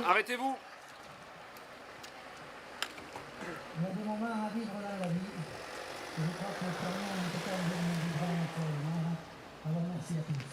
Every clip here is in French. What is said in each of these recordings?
Arrêtez-vous. Il y a des moments à vivre dans la vie. Et je crois que pour nous, en tout cas, on vient de vivre naturellement. Alors merci à tous.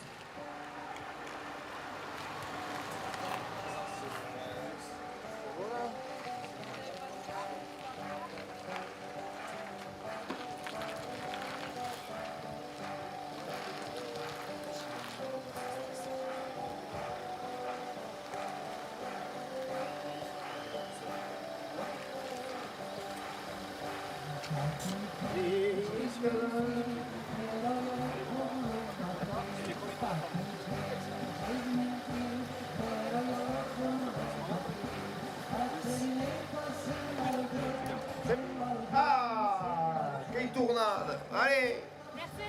Ah, che tournade. Allez. Merci.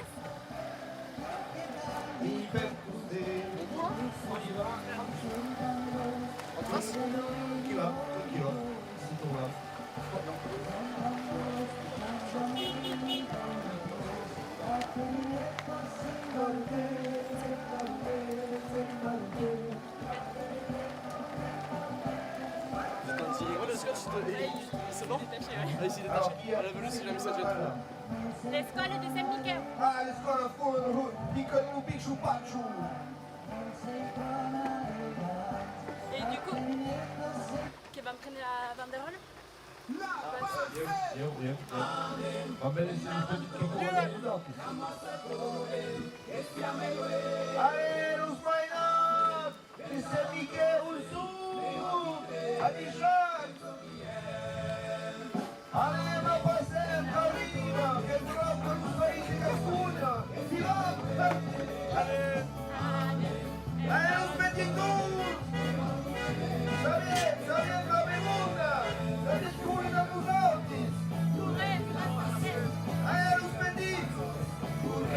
Qui va? C'est ton là. C'est bon? Ah, ici, Alors, détaché. qui a- On l'a vu si jamais ça jette. L'escola de Saint-Michel. Ah, le scuola furono piccolo picciu pacciu. Et du coup, qui va me prendre la banderole? Va bene se mi sto dicendo Allez, los mainat. E se Michele su. Adishan. Allez, ma passez, Carolina. Che troppo non fai di cascuna. Ti va? Allez. Allez, los petitos. Sabien, Ramemuna. La descubren a nosaltres. Allez, los petitos.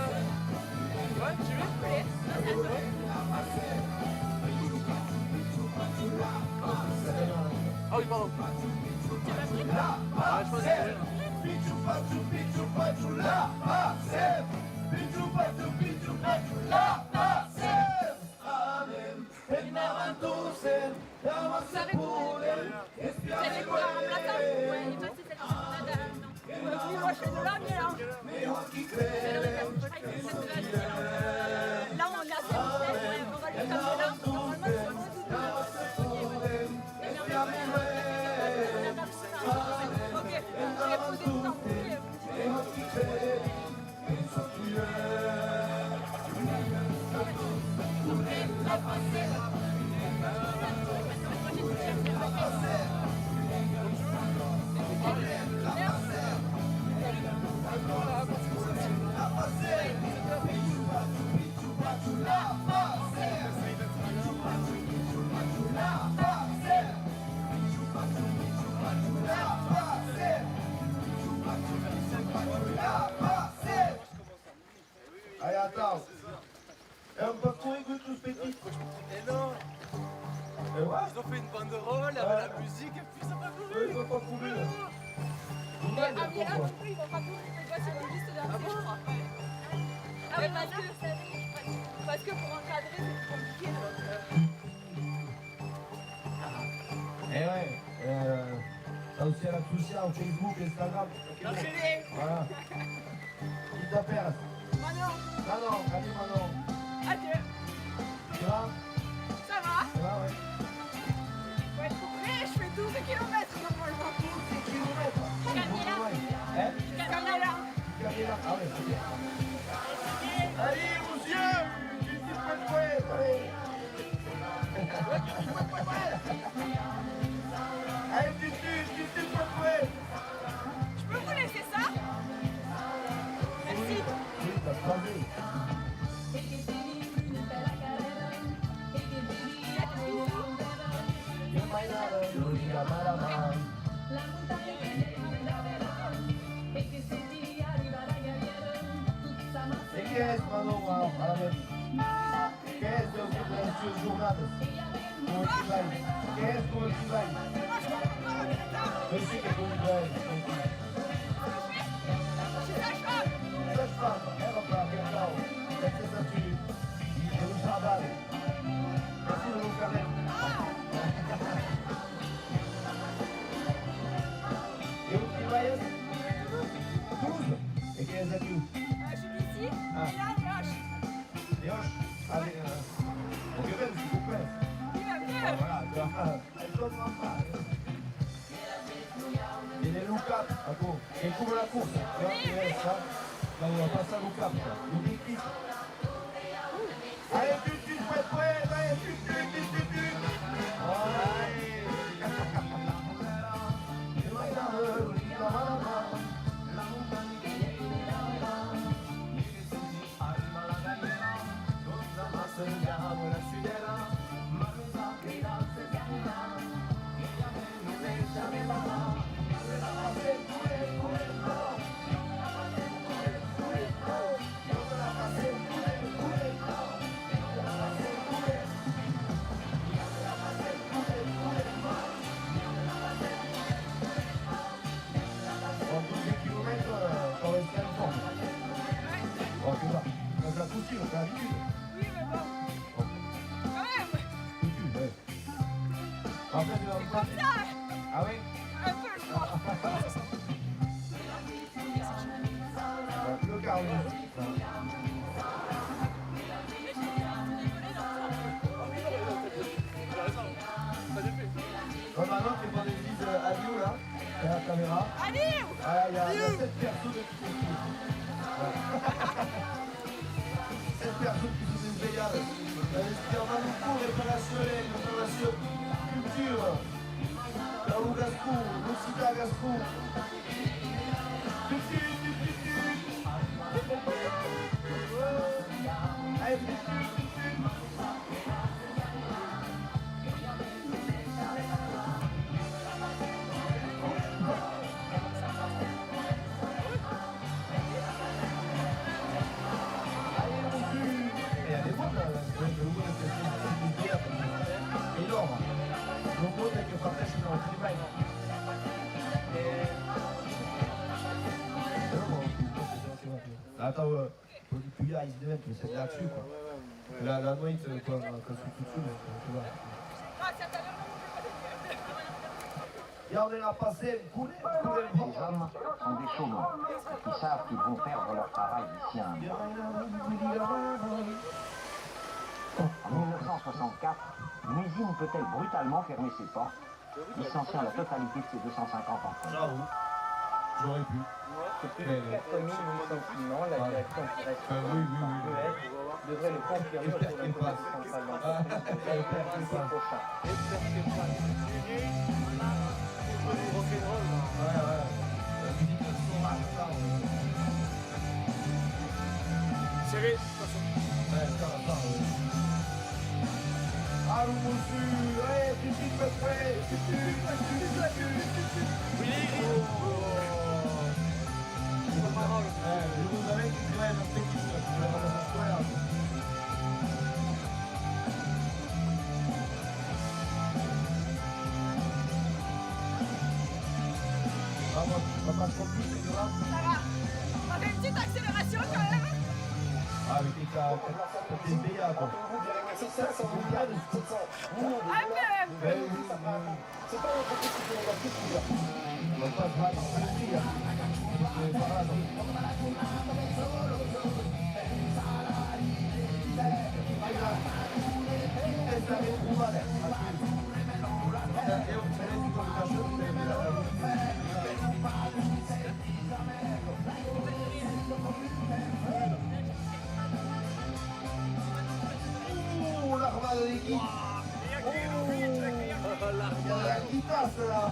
Ouais, tu veux? Ah oui, pardon. Ah, je pense que c'est vrai. Vous savez quoi? C'est quoi en remplaçant? Ouais, il est passé cette journée. Oui, moi je fais de l'homme, là. Là, on est à Saint-Michel, ouais, on va lui taper là. Normalement, c'est bon, ok, on va poser tout dans Allez, attends. Et on peut trouver que tous petits. Et non, Et ouais, ils ont fait une banderole avec la musique et puis ça va courir. ils vont pas trouver. Ah, mais là non plus, ils vont pas courir, ils vont sur une liste d'inscrits, je crois. Ah oui, parce que pour encadrer, c'est compliqué. Eh ouais, t'as aussi à la social, Facebook, Instagram. Enchaîné. Voilà. Qui t'appelle? Manon, Manon, allez Manon. adieu. Tu vas? Ça va? Ça va, ouais. Faut être prêt, je fais 12 km normalement. 12 kilomètres. Camilla. Hein? Camilla. Camilla. Ah ouais, ok. Allez, monsieur. Je suis pas prêt. Allez. Malaman. E que é esse, mano? Que é esse, seus jornadas? Com esse velho? Que é esse com esse velho? Eu sei que é com esse velho. Faz falta, ela para a tal. Essa satisfação. E eu trabalho. Assim no cabelo. Et où tu vas être? Toulouse. Et qui est aqui? Je suis d'ici, Ah. et là, Lioche. Lioche? Allez, au Québec, s'il vous plaît. Il va mieux. Voilà, tu vois. Elle donne pas. Et les Lucas, attends, et couvre la course. Tu vois, qui est ça? Là, on va passer à Lucas. Le déclic. Allez, tu fais prêt, allez, tu. Oui, mais bon. Quand même. Comme ça. Ah oui? Un peu le droit. Le carré. Bon, maintenant, tu prends des visites à Lyon, là, il y a la caméra. Allez. Ah, il y a 7 personnes qui sont ici. 7 personnes qui sont impecables. L'investisseur Manoukou, réparation, culture. Laou Gascou, Lucita Gascou. Allez, Attends, tu y arrives de c'est là-dessus quoi. La noix, quand je suis tout dessus, tu vois. Ah, ça t'a l'air de Et on est là passé, couler Les hommes sont des chaumons qui savent qu'ils vont perdre leur travail d'ici un mois. En 1964, une usine peut-elle brutalement fermer ses portes, licenciant la totalité de ses 250 employés? J'avoue, j'aurais pu. Depuis 4000 licenciements, la direction qui reste devrait le confirmer au sein de la commission centrale d'entreprise lundi prochain. Serré, de toute façon. Allô, monsieur, ouais, tu peux faire, vous avez qui crée un pétition, tu vas dans la square. On va pas trop plus, c'est grave. Ça va. On a fait une petite accélération quand même. Ah, mais t'es payable, quoi. Un peu. C'est pas l'entreprise qui fait la plus, on va pas se battre pour le prix, c'est pas grave. Oh, l'armada des guides. Il y a la guitasse là.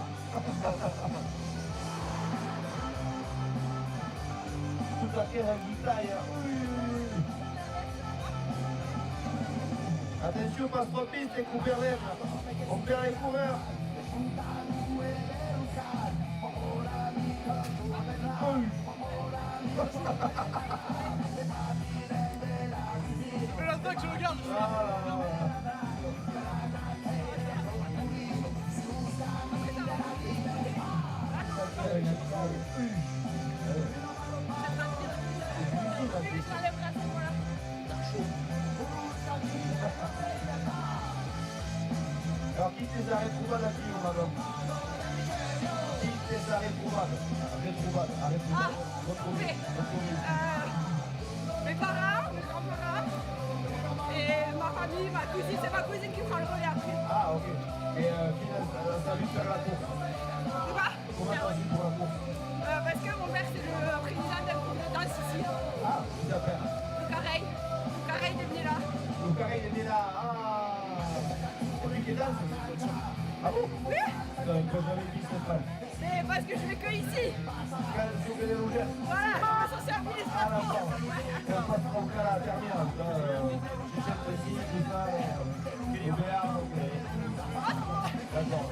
Tout à fait la guitare. Attention, passe trop piste et couvert l'air. On perd les coureurs. Mais là-dedans que je regarde, je Alors, quitte les arrêts trouvables à qui, madame? Quitte les arrêts trouvables. Arrêt trouvable. Retrouvez. Mes parents, mes grands-parents et ma famille, ma cousine, c'est ma cousine qui prend le relais après. Ah, ok. Et ça a vu faire la course. C'est quoi? Comment t'as vu pour la course? Parce que mon père c'est le président d'un groupe de danse ici. Ah, qui t'a fait? Le carré est venu là. Le carré, il est là. Ah. Et puis qui danse? Ah bon? Oui, Quand j'avais dit cette femme. c'est parce que je vais que ici. Quand elle s'ouvre les rouges. Voilà, je me sens service. Ah, d'accord. On passe mon cas à la dernière. Je sais précis, tout ça. Au BR, ok. D'accord.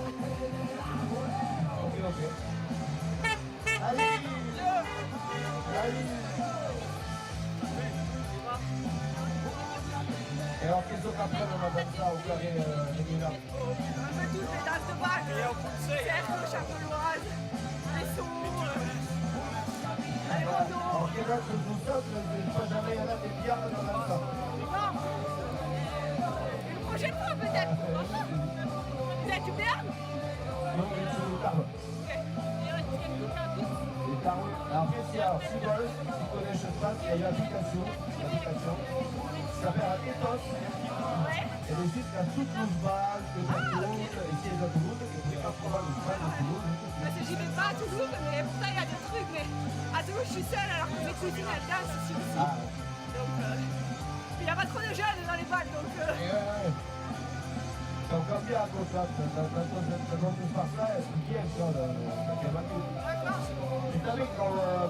Ok. Allez! Et alors, qu'est-ce qu'après on va faire ça au carré de Milan? Un peu toutes les danses de bac. Cercle, chapelloise, les sauts, les rondeaux. Alors, quel âge je joue ça? Je ne sais jamais, il y en a des billards dans la salle. Non. Une prochaine fois peut-être. Vous êtes du Berne? Non, je suis au Tarn. Les Tarn. Après, c'est alors, si tu connais, je pense, il y a une application. Ça s'appelle Ethos. Et le site, il y a toutes nos bases, les autoroutes, ici les autoroutes, et puis après, on va le Toulouse. Parce que j'y vais pas à Toulouse, mais pourtant il y a des trucs. Mais à Toulouse, je suis seule alors que mes cousines elles dansent ici aussi. Ah, Donc, il n'y a pas trop de jeunes dans les balles. Donc, ouais. Donc, cambia la cosa, non ti fa fare, chi è il perché va tu? E también con la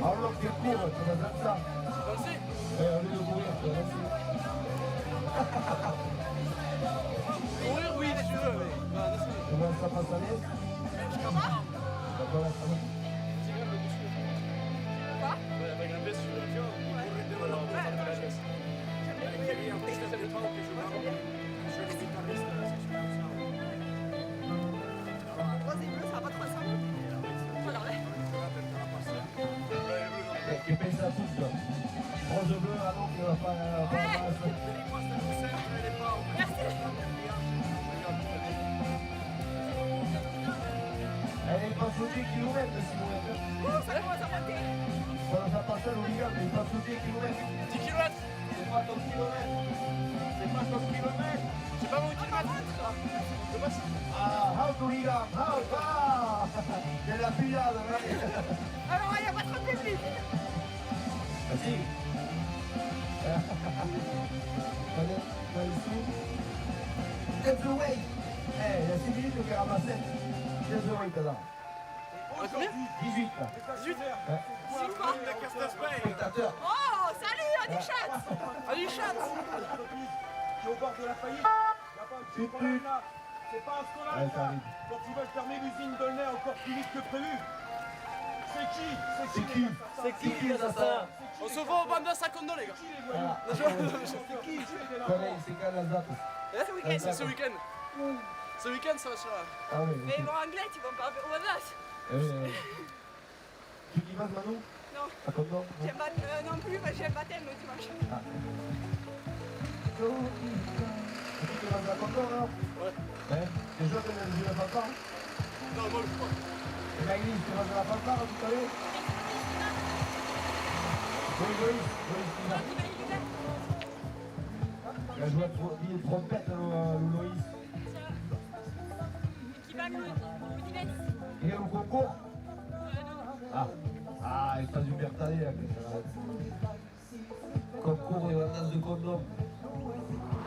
Hablo que cubo, te lo danza. Vas-y. Olio de courir, te lo danza. Courir, oui, si tu veux, mais... Non, laisse-moi. Comment ça passe à l'aise? comment? Ça peut être ça. Quoi? Avec la veste sur l'avion, il courait devant la porte avec la veste. Il y a un texte à l'époque que je vois. Je suis guitariste, c'est super ça. Rose et bleu, ça va pas trop ensemble. Regardez. Che pensa a tutto. Rose bleu, allora che va a fare Merci. Elle est pas sous 10 km, Simone. Ça commence à monter. Quando ça passe l'Oliga, mais pas sous 10 km. 10 km. C'est pas ton kilomètre. C'est pas ton kilomètre. C'est pas mon kilomètre. Je passe. Ah, Oliga, ah, c'est la fillade, Alors, il n'y a pas trop de public. Vas-y. Allez, ici. Get the way. Il y a 6 minutes qu'il a ramassé. Get the way, là. À combien? 18 là. 18. C'est quoi? Spectateurs. Oh, salut, à des chats. Allez, chat. Qui est au bord de la faillite. Il n'y a pas un petit problème là. C'est pas un scolaire Ouais, ça ça. arrive. Quand ils veulent fermer l'usine Dolner encore plus vite que prévu. C'est qui? C'est qui? C'est qui les assassins? On se voit au Banda 52, les gars. C'est qui les voyous? Ah, C'est qui? c'est quand la date? Ce week-end. C'est ce week-end. Ce week-end, ça va se faire. Ah oui. Mais ils vont anglais, ils vont pas au Wallace. Tu y vas, Manu? Non, À Condom? j'aime pas non plus, parce que j'ai le baptême le dimanche. Tu vas à Condom, là? Ouais. Les gens de la fanfare? Non, moi, je crois. Et Maëlys, tu vas à la fanfare tout à l'heure? Oui, Loïs, tu vas. Il a joué à trompette, Loïs. Qui va nous Il est au concours? Ah, il passe du Bertalet, concours et la danse de condom.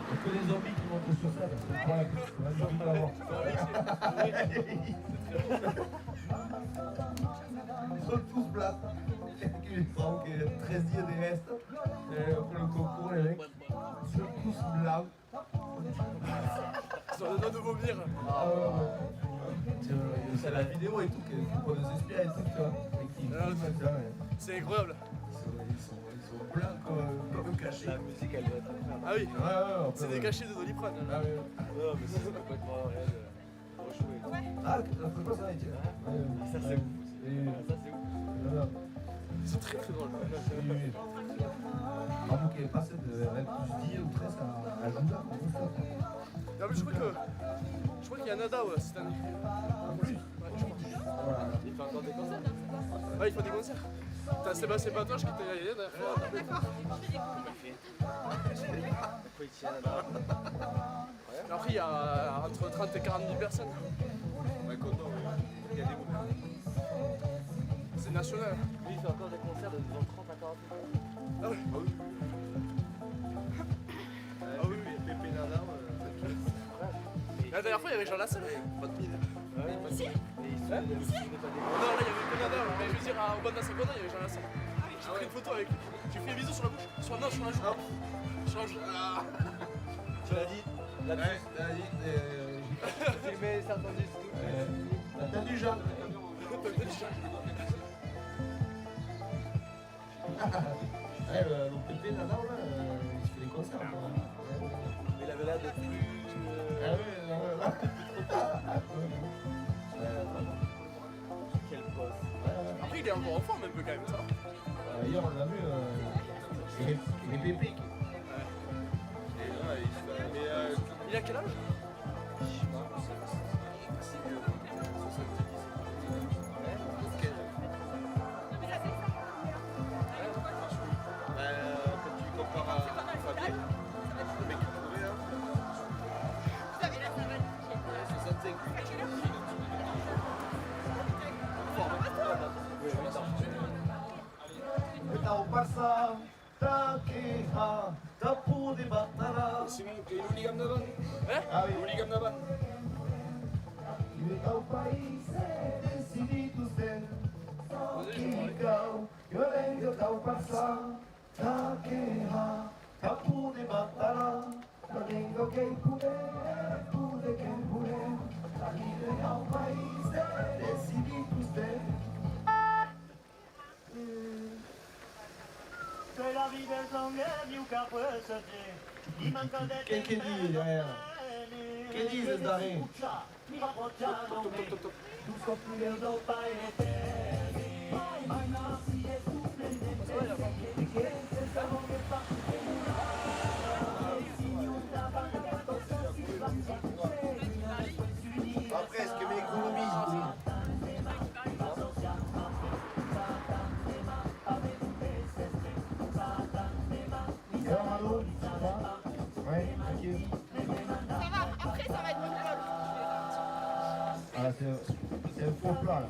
Il y a que les zombies qui montent sur scène. Ouais, un zombie à voir. Ils sont tous blancs. Il est Franck, 13e des restes. Et après le concours, les mecs, ils sont tous blancs. Ils ont le droit de vomir. Ah ouais. C'est la vidéo et tout, pour nous inspirer et tout, tu vois. Et qui C'est incroyable. Ils sont blancs comme cachés. La musique, elle doit être incroyable. Ah oui, Ouais, c'est des cachets de Doliprane. Ah oui. Non, mais ça, c'est complètement réel. Trop chouette. Ah, c'est quoi ça, Étienne? Ça, c'est ouf aussi. Ça, c'est ouf. C'est très très drôle. Bravo qui est passé de R+10 ou 13 à Jouda. Non mais je crois qu'il y a Nada ouais, cette année. En plus. Ouais, je crois. Il fait encore des concerts. Ouais, il faut des concerts. T'as Sébastien Patoche qui était allé la dernière fois. Et après il y a entre 30 et 40 000 personnes. Ouais, content, il y a des moments. C'est national. Lui, il fait encore des concerts de 30 à 40 minutes. Ah oui. Ah oui, Pépé Nana, La dernière fois il y avait Jean Lassalle. pas de mine. Ici Et ils sont Non, là il y avait que Nada, mais je veux dire au bas de la seconde il y avait Jean Lassalle. J'ai pris une photo avec lui. J'ai fait un bisou sur la bouche. Sur la joue. Sur la joue. Tu l'as dit. Ouais, t'as dit. Filmé certains disques. T'as du Jean. Ouais, le Pépé Nana, là, il se fait des concerts. Il avait l'air de plus. Ah oui, Quel boss. Après il est encore en forme un peu quand même ça. Hier, on l'a vu, il est Pépé. Il a quel âge? passa takeha tapu de batara. Simon, il est Hooligan Navan. Hein? Ah oui. Hooligan Navan. E tal país decidido ser tropical. Violência tal passa takeha tapu de batara. Flamengo quem puder, puder quem puder. Aqui é o país decidido ser. Che dici, Che dici, Dani? Pas presque, mais économise. Ouais, ok. Ça va, après ça va être mon blog. Ah, c'est un faux plat là.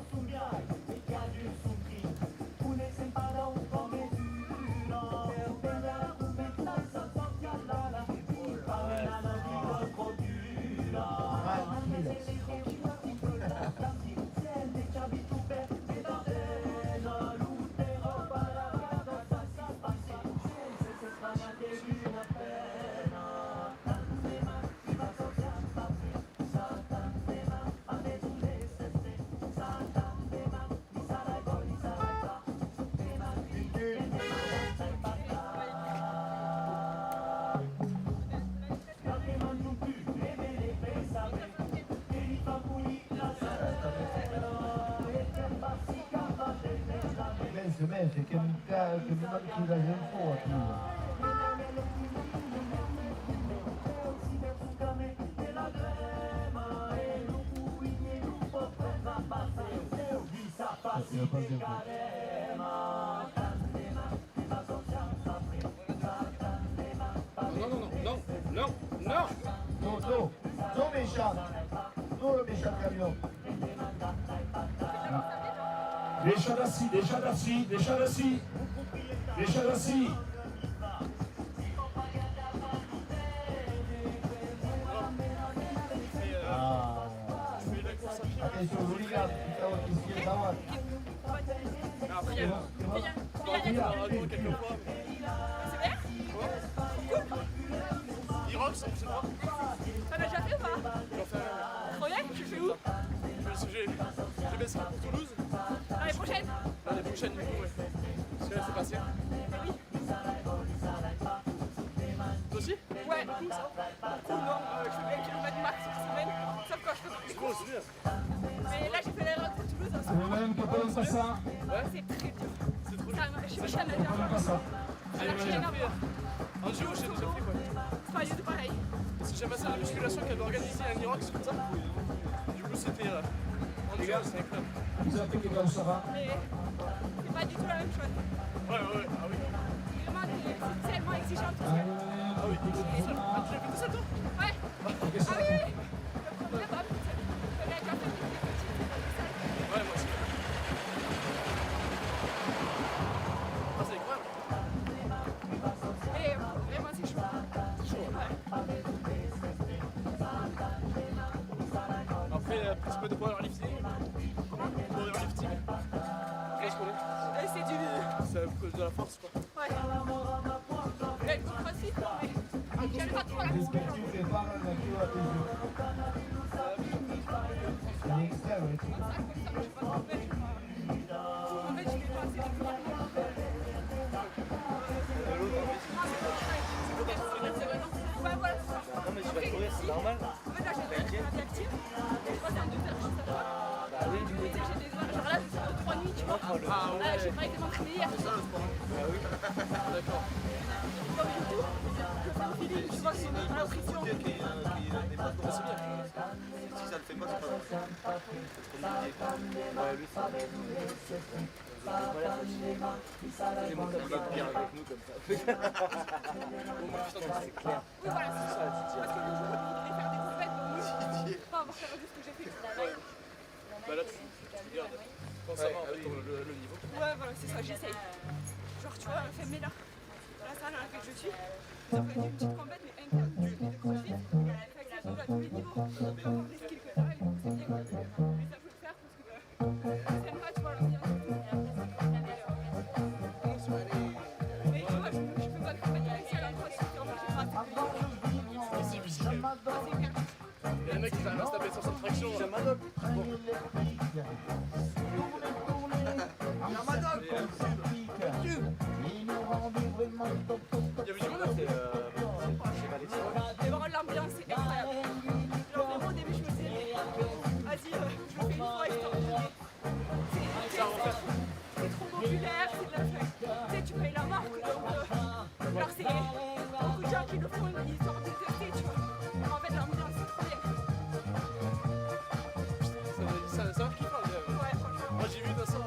C'est che mi manchi la info a Non méchant. Non le méchant camion. Deixa d'assis, deixa d'assis, deixa d'assis. Deixa d'assis. Attention, l'hooligan, ici est là. Après, il y a la radio quelques fois. C'est bien? Il rock, c'est moi. T'en as déjà fait ou pas? J'en fais un. Trop bien, tu fais où? Je fais parce que j'ai baissé pour Toulouse. L'année prochaine? L'année prochaine, du coup, ouais. Parce que là, c'est passé. Oui. Toi aussi? Ouais, cool, ça. Cool, non, je fais 20 km max par semaine, sauf quand je fais des C'est cool, courses. c'est bien. Mais là, j'ai fait l'erreur de Toulouse en ce C'est moment. même que pas ça. C'est très dur. C'est trop Ça, bien. je suis jamais bien. Pas ça. J'ai déjà fait. En duo, j'ai déjà fait quoi. C'est pas du tout pareil. Parce que j'ai passé la musculation qu'elle avait organisée à Nirox, comme ça. Du coup, c'était en duo, c'était incroyable. Vous avez fait comme ça va. Mais c'est pas du tout la même chose. Ouais, ah oui. Vraiment, c'est tellement exigeant tout ça. Ah oui, tu l'as fait tout seul, toi? Ouais. Ah oui, oui. Le problème, bah, c'est que quand même, il était petit, c'est ça. Ouais, moi aussi. Ah, c'est incroyable. Et vraiment, c'est chaud. C'est chaud. Ouais. Après, un petit peu de powerlifting. Powerlifting. Qu'est-ce qu'on est? Et c'est du... C'est de la force, quoi. Ouais. Et du crossfit, mais j'aime pas trop la Qu'est-ce course. que tu fais pas un kilo à tes yeux? C'est extrême, oui. Ça, je sais pas trop faire. En fait, je fais pas assez de ouais, voilà, c'est ça. Non mais tu vas courir, c'est normal. En fait, là, j'ai fait un active. Et je passe à 2 heures juste après. Bah oui, du coup. Tu sais, j'ai des heures. Genre là, je fais 3 nuits, tu vois. Ah ouais. J'ai pas été m'entraîner hier. Ah oui. D'accord. Donc, du coup, je fais un feeling, tu vois, c'est une impression. C'est bien. Si ça le fait pas, c'est pas grave. C'est trop compliqué. Ouais, lui, c'est Il va te dire avec nous comme ça. c'est clair. Oui, voilà, c'est ça. Parce que le jour où je voulais faire des compètes, pas avoir perdu ce que j'ai fait. Bah là, tu regardes constamment en fait, le niveau. Ouais, voilà, c'est ça, j'essaye. Genre, tu vois, on fait mais là. La salle dans laquelle je suis, ça peut être une petite compète, mais incroyable. Tu fais de crossfit, fait que ça joue à tous les niveaux. Tu peux avoir des skills que t'as, et donc c'est bien. Mais ça faut le faire parce que c'est sympa, tu vois, l'ambiance et tout. Mais tu vois, je peux pas de compète avec ça, la crossfit, et en fait, j'ai pas assez de C'est difficile. Il y a un mec qui arrive à se taper sur cette traction. J'ai ma note. Il y avait du monde. Et vraiment, l'ambiance, c'est incroyable. Genre, vraiment, au début, je me disais, mais vas-y, je le fais une fois, histoire de jouer. C'est trop populaire, c'est de la fête. Tu sais, tu payes la marque, donc, genre, c'est beaucoup de gens qui le font, ils ont envie de tester, tu vois. En fait, l'ambiance, c'est trop bien. Ça va kiffer, Ouais, franchement. moi j'ai vu de ça là.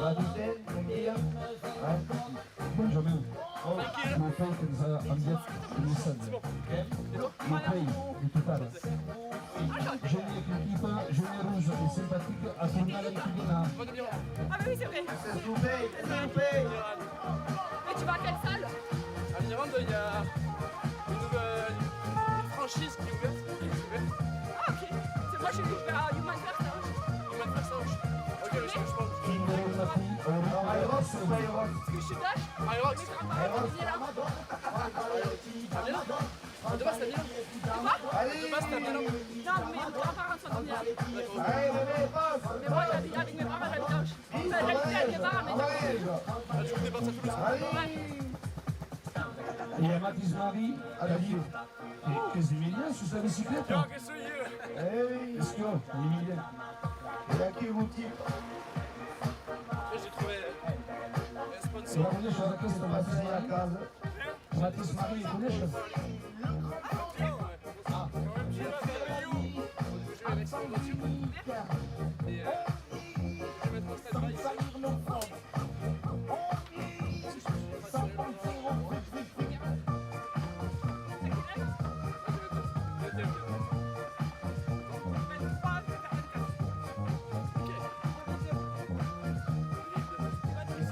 La douzaine, tranquille. Benjamin, je me fais comme ça, en diète, je me sens. Je paye le total. Je n'ai qu'une équipe généreuse et sympathique à tourner à l'Antigona. Ah, mais oui, c'est vrai. Ça se vous paye, ça se vous paye. Mais tu vas à quelle salle? À Mirande, il y a une franchise qui est ouverte. Ah, ok. C'est moi, je vais à Human First, là. Il va te faire ça. Ok, mais je pense. King Renati, Aerox ou pas Aerox? Parce que je suis d'âge. Aerox. Mes grands-parents sont venus là. À Milan. De base, c'était à Milan. Quoi? Allez, De base, c'était à Milan. Non, mes grands-parents sont venus là. allez, venez, passe. Mais moi, j'habite avec mes parents, j'habite d'âge. Enfin, j'habite avec mes parents, mais Ah, du coup, t'es parti à Toulouse. il y a Mathis Marie à la ville. Qu'est-ce qu'il est sur sa bicyclette? Yo, qu'est-ce que c'est? Eh oui, Est-ce que il est il a qui vous type? Après, j'ai trouvé un C'est sponsor. la première chose à laquelle c'est Passez à la case. Mathis Marie, il connaît ça? J'ai fait la vidéo. Je vais avec ça en voiture. Et je vais mettre en stand-by ici.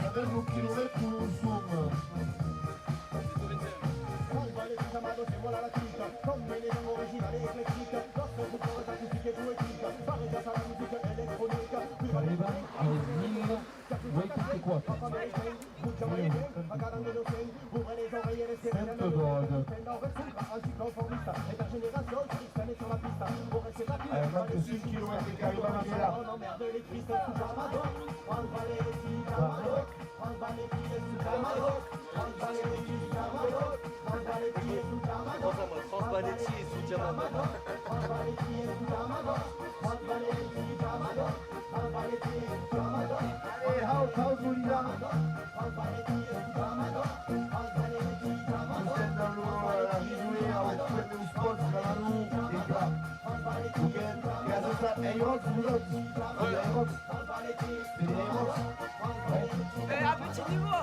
Savez vos kilomètres où nous sommes? conoscemos la latica, combinaison originale et éclectique, notre culture est artistique et poétique, par égard à la musique électronique, Arriva al 1024. Manque 6 km che arrivano anche là. Transvaléti et sous Diamant. Allez, house, Bolida. Weekend dans la Rijoué, avec tous les spots, Galalou, et gars. Weekend, et à ça, Aerox, vous autres. Aerox. C'est des Aerox. Ouais. À petit niveau.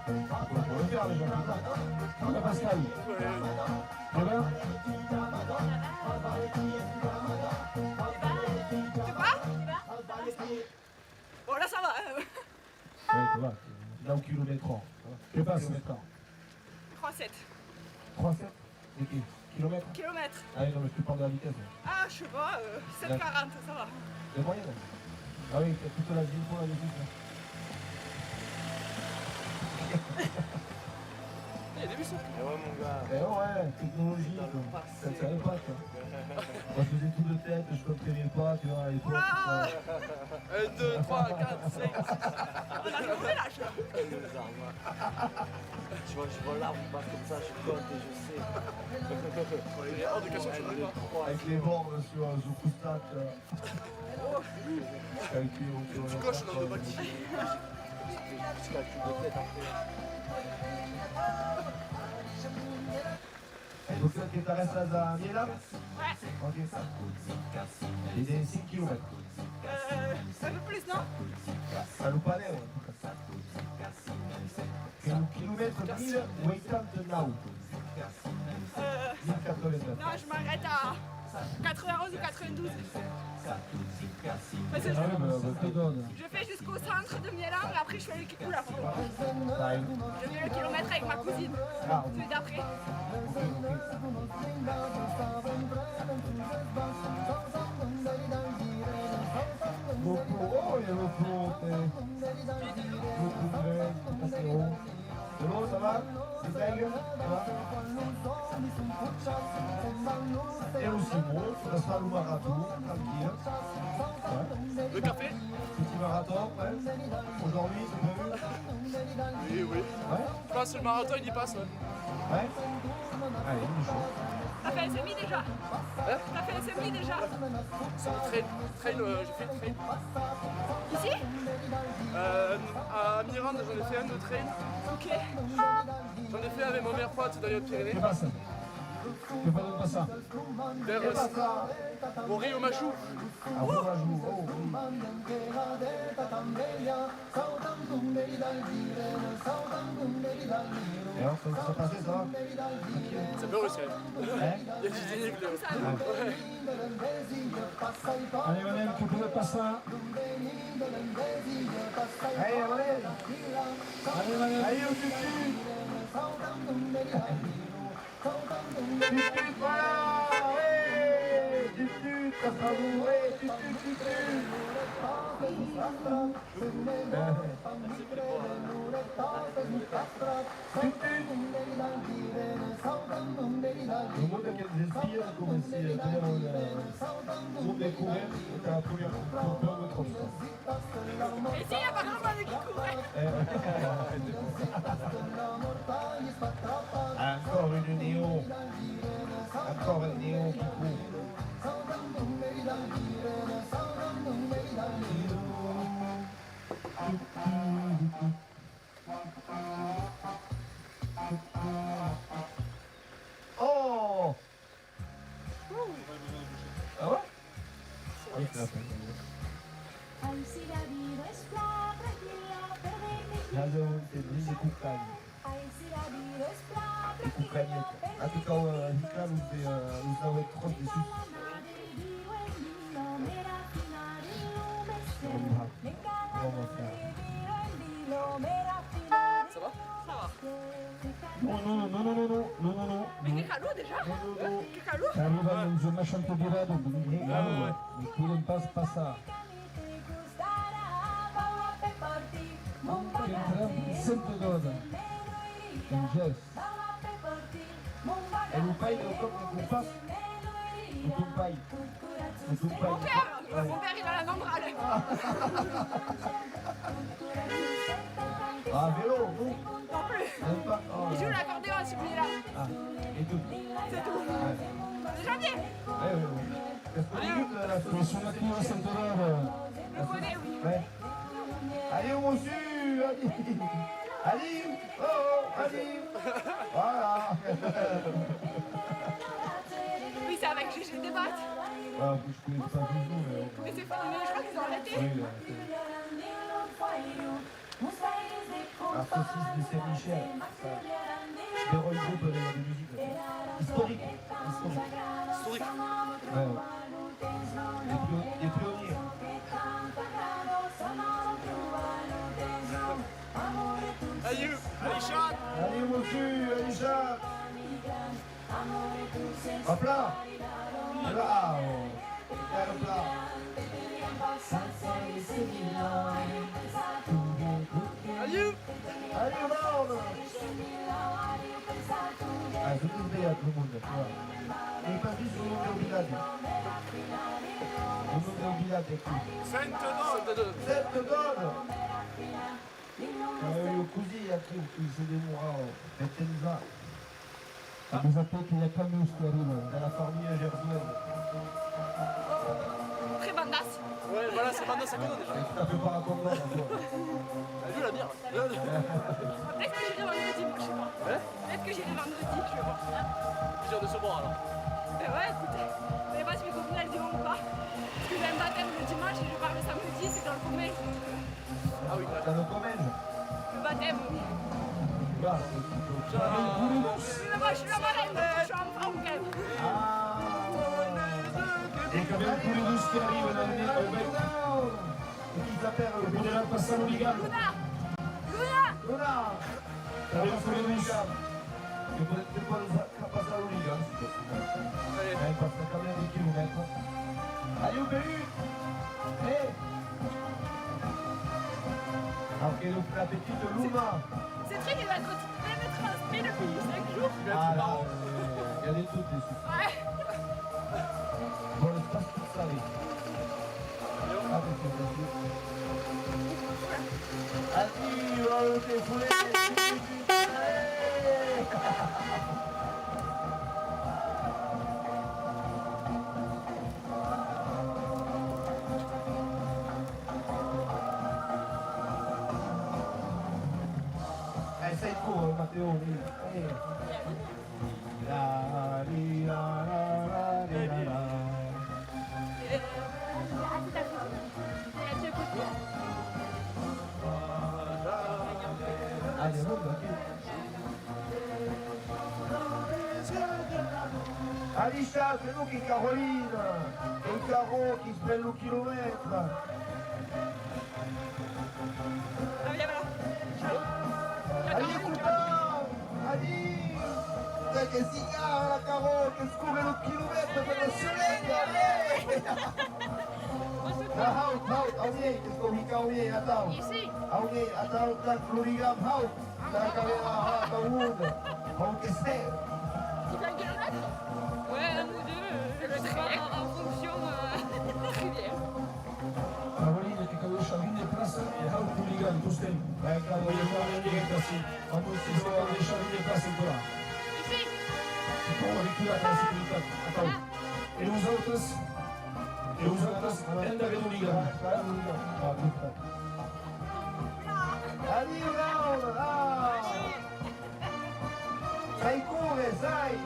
On le faire, les gens. Voilà Pascal. Ça va? Bon là ça va. Oui, ça va. Là au kilomètre an. Je passe kilomètre an. 3,7 3,7 et kilomètres. kilomètres. Ah oui, non, mais je te parle de la vitesse. Ah je sais pas, 7,40 ça va. Les moyennes. Ah oui, t'as plutôt la ville pour la musique. Là. Il y a des bus. Eh ouais mon gars. Eh ouais, technologie, quoi. Ça ne savait pas, quoi. Moi, je faisais tout de tête, je comprenais pas, tu vois, à l'époque. Oula 1, 2, 3, 4, 5. On a changé l'âge. Tu vois, je vois l'arbre, il passe comme ça, je compte et je sais. Il est hors de question que tu n'arrives pas. Avec les bornes sur Zoukousta, Tu coches dans le bâti. Je calcule de tête après. Donc ça qui t'arrête là, à Miela? Ouais. Ok. Il est 6 km. Un peu plus non? Ça nous paraît, ouais. Kilomètre 1089. 1089. Non je m'arrête à 91 ou 92. Parce que Ah oui, bah, te donne. je fais jusqu'au centre de Milan et après je fais le kilomètre. Pareil. Je fais le kilomètre avec ma cousine. Ah, Celui d'après. oh, il y a le flot, c'est bon, ça va? C'est dingue? Ça va? Et aussi bon, ça sera le marathon, tranquille. Ouais. Le café? Petit marathon, ouais. Aujourd'hui, c'est prévu? Oui, oui. Ouais? Je pense que le marathon il y passe. Ouais. Ouais? Allez, il est chaud. T'as fait un semi déjà? T'as fait un semi déjà? C'est un trail, j'ai fait le trail. Ici? À Mirande, j'en ai fait un de trail. Ok. J'en ai fait avec mon meilleur pote dans les Hautes-Pyrénées. Fais pas ça. Fais pas ça. Vers Boré au Machou. Ah, bon, là, je vous... Oh, oui. Et alors, ça passait, ça va? C'est bien réussi. Hein? Il y a du dénivelé. Allez, Manel, tu peux pas ça. Allez, allez! Allez, Manel. Allez, au tutu! Tutu, voilà! Ouais! Tutu, ça sera bon! Ouais, tutu, tutu! Le monde auquel j'essaye de commencer à dire pour découvrir la première peur de trop. Et si, apparemment, le qui courait. Encore une néon. Encore un néon qui court. Oh! Ah ouais? Oui, c'est la fin. Razão, diz e cucani. E cucani. A tu kao hikaru te usau e trop de sus. Ça va? Ça va. Non, non, non, non, non, non, non, non, non. Mais che calou déjà Che calou Arriva in zona Chantevirado, mi quieren passare. Che entramos sempre d'ora. Un gesto. Et vous payez comme vous passe. Ou tu payes. Ou tu payes. Mon père il a la membrane. Ah, vélo, vous Non plus. Même pas. Oh, Il joue l'accordéon celui-là. ah. Et tout. C'est tout. C'est janvier. Ouais, ouais, ouais. Qu'est-ce que tu dis de la Che sono qui a Santoraro. Le connais, oui. Ouais. Allez, monsieur, allez. Allez, oh, allez. Voilà. Oui, c'est avec Gégé Débat. Ah, je connais pas du tout, mais... Mais c'est fini, mais je crois qu'ils ont arrêté. Oui, là, la saucisse de Saint-Michel, des roll group de musique. Historique. Historique. Ouais. Les pionniers. Allez, Aïcha. Allez, monsieur, allez, chat. Hop là. Là, oh. Le plat. Allez. Allez, on va. Ah, je vous dis à tout le monde, tu vois. Et pas juste au nom de village. Au nom de village, Sainte-Donne. Cette donne. Io così anche qui sedemmo Bettenza Mi sapete che è Camus che arriva. dalla famiglia Gersuelle. Très bandasse. Ouais, voilà, c'est maintenant ça connaît déjà. E tu t'appelles pas la condamne, toi. Elle a vu la bière. Peut-être que j'irai vendredi, moi, je sais pas. Hein Peut-être que j'irai vendredi, je vais voir. Plusieurs de se boire alors. Ouais, écoute. Je sais pas si mes copines elles diront ou pas. Parce que j'ai un baptême le dimanche et je pars le samedi, c'est dans le commerce. Ah oui, ouais. Dans le commerce. Le baptême, oui. Là, Mais moi, je suis la marraine, je suis en week-end. ah. E Cabel Puridus che arriva dal E chi s'appelle e potrà passare un ligano. Luna Luna Luna. Cabel Puridus. Che potete passare un liga, si può Allez. passa cambiare di chilometro. Allez, Béhu. Ok, donc la petite Luna. Ce truc, il va être transmis depuis 5 jours. Ah là, il y a des trucs dessus. Ouais. Bon, le passe tout ça, oui. Ah, mais c'est dessus. Addio, te foulé. Sei tu, Matteo, la li la la li la la. Allez, on va. Alicia, c'est nous qui Caroline, et Caro qui se fait le kilomètre. Ah, viens, voilà. Allez, putain! Allez! Dai che si chiama la Caro che scorre lo chilometro per lo soleil, allez! Out, away, che scorri away, attends. Ici. Away, attends, la Florigam, out. La caméra, la wood. On che stai? Tu fais 1 kilomètre? Ouais, 1 ou 2, je sais pas, en fonction rivière. Caroline che capisce in classe e ha un hooligan, tu stai. Voglio fare niente così. Quando si sta capisce in classe ancora. Ici. Come ritirare la sicurezza. E os outros ainda vem hooligan. Allez, Laura, là! Sai come, sai!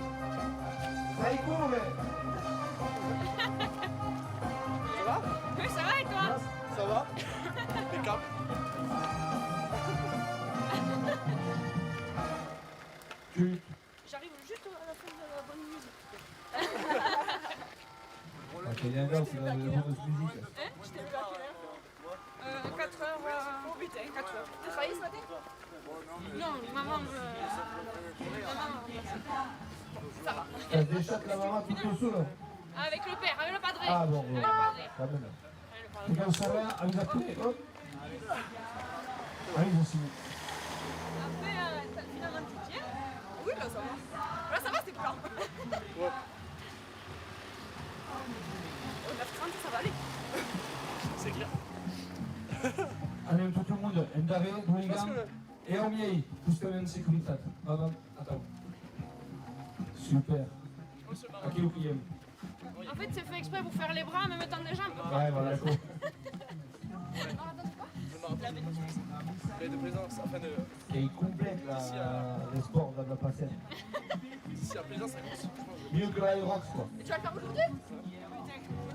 Sai come! Ça va? Oui, ça va et toi? Ça va? Impeccable. J'arrive juste à la fin de la bonne musique. Ok, il y a un gars qui va de musique. Hein? Je t'ai vu à quelle heure? 4h, 4h. J'ai travaillé travaillé ce matin? Non, maman. Ça va. T'as des chats de la maman tout au sous là? Avec le père, avec le padre. Ah bon, Avec ouais. le padre. Quand même. Avec le padre. Tu viens au salaire, avec la clé, hop. Allez, je suis. Après, t'as finalement tu tiens. Oui, là ça va. Là ça va, c'est plat. Ouais. Au 9h30, ça va aller. C'est clair. Allez, tout le monde, Ndare, Douligan, et au miei, buscăm în securitate. Attends. Super. À qui le En fait, c'est fait exprès pour faire les bras en même temps les jambes. Ouais, voilà, d'accord. Mais de plaisance, enfin de. Et il complète le sport de la passette. Si à plaisance, ça commence. Mieux que l'Aerox, quoi. Et tu vas le faire aujourd'hui?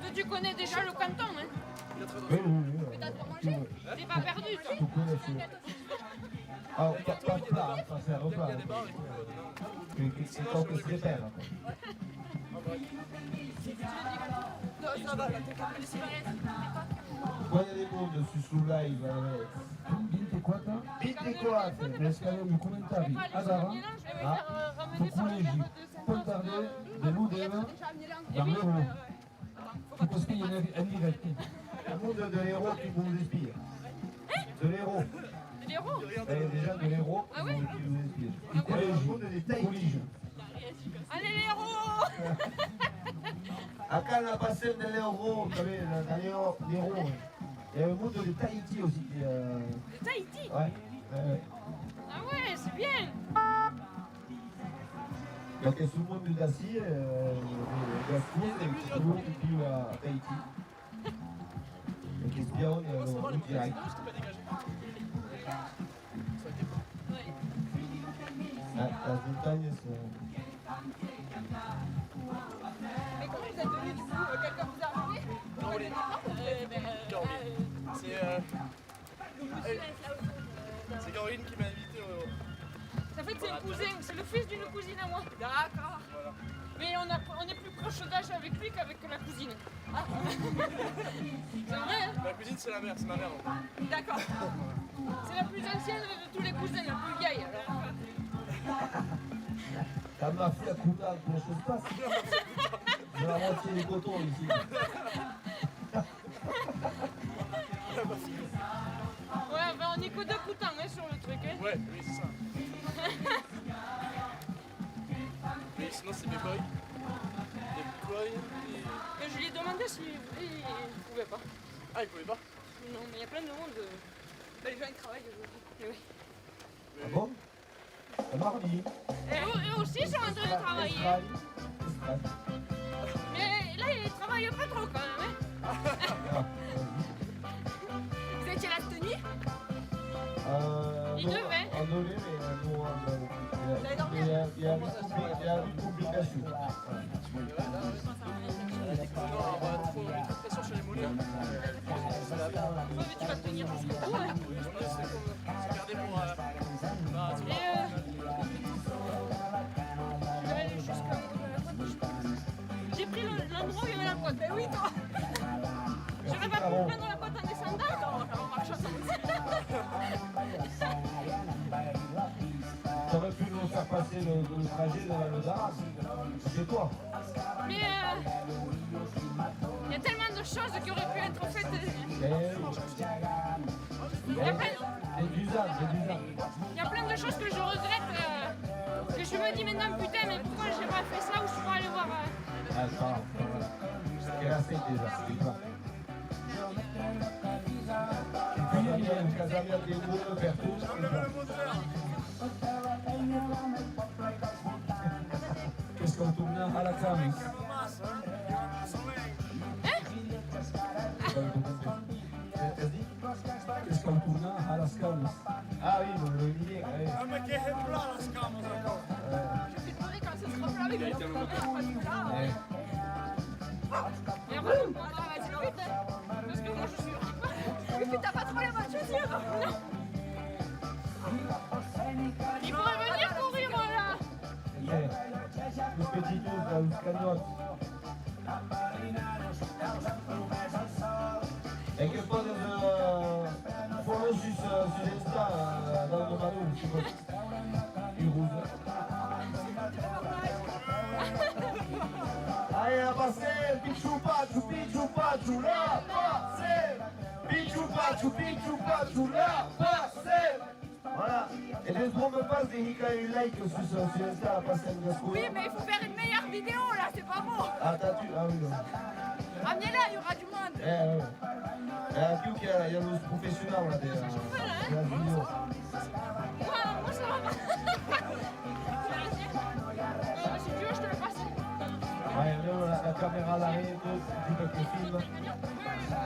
Toi, tu connais déjà le canton, hein? Oui. Mais t'as pas mangé? T'es pas perdu, toi? Tout connais, celui-là. Ah, pas de plat, pas faire repas. Il y a des bars et tout. C'est quand que se répère. Non, ça va, là, t'es capable de cigarettes. Quando è mondo su live, Binte quata? Binte quata, ne scriviamo i commentari ad Ara, tu colegi, portare dell'Udeva, dall'Euro. Tu puoi scrivere in diretta. Le monde de l'héros qui vous inspire. De l'héros. De l'héros? Déjà de l'héros Ah oui? qui vous inspire. Du collège. Allez, les héros! Acá la passerelle de l'héros, vous savez, l'héros. Il y a le monde de Tahiti aussi. De Tahiti? Ouais. Ah ouais, c'est bien! Donc il y a tout le monde d'Assis, Gascogne, et tout le monde qui vit à Tahiti. Et qui espionne au direct. La montagne, c'est... Mais comment vous êtes venus du coup? Quelqu'un vous a ramené? Caroline. C'est Caroline qui m'a invité au. En fait, c'est un cousin, c'est le fils d'une cousine à moi. D'accord. Voilà. Mais on est plus proche d'âge avec lui qu'avec la cousine. Ah. C'est vrai, hein? Ma cousine, c'est la mère, c'est ma mère. D'accord. C'est la plus ancienne de tous les cousins, la plus vieille. Alors. T'as ma fille à Kouta, pour les choses passent. J'ai la moitié des cotons ici. Ouais, ben on est que deux coutants hein, sur le truc. Hein. Ouais, oui, c'est ça. Mais sinon, c'est des boys. Des boys et. Mais je lui ai demandé s'il voulait, il pouvait pas. Ah, il pouvait pas? Non, mais il y a plein de monde. Ben, les gens ils travaillent aujourd'hui. Eh oui. Ah bon? Mardi. Et eux aussi sont en train de travailler. Mais là, ils travaillent pas trop quand même. Hein. Vous étiez là cette nuit? Il devait. On devait, mais nous, Vous avez dormi? il y a une complication. Non, on va trop mettre de pression sur les mollets. Ouais, mais tu vas tenir jusqu'au bout. Hein. Je pense que c'est gardé pour. Bah, c'est J'ai pris l'endroit où il y avait la boîte. Ben oui, toi. J'aurais pas pu prendre la boîte en descendant. Non, en marchant. T'aurais pu nous faire passer le trajet de Daras. C'est toi. Mais il y a tellement de choses qui auraient pu être faites. Il y a plein, il y a plein de choses que je regrette. Que je me dis maintenant, putain, mais pourquoi j'ai pas fait ça ou je suis pas allé voir. Ah, ça va. Elle a fait déjà, c'est pas. Et puis il y a une Casamia qui est beau, Berthaud. Qu'est-ce qu'on tourne à la cam? Qu'est-ce qu'on tourne à la cam? Ah oui, le millier. Ah, mais quel est plat, las camas encore? Je vais demander quand ce sera plat avec mon frère, parce que là. Ouais. Et après, on va aller vite, hein. Parce que moi je suis. Et puis t'as pas trop les voitures, non? Il pourrait venir courir là. Le petit dos, là, le cagnotte. E che poi follow su Insta Il roule. Allez, la passer, pichou pachu, la passer. Pichou pachu, la passer. Voilà. Et laisse-moi me passer des Hikaï like sur Insta, la passer de Gascou. Oui, mais il faut faire une meilleure vidéo là, c'est pas bon. Ah, ah oui, non. Ramenez-la, il y aura du monde. Ouais. Il y a le professionnel là, de la vidéo. Ouais, moi ça va pas. Si tu veux, je te le passe. Ouais, là, la caméra à l'arrêt, du quelques films.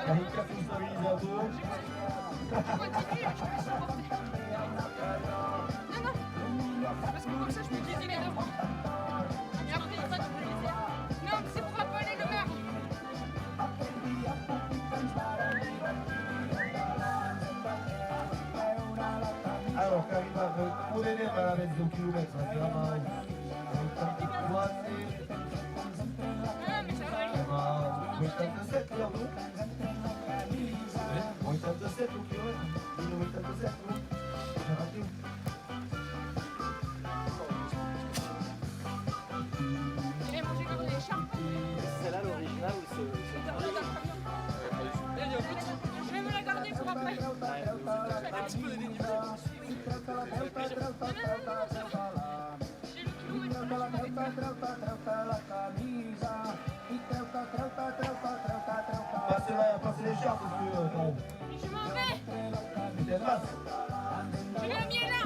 La Hika tout stabilisateur. Non, parce que comme ça, je peux utiliser les deux. Et après, ça, tu peux les laisser. Non, mais c'est pour appeler le maire. Alors, Karima, pour aider à la mettre 2 km, c'est vraiment... Ah, mais ça va aller. 87, bientôt. 87 au kilomètre. 87, oui. J'ai raté. Il a mangé comme des chats. C'est là l'original ou c'est... Je vais me la garder pour après. Un petit peu de dénivelé. Passez les chartes parce que... Je m'en vais. T'es face. Je vais bien là.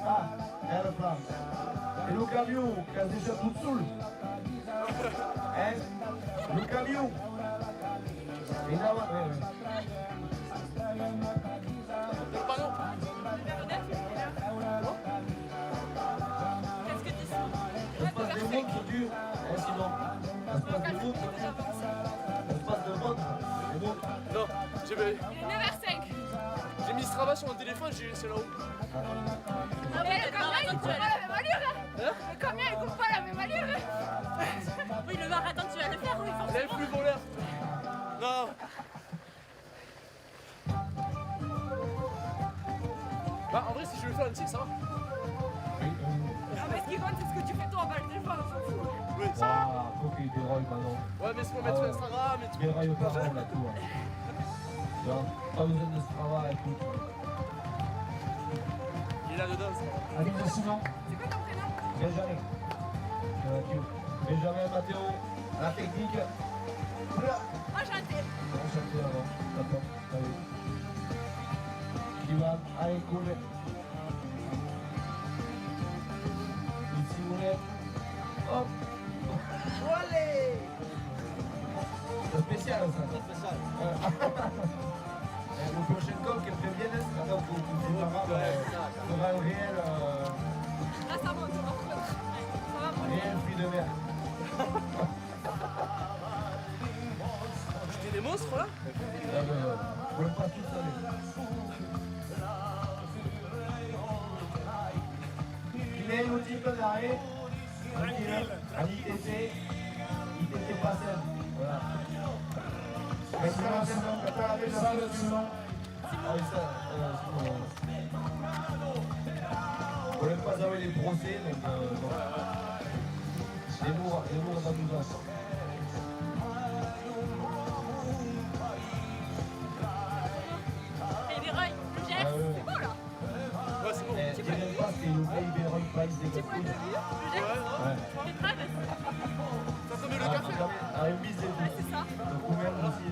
Ah, elle est place. Et le camion qui a déjà tout saoul. Hein? Le camion. Et là, ouais. Le panneau. Qu'est-ce que tu dis? L'espace de monde, c'est dur. Hein, sinon. L'espace de monde, c'est dur. L'espace de monde, c'est bon. Non, Il est 9h05. j'ai mis Strava sur mon téléphone, j'ai laissé là-haut. Mais le camion, il court pas la même allure. Hein? Le camion, il court pas la même allure. Oui, le marathon, tu vas le faire, oui, Elle est plus voleur. Non. Bah, en vrai, si je veux faire une tic, ça va. Ah, mais ce qui compte, c'est ce que tu fais toi, pas le téléphone, on s'en fout. Oui, ça va. Ah, faut qu'il déroule maintenant. Ouais, mais c'est pour mettre sur Instagram et tout. Déroule au parent là, tout. Tu vois, pas besoin de ce travail et tout. Il est là dedans, ça. Allez, sinon. C'est quoi ton prénom? Benjamin. Benjamin, Mathéo, la technique. Enchanté. Enchanté avant. D'accord. Allez. Ivan, allez, cool. Ici, vous êtes. Hop. Allez. C'est spécial, ça. C'est spécial. Le prochain col qu'elle fait bien, c'est quand vous fera un réel. Là, ça monte, ça va. Ça va monter. Réel fruit de mer. J'étais des monstres là. Vous ne pas tout saler. Il est l'outil de l'arrêt. À l'ITT. ITT passé. Voilà. Maintenant, ça le suivant. Ah oui, ça. On n'aime pas avoir les procès, donc les mots on a besoin. Et les rails, le geste, c'est beau là. Ouais, c'est bon. Tu n'aimes pas, c'est le Pays Béron Price des Petit point de Gascons. vue, le geste, les traces. Ça te met le café. Ah, une bise des Ouais, c'est ça. donc ou même aussi,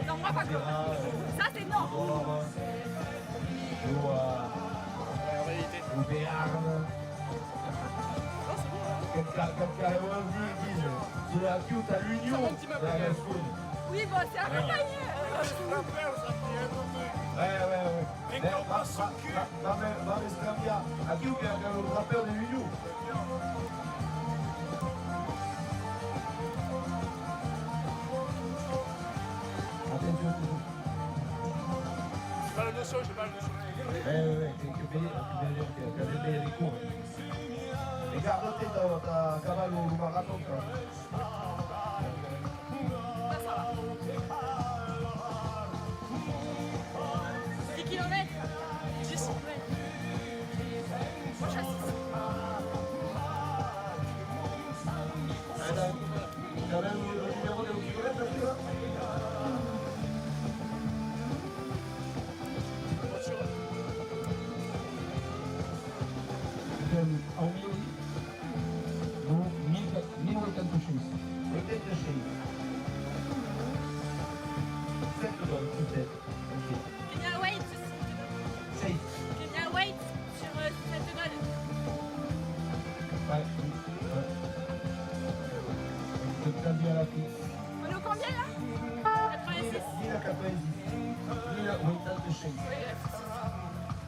Non, moi pas comme ça, c'est non. En réalité. Ou Béarn. Quand carrément disent, c'est la queue, t'as l'union. La Gascogne. Oui, bon, c'est un peu taillé. Ouais. Vamos cambiar. Aqui o papel de l'union. Attention. J'ai pas la notion, j'ai pas la notion. Ouais, que payer les cours. Et garde ta cabane au marathon. Ça va. 10 km. 10. aumento no 1086. 86. 7 tonnes, 17. Kenya White. 6. Kenya White sur cette note. Ouais. De quasi à la fin. On est au combien là 86. 10 à 90. 10 à 86.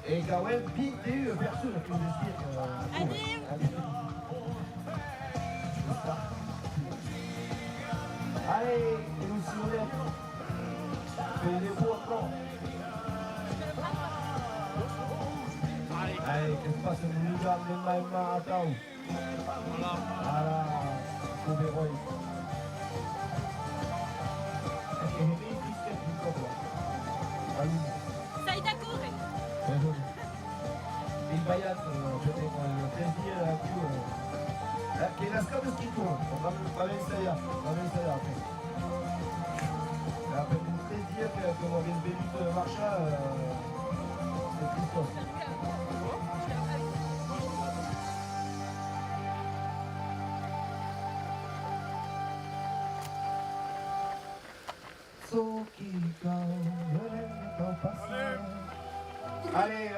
Et quand même, pinte perso, la plus de dire. Anime. Allez, et nous Simonnette. Fais des beaux encore. Allez, qu'est-ce qui se passe? Nous nous amenons maintenant à Tao. Voilà, c'est des rois. Et les mecs qui se mettent du corps là. Allez. Saïda Kouré. Il Bayat, peut-être le plaisir à qui est la scar de ski tour. On va même ça là. Après. Après le plaisir que on vient de Bélut de Marcha, c'est Christophe. Allez,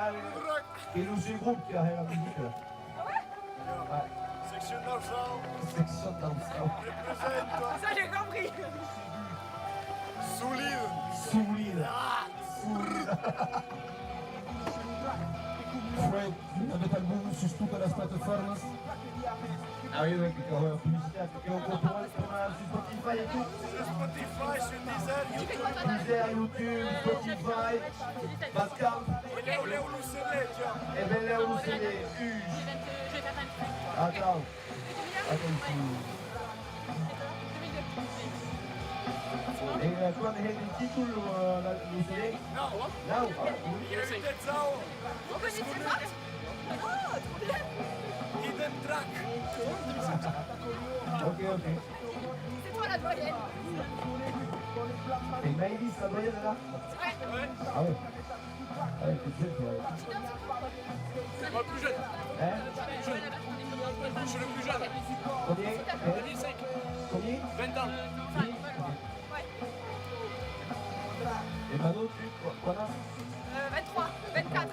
et nous c'est le groupe qui a la musique là. Ouais. Section Nassau, Section Nassau. représente Ça j'ai compris. Soulil. Soulil. Fred, avec album sur toutes les plateformes. Ah oui, publicité, on contrôle sur Spotify et tout. Sur Spotify, sur Deezer, YouTube. Deezer, YouTube, Spotify, Bascam. Et là où les Loussélés, tiens. Et bien là où c'est les Je vais faire un truc. Attends. Attends ici. Et toi, tu as des titres Loussélés? Non. Là ou Il y a eu des Zao. Vous connaissez pas Oh, trop bien. Hidden Track. Ok. C'est toi la doyenne. Et Maëlys, la doyenne là? Ouais. Ah ouais. Allez, t'es jeune, toi. C'est moi le plus jeune. Hein? Je suis le plus jeune. Combien? 2005. Combien? 20 ans. Ouais. Et Mano, tu quoi là? 23, 24.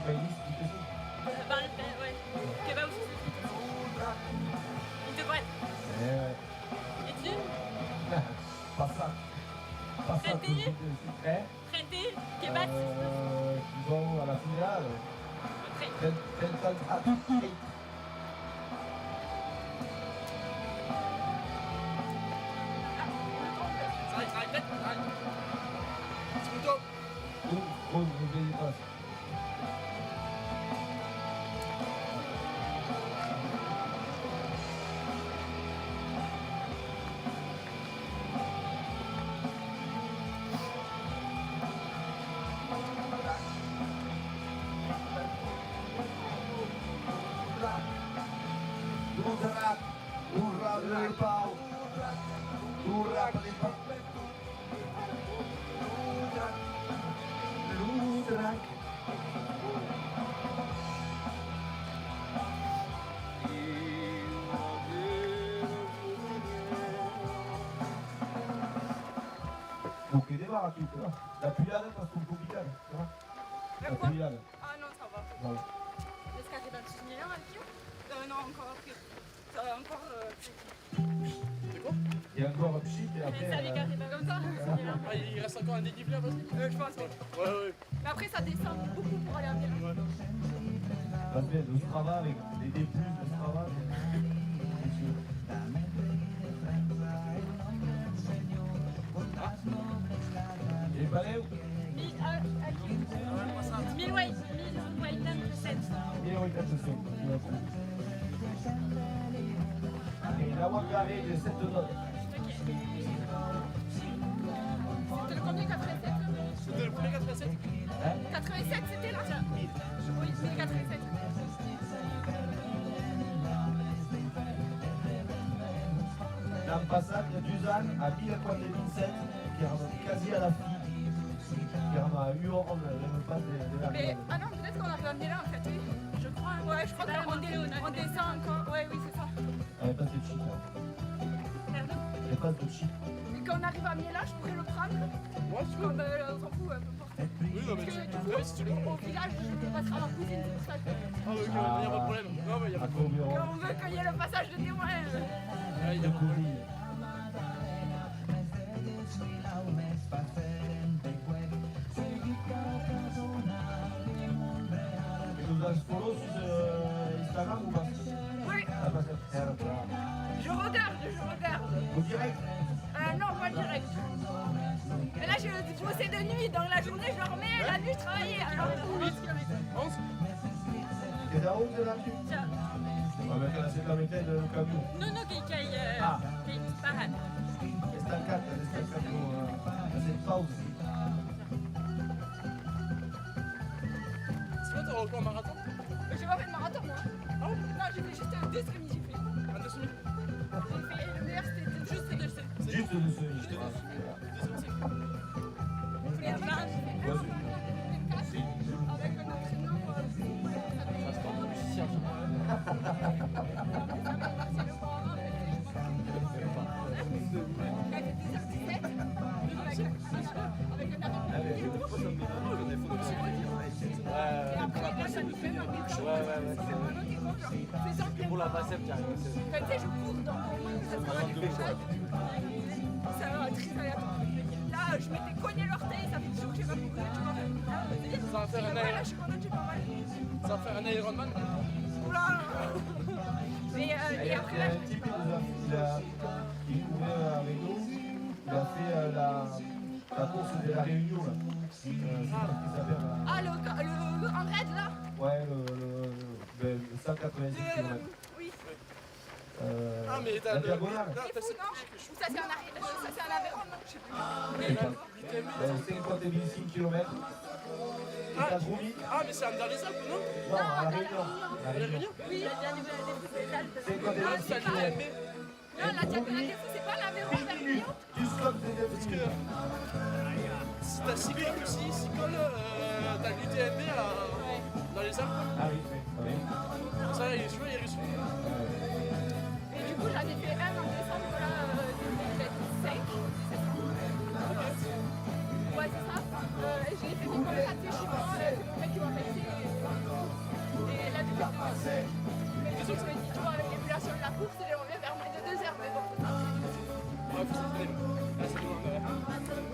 Maëlys, tu fais ça? Ouais. Keba aussi. Il devrait être. Et tu Pas ça. Pas ça. Traité. Hein? Traité. Keba. Qui vont à la finale. À tout prix. Arrête. Petit couteau. Oh, n'oubliez pas. Hurra del pau. Hurra per il pau. Ludrac. Donc il démarre à tout, tu vois. La puyade parce qu'on peut piquer, tu vois. La puyade. Ah non, ça va. Bon. Est-ce qu'elle est dans le souvenir avec qui non, encore après. Encore. Il y a encore un pchit et après. Ça les carrés comme ça. Ah, il reste encore un dénivelé après. Je pense. Ouais. Mais après, ça descend beaucoup pour aller en Milan. Parce que le Strava avec les D+, le Strava. Les balais ou 1000 white, 7. Et la voie carrée de 7 notes. C'était le combien 87 C'était le premier 87. 87 c'était là Oui, 1087. L'ambassade de Dusan à 1047, qui est quasi à la fille. Qui est à 8 heures, on ne pas de la Mais, ah non, peut-être qu'on arrive à Milan en fait, oui. Je crois. Ouais, je crois qu'on descend encore. Ouais, oui, c'est ça. Il n'y a pas de cheat là. Pardon. Il n'y a pas de cheat. Et quand on arrive à Miela, je pourrais le prendre. Ouais, tu peux. Comme on s'en fout, peu importe. Oui, non, mais tu peux, si tu veux. Au village, je passerai à ma cousine, c'est pour ça que. Ah, ok, il n'y a pas de problème. Non, mais il y a pas de problème. Combien On veut qu'il y ait le passage de témoin. Ouais, il y a pas de problème. Et nous as follow sur Instagram ou pas? Oui, Ah, parce que je regarde. au direct. Non, pas direct. Mais là, je bossais de nuit, dans la journée, je dormais, la nuit, je travaillais. Alors, 8 km. 11. Che da 11 là-dessus? Tiens. Vabbè, che la sera metà del camion. Non, non, che parade. È stancato c'est pause. C'est quoi ton record marathon? J'ai pas fait de marathon, moi. Ah ouais? Non, j'ai fait juste 2 semis, j'ai fait. Un 2 semi. J'ai fait le meilleur, c'était juste 2 semis. Juste de ce. Juste 2 semi. J'ai fait 20, j'ai fait 4. Avec un entraînement, ça se porte musicien. Pour la bassette, tu arrives. Quand tu sais, je cours dans mon monde, ça se passe quelque chose. C'est très aléatoire. Là, je m'étais cogné l'orteil, ça fait 10 jours que j'ai pas couru, tu vois. Ça va faire un Là, Iron- je suis contente, j'ai pas mal. ça va faire un Ironman. Oula. Et après, là, Un type, il courait avec nous, il a fait la course de la Réunion là. C'est qui s'appelle ah, le en raid, là. Ouais, le 190 km. Oui. Ah, mais t'as La le. diagonale. Non, C'est t'as fou, non? Ou ça, c'est un arrêt, ça, c'est un Aveyron, non? Je sais plus. C'est quand t'es 5 km. Et t'as trop mis. Ah, mais c'est dans les Alpes, non? Non, à la Réunion. La La Réunion. Réunion? Oui, il y a déjà des Alpes. C'est quand t'es Ah, 26 c'est km. l'UTMB. Non, la diagonale des fous, c'est pas l'Aveyron vers 10 minutes. Lyon? Tu stops des 10 Parce que minutes. si t'as cyclone aussi, cyclone, t'as l'UTMB dans les Alpes. Ah oui. Ça, il est sûr, il est reçu. Et du coup, j'en ai fait un en décembre, là, 2005. C'est ça. Ouais, c'est ça. J'ai fait Nicolas Raté, je suis pas, c'est mon mec qui m'a fait. Et là, du coup, mais du coup, je me dis, tu vois, avec l'épulation de la course, il revient vers moins de 2 heures, mais bon, c'est ça. Ouais, faut s'entraîner. Là, c'est bon, ouais.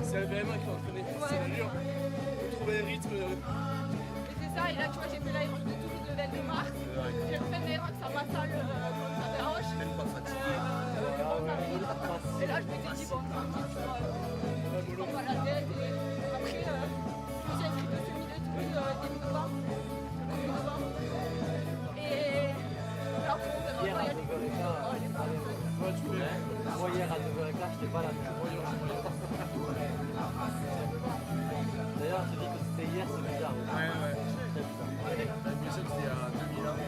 C'est le VMA qui va entraîner. C'est dur. Faut trouver le rythme. Et c'est ça, et là, tu vois, j'ai fait l'Iron de Toulouse le 22 mars. J'ai refait l'Iron à Massal, quand ça dérange. Et là, je m'étais dit, bon, tranquille, tu vois, on va la tête. Et après, je me suis inscrite au semi de Toulouse début novembre. Et là, après, on verra Hier à quand il y a du 9h15, Ouais, tu peux. moi hier à 9h15, j'étais pas là. D'ailleurs, je dis que c'était hier, c'est bizarre. Ouais. La musique, c'était à 2000 ans.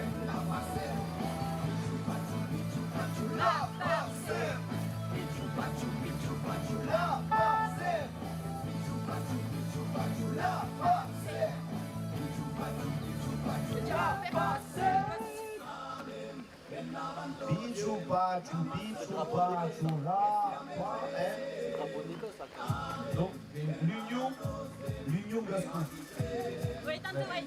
Pichu pachu, là. Drapeau de l'Écosse, ça. Donc, l'Union Gascon. Oui, tante, oui.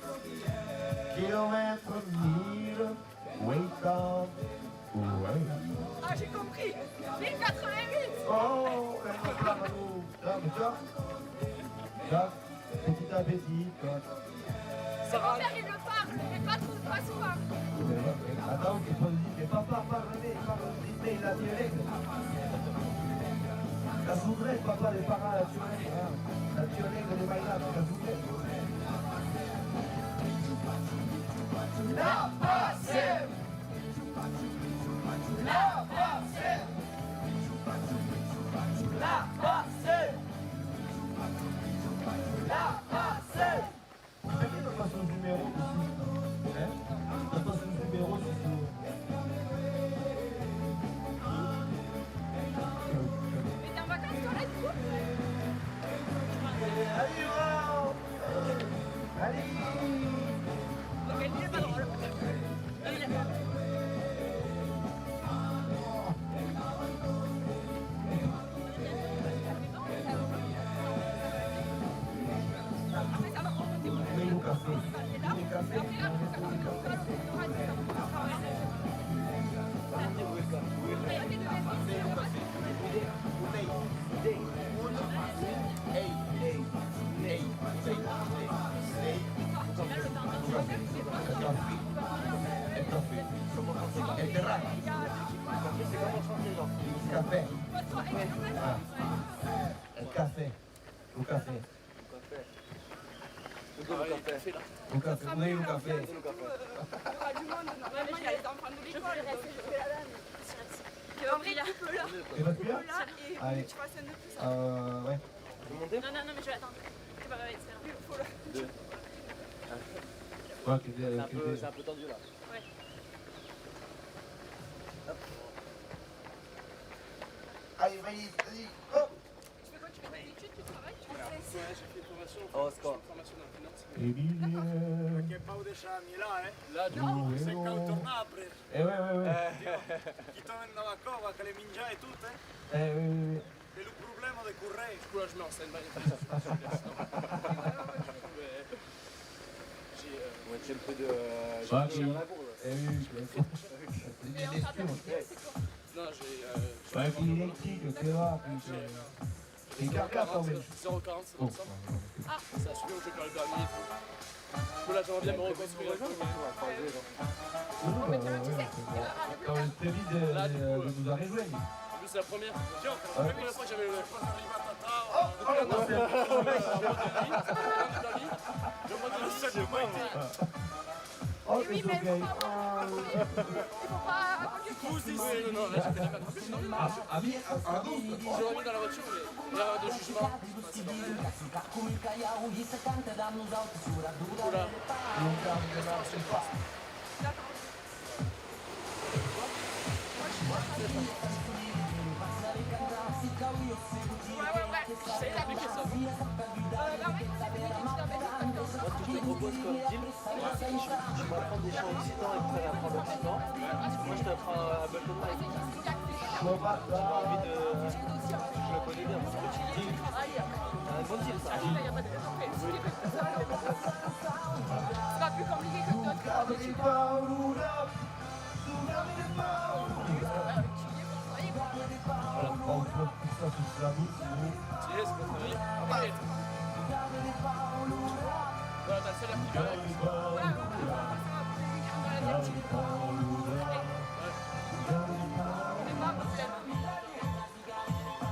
Kilomètre 1000, wait up. Ouais. Ah, j'ai compris. 1088. Oh, là, mais tu vois, là, petit à petit, quoi. Mon père, il le parle, mais pas trop, pas souvent. Attends, tu peux dire que papa parle la dialecte. La soubrette, papa, les parents, la dialecte. La dialecte de Maïla, la soubrette. La passe. La passe. La passe. La passe. T'as qui passe son numéro ici? Hein? T'as pas son numéro ici? Mais t'es en vacances, toi, là, du coup? Allez, allez. Donc, elle dit, pas drôle. café. El café. El terraco. Café. Ah. El café. Un café. Le café là. Un café. Vous avez un café. Il y aura du monde, normalement il y a les enfants de l'école. En vrai, tu peux là. Et votre bière? Là, et Allez. tu passes un de plus. Ouais. Non, non, non, mais je vais attendre. C'est pas grave, c'est là. Il faut là. Ouais, C'est un peu tendu là. Ouais. Allez, vas-y, hop. Tu fais quoi? Tu fais des études? Tu travailles? Tu fais Ouais, j'ai fait une formation. Oh, c'est quoi? Une formation dans la finance. Emilia. Che paudesce anni là, Là, du coup, Oh, Se oh. cau torna apre. Ouais. Chi torna a cova che le mangiai tutte? Oui. E il problema di currei. du coup, là, je me renseigne pas. On va un peu de. Ah, oui. Oui. Et on s'appelle c'est quoi? Non, j'ai. Ouais, puis électrique, c'est rare. Et carcasse en belge. 0,40, c'est comme ça. Ça a suivi où j'ai perdu le permis et tout. Du coup, là, j'aimerais bien me reconstruire. Quand je t'ai dit de nous en rejoindre. En plus, c'est la première. La première fois que j'avais le. Oh, Oui, c'est mais ok. il faut pas conduire. Oui, non, là, j'étais déjà conduit, non. Ah, bien, à 12. J'ai remis dans la voiture, mais l'erreur de jugement. C'est dans le. Voilà. Ouais. C'est compliqué ça. Moi, ce que je te propose comme deal, tu vas prendre des champs occitans et tu vas apprendre l'occitan. Moi, je t'apprends à Ableton Live. J'ai envie de. Je le connais bien, parce que tu dis. Un bon deal, ça. C'est pas plus compliqué que d'autres. Voilà, on trouve tout ça sur la bouche, c'est Yes, c'est travailler. Après, voilà, t'as le salaire qui vient.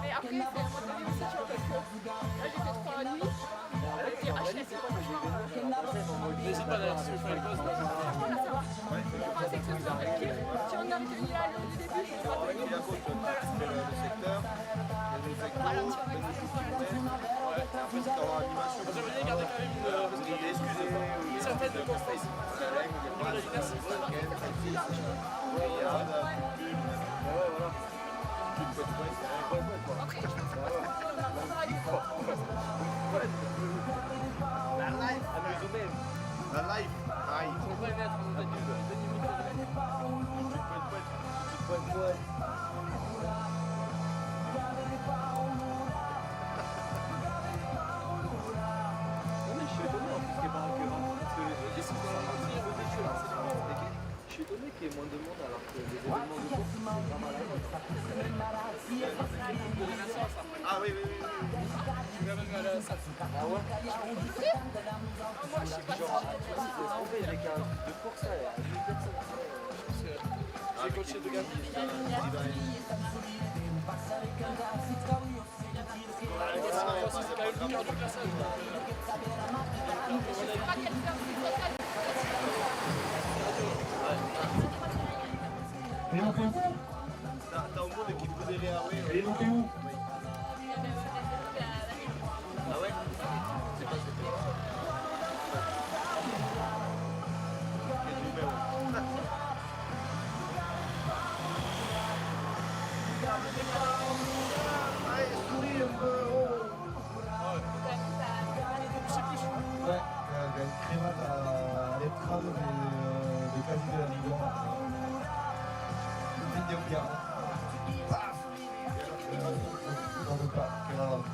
Mais après, c'est un mode de vie aussi, tu vois, parce que là, j'ai fait 3 nuits. Et N'hésite pas d'ailleurs si tu veux faire une pause. je pensais que ce serait un pire. Si on avait tenu là au début, je crois que Il y a quoi, toi, tu fais le secteur, il y a le ralentir secteur, avec en animation. J'aimerais bien garder quand même une certaine constance. Au niveau de la vitesse. après, je pense pas que on aura du temps. La live, aïe. Ils sont pas aimés à être en Je suis étonné qu'il y ait moins de monde alors que les événements de course sont pas mal à Ah oui. Je vais même aller à la salle. Ah ouais? Moi, je suis pas trop. C'est trompé, il y avait qu'un truc de course là, il y a 1000 personnes. J'ai coaché deux gars. C'est quand même plus cardio que la salle. Je sais pas quelle heure c'est total. Et on fait où? T'as au moins l'équipe fédérée à oui. Et on fait où? Ah ouais? C'est pas c'était. Allez, souris un peu, oh. Ouais, une crémate à l'épreuve de quasi de la Ligue 1. Vidéo bien. Paf! On veut pas, quelle horreur.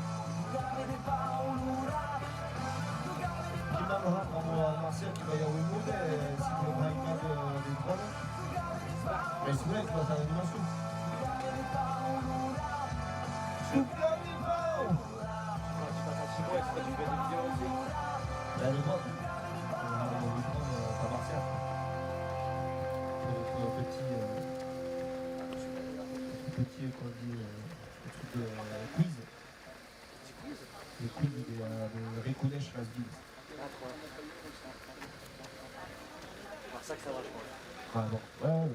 Qui m'amènera en Marseille qui va y avoir une mode si tu veux pas une mode des drones. Mais c'est vrai, tu vas faire l'animation. Super niveau! Tu passes à 6 mois et tu fais des vidéos aussi. Là, le drone. Le drone, petit, qu'on dit, le truc de quiz. Le quiz de Reconnaître Rasbil. Ah, trop. C'est ça que ça marche, je pense. Ah bon, ouais,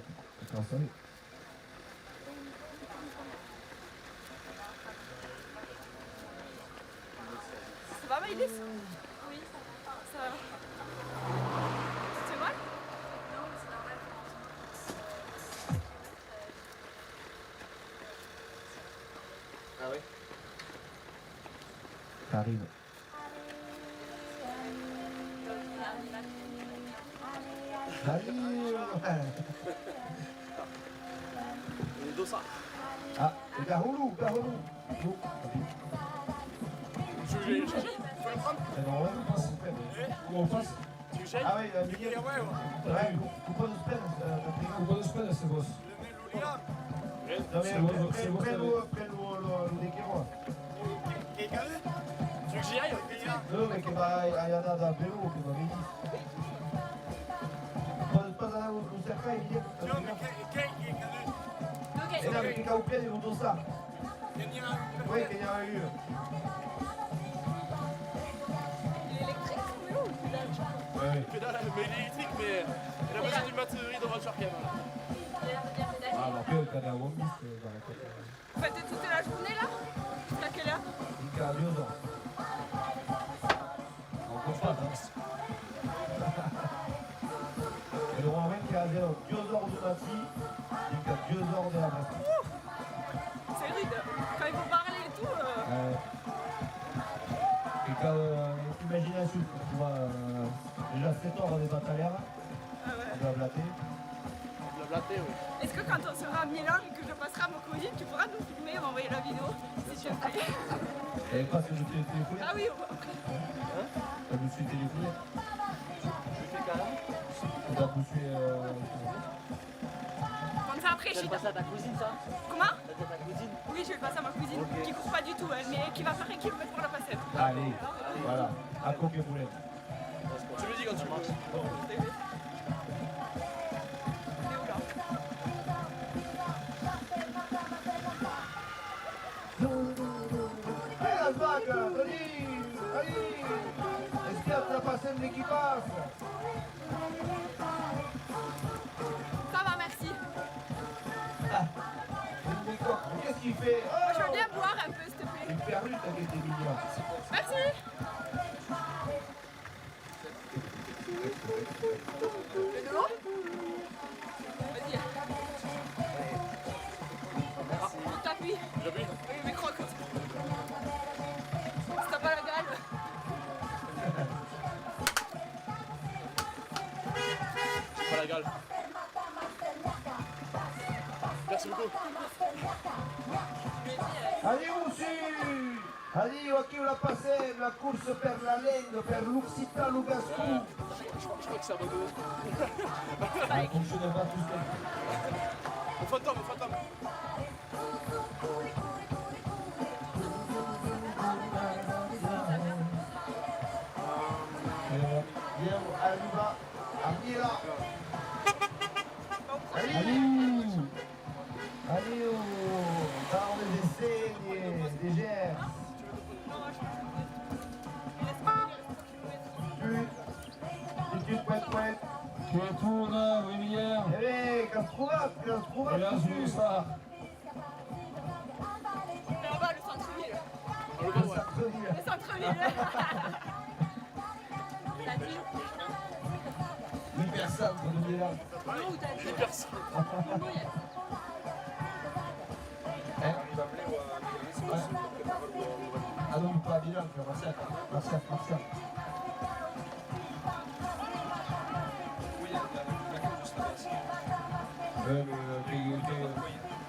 c'est installé. Ça va, Maïlis? Oui, ça va. Tu te fais mal? Non, c'est normal. Ah oui? Ça arrive. Les dossards. Ah, et Garoulou. Je vais le chercher. Faut le prendre. On passe. On passe. Tu veux chercher? Ah oui, Miguel. Ouais, coupa dos penas. Coupa dos penas, esse gosto. Prendo de Queiroz. Tu veux que j'y aille? Não, é que vai a andar da Peru, que vai vir. Pode andar no cercar e ir. E não, que fica o pé e não dosa. Oui, qu'il y a eu. Il est électrique, mais où? Oui. Pédale, mais il est électrique, mais il a besoin d'une batterie de voiture quand même. Ah, ma pelle, quand il y a un wombis, Vous faites toute la journée là? Jusqu'à quelle heure? il y a 2 ans. On peut pas, Et normalmente che ha 2 heures de matin, il y a 2 heures de la matin. C'est rude. Quand il faut parler et tout. Et quand imagination, tu vois, déjà 7 heures on est pas à l'air, on doit blatter. La blatter, oui. Est-ce que quand on sera à Milan et que je passerai à ma cousine, tu pourras nous filmer et m'envoyer la vidéo si tu veux pas? Et parce que je t'ai téléphoné. Ah oui, Je me suis téléphoné. Je fais quand même. On a poussé. comme ça après, Tu vas le passer à ta cousine, ça? Comment? T'as dit à ta cousine? Oui, je vais le passer à ma cousine, qui court pas du tout, elle, mais qui va faire un kilomètre pour la passer. Allez, voilà, à combien vous voulez. Tu me dis quand tu marches. Hey, las vacas, vení, ahí. Es que la pasen de equipaje. Ça va, merci. Qu'est-ce qu'il fait? Je veux bien boire un peu, s'il te plaît. Il fait rue, t'as été mignon. Merci. Et de l'eau? Vas-y. Tu t'appuies. J'appuie. Oui, mais croque. Si t'as pas la gale. Pas la gale. Merci beaucoup. Allez, aussi. Allez, aquí la pasen, la course per la lendo, per l'Uxita Lugascu. Je crois que c'est abandonné. Ça fonctionne pas tout seul. Au fantôme, au fantôme. Bien, arriva a Mira. Allez, dans les essais, des gers. Tu poète. Tu retournes, Rivière. Eh, qu'est-ce qu'on va? Et là, je ça. Là-bas, le centre-ville. On le voit, ouais. Le centre-ville. T'as dit? 8 personnes pour nous là. Où t'as dit? 10 personnes. Ah non, pas bien, Martial.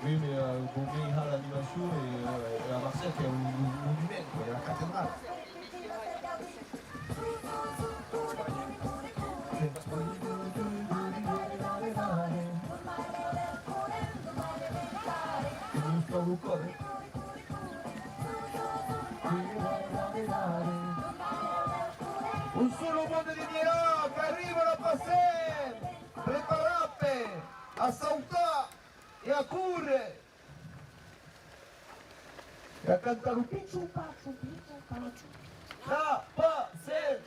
Oui, mais Bombay il a l'animation et la Marseille qui a une humaine, il y a la cathédrale. Un solo mondo di Mira che arrivano a passare, preparate a saltare e a correre. cantare un picciu pacciu. La Pasem!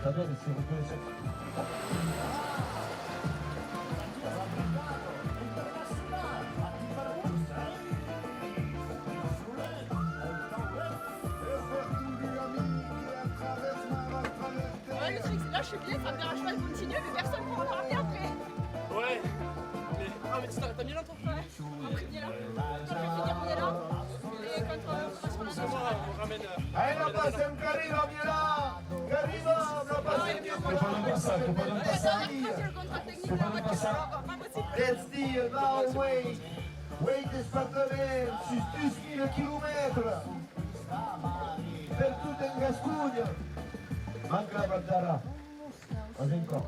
Va bene, si riconosce. Ouais, le truc, c'est là, je suis bien, ça me dérange pas de continuer, mais personne ne pourra parler après. Ouais. Mais, ah, mais t'as Milan toi? Ouais, après Milan. Quand je vais finir Milan, et quand on passe sur la C'est moi, on ramène. Allez, la Pasem che arriva, Milan! Che arriva, la Pasem! Let's see, now wait! Wait esattamente, su 1000 chilometri! Per tutto in Gascugna! Manca la Baddara! Ma sei qua?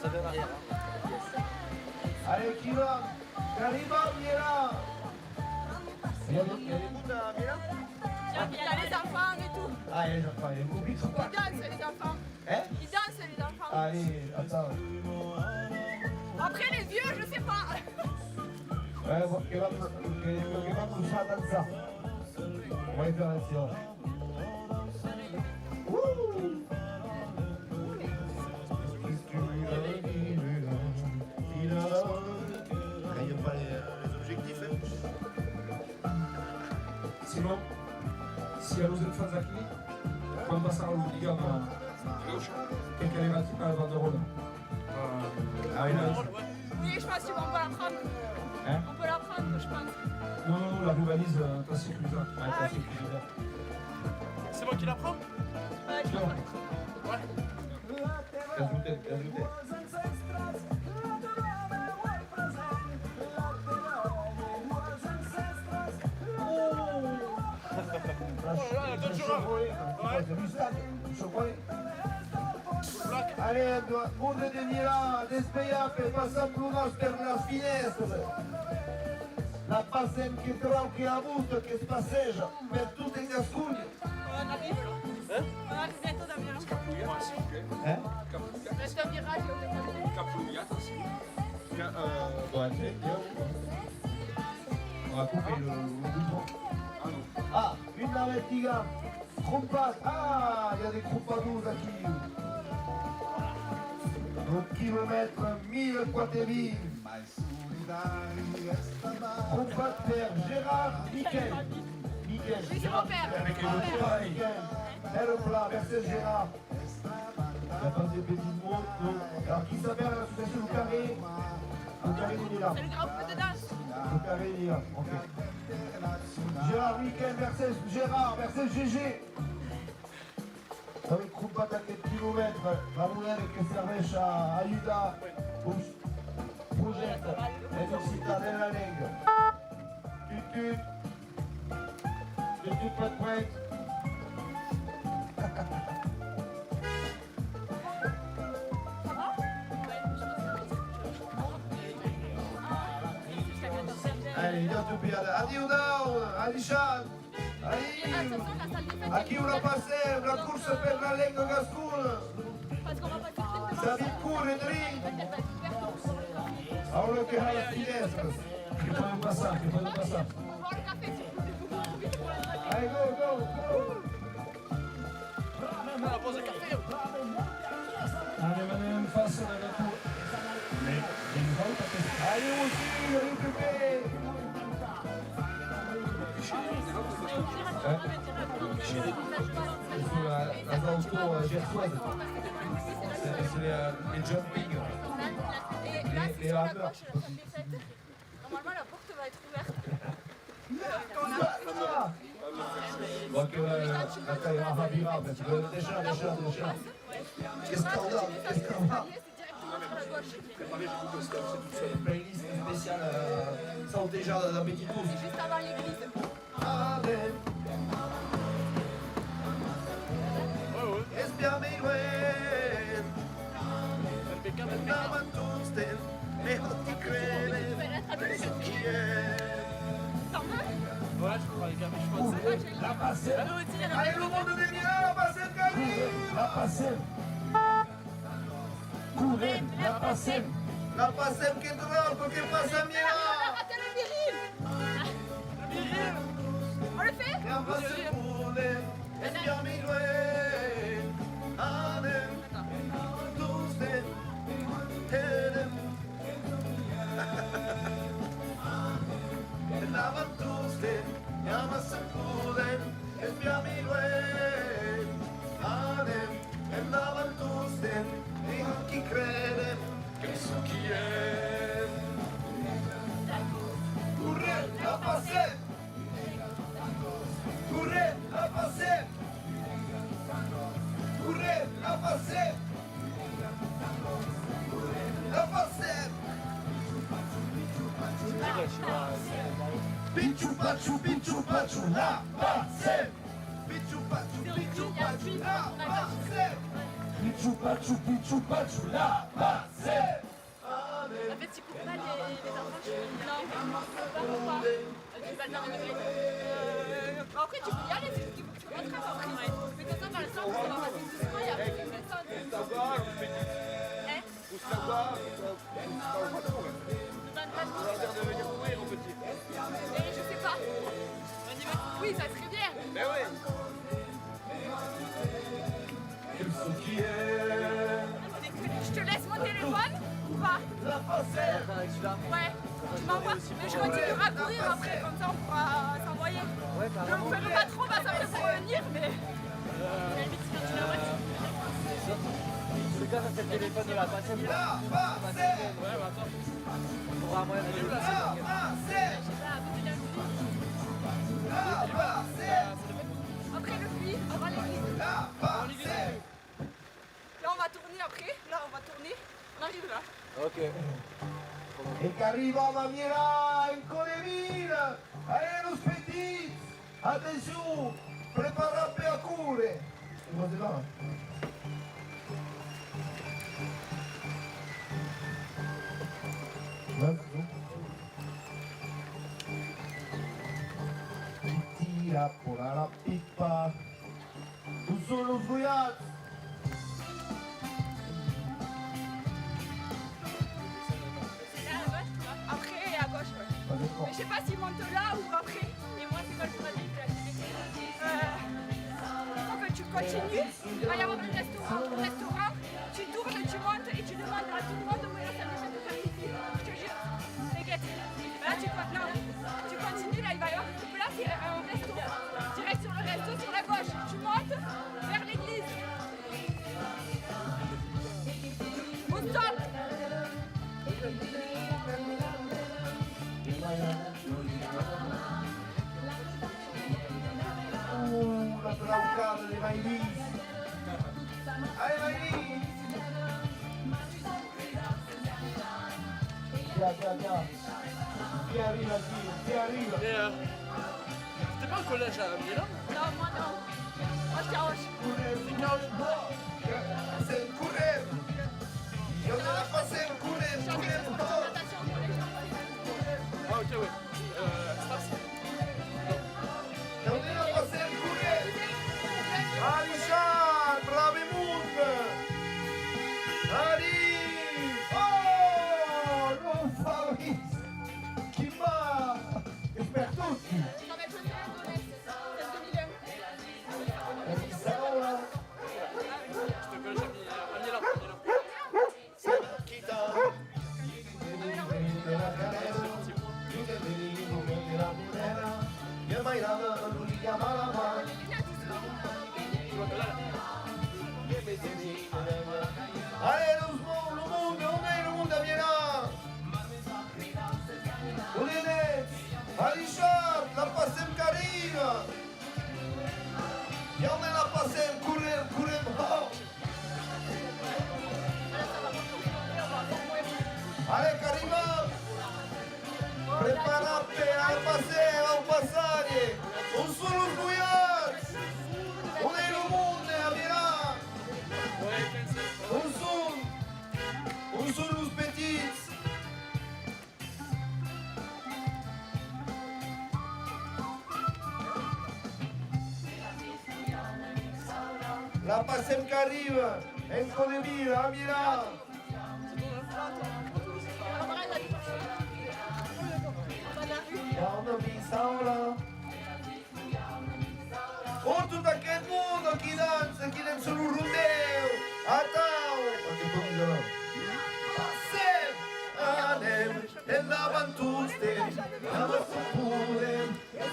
Ça donne arrière. Allez, qui va? Qui arriva, Milan! Il y a des bouts à Milan? Il y a les enfants et tout. Ah, les enfants, les mobiles sont Ils pas. dansent les enfants. Hein? Ils dansent les enfants. Allez, attends. Après les vieux, je sais pas. Che vanno a danzare. Vuoi fare azione? Il n'y a pas les objectifs. Sinon, si a los enfants aquí, quan passarà l'obligam que arribat a la banderole. Ah oui, là. Oui, je pense qu'on peut la prendre. Hein? On peut la prendre, je pense. Non, non, non, la rivalise, t'as sécurisé. Ah, c'est sécurisé. C'est moi qui la prends? Ouais, je pense. Ouais. Ajouté, ajouté. Allez, Monde de Milan, despejate, passando unos per las finestre. La Pasem che trovo che ha avuto, che spassegia per tutte in Gascugna. On arrive là. On arrive bientôt dans Milan. Eh? Reste un virage et on est On va couper le bouton. Ah, une navettiga. Crompade. Ah, il y a des crompados aquí. Un kilomètre 1040. Crompade per Gérard Miquel. Miquel. Oui, c'est mon père. Miquel. Et le plat, merci Gérard. Il n'y a pas de petits mots. Alors, qui s'appelle l'association Le Carré? Le Carré de Milan. C'est le grand groupe de danse. Le Carré de Milan, ok. Gérard Miquel versus Gérard versus GG. Avec Crompade à 4 km, la monnaie che serve a aiuta un progetto l'università della Lega. Tutut prêt. Allez, viens tout bien. Adieu down, Alishan. Aquí una paseo, una corsa per la Lega Gascuna. Parce qu'on va passer très Ça vit courir, drink. Ahora que a la finestra. Que podem passar, que podem passar. On va boire le café si vous voulez beaucoup vite pour la Allez, go, go, go. On va poser le café. Anem face a la natura. Allez, aussi, récupérez. Les autos gersoises. C'est les jumping. Et là, c'est sur la gauche, la salle des fêtes. Normalement, la porte va être ouverte. Bon, que la caméra va virer, parce que déjà. Qu'est-ce qu'on a? C'est directement sur la gauche. C'est une playlist spéciale santé déjà dans la petite course. C'est juste avant l'église. Allez. Espiame igual. Andaban todos mejor que creen. T'en veux? Ouais, je prends les cafés, je pense. La Pasem. Ah, mais Allez, le monde de Milan, la Pasem gagne. La Pasem. courir, la passer. La pasem che troppo, che passa mia! Attends le viril. On le fait? La pasem courir, espiami due, anem, tuste, edem. Lavan tuste, yamasem courir, espiami due, anem, lavan tuste, e chi crede che so chi è. Courir, la pasem! Courir, la pasem! Courir, la pasem! La pasem! Pichu pachu, la pasem! Pichu pachu, la pasem! Pichu pachu, la passer. En fait, tu coupes pas les enfants, non, pas pourquoi. Tu vas le faire une après, tu peux y aller, c'est juste qu'il faut que tu rattrapes après. Mais comme ça, dans le sens, ça va passer doucement et après, tu fais ça. Et je sais pas. Oui, ça serait bien. Ben oui! Je te laisse mon téléphone ou pas? La pasem! Ouais, tu m'envoies. Mais je continuerai à courir après, comme ça on pourra s'envoyer. Je ne peux pas trop m'assembler pour venir, mais. À la limite, si tu la vois. En tout cas, ça c'est le téléphone de la passion. La pasem! Ouais, bah attends. On aura moyen d'aller où là? La pasem! Je sais pas, à côté d'un puits. La pasem! Après le puits, on va l'église. La pasem! Là, on va tourner après. Là, on va tourner. On arrive là. Ok. E che arriva Mamiera in Coremina, aeros petit, attenzione, preparate a cure. Cose là? Chi tira pure la pippa, tu sono sguiato. Là, à gauche, tu vois. Après et à gauche, ouais. Mais je sais pas s'il monte là ou après. Et moi, c'est quoi le trajet de la télé? Il faut que tu continues. Il va y avoir un restaurant. Tu tournes, tu montes et tu demandes à tout le monde où est la salle de chasse de faire pipi. Je te jure. T'inquiète. Là, tu continues. Là, il va y avoir une place et un resto. Direct sur le resto, sur la gauche. Tu montes vers l'église. Au stop. La traucata dei Mainis. Ai Mainis! Viens. Qui arrive ici? Qui arrive? Mais t'es pas au collège à Milan? Non, moi non. Moi, je t'arrange. C'est courir! Io te la passer courir! Ah ok ouais. Stars. Io te la passer courir! Alishan! Brave move! Arrive! Oh! Non Fabrice! Chi va? E per tutti! Non, mais je sais la donner. C'est 2001. Sarà Je te colle, j'ai mis un Milan. Allez, le monde, on est le monde à Vienna. On est net. Richard, la pasem qu'arrive. Et on est la pasem, courir. Allez, qu'arrive. Preparate al passare. Un solo sguiato. On est le monde à Vienna. Un sont los petits. La pasem qu'arrive. En Conemira, mira. Oh, tutto anche il mondo, chi danza sul rondeo. Atao. Qualche po' di dolore. Anem, e davantuste, pure, e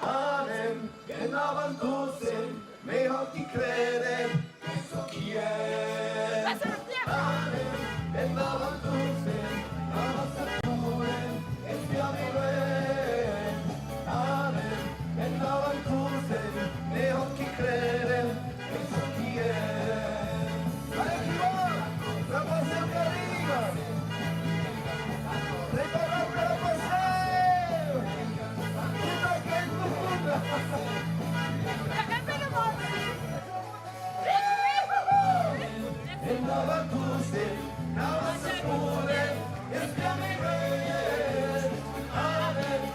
Anem, e davantuste, me occhi crede, che so chi è. Anem, e davantuste, pure, e Anem, e davantuste, me occhi crede, che so chi è. La cosa carina! Prepara per la passeio! Tutta che è tutta! E davantuste, davanti pure, e spiame bene! Amen!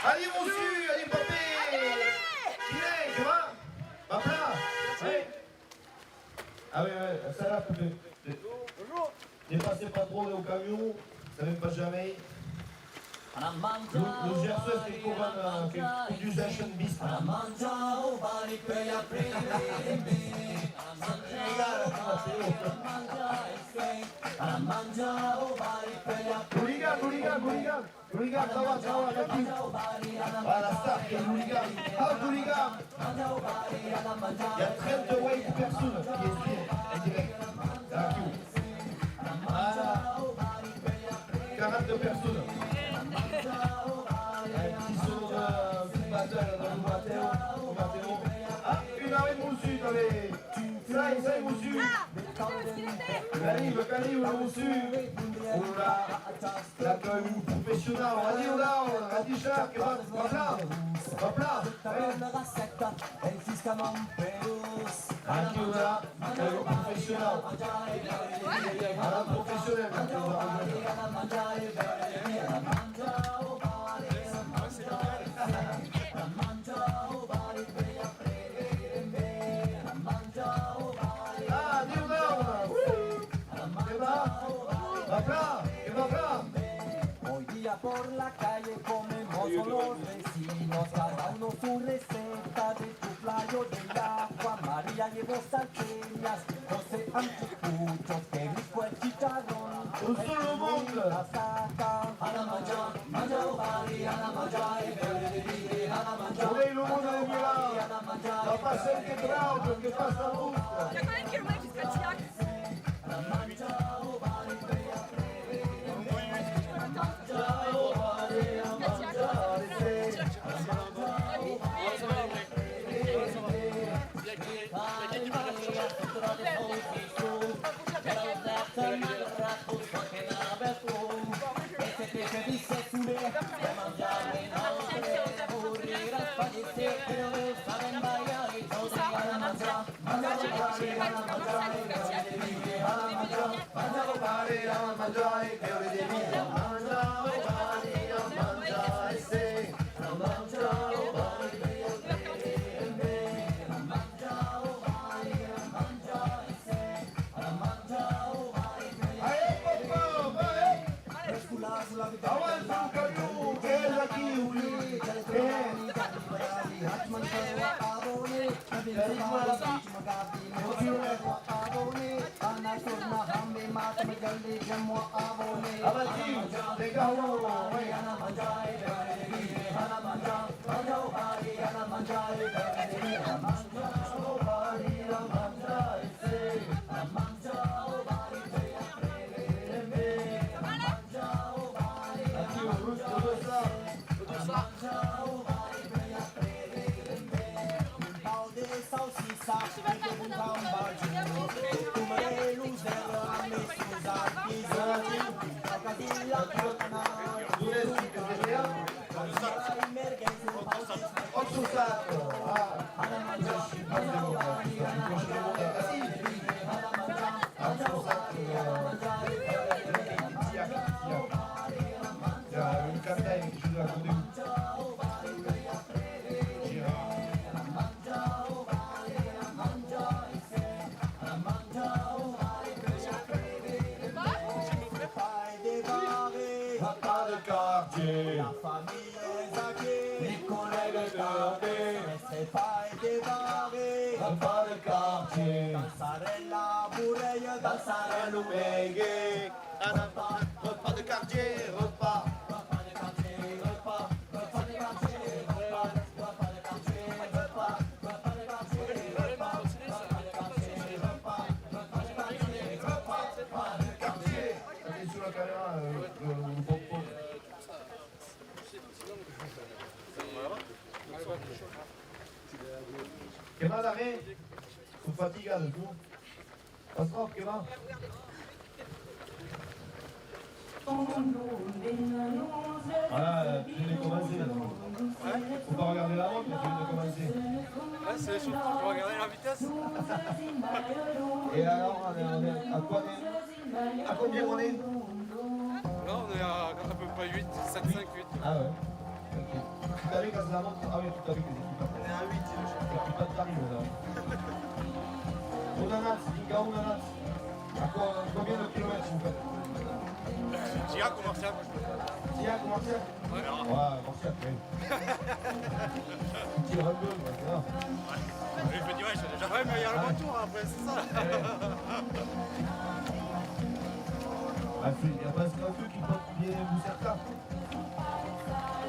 Allez mon su, allez papé. Qui est, tu vois? Ma place. Oui. Ah oui, ouais, ça là, bonjour. Dépassez pas trop au camion, ça ne passe jamais. Lo Gersois che covano che usano bis. Hooligan, tawa, lagi. Voilà, ça, c'est hooligan. Ah, hooligan. Il y a 38 personnes qui écrivent en direct. Thank you. Voilà. 42 personnes. Qui sont filmateurs dans le Matteo. Ah, une arrêt moussu dans les... Ça est moussu. Calibre, le moussu. Oula, l'accueil professionnel. Vas-y, oula, vas-y, cher, va plat. Aquí oula, l'accueil professionnel. À la professionnelle, Hoy día por la calle comemos con los vecinos, cada uno su receta de chuflayo de agua. María llevó salteñas, José anticuchos, que rico el chicharrón. Un solo monde. La saca, a la mancha, mancha o bari, a la mancha, e verde de vide, a la mancha. Volei lo mondo del Milano. La passa anche Trauto, che passa tutta. C'è qualche chilometro di scacciac. Che va da me? Sono faticato tu? Aspetta, che va? Ah, tu viens de commencer là. Faut pas regarder la montre, mais tu viens de commencer. Ouais, c'est surtout pour regarder la vitesse. Et alors, on est à quoi? À combien on est? Là, on est à peu près 8, 7, 5, 8. Ah ouais. Ok. Tout à l'heure, quand c'est la montre, ah oui, tout à l'heure, on est à 8, c'est le pas de Paris, là. Unanat, Inga Unanat. À combien de kilomètres vous faites? Girac ou Martial? Girac ou Martial? Ouais, Martial, oui. Petit rebeu, voilà. Oui, je me dis, ouais, j'ai déjà. Ouais, mais il y a le retour après, c'est ça. Il n'y a pas ce café qui porte bien Mousserta.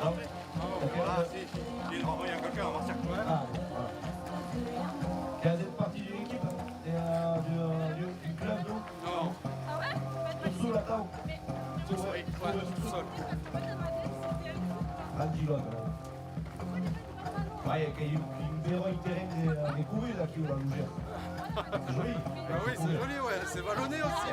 Non. Ah, si, il a envoyé quelqu'un à Martial. Ah, voilà. Il y a des parties d'une équipe et du club, non? Non. Ah ouais? Sous la table. Tout seul. Tout seul. Angelo. Ouais, il y a un terrain des courus là qui va bouger. C'est joli. Ah oui, c'est joli, ouais. C'est ballonné aussi.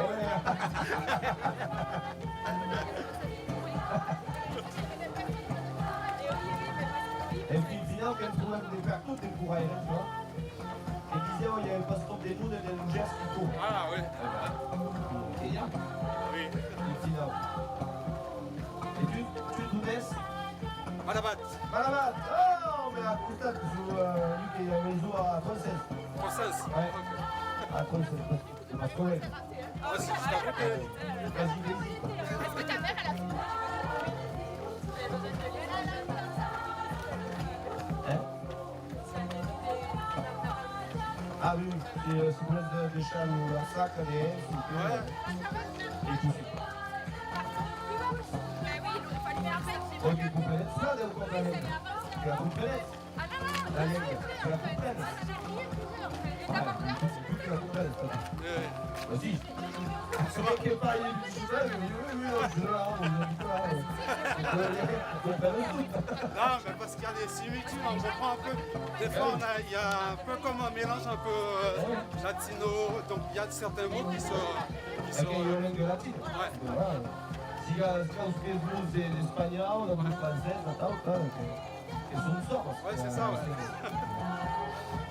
Et puis finalement, quand on trouve des partout, des cours aériens, tu vois. Et il disait, il y avait pas ce temps des nous, des Lougers qui courent. Ah oui. Et il y a. Oui. Et final. Et tu nous laisses Malabat. Malabat. Oh, mais à Coustat, lui qui a un réseau à 36. Française. Ouais. À 36. C'est pas trop bête. Ah, si, je t'avoue que. Quasi basique. Est-ce que ta mère, elle a fait Hein? Ah oui, c'est pour être de châle ou un sac, des haies, Ouais. et tout ça. Mais oui, il aurait fallu faire un Donc, tu comprends ça, de quoi on tu la comprends? Ah non, non, La ligne, tu la comprends? Et d'abord, Tu la comprends, Ouais. vas-y. C'est vrai qu'il n'y a pas eu du cheval, mais oui, je suis là, on est là. On comprend le truc. Non, mais parce qu'il y a des similitudes, on comprend un peu. Des fois, il y a un peu comme un mélange un peu latino, donc il y a certains mots qui sont. Perché io vengo latino. Ouais. Si quand je fais blues et l'espagnol, on a le français, ça che sono solo. Ouais, c'est ça, ouais.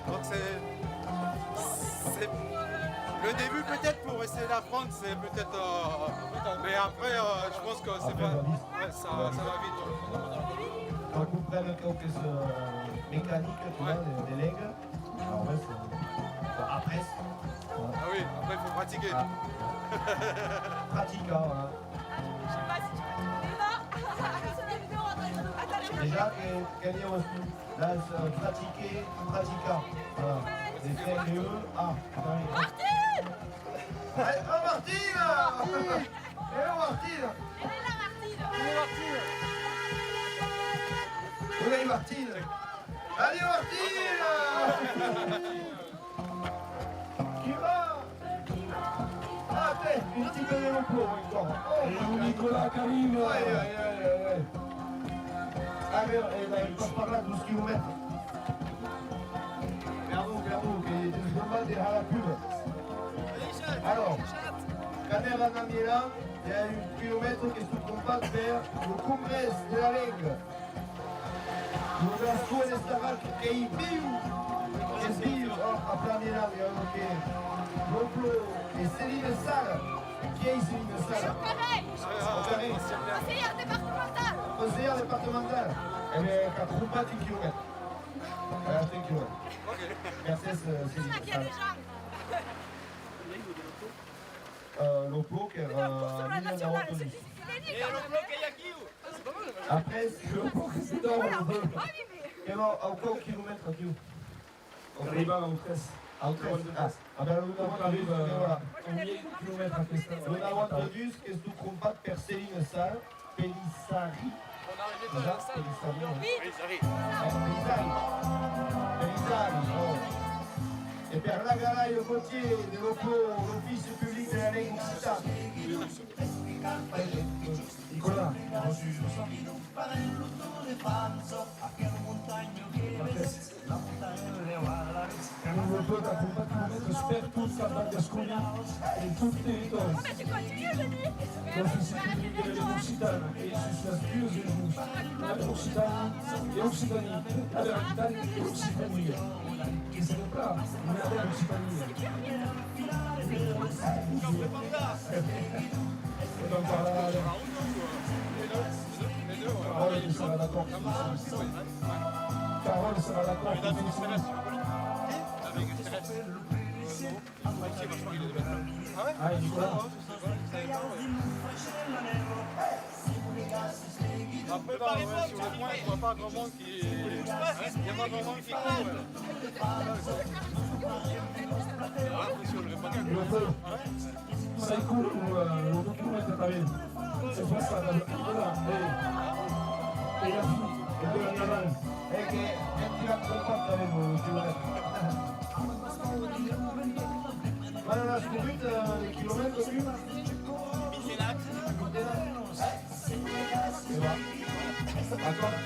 Donc c'est le début peut-être pour essayer d'apprendre, c'est peut-être. Mais après, je pense que c'est pas. Ouais, ça va vite. On comprend quelques mécaniques, tu vois, des legs. Alors, ouais, après, Ah oui, après il faut pratiquer. pratica, voilà. je sais pas si tu peux trouver là. Sur la vidéo, attends, Déjà, quand on dans pratiquer, pratica. Voilà. Les faire mieux. Ah, Martine! oh Martine! Eh Martine! Elle est là, Martine! Où est Martine? Allez Martine! Qui va? Ah, t'es une petite peu de l'emploi encore. Oh, Nicolas qui arrive. Ouais. Ah, mais il passe par là 12 km. Bravo, qui est derrière la pub. Alors, Caner Anamiela, il y a un kilomètre qui se compacte vers le congrès de la Ligue. Lo Gasco en esta que é viu, a planear, ok. Loplo et Céline Sala. Qui est Céline Sala? Pareil! Conseillère départementale! Conseillère départementale. Elle est à 4 km. Elle a 5 km. Merci Céline Il y a des Sala. gens! Loplo qui est Sur la nationale, c'est inédit quand même! Après, c'est dans Ah oui, mais... Et bon, à quel kilomètre aquí? Arriba a un 13. Al 13. Ah ben, On arrive voilà. a 1000 km a questa. Una volta dus che stu compat per Céline Sal, Pelissari. On arrivait pas Déjà, à ça. Pelissari. Oui, ça arrive. Pelissari, oh. Et per la gara il potier l'office public de la Ligue Occitane. Nicolas. Un peu da combattimento per tutta la Gasconia e tutto il territorio. Mais tu continues, je dis! L'office public de l'Occitane e su sulla più l'Occitanie e Occitanie, la Verità e Occitania. Che se ne parla, non è l'Occitania. E non parlare. Carole sarà d'accordo. Carole sarà d'accordo. Ah, Nicolas. Après, sur le point, je vois pas grand monde qui. Il y a pas grand monde qui court. Sai come lo documento Está bien. Se fue para Nicolás. Et la fille, et de la Naval. Et que tu vas comprendre avec vous, tu vois. Voilà, là, je conduite les kilomètres au plus.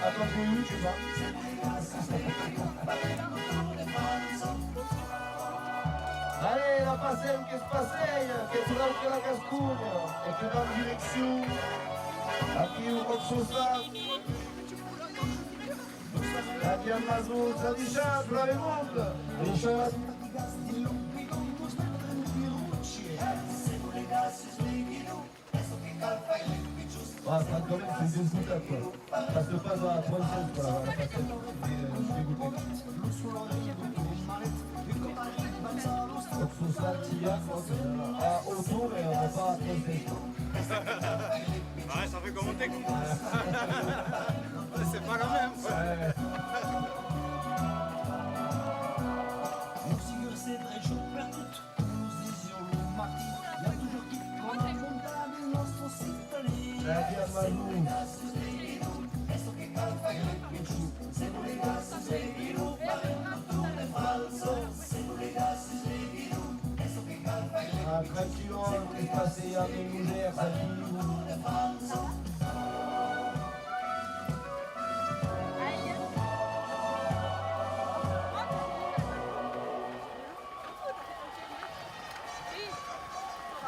Attends, vous, tu vois. Allez, la passem che spasseia, che si rompe la cascugna e che va in direzione a chi un roxosat. La Diamazou, ça dit chat, vous l'avez monte. Les chats. Ah, ça quand même, c'est dégoûtant quoi. Ça se passe à 3 cents quoi, la passem. Je suis dégoûté. Autour, mais on va pas attraper. Ouais, ça fait comme au texte. C'est pas la même. Ouais. La Diamazou. Tranquillo, che passeia a Meluger,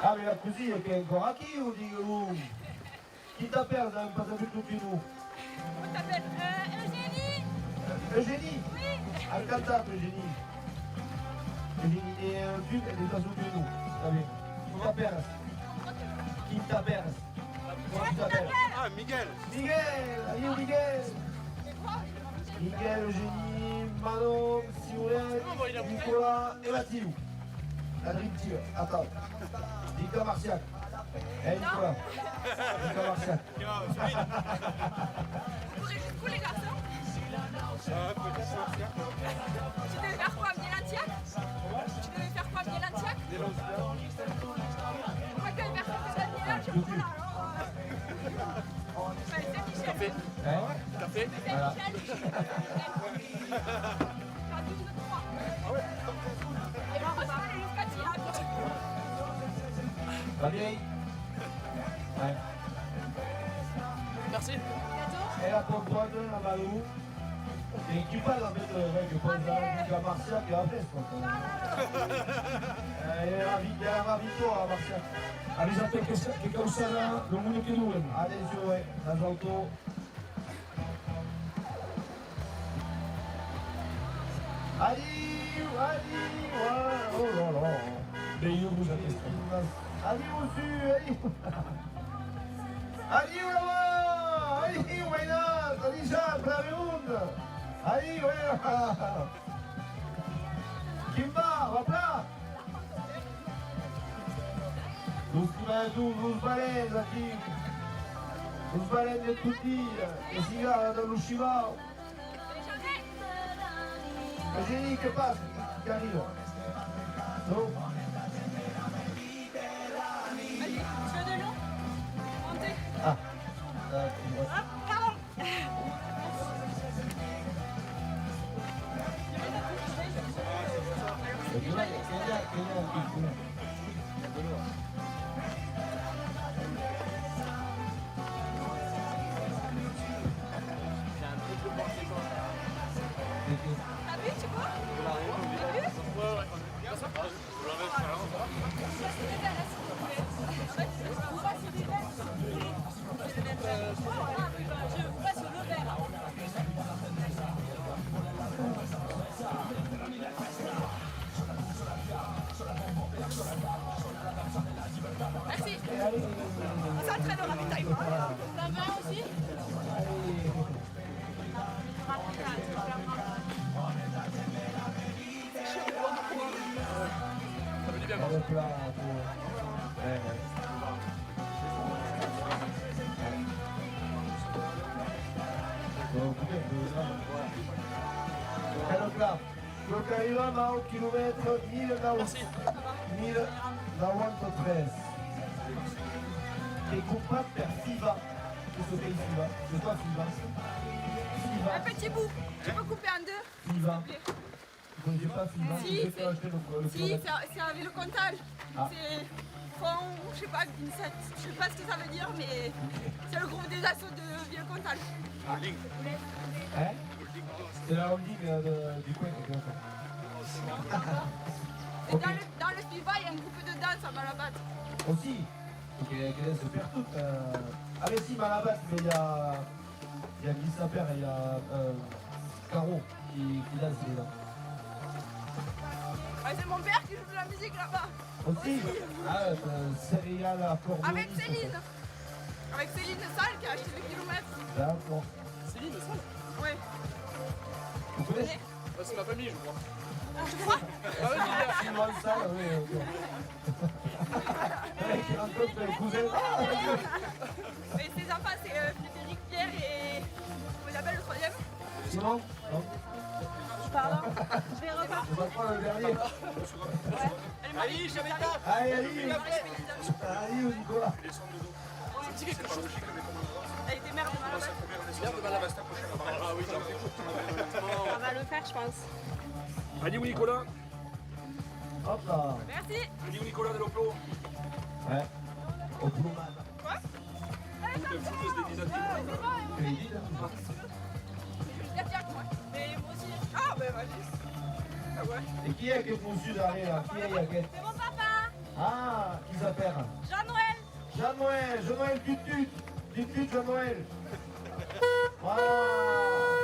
Ah, mais la cousine è che è ancora qui ou dico Chi t'a perdu dans le passage tout chez nous? On t'appelle Eugénie. Eugénie? Oui. Elle canta, Eugénie. Eugénie, elle est dans chez nous. T'as vu? Qui t'appelle? Qui t'appelle? Comment tu t'appelles? Ah, Miguel. Miguel! Allez, Miguel! Miguel, Eugénie, Manon, Sioulette, Nicolas et Mathieu. La Dream Team. Attends. Nicolas Martial. Eh, Nicolas. Nicolas Martial. Pour les garçons. Tu devais faire quoi, Mielantiac? Tu devais faire quoi, Mielantiac? Pourquoi tu devais faire ça, Mielantiac? Café. Café. Voilà. Et moi, je vais aller jusqu'à Tillac. La vieille. Ouais. Merci. Et la pomponne, la Malou. Et tu parles avec le président Martial qui a fait ce qu'on Il est ravito a Martial. Avisate che causarà l'omone che due. Attenzione, l'assalto. Arrive, oh là là. Mais io vous atteste. Arrive au-dessus, arrive là-bas, arrive, Wayna, Khadija, Braveund. Arrive, Wayna. Kimba, va là. Dos balens aqui, os balens de tutti, e cigarra dall'uscivao. Eugénie, che passa? Che arriva? No? Vas-y, tu veux de l'eau? Montez. Ah. Ah, pardon. T'as vu, tu vois? T'as vu? Je passe le verre. Merci. On s'entraîne au ravitaillement. La main aussi. Ça veut dire bien. Avec la... Allora, quello che arriviamo a un chilometro 1093. Et compas per Siva. Qu'est-ce que c'est Siva? C'est quoi Siva? Siva. Un petit bout. Tu peux couper en deux. Siva. Vous connaissez pas Siva? Si, Vous faites acheter le Si, kilomètre. c'est avec le comptage. Ah. C'est fond, je sais pas, d'Inset. Je sais pas ce que ça veut dire, mais c'est le groupe des assos de Vieux-Cantal. Hein? C'est la holding du coin. Et dans le Spiva, il y a un groupe de danse à Malabat. Aussi. Ok, qu'elle se perd toute. Ah mais si, Malabat, mais il y a qui s'appelle, il y a Caro qui danse là. Ah, c'est mon père qui joue de la musique là-bas. Aussi. Ah, céréales à Corbeau. Avec Céline. Avec Céline Salle qui a acheté le kilomètre. D'accord. Céline, c'est ça? Ouais. Vous connaissez? C'est ma famille, je crois. Tu crois? Ah ouais, c'est Sylvain Salle, oui. Qui rencontre les cousins. Mais ses enfants, c'est Frédéric Pierre et. Comment il s'appelle le troisième? Simon? Non. Pardon. Je vais repartir. On va prendre le dernier. Ali, j'avais ta. Allez, Ali. Ali ou Nicolas? Ça me dit quelque chose. Elle était mère de Malabat. Merde de Malabat, la prochaine. Ah oui, On va le faire, je pense. Ali ou Nicolas? Hop là. Merci. Ali ou Nicolas de l'Oplo? Ouais. Au plomade. Quoi? De fouteuse des 10 Mais moi aussi. Ah, ben vas-y. Ah ouais. Et qui est qui est conçu derrière là? Qui est C'est mon papa. Ah, qui s'appelle? Jean-Noël. Jean-Noël, Jean-Noël Tutut. Tutut, Jean-Noël. Voilà.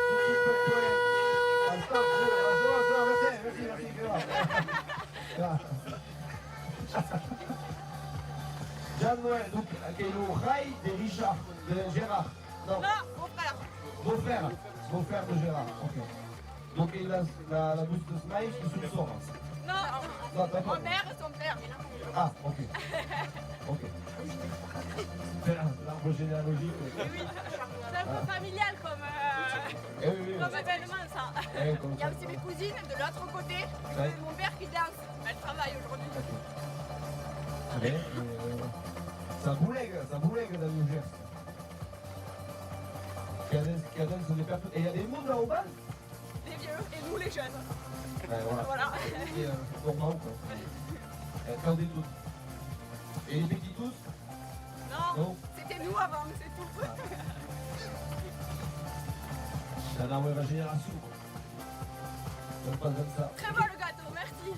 Tutut, Jean-Noël. Ah, stop, merci, Jean-Noël, donc, qui est le rail de Richard, de Gérard. Non, mon frère. Beau-frère de Gérard, ok. Donc il a la bouche de Smile qui se sort. Non, Non, d'accord. ma mère et son père. Ah, ok. Ok. C'est l'arbre généalogique. Oui, c'est un peu familial Eh oui, comme événement ça. Eh, comme Il y a ça. aussi mes cousines de l'autre côté. Ouais. Mon père qui danse. Elle travaille aujourd'hui. Ok. Ça boulegue dans le geste. Cadence se dépasse. Et il y a des mondes là au bas? Les vieux et nous les jeunes. Ouais, Voilà. Et normal quoi. Quand des tous. Et les petits tous? Non, c'était nous avant, c'est tout. C'est la nouvelle génération. On passe comme ça. Très beau le gâteau, merci.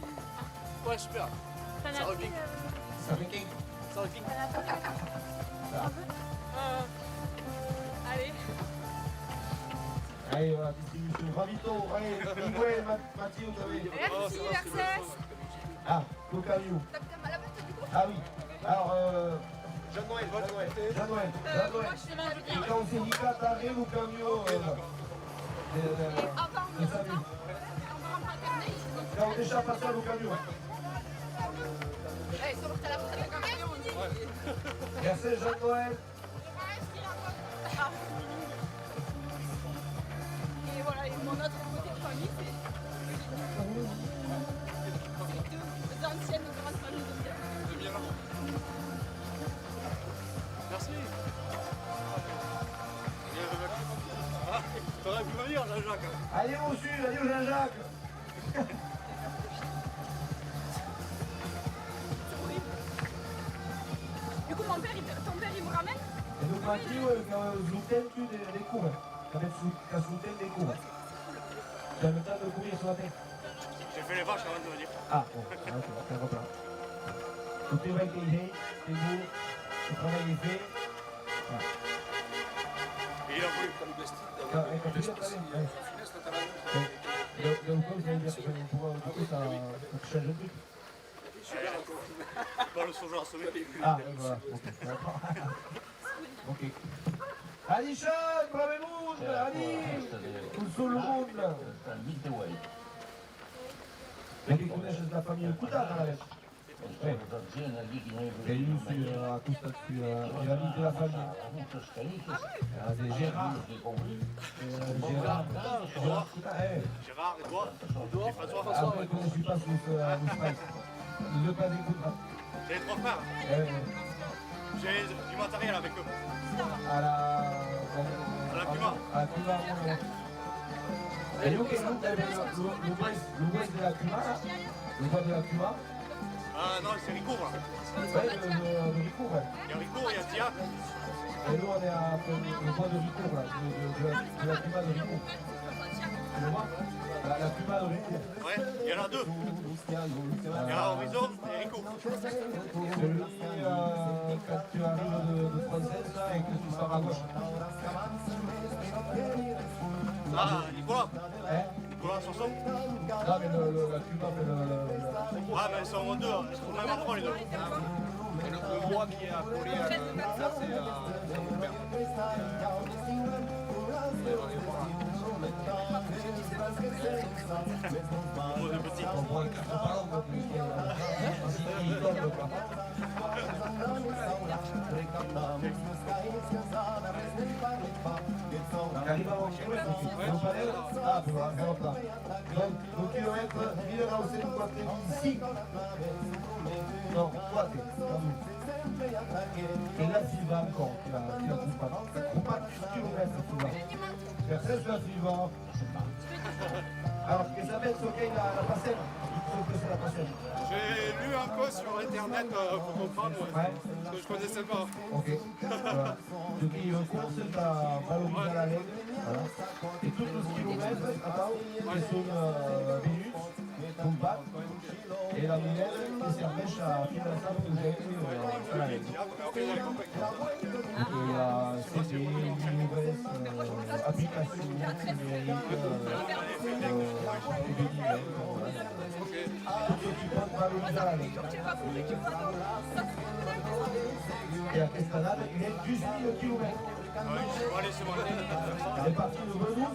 Ouais, super. Ça revient. Ça fait qui? Ça revient. Allez. Allez, voilà, distribution. Ravito, allez, Miguel, Mathieu, vous avez. Merci, Mercedes. Ah, Cocario. T'as peut-être mal à la bête du coup? Ah oui. Alors, Jean-Noël. Moi je suis là, je Et quand c'est Nicata, Réo, Camio. avant, de sa vie. on va rentrer à Carnet. Quand on échappe à ça, au camion. Eh, c'est bon, t'as la retraite à Carnet, on dit. Merci, Jean-Noël. Ah. Et voilà, et mon autre côté de famille, c'est deux anciennes grandes familles de bien. Merci. T'aurais pu venir, Jean-Jacques. Allez, mon sud, allez, Jean-Jacques. Du coup, ton père, il me ramène. Et donc, Mathieu, quand vous tu des cours. Quand vous des cours. Tu as le temps de courir sur la tête. J'ai fait les vaches avant de venir. Ah, bon, ok, on fait repart. Tout est bien, c'est beau, le travail est fait. Voilà. Et il a voulu comme plastique. Quand tu viens, t'as vu. Le coup, ça veut dire que pour du coup, ça change le truc. Pas le soja assommé. Ah, voilà, ok, d'accord. Ok. Ali Sean, bravo le monde, Ali, tout le monde. Mais qui connaissent la famille Coutard dans la lettre. Et lui, à tout ça, il a mis de la famille. C'est Gérard. Gérard Coutard, Gérard, Edouard, François. après, je ne suis pas sous Spice. Le pas des Coutard. J'ai les trois frères. J'ai du matériel avec eux. À la Puma. À la Puma, ouais. Et nous, qu'est-ce que vous avez le West de la Puma, là? Le bois de la Puma? Ah non, c'est Ricourt là. Ouais, le Ricourt, ouais. Il y a Ricourt, il y a Tia. Et nous, on est à le bois de Ricourt, là, de la Puma de Ricourt. Tu le vois? La Puma de Ricourt. Ouais, il y en a deux. Il y a Horizon et Ricourt. Celui, quand tu arrives de Française, là, et que tu sors à gauche. Ah, Nicolas. Hein? Nicolas Sanson. Non, mais la Puma, mais Ah, mais ils sont en deux, ils sont au même endroit les deux. Et le bois qui est à courir, là, c'est Le petit. on voit que ça parle, donc il tombe, quoi. On arrive à mon kilomètre, on panel. Ah, tu vois, hop là. Donc, le kilomètre, 1954 ici. Non, toi, t'es. Et là, Sylvain encore, qui a pas 10 kilomètres, Sylvain. Personne soit suivant. Alors, ce que ça s'appelle, Sokeil, la passerelle. Sauf que c'est la passerelle. J'ai lu un peu sur internet pour comprendre, parce que je connaissais pas. Ok. Voilà. Donc, il y a une course, t'as valorisé à la règle. Voilà. Et tous les kilomètres, attends, ils sont minutes, combat. Et la minette qui s'empêche à financer le projet à la règle. Donc, il y a CD, Univers, application, numérique, et la Castanade, il est 18 km. Allez, c'est bon. Elle est partie de Venus,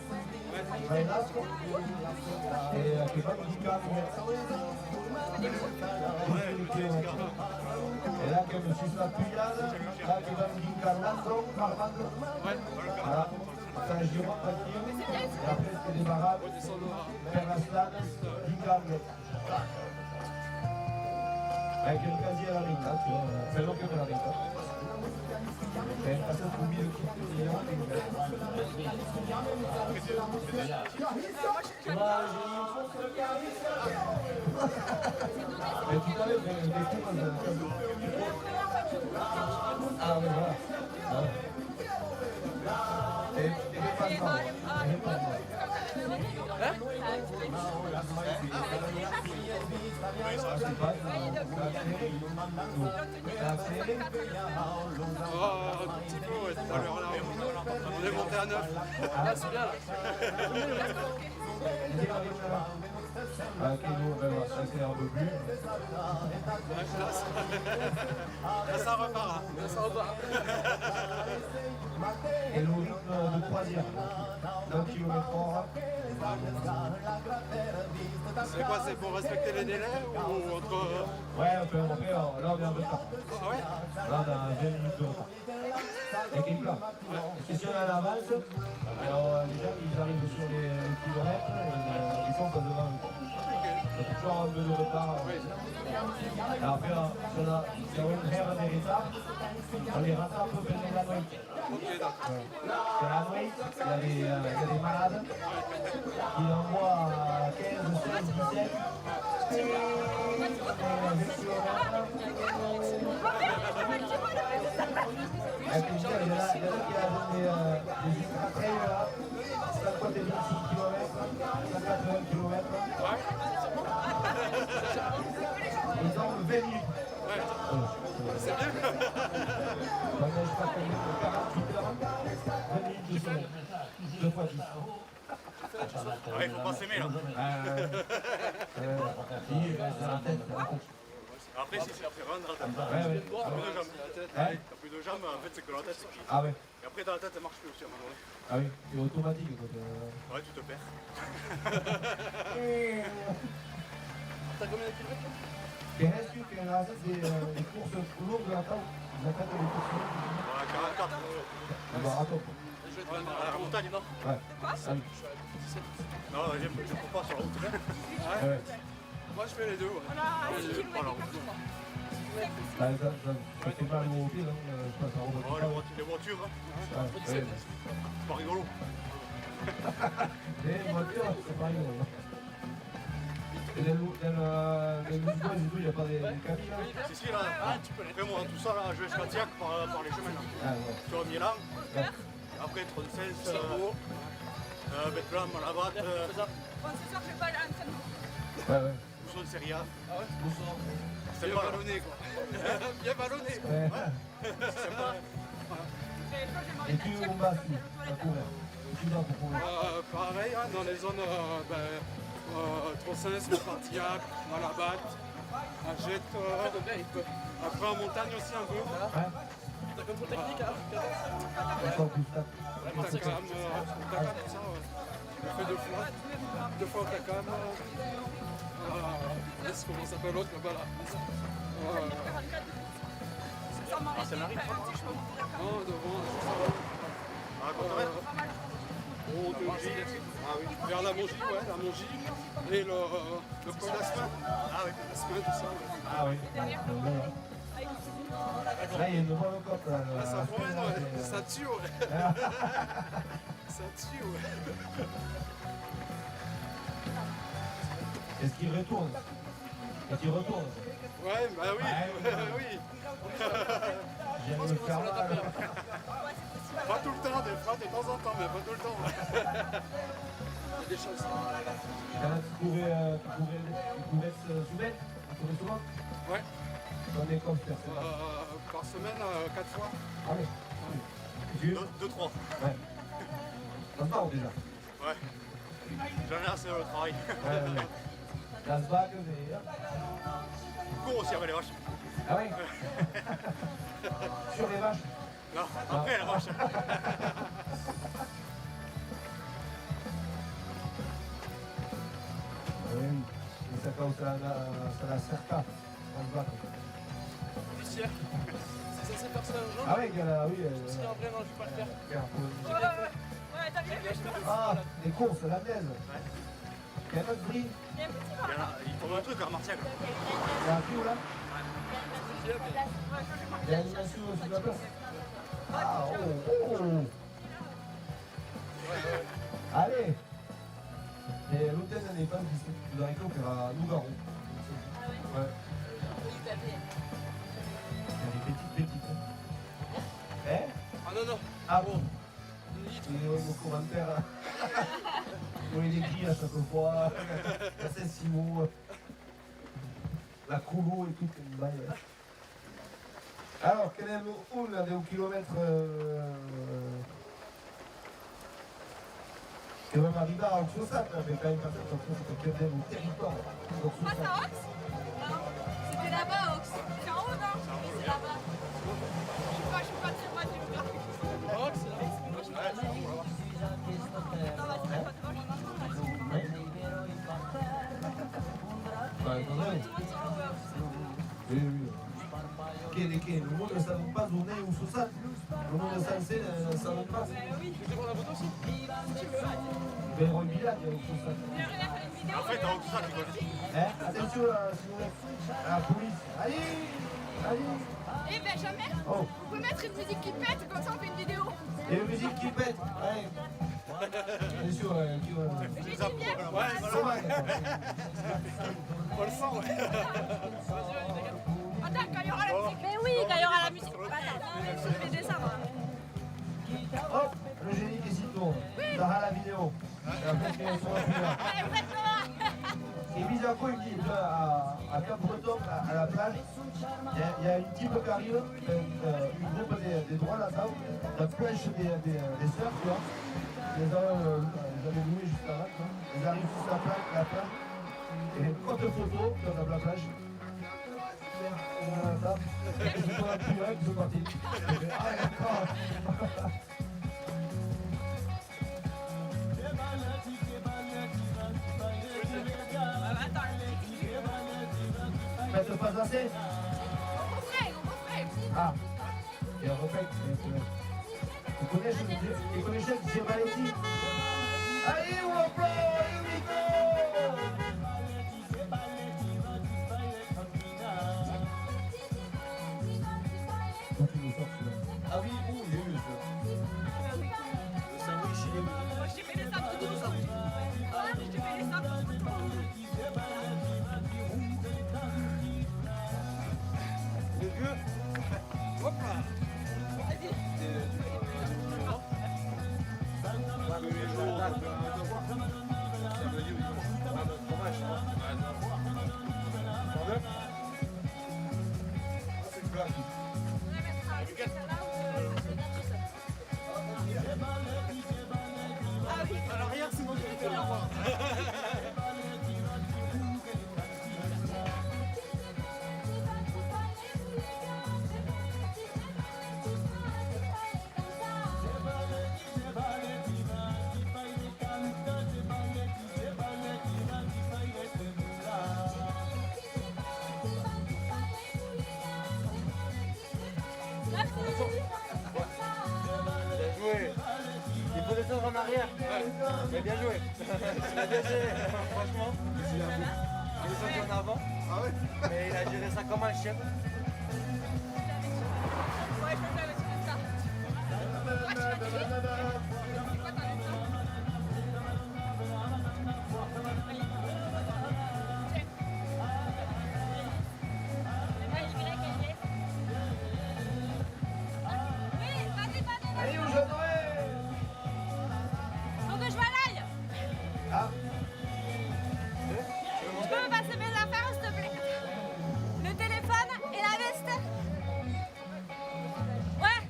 Renasco, et qui va du et là, comme je suis sur la Puyade, là, qui va me dire Carlando, voilà, c'est un giron tranquille, et après, c'est des barades, Peraslan, Dingarlet. Avec un casier à la rive, là, tu vois, c'est l'eau que de la rive. Et une façon pour 1000 millions mais tout à l'heure, des cours, ah, mais voilà. Et pas de temps. Oh, un petit peu, ouais, tout à l'heure là. On est monté à 9. Ah, c'est bien là. Ok, nous, on va chasser un peu plus. Là, ça repart. Là, ça repart. Et le rythme de troisième, 1 km/h. C'est quoi, c'est pour respecter les délais ou entre... Ouais, on peut, là on est en retard. Ah ouais? Là on a 20 minutes de retard. Équipe là. Et si on est en avance, alors les gens ils arrivent sur les kilomètres et ils sont pas devant nous. Donc toujours un peu de retard. Et après, si on a une étape, on les rattrape au pendant la nuit. C'est la nuit, il y a des malades qui envoient 15, 16, 17. Il y en a qui a des ultra-trails là, 56 km, 180 km. Ils ont 20 minutes. C'est bien. Maintenant, je crois qu'on est 48 heures, 20 minutes de sommeil. 2 fois 10. Ouais, il faut pas s'aimer là. Après, si c'est après rendre, t'as plus de jambes, en fait, c'est que la tête. Ah ouais. Et après, dans la tête, ça marche plus aussi à un moment donné. Ah oui, c'est automatique. Ouais, tu te perds. T'as combien de kilomètres là? Il reste une qui a des courses lourdes de la table. La tête des courses lourdes. Ouais, 44. Le marathon. Je vais te À la montagne, non? Ouais. Ah oui. Non, je ne cours pas sur la route. Ouais. Moi je fais les deux. Ouais. On a 6 km Voilà. par jour. Ça fait mal au pied, hein, je passe en Oh, robot. les voitures, hein. Ouais. C'est pas rigolo. Les voitures, c'est pas rigolo. Et dans le Lisbonne, du coup, il n'y a pas des cabines là. Si, là, vraiment, tout ça, là, je vais jusqu'à Tiac par les chemins, là. Ah ouais. Tu vois, Milan, après Tronces, Betlam, Malabat, Bon, ce soir, je vais pas aller à l'entraînement. Ouais. Bousson, Seria. Ah ouais? C'est Bien pas ballonné quoi. Bien ballonné. Ouais. C'est sympa. Mais je crois que je vais Et m'en tu aller où on va, à courir. Tu vas pour courir. Pareil, hein, dans les zones Tronces, Montpartillac, Malabat, Agette. Après en montagne aussi un peu. Ouais. T'as contrôle technique, hein? Encore plus tard. Takam, tout ça. Ouais. Je l'ai fait 2 fois. 2 fois au Takam. Comment s'appelle l'autre là-bas là? c'est Marie. Non, devant, Ah, Conteret. oh, de vers la Mongie, ouais, la Mongie. Et le coin d'Asmin. Ah oui. Asmin, tout ça. Ouais. Ah oui. Là, il y a une bonne cote. Ah, ça promène, ouais. Ça tue, ouais. Ça tue, ouais. Est-ce qu'il retourne? Est-ce qu'il retourne? Ouais, bah oui, oui. J'aime me faire mal. Pas tout le temps, des fois, de temps en temps, mais pas tout le temps. Il y a des chances. Tu courais souvent? Tu courais souvent? Ouais. Combien de fois tu fais ça? Par semaine, 4 fois. Ah oui. Tu 2-3. Ouais. Ça se part déjà. Ouais. J'en ai assez le travail. Ouais. La SBAC, mais... Je cours aussi avec les vaches. Ah oui. Sur les vaches? Non, après la vache. Oui, et ça cause la cerca. On se bat. Lucia, c'est censé faire ça aux gens? Ah oui, oui. Parce qu'en vrai, non, je vais pas le faire. Ouais, t'as vu les choses. Ah, les courses, la neige. Il y a notre bris. Il y a un petit peu. Il tombe un truc à Martial. Il y a un fou là. Il y a une animation sur la place. Ah, oh. Allez. Et l'hôtel n'est pas ici. Vous arrêtez, on fera Nougaron. Ouais. Elle est petite. Hein? Ah non, non. Ah bon? Et mon commentaire. On les écrit à chaque fois. La Saint-Simon. La Coulo et tout. Alors, quel est le haut là, au kilomètre c'est vraiment arrivé à Oxosat, mais quand même pas ça, c'est quand même au territoire. Ah, c'est à Ox? Non, c'était là-bas, Ox. C'est en haut, non? C'est là-bas. Je suis pas très bonne géographique. Ox, c'est là. Non, vas-y, t'as pas de vache. Oui. Che il mondo sta un pas on est ou ça. Le monde est censé ça ne passe. Oui. Tu veux prendre la photo aussi? Si tu veux, vas-y. Mais Roy-Villard, il y a ou ça. Viens, regarde, faire une vidéo. En fait, t'as tout ça qui connaît. Hein? Attention à la police. Allez. Eh Benjamin, Oh. vous pouvez mettre une musique qui pète, comme ça on fait une vidéo. Et la musique qui pète. Allez. Attention, qui va. J'ai dit bien. Ouais, Ça va. on le sent, ouais. Attends, quand il y aura la musique. Mais oui, quand il y aura la musique. Attends, je vais descendre. Hop, le génie qui s'y tourne. Ça a la vidéo. Et après, tu es sur la vidéo. Allez, vous êtes là. Et Bizarco, il dit à Cap-Breton, à la plage, il y a une type qui arrive, une groupe des droits là-bas, la pêche des sœurs, tu vois. Les avaient loués juste avant, tu vois. Ils arrivent sur la plage, et les cotes photos sur la plage. Ça, ils sont dans le puret, ils sont partis. Ah, d'accord. Mais c'est pas assez. Mon beau-frère. Ah, et on refait. Tu connais Gilles Valetti? Allez, on applaudit, here we go! Quand tu le sors celui-là. Ah oui, bon, j'ai vu ça. Le sandwich, il est bon. Moi, je t'ai fait les sacs tout le temps. Ouais, je t'ai fait les sacs tout le temps. Le vieux. Hop là. À l'arrière, c'est moi qui vais faire l'avoir. Bien joué. Il faut descendre en arrière. Mais bien joué. Il a bien géré, franchement. Il est descendu en avant. Mais il a géré ça comme un chien. Ouais, je vais faire ça. Ah, tu m'as dit? C'est quoi ta leçon? Allez, où je dois? Faut que je m'en aille. Ah, Tu peux me passer mes affaires, s'il te plaît? Le téléphone et la veste? Ouais.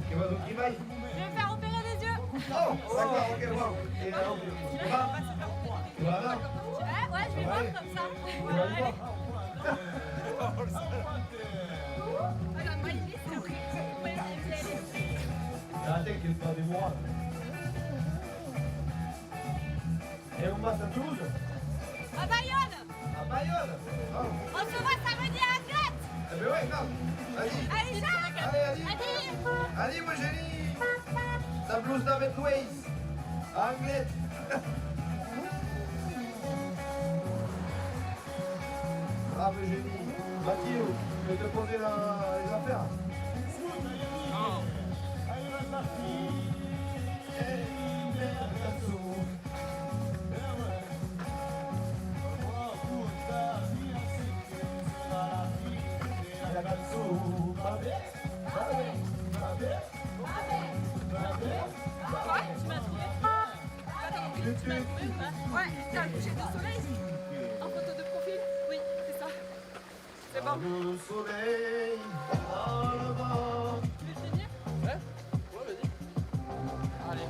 qui va donc qui vaille? Je vais me faire opérer les yeux. Oh, d'accord, ok, wow. Et alors, tu vas? Tu vas là? Ouais, je vais voir comme ça. Tu vas le voir? Regarde, moi, il est c'est après. Ouais, La tête qui est pas des mois. Et on passe à Toulouse? à Bayonne. À Bayonne? Oh. On se voit samedi à la Grette. Eh ben ouais, grave. Vas-y. Allez, Jacques. Allez, allez. Allez. Allez, mon génie. Ta blouse David Weiss. Anglais. Ah, mon génie. Mathieu, je vais te poser les affaires. Non. Quoi? Tu m'as trouvé? Attends, oui, tu m'as trouvé ou pas? Ouais, t'as le coucher de soleil. En photo de profil? Oui, c'est ça. C'est bon. Le soleil dans le vent. Tu veux finir? Ouais? Ouais, vas-y. Allez.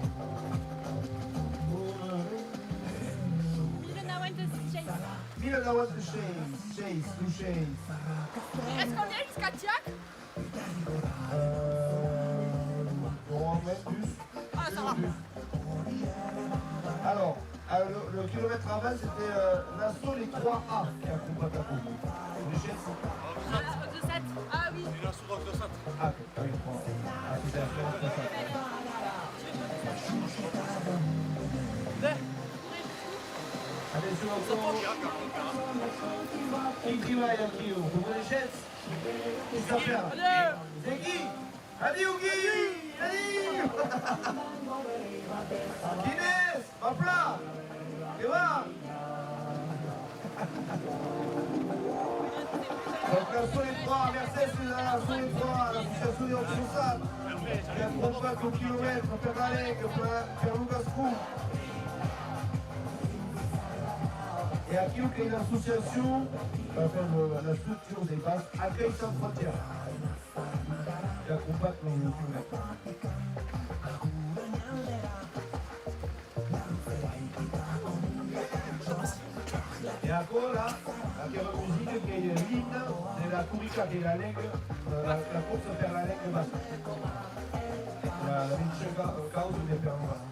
Milena Wine de Chase. Milena was the chase, to chase. Est-ce qu'on vient jusqu'à Tiac? On va mettre plus. Ah, ça va. Alors, le kilomètre à 20, c'était l'assaut les 3A qui accompagnent ta peau. Les chaises. Ah, de 7. Ah oui. Il a sous de 7. Ah, oui, 3A. Ah, c'était la chaise de ça. Allez, sur le fond. Qui va aquí? Vous voulez les chaises? Qui s'appelle? C'est qui? Allez, Guy! Allez! Guinness! Va plat! Et va! Donc, l'assaut les 3, Mercedes, c'est l'assaut les 3, l'association des responsables. Il y a 34 au kilomètre, faire Malek, faire Lucas. Et à qui il y a une association, ça s'appelle la structure des bases Accueil sans frontières. Qui accompagne le kilomètre. E ancora anche la musica che è l'inno della curica che è la Lega, la corsa per la Lega basta. La vince causa di Pernovano.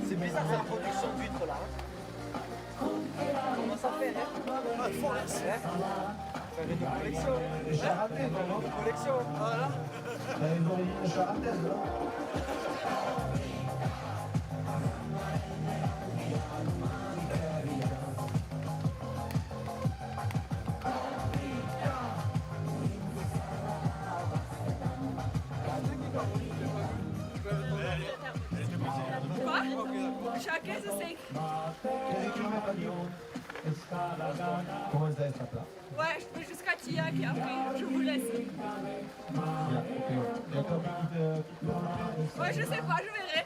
C'est bizarre cette production d'huîtres là. Comment ça fait, hein? Ah, fort, là. Ça faire une collection. Les Charentais, non? Une collection, voilà. Les origines charentaises, non? Quoi? Je suis à 15,5. Quel kilomètres à dire? Comment ça est, là? Ouais, je vais jusqu'à Tillac et après je vous laisse. Il y a combien qui te... Ouais, je sais pas, je verrai.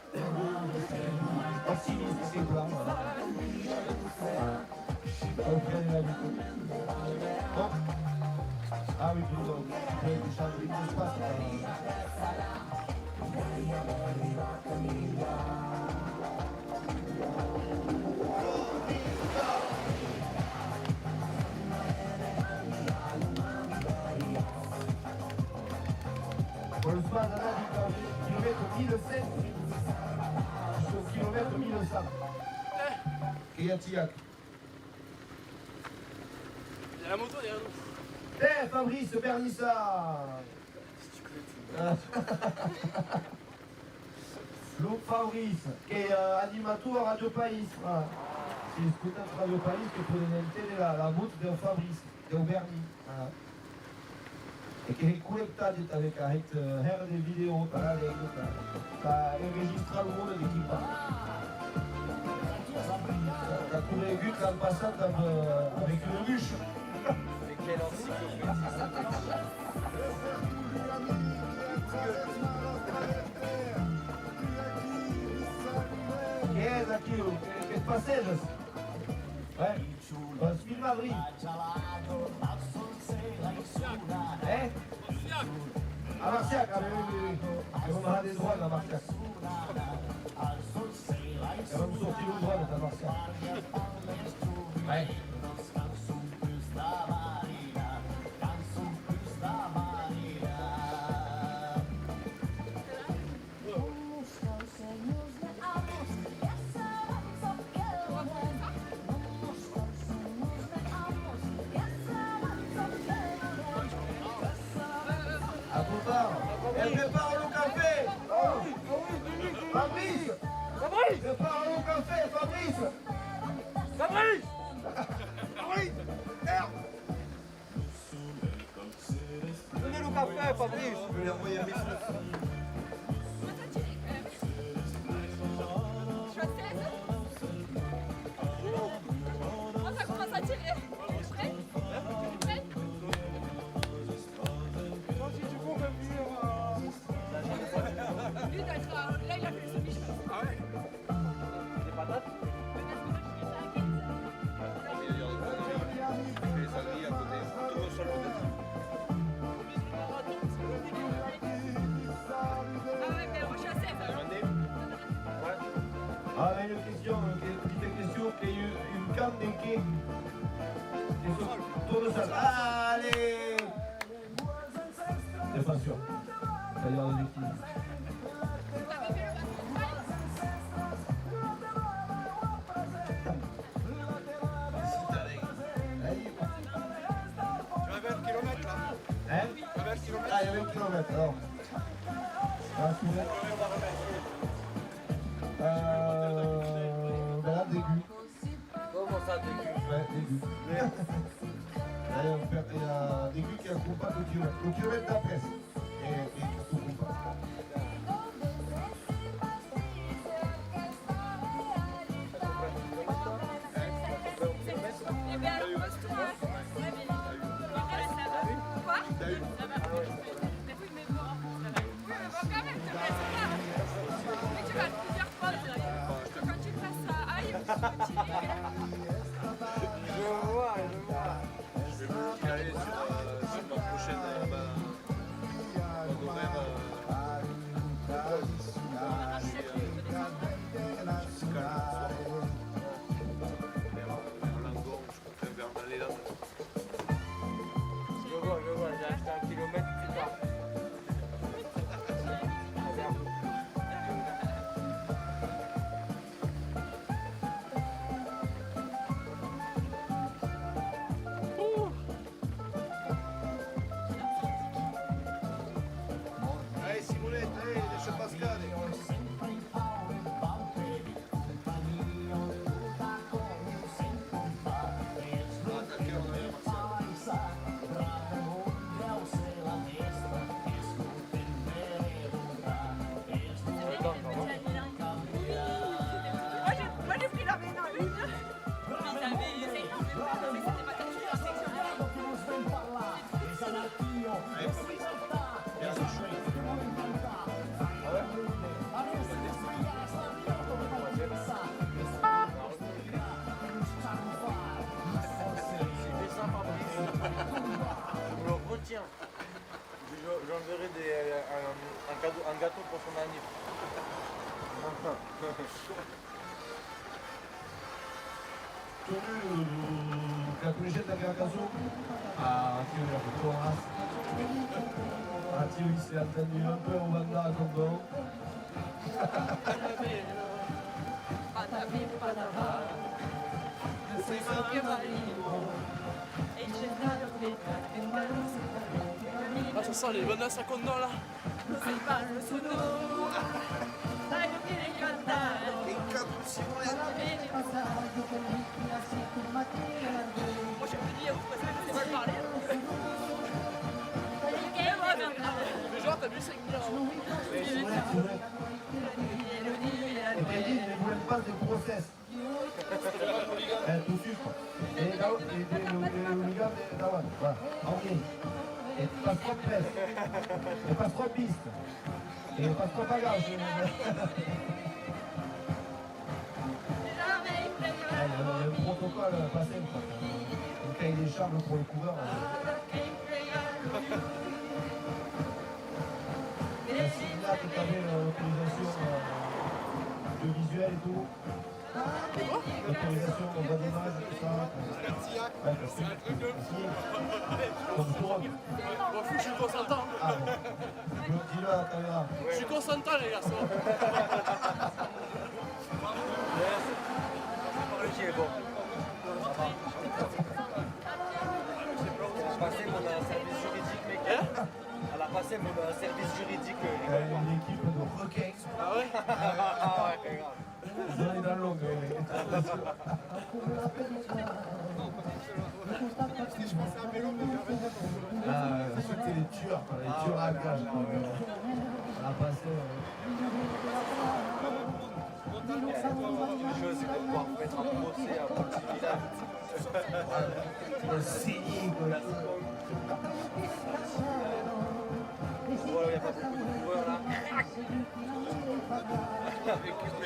Optimiste, c'est plat, voilà. On fait la vie. Bon. Ah oui, tu peux changer d'espace. Pour le soir, Nana dit kilomètre 1007 jusqu'au kilomètre 1100. Et à Tillac. Il y a la moto derrière nous. Eh Fabrice Bernissa. Luc Fabrice, che è animatore a Radio País. Si ascolta Radio País che potete la voce del Fabrice, del Berni. E che è conectato avec her des vidéos, t'as enregistré le monde de Kipa. T'as tous les buts dans le passage avec le ruche. Mais quelle encyclopédie. Che è aquilo? Che passeggias? Vas film avril. A Marciac, ah oui. Et on aura des droits à Marciac. Et on va nous sortir le droit de Marciac. Ouais. Elle prépare le café. Fabrice. Fabrice. Prépare le café, Fabrice. Fabrice. Fabrice. Donnez le café, Fabrice. Je vais lui envoyer un message. Je suis à 16. Oh, ça commence à tirer. Tu es prêt? Lui, là, il a fait le semi-chemin. Ah ouais? Des patates? Ah ouais, mais moi je suis à 16. Ah, une question, une petite question, qu'il y a eu une canne de quai. Tour de salle. Allez. C'est pas sûr. Ça y va l'objectif. Tu avais 20 km là. Hein? Tu avais 20 km. Ah, il y a 20 km alors. Ah, c'est vrai. Ben là, début. Comment ça, début? Ouais, début. D'ailleurs, il y a début qui accompagne pas le kilomètre. Le kilomètre d'après. Et tout compte pas. Eh bien, pose-toi. Quoi? T'as eu? Mais oui, mais bon. Oui, mais bon, quand même, te laisse pas. Mais tu vas plusieurs fois. Quand tu passes à Aïe, tu tirer. Je vois. Je vais me caler sur ma prochaine. gâteau pour son anniv. Tu as vu la collégienne d'Agriacaso? Ah, tu es de Coras. Ah, tu il s'est attendu un peu au Vanda à Condon. Ah, ça sent les bandas à Condon là. Moi j'ai plus dit à vous parce que je sais pas parler. Mais genre, t'as vu 5 bières avant. Et t'as dit, ne voulais pas de process. Tout sucre. Et des hooligans d'Awan. Voilà, ok. Et pas trop de presse. Et pas trop de piste. Et pas trop de bagage. Le protocole passé, quoi. Le cahier des charges pour le coureur. Là, tu avais l'autorisation de visuel et tout. L'autorisation de voix d'image, tout ça. Ouais, parce que comme tout rock. Bon, fou, je suis consentant. Ah bon. Dis-le à la caméra. Je suis consentant, les garçons. Le qui est bon. Elle a passé mon service juridique, mec. Elle a passé mon service juridique. Une équipe de requins. Ah ouais? Ah ouais, grave. Ils ont les dents longues. C'était les tueurs à gage. On a passé. Les choses, c'est de pouvoir mettre un procès à mon petit village. Le saigner, quoi. Voilà, il n'y a pas beaucoup de coureurs là. Avec une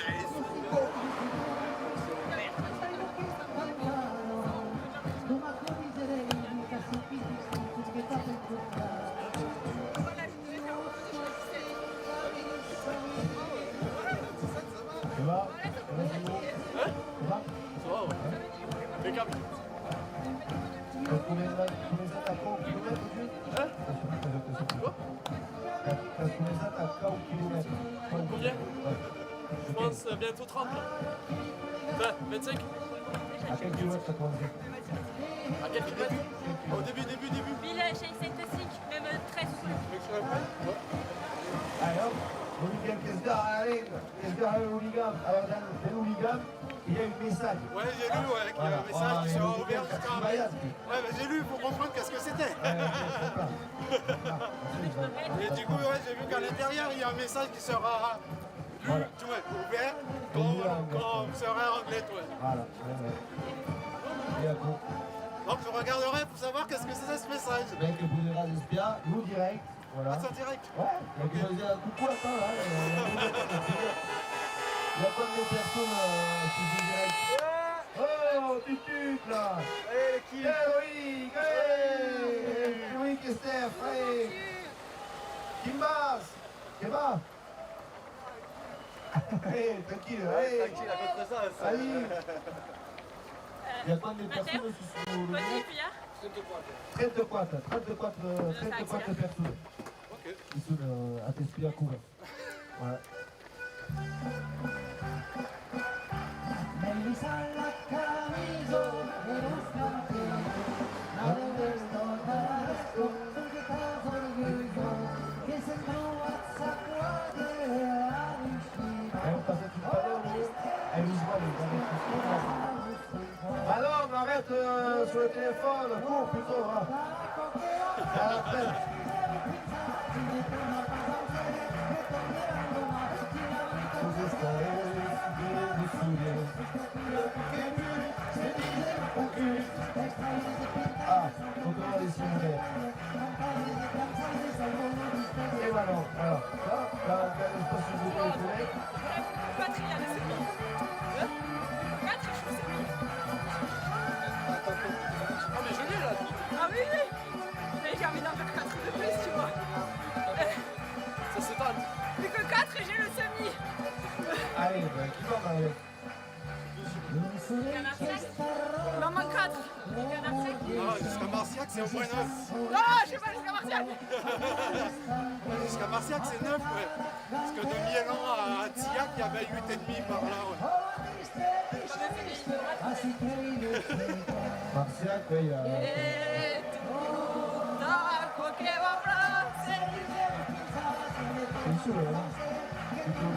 Tu vas? Ça va, ouais. Impeccable. Combien ça t'as quoi au kilomètre aujourd'hui? Hein? Quoi? T'as combien ça t'as quoi au kilomètre? Combien? Je pense bientôt 30 là. Enfin, 25. À quel kilomètre t'as commencé? À quel kilomètre? Au début. Ville chez Saint-Sic, même 13 rue. Allez hop, le week-end qu'est-ce qu'il y a? Allez, qu'est-ce qu'il y a le hooligan? Alors dans le hooligan, il y a un message. Ouais, j'ai lu, ouais, qu'il y a un message qui sera ouvert jusqu'à. Ouais, mais j'ai lu pour comprendre qu'est-ce que c'était. Et du coup, ouais, j'ai vu qu'à l'intérieur, il y a un message qui sera lu, tu vois, ouvert quand on sera anglais, toi. Voilà, et après, Donc je regarderai pour savoir qu'est-ce que c'est ce message. mec, vous verrez l'espia, nous direct. Voilà. Ah, c'est en direct. Ouais, donc il va dire coucou, attends là. Il y a pas de personnes qui sont direct. Oh, tutut là. Allez, qui? Loïc, Loïc et Steph, allez. Kimbas, Keba. Allez, tranquille, allez. Tranquille, à contre ça, ça. Allez. Il y a pas de personnes qui sont au Vas-y, puis là. 34 personnes qui sont à t'esprit à couvert. Voilà. Alors, on arrête sur le téléphone, cours plutôt. Hein. À la traite. Ah, faut qu'on va les simuler. Et voilà, voilà. Là, l'espace de téléphone. Patrick, là, c'est bien. Patrick, je sais bien. Ah, mais je l'ai là. Ah oui, oui. Mais j'ai envie d'en faire 4 de plus, tu vois. C'est Ça s'étale. Plus que 4 et j'ai le semi. Allez, ben, qui va Marie? Il en manque 4. Ah, jusqu'à Marciac, c'est au moins 9. Non, je sais pas jusqu'à Martial. Jusqu'à Marciac, c'est 9, ouais. Parce que de Milan à Tillac, il y avait 8,5 par là, ouais. Marciac, ouais, il y a... Et tout d'acqua che va frase. C'est sûr, hein. Simon.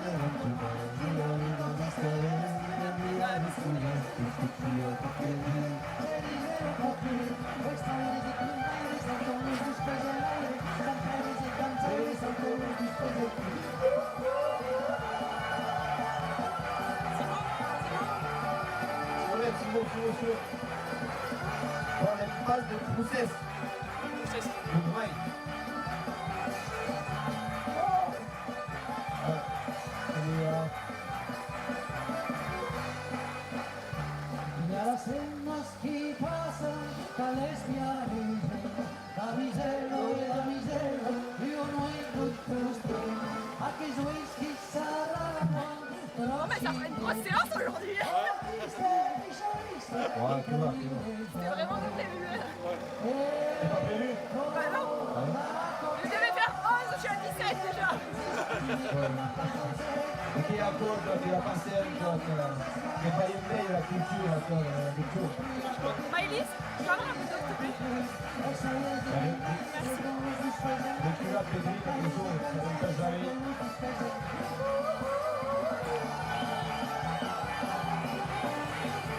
Bon, les bases de Poussès. Le Braille. Y a las cenas que pasan, tales damiselo, io no encontro a che whisky sarà. Non mais ça ferait une grosse séance aujourd'hui. Ouais, tu vois. C'était vraiment pas prévu. C'est pas prévu? Bah non. Je devais faire 11, je suis à 17 déjà. E che accordo che la pazienza, che fai in meglio la cultura, di tutto. Maëlys, tu vas avoir un peu d'eau s'il te plaît. Le plus là, Pedri, quelque chose, ça ne peut jamais.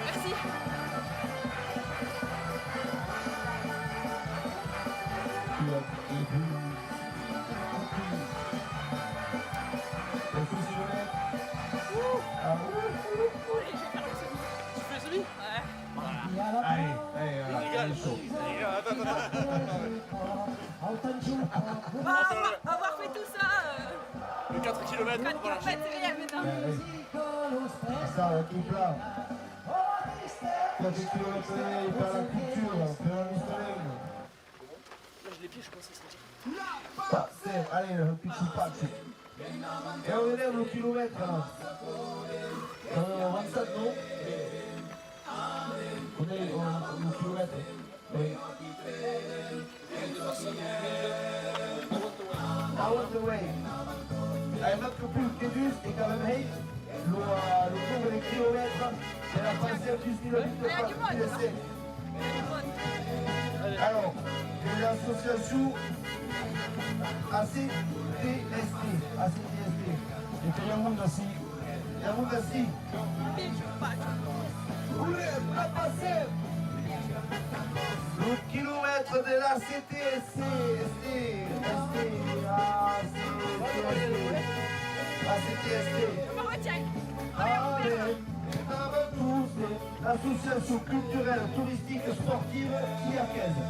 Merci. Allez, je vais faire le semi. Tu fais celui? Ouais. Allez, chaud. Avoir fait tout ça, Le 4 km, 4 voilà. km, c'est rien maintenant. Ça, tout là. Quand tu kilomètres, par la culture, faire un historique. Là, je les pieds, je pense que ça serait dire. Passez, allez, un petit patch. Et on élève le kilomètre, là. 27, non? On est au kilomètre. Oui. I want the way. Hai fatto più che giusto e Calamei lo numero di chilometri della panzia più stilabile Il y a du monde, là. PSC. Il y a du monde. Alors, l'association ACTST. E c'è il mondo sì. Il mondo sì. Bicho, pacho. La passer. Le kilomètre de la CTSC. Je me retiens. Allez, l'association culturelle, touristique, sportive, Tillacaise.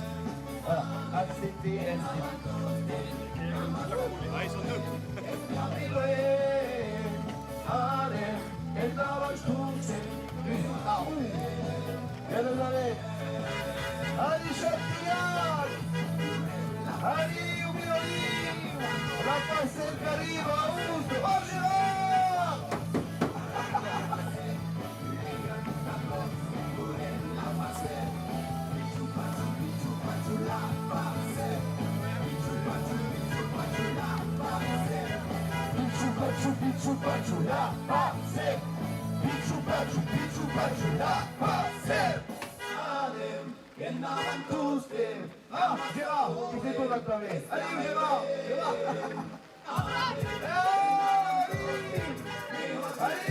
Voilà, ACTSC. Ah, ils sont deux. Allez, et davanti tutti. Elisabeth. Allez, Chantilly. Allez, Ubiolini. La passée qui arrive à Augusto. Oh, Gérard. Pichu, pachu, la passe. Pichu, pachu, la passe. Allez, che n'avano tutti. Ah, Gérard, qui fait ton acclamé. Allez, Gérard. Allez,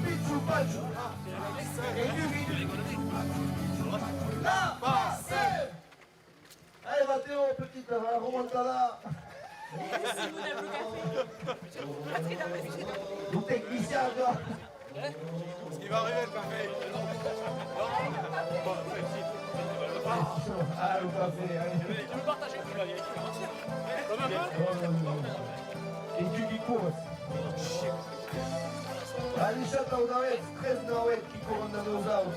Pichu, pachu. La passe. Allez, Mathéo, petite remontada. Nous techniciens, toi. Ce qui va arriver, le café. Ah, le café, allez. Tu veux partager? Il y a qui va mentir. Comme un peu? Et tu qui cours. Allez, chata una vez, 13 una vez, qui courent dans nos arbres.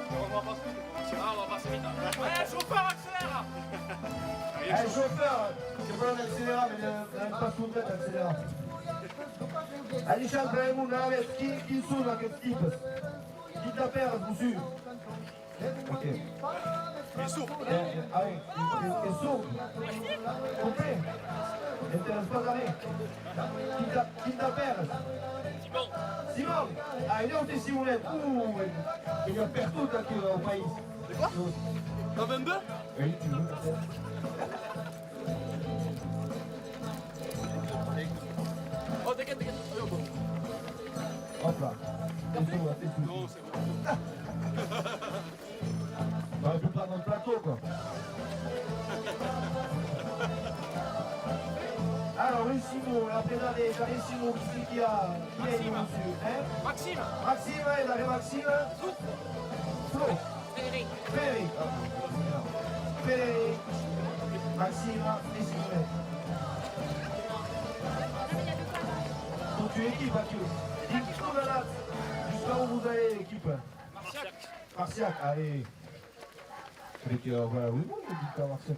On va passer vite. Ouais, chauffeur, accélère. Allez, chauffeur, c'est pas un accélérant, mais il n'aime pas tout mettre accélérant. Allez, chata una vez, qui suena, que type? Qui t'appelle, vous sûr? Ok. Il est sourd. Ah oui, il est sourd. Compris. N'intéresse pas jamais. Qui t'appelle? Simon. Simon. Ah, il est aussi Simonette. Ouh, il va faire tout aquí au pays. C'est quoi? Dans même deux? Oui, tu veux. Oh, t'inquiète. Hop là. T'es tout. Non, c'est bon. On aurait pu prendre un plateau, quoi. Alors, oui, Simon, après d'aller Simon, qui a Maxime. monsieur, hein? Maxime. Maxime, il arrive Maxime. Flo. Frédéric. Frédéric. Frédéric. Maxime et Simon. Donc, tu équipe, Akio. Dis-nous la date. Jusqu'à où vous allez, l'équipe? Marciac, allez. Voilà, oui, bon, il dit qu'à Marciac,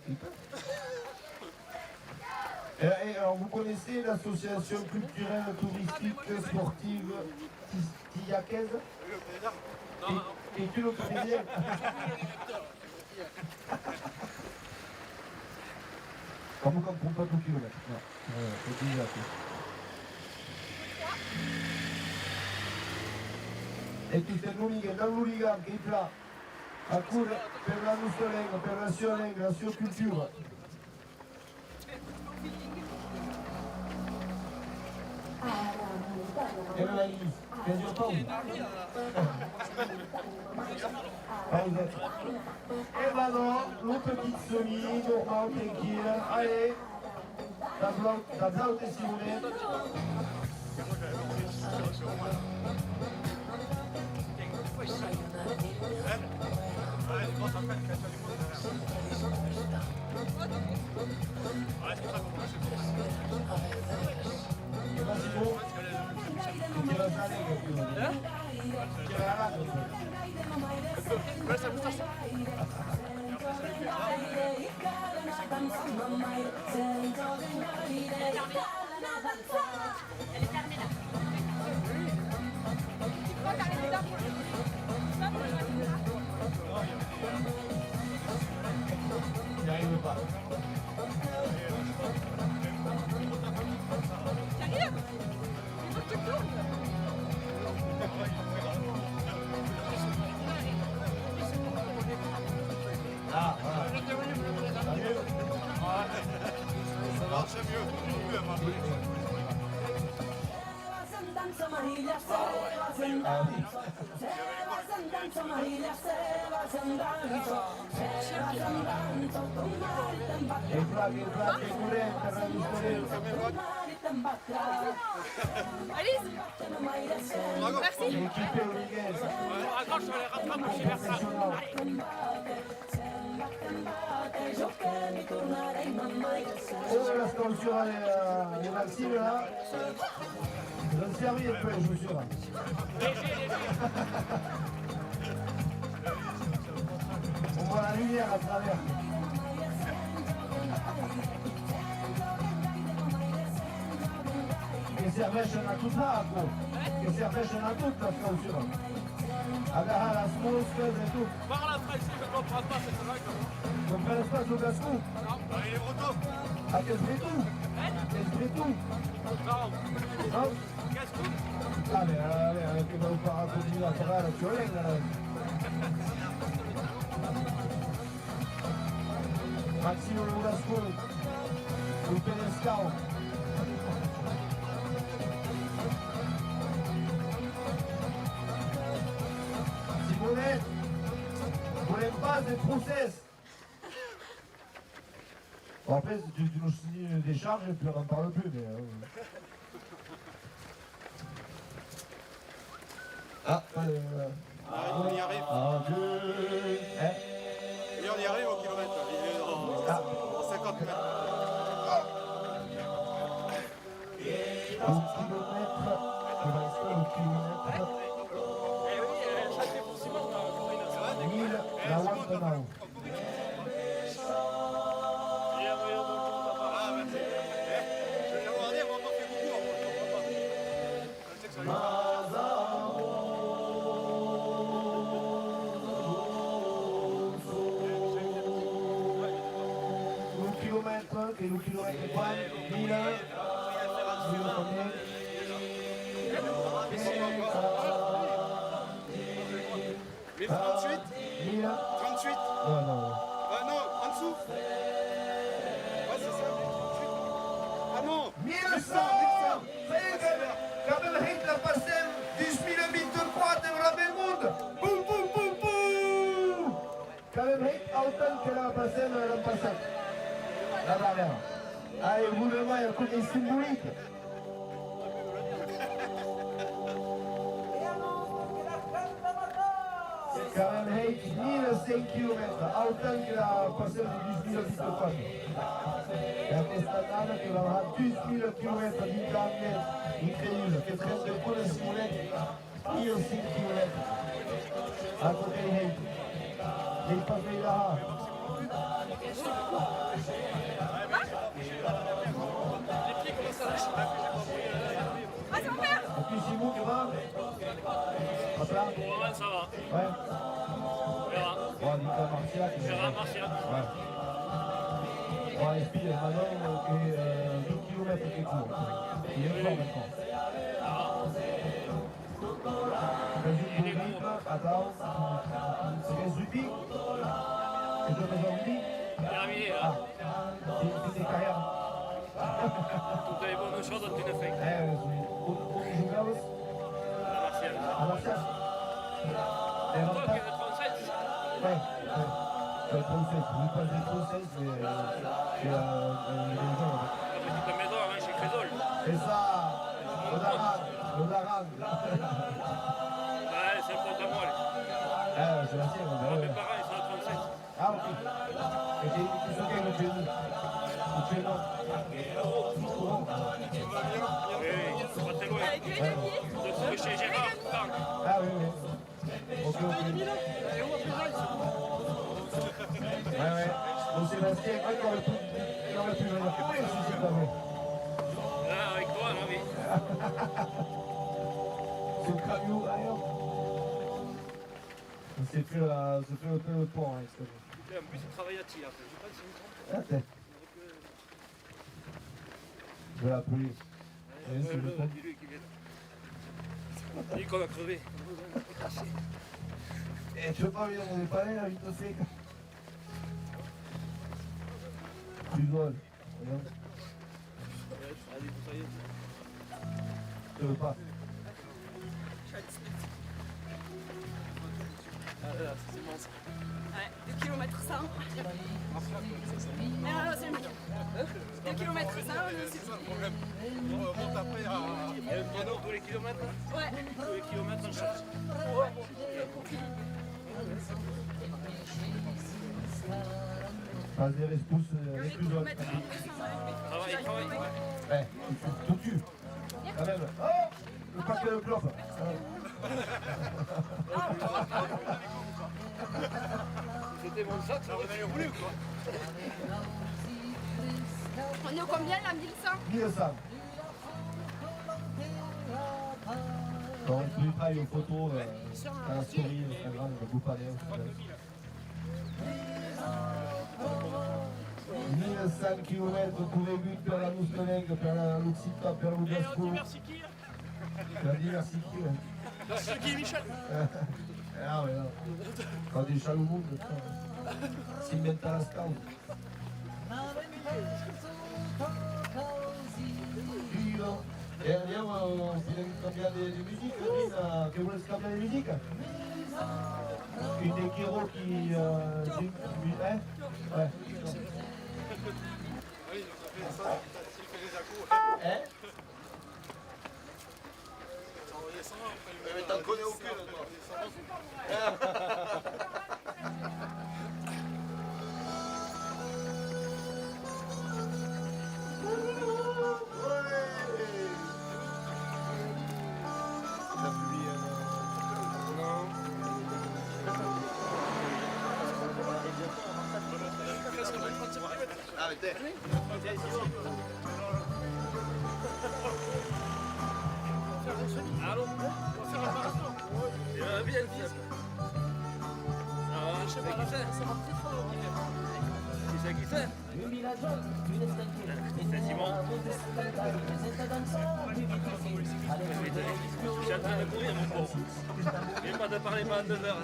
et alors, vous connaissez l'association culturelle, touristique, sportive Tillacaise? Et tu le connais bien? Comme on ne comprend pas tout kilomètre. Non, c'est déjà tout. E ti fermi dall'Urigan che entra a cura per la nostra lingua, per la sua lingua, la sua cultura. E non hai visto? Che io paura. Et maintenant, le petit semi, normal, tranquille. Allez, d'applaudissez si vous voulez. Allez-y. Merci. Raccroche sur les rattrapes aussi vers ça. Ora la scultura di Maxime là, non servi un peu, je vous jure. On voit la lumière à travers. Che si avvecina tutta l'acqua, che si avvecina tutta la scultura. Agarra las moscas e tutto. Par la trace, je ne comprends pas cette règle. Non fai spazio da scu. Il est breton. Ah, che sbrettu? Che sbrettu? Non. No? Qu'est-ce que Vabbè, che devo fare continuare a parlare a Fiorenza. Maximo Lugascu, un Pedescal. honnête. On n'aime pas ce process. Bon, après, si tu nous signes une décharge et puis on n'en parle plus. Mais, Ah, on y arrive. Un, deux, hein. Et on y arrive au kilomètre. Il est en 50 mètres. Au kilomètre. On va rester au kilomètre. 1000, la one now. Et le kilomètre est pas 1000 combien 1038 1000 38 Non, non. Ah non, en dessous. Ouais, c'est ça, 1038. Ah non 1100 Quand même, Henk la passem, 10.024 euro del mondo. Boum, boum, boum, boum. Quand même, autant que la passée l'an passé. La dernière. Ah, et vous le voyez, un côté symbolique. Quand même, 1005 km, autant que la passée de 10.024. E a questa data che avrà 10.000 km di gambe incredibile, che prende pure Simonetti, io 5 km. A côté de Henk. Il pavé là. Ah, c'est mon père! Et puis Simon qui va. Hop là. Ouais, ça va. Ouais. On verra. Bon, Nicolas Martial. On verra Martial. Ouais. Bon, et puis maintenant, qui est 12 km qui court. Il est fort maintenant. Attends. C'est Zubi. C'est de Zubi. Terminé là. Ah. C'est carrière. Toutes les bonnes choses ont une fin. Où jogamos? Martial. À Martial. Et Toi qui es de 37. Ouais. Le 37. Vous passez 37, c'est une maison. La petite maison avant chez Crésol. C'est ça. Le Daran. Ouais, c'est un pote à moi. Ah, c'est la sienne. Mes parents, ils sont à 37. Ah, ok. Et qui sont quels le Dieu? Le Dieu non. Oui, c'est pas très loin. Avec les deux pieds. Je trouve chez Gérard. Ah oui, oui. Ok, ok. Ouais, ouais. Bon, Sébastien, il aurait pu venir courir si c'est pas vrai. Là, avec toi, là, oui. C'est le camion ailleurs. C'est fait le pont, hein, c'est Et en plus, il travaille à tir. Je sais pas si ah, je vais l'appeler. Dis-lui qu'il vient. Dis qu'on a crevé. Et tu veux pas venir dans les palais, là, vite fait. Tu rigoles. Regarde. Allez, ça y est. Tu veux pas. Je suis à 19. Ah là, c'est bon ça. Ouais, 2 km 100. Mais non, c'est le mec. 2 km 100, c'est ça le problème. On remonte après à. Il y a un panneau tous les kilomètres. Ouais. Tous les kilomètres, on change. Vas-y, reste tous les plus jeunes. Travaille. Ouais, tout tue. Quand même. Oh, le paquet de clopes. C'était mon sac, ça On allait rouler ou quoi? On est au combien là, 1100? 1100. Donc, tu travailles aux photos, à la story, Instagram, le groupe Alliance. 1100 km pour les buts per la Mustoneg, per la Luxita, per l'Ugasco. merci qui là? Tu as dit merci qui là? Merci qui, Michel? Ah ouais, non. Quand des chaloux, s'invente la scout. E andiamo, si deve cambiare di musica, che vuole scambiare di musica? Une des Kiro qui... Ouais. Oui, s'il fait des accros. Hein? Mais t'en connais aucune, Ah, mais t'es. Allô, on va faire un marathon. Et la vie, elle vient. Je sais pas qui c'est. C'est qui c'est? C'est Simon. Je suis en train de courir, mon pauvre. Viens pas de parler pendant 2 heures.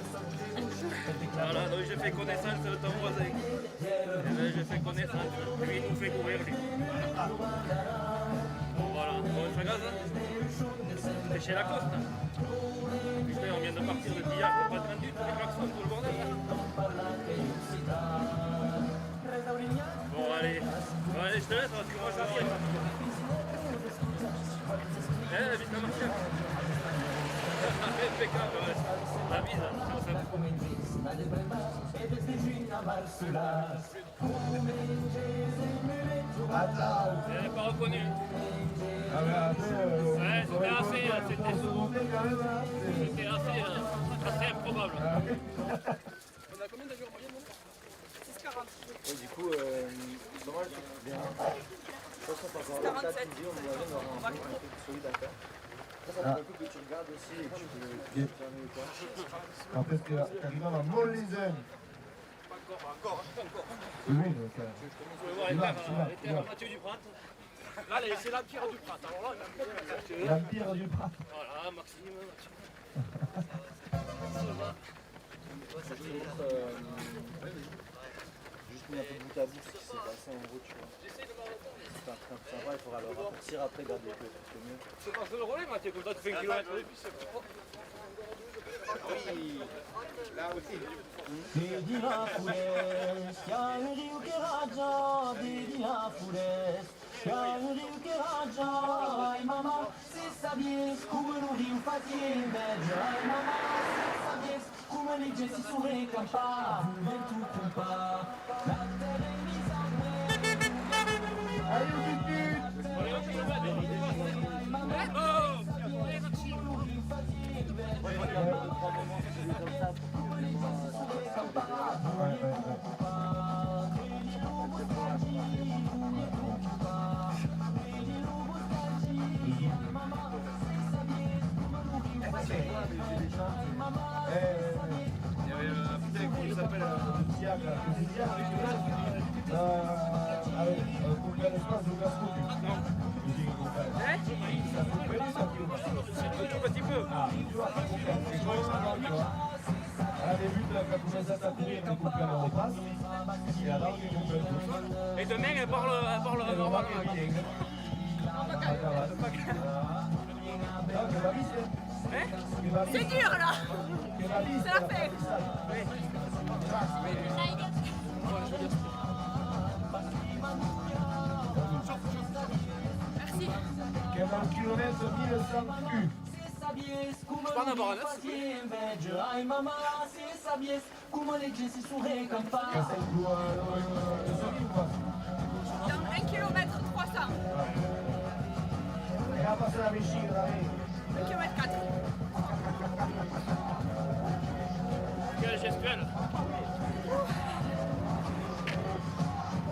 Voilà, donc je fais connaissance de ton voisin. Et là, je fais connaissance. Lui, il nous fait courir, lui. Voilà, bon, ça gaz, c'est chez Lacoste. Putain, on vient de partir de Dillac, pas attendu, tous les klaxons, tout le bordel. Bon, allez, je te laisse parce que moi je vais rire. Vite la marche. Impeccable, ouais. La bise, elle n'est pas reconnue. Ah mais après... Ouais, c'était assez improbable. On a combien d'avions en moyenne? 6,40. Et du coup, dommage, bien. De toute façon, par rapport à la date, on doit avoir un peu plus solide à faire. Ça va être un coup que tu regardes aussi et que tu peux fermer ou quoi. Après, t'arrives à Montlézen. Encore. Oui, donc... On va voir les terres à Mathieu Duprat. Là, c'est l'Empire Duprat. Alors là, L'Empire du Prat. voilà, Maxime, Mathieu. Ça te montre juste mis un peu bout à bout ce qui s'est passé en gros, tu vois. C'est un train sympa, il faudra le raccourcir après, garder que mieux. C'est parce que le relais, Mathieu, comme ça, tu fais 1 km et puis c'est bon. Oui, là aussi. Dedi la fures, ya un rio che raggia, dedi la fures, ya un rio che raggia, ai mamma, se sabies come un rio fazia invedia, ai mamma, se sabies come le gente si recampa, nel tutto un pa, la terra in Il y avait un putain qui s'appelle Diag, pour le l'espace de Gasco. Un petit peu. À la début, quand on commence à courir, on coupe la repasse. Et alors, on coupe le tout. Et demain, elle parle normal. C'est dur là. C'est la fête. Merci. 40 km 1100 U. Je peux en avoir un neuf, s'il vous plaît. ai mamma, se sabies come le gente si recampa. Dans 1 km 300. Et là, passer la vescina, là. 1 km 4. Quelle gestuelle.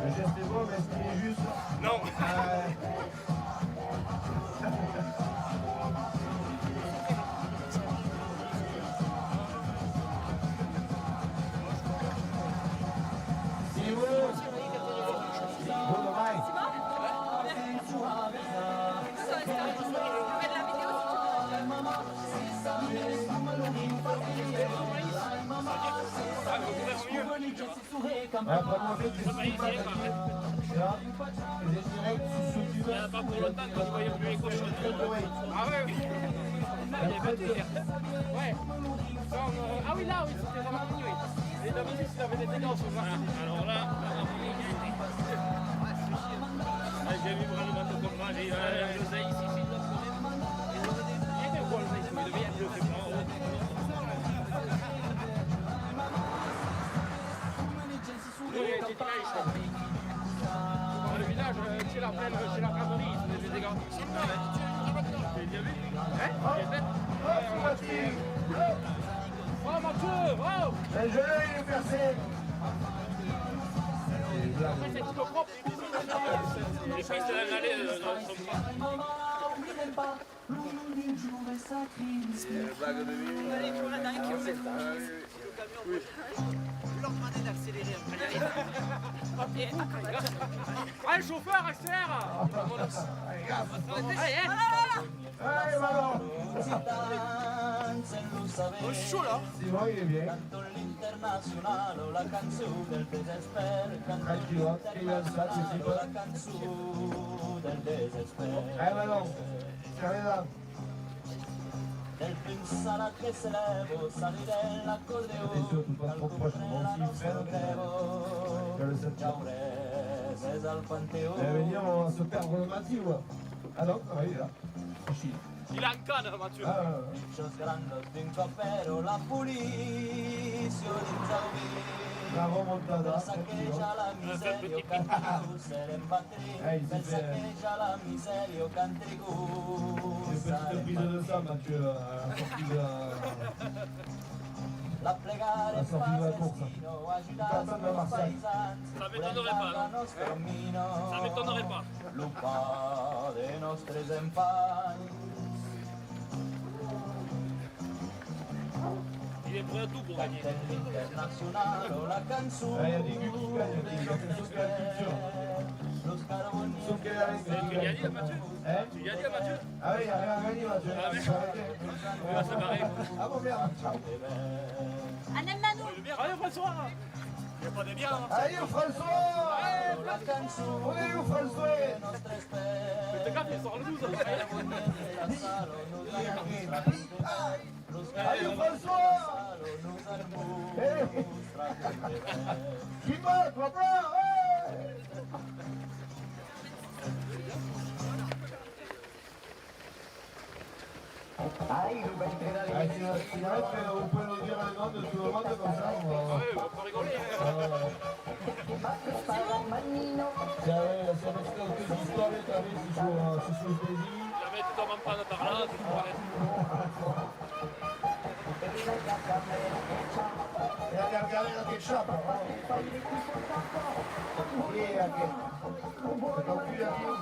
Le geste est bon, mais est-ce qu'il est juste? Non. Pas pour longtemps quand je voyais plus les cochons. Ah ouais, oui. Il y avait pas de... Ouais. Ah oui, oui, là, oui, c'était vraiment mignon. Et il a demandé s'il avait des dégâts sur le marché. Alors là, j'ai vu vraiment de comprendre. L'oseille ici, c'est de il était quoi l'oseille? Il devait être le fait pas. Dans le village, chez la braderie, ils faisaient des dégâts. J'ai déjà vu. Oh Mathieu, oh! Le jeu il est percé. Après c'est tout propre, Les pistes de la vallée sont pas. C'est une blague de nuit. Allez, pour la dingue qui fait Oui. Je leur demandais d'accélérer après. Allez, chauffeur, accélère! Allez, Allez, ballon. oh, je suis chaud là! Simon, il est bien. Tranquille, il a ça, c'est Simon. Allez, ballon. Carré là. Del pensare che se levo salire l'accordeone venir, on va se perdre le Mathieu. Ah non, il est là. Il a un canne, Mathieu! la pulizio La remontada. la miseria cantricusere in batteria pensa che già la miseria cantricusere Petite prise de ça, Mathieu, à la sortie de la pregare la sortie de la course. agitato de Marseille. Ça m'étonnerait pas. Ça m'étonnerait pas. Lupa dei nostri esemplari. Il est prêt à tout pour gagner. Internazionale la canzone. Il y a des buts qui gagnent, il y a quelque chose qui a la culture. Sauf qu'elle a Tu lui as dit à Mathieu? Hein? Tu lui as dit à Mathieu? Ah oui, il a rien gagné, Mathieu. Ah merde. Il va se barrer. Ah bon, merde. Anem Mano. Allez, François! Il n'y a pas de bien! Allez, François! On est où, François? Fais gaffe, il sort le 12! Allez, François! Qui marque, papa? C'est vrai qu'on peut nous dire le nom de tout le monde comme ça. Ouais, on peut rigoler! C'est avec quelques histoires établies, c'est sous le plaisir. Jamais tu t'en manques pas de par là, tu pourrais. E a gargarella che sciappa. Chi è che? Non più a più.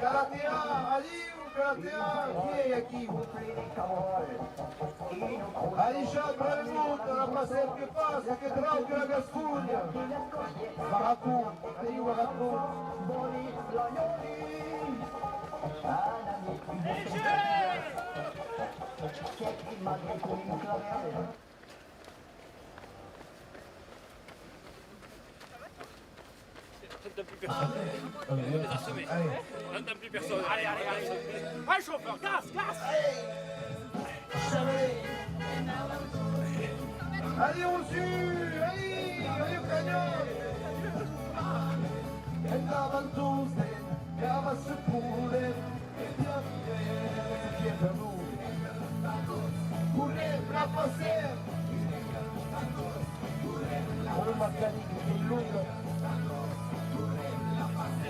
Galatea, Aliou, Galatea, chi è chi? Aisha, Bremut, la passer che passa, che trauca la Gascugna. Baracou, Aliou, Baracou. T'entends plus personne. On les a semés. On n'entend plus personne. Allez, allez, allez! Allez, chauffeur, gaz, gaz! Allez, on suit! Allez, au canyon! Entraban tutti, chiama su pure, e più per lui. Pure, la passer! Come magari che il lungo.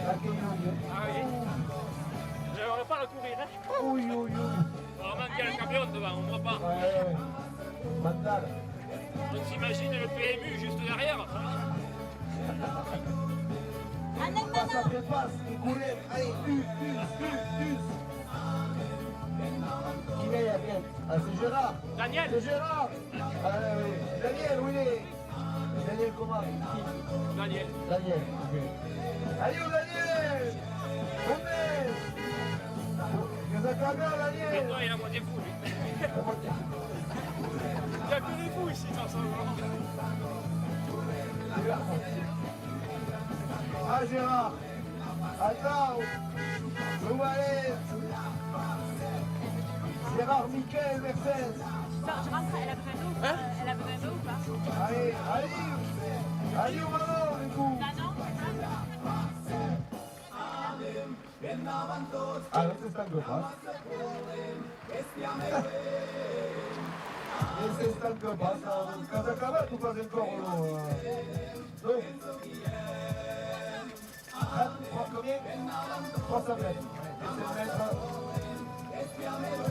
Anche il lungo. Ah oui! J'aimerais pas le courir, hein? Ui, ui, ui. Vraiment qu'il y a un camion devant, on ne voit pas. Ouais, Mandal. On s'imagine le PMU juste derrière. Passe après passe, et courir. Allez, us. Qui est Daniel? Ah, c'est Gérard. Daniel! C'est Gérard. Allez, oui. Daniel, où il est? Daniel comment? Daniel! Daniel, ok. Allez, Daniel! On est! Que ça caméra, Et Daniel! toi, il est à moitié fou, lui. Il n'y a que des fous ici, ça, ça. Tu Ah Gérard. Attends. Où va aller Gérard, Mickaël, Mercedes. Je rentre, elle a besoin d'eau ou pas? Elle a besoin d'eau ou pas? Allez, allez. Allez au maman, du coup. A veces están copas. Ese están copas. Quand ça acaba, tu passes encore l'eau. Ah, tu prends combien 300 mètres. Essaie de mettre.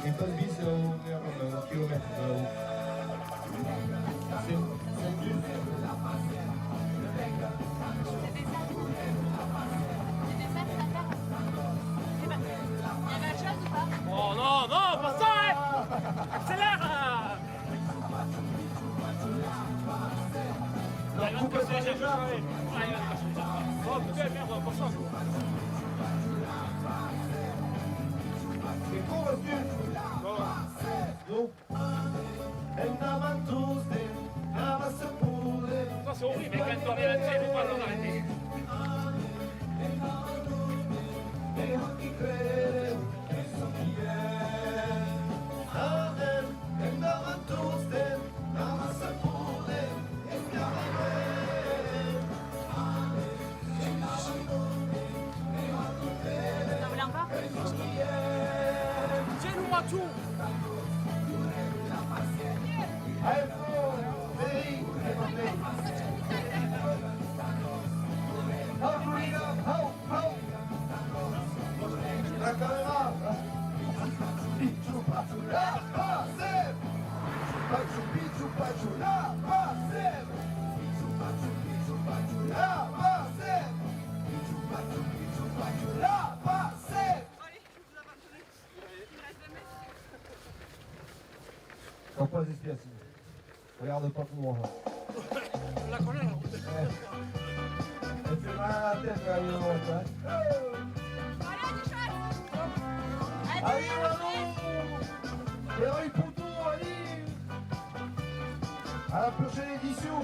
Et pas de bis au kilomètre. C'est dur. Oh non, non, pas ça, hein. Accélère. Il va te casser les jambes. Ah, il va te casser les jambes. Oh putain, merde, pas ça. C'est con, monsieur. Ça c'est horrible, mais quand on est là-dessus, il ne faut pas l'arrêter. Tiens-nous à tout. La caméra. La passe. Pachu, pichu, pachu, la passe. La passe. La passe. Allez, je vous abandonne. Il reste 2 mètres. T'as pas d'explication. Regarde pas pour moi. On la connaît, là. Elle fait mal à la tête, là, il est allez, Manon. Héroï Poutou, allez. À la prochaine édition.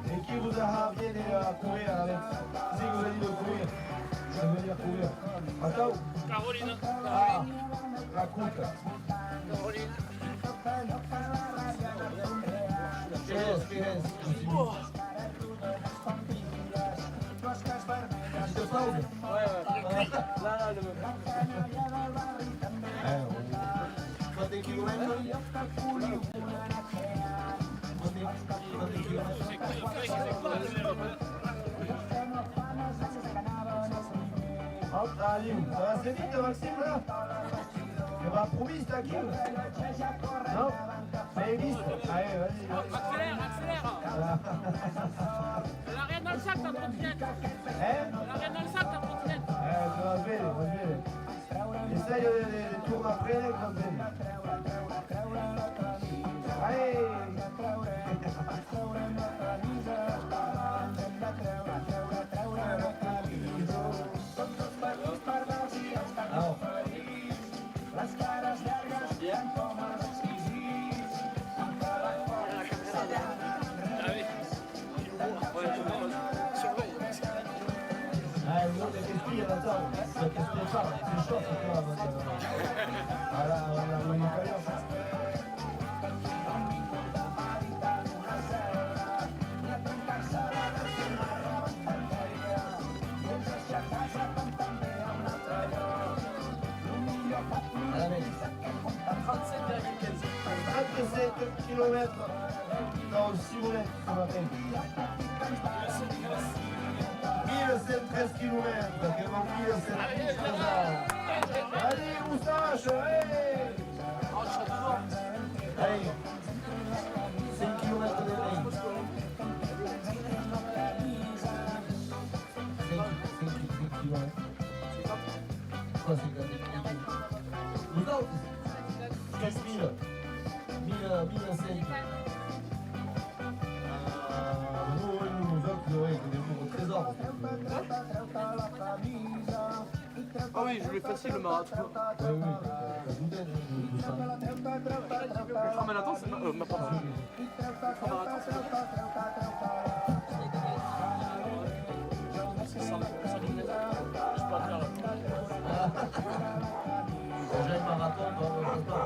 Et qui vous a bien à courir avec? Qui c'est qui vous a dit de courir? Je vais venir courir. Attends. Caroline. Ah, la coute. Caroline. ¿Qué es? ¿Te Claudio? Ouais. Là, le Quanti chilometri? Hop, allez, ça va assez vite, Maxime, là? On va promis, t'as qui? Non? C'est liste. Allez, vas-y. Accélère, accélère. Elle a rien dans le sac, ta trottinette. Hein? Elle a rien dans le sac, ta trottinette. Vas-y. Essaye de tourner après, comme ça. Allez! Alors. Ah, l'autre est esprit, attends. Ça te prépare, c'est chaud, c'est toi. Voilà, on a une expérience. km dans Simonet ce matin. 1113 km, quasiment 1113 ans. Allez, moustache, allez! Allez, 5 km de ligne. 5 km. Quoi, c'est quoi? Vous autres, 15 000. 1005. Nous autres, vous aurez des nouveaux trésors. Ah oui, je l'ai facile le marathon. Oui, la douzaine de ça. Ah mais attends, c'est pas... pardon. C'est ça, ça nous met. Je peux pas faire. J'ai un marathon, toi, on ne peut pas.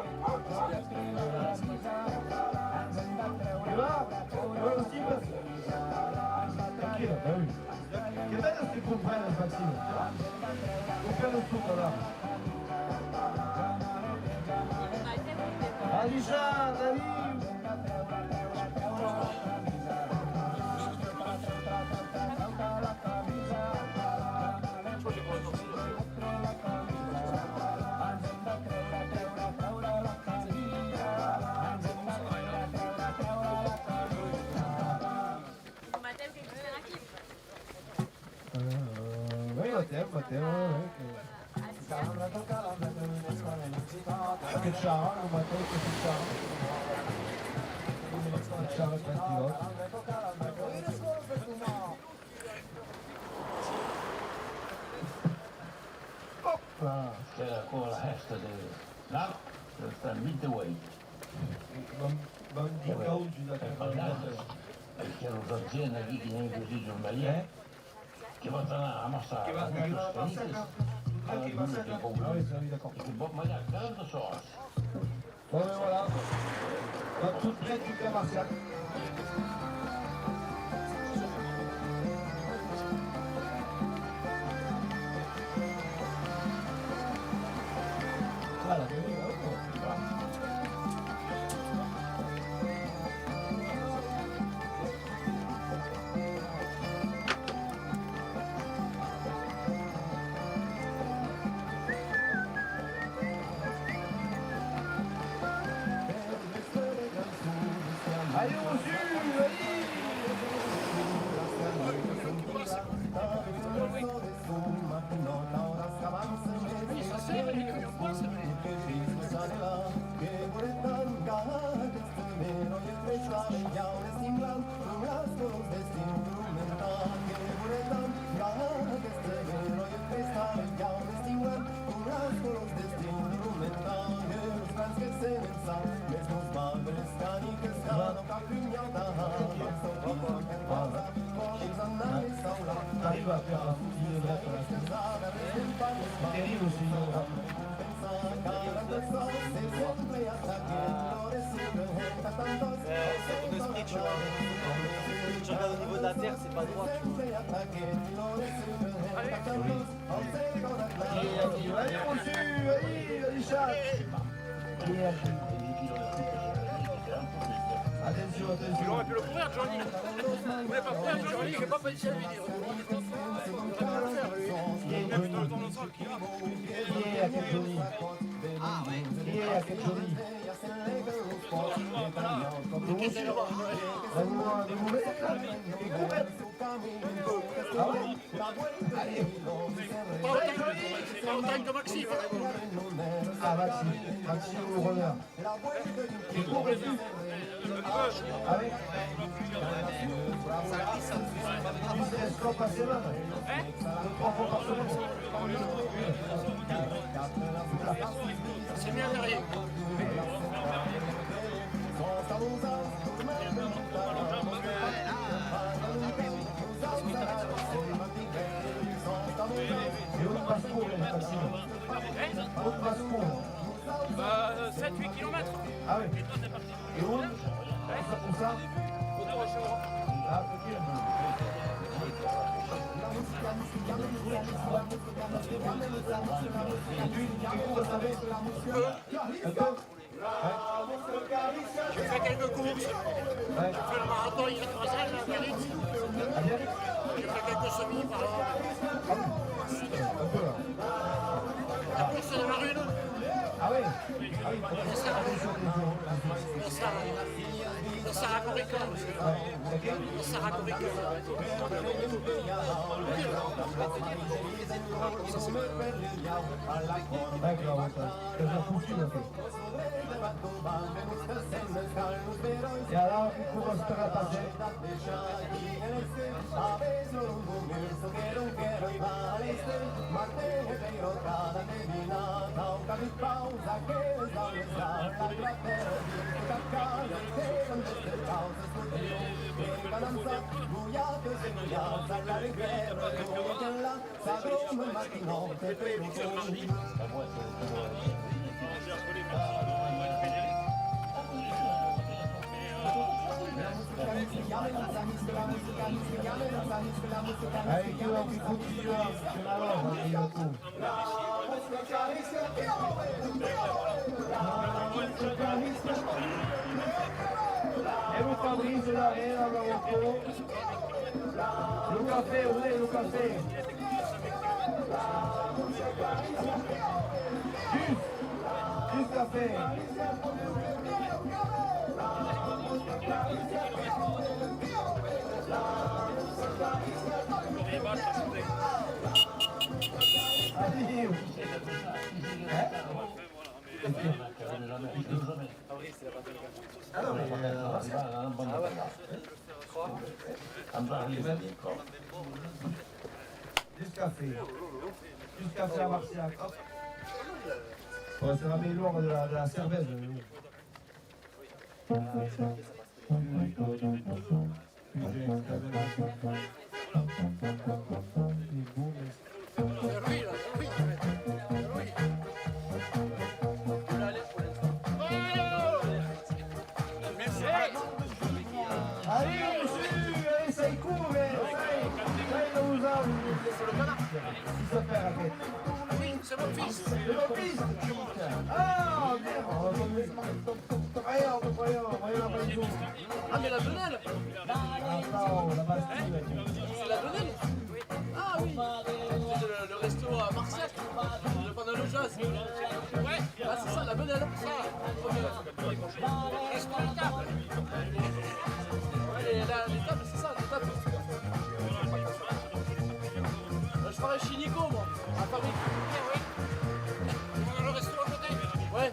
Tu vas? Toi aussi, parce que... Tranquille, bah oui. Che bello si comprende il vaccino. Comprende tutto là. Alisha, David! Matteo, che ciao, Matteo, che ciao. Ciao, Matteo. C'est pour le reste de là, je fais midway. Bandica oggi da Perché lo aziende lì che non così giornaliere, che vanno a ammassare la anche ma c'est d'accord. Manière 40 soirs. Bon, ben voilà. Dans toute près du cas Martial. Voilà, ben oui, allez, on jure, arrive à faire un foutu de droite à la tête. C'est terrible aussi. C'est ton esprit, tu vois. Tu regardes au niveau de la terre, c'est pas droit, tu vois. Allez, on jure, allez, chat. Attention, attention. Il aurait pu le courir, Johnny. On n'est pas courir, Johnny, je vais pas passer la vidéo. Qui est à quel Johnny? Qui est à quel Johnny? Pas autant que Maxime. Ah, Maxime ou Renard. Il court et tout. Ah oui. Tu sais, est-ce qu'on passe là? 3 fois par semaine. C'est bien derrière. Et où passe pour les Maxime? Où passe pour? 7-8 km. Ah oui. Et où? Où ça? Autour de chez moi. Ah, ok. J'ai fait quelques courses. J'ai fait le marathon il y a 3 ans à Biarritz. J'ai fait quelques semis par là. La course de la Rune. Ah oui. Le Saracorica. Le Saracorica. D'accord, ouais, t'as foutu là. Et alors, comment se fait la passer? Allez, qui continue là? C'est malin, il y a tout. Et vous Fabrice, là, et là, le café, où est le café? Juste café. Allez, Ah non, mais jusqu'à faire à Martial. Ouais, c'est la mélange de la cervelle. Allez, monsieur, ça y court, mais ça nous a. Il se fait raquette. Oui, c'est mon fils. C'est mon fils. Ah, merde. Ah, mais la Benelle. Attends, la Bastille. C'est la Benelle. Ah oui. C'est le resto à Marseille. Pendant le jazz. Ouais. Ah, c'est ça, la Benelle. Ça. Reste à la table. Les tables, c'est ça, les tables. Je travaille chez Nico, moi, à Paris. Ouais. On a le resto à côté. Ouais.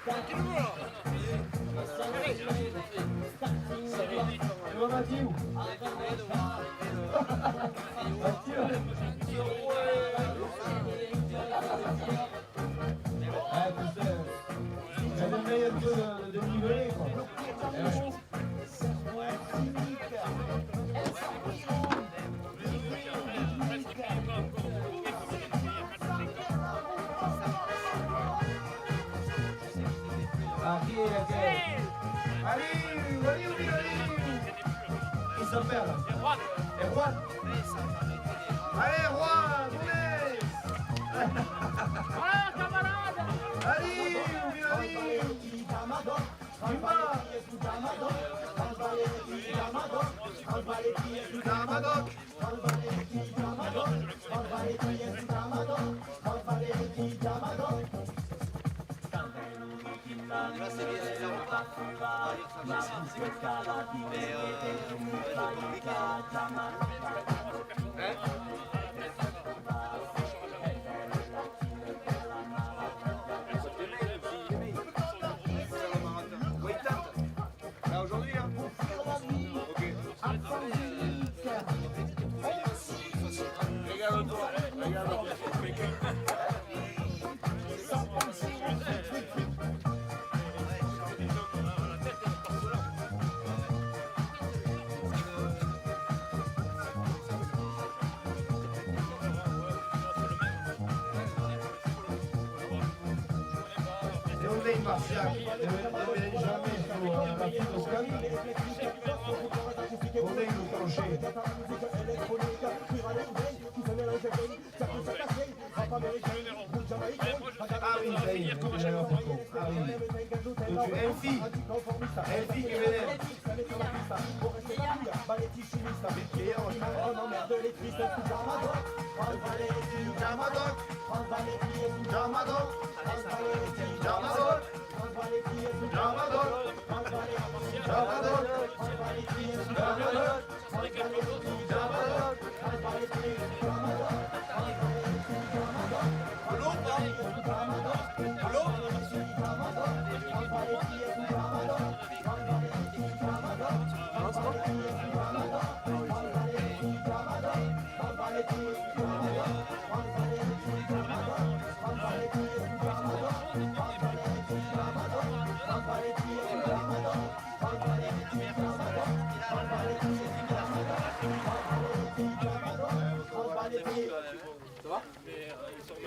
Tranquillou, là. C'est bon, Mathieu. Ça donnerait un peu de niveler, quoi. Allez, il s'appelle là. Et Juan. Allez, Juan, venez. Voilà, camarade. Allez, Aujourd'hui, hein? Ok. Regarde-toi, regarde-toi. Martial, ne venez jamais sur la petite Toscane. On est le plancher. Ah oui, ça y est, ah oui. Donc Elfie qui venait.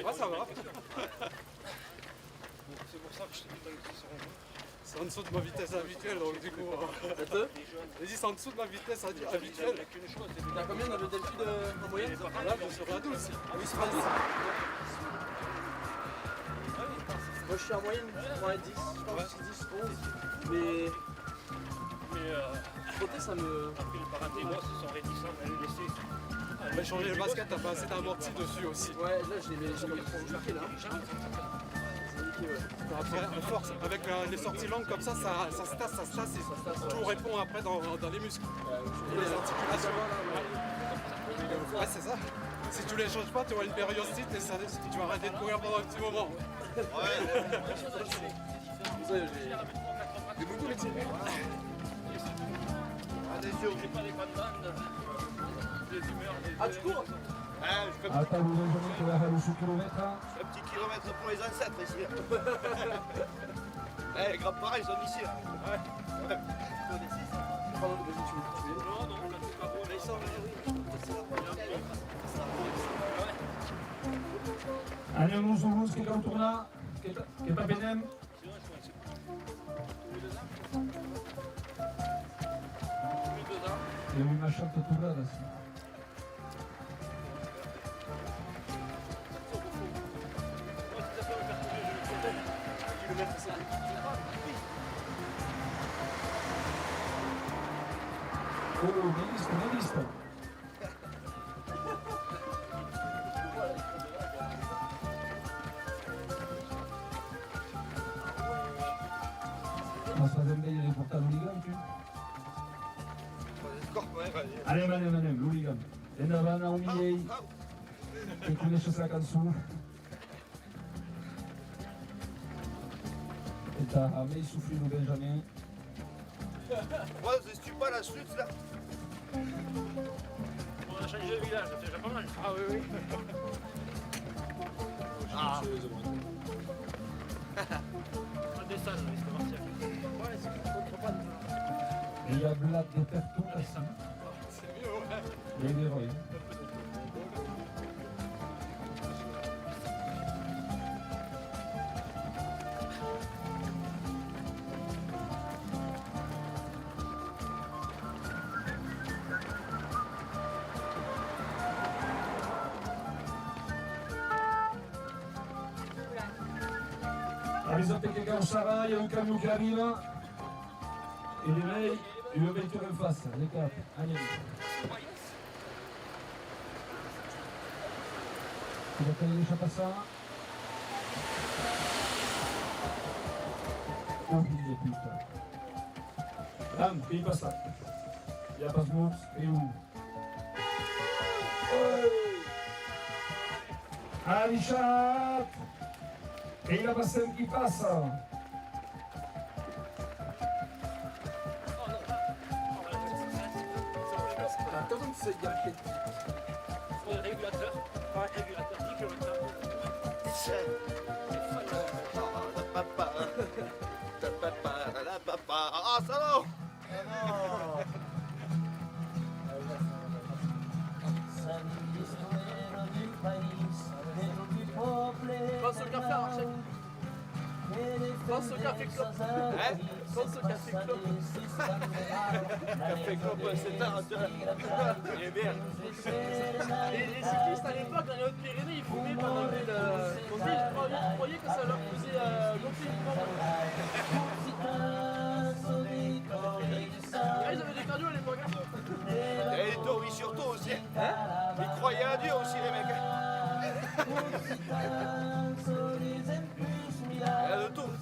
Ouais, ça va. C'est pour ça que je te dis qu'ils seront bons. C'est en dessous de ma vitesse habituelle, donc du coup. J'ai dit c'est en dessous de ma vitesse habituelle. T'as combien dans le delphi en moyenne? Là, je serai à 12. Ah oui, c'est pas 10. Moi je suis en moyenne, ouais, 10, je pense 10, 11. Mais sauter ça me. Après le paratémo, ils sont réticents à le laisser. Mais changer le basket, t'as pas assez d'amorti dessus aussi. Ouais, là j'ai mis niqué là. Après, à force, avec les sorties longues comme ça se tasse, et tout répond après dans les muscles. Et les articulations. Ouais, c'est ça. Si tu les changes pas, tu auras une périostite et tu vas arrêter de courir pendant un petit moment. Ouais. J'ai beaucoup métier. Ah, tu cours? Attends, vous avez que la halle au kilomètre. Un petit kilomètre pour les ancêtres ici. Les grands parents ils sont ici. Ouais. Pardon, vas-y, tu es. Non, on l'a tout pas mais ils sont. Allez, on se que tourna, que pas benem. Et oui, ma chante tout là, là. Oh, ne he visto. Vas a hacer de portar l'hooligan, tu? Anem, l'hooligan. Endavant, a un milieu, que coneixes la cançó. Et a mei soufflé le Benjamin. Ouais, c'est pas la suite là. On a changé de village, c'est déjà pas mal. Ah oui. Ah. On descend, c'est martial. Ouais, c'est Et il y a Vlad de Pertou là. C'est mieux, ouais. Il y a des rois. Allez, que quand ça va, il y a un camion qui arrive. Et les mecs, il veut mettre en face, les quatre. Allez. Tu vas caler les chapas ça. Oh, il est putain. Ram, qui passe ça. Il y a pas de moves, et où? Allez, chat. Et il a passé un qui passe. Comment tu sais gaffer? Le régulateur. Ouais, régulateur, 10 km. Ah, salaud! Pense au café, Archek. Pense au café club. Hein? Comme ce café club. Café club, c'est tard, tu vois. Il est bien. Les cyclistes à l'époque, dans les Hautes-Pyrénées, ils fumaient pendant le conduit. Ils croyaient que ça leur faisait gonfler le corps. Ah, ils avaient des cardio à l'époque. Et les taureaux surtout aussi. Hein? Ils croyaient à Dieu aussi, les mecs. Il y a de tout.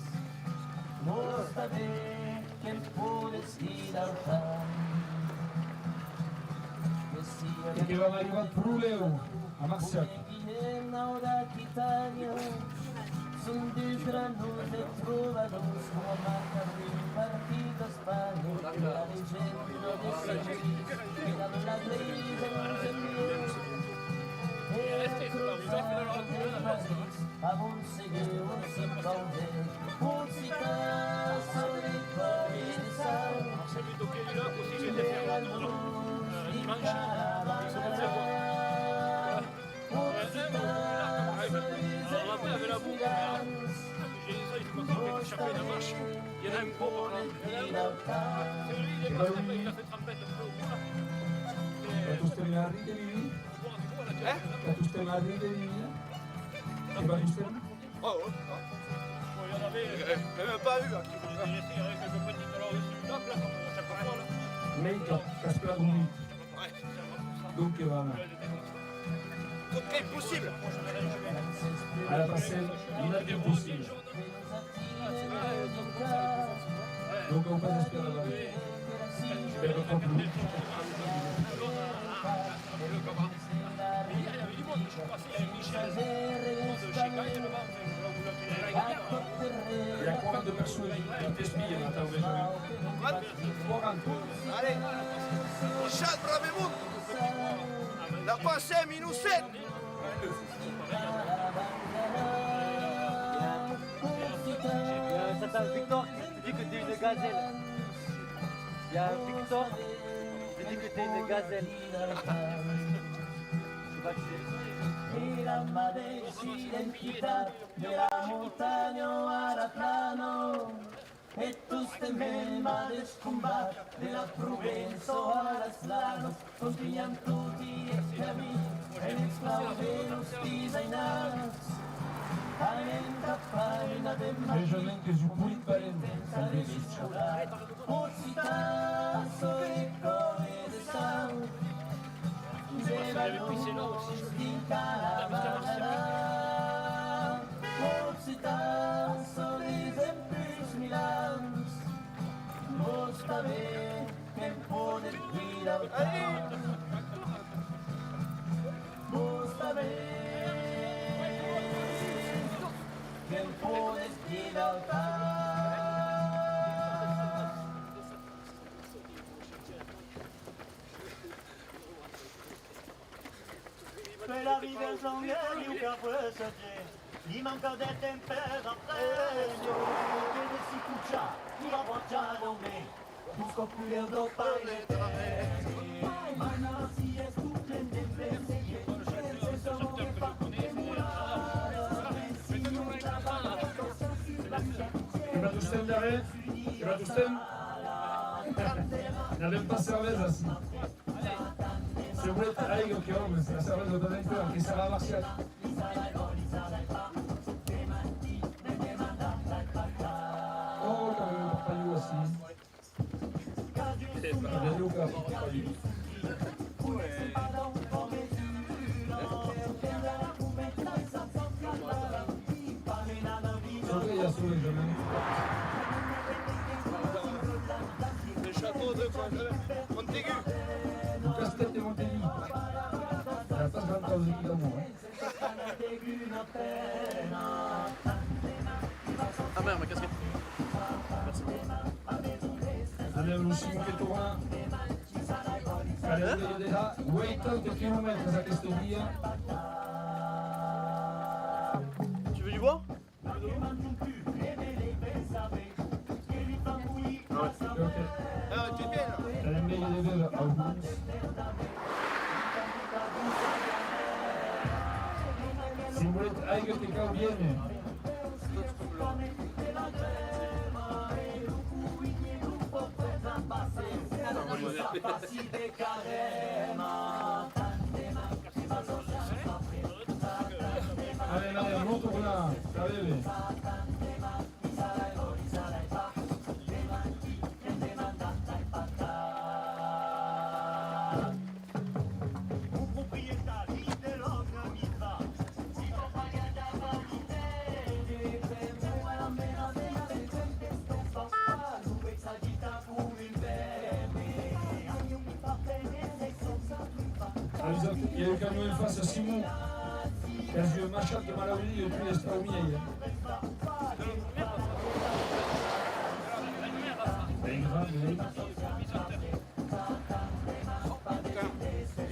E che va arrivato Pruleo a Marciac. Sunt disgranose trovados como marca de un partido España la legenda de siempre queda la iglesia avant seguir un simple un citazo de corazón Échappé la marche, il y en a un gros par là. Il a fait trempette un peu au bout là. Tu stai a ridere di lì? Tu stai a ridere di lì? E va in stella? Oh, oh. Même pas eu. Meglio, caspera con lui. Dunque va. Tout est possible. Alla prossima, il è possibile. Donc on passe espérer la vie. Spero proprio. Il y a 40 persone che ti spiegano a tavola. 40. Allez, Chad Bravemoun. La pensée minus 7. Ça s'appelle Victor qui dit que t'es une gazelle. Il y a un Victor qui dit que t'es une gazelle. Je sais pas qui c'est. Mirama de identidad de la montaña al plano e tus temema de scombat de la Provenza al slano continuan tutti esclavi e esclaveros designados Leggermente su Pulit Valente, un citazo de come de sang din caravana un citazo de Zempus Milans Basta ver quem pode vir ao town Basta ver quem pode vir ao town Per la vita sono io che posso dire, mi manca del tempo da premio, che ne si cuccia, mi appoggiano me, tu scopri l'Europa e le tre, ma non si è tutte in difesa, e sono che fa Radustem d'arrêt, Radustem, n'avem pas cervesa assim. Se vuoi aigo che ho, la cervesa da dentro che sarà marciata. Oh, che avevo pappaglio assim. Avevo Luca pappaglio. Solo Le château de Montaigu. Castel de Montaigu. La pas grande cause qui d'amour. Ah merde, ma casquette. Merci. Abbiamo un 5 torna. Calendario déjà 80 km a questo dia. Tu veux du bois? Tu es bien là. È meglio di avere August. Se volete aiuto che viene. Allez, molto buona, la beve. Il y a eu quand même face à Simon. Il y a eu un machin de Malawi et puis les Straumiers.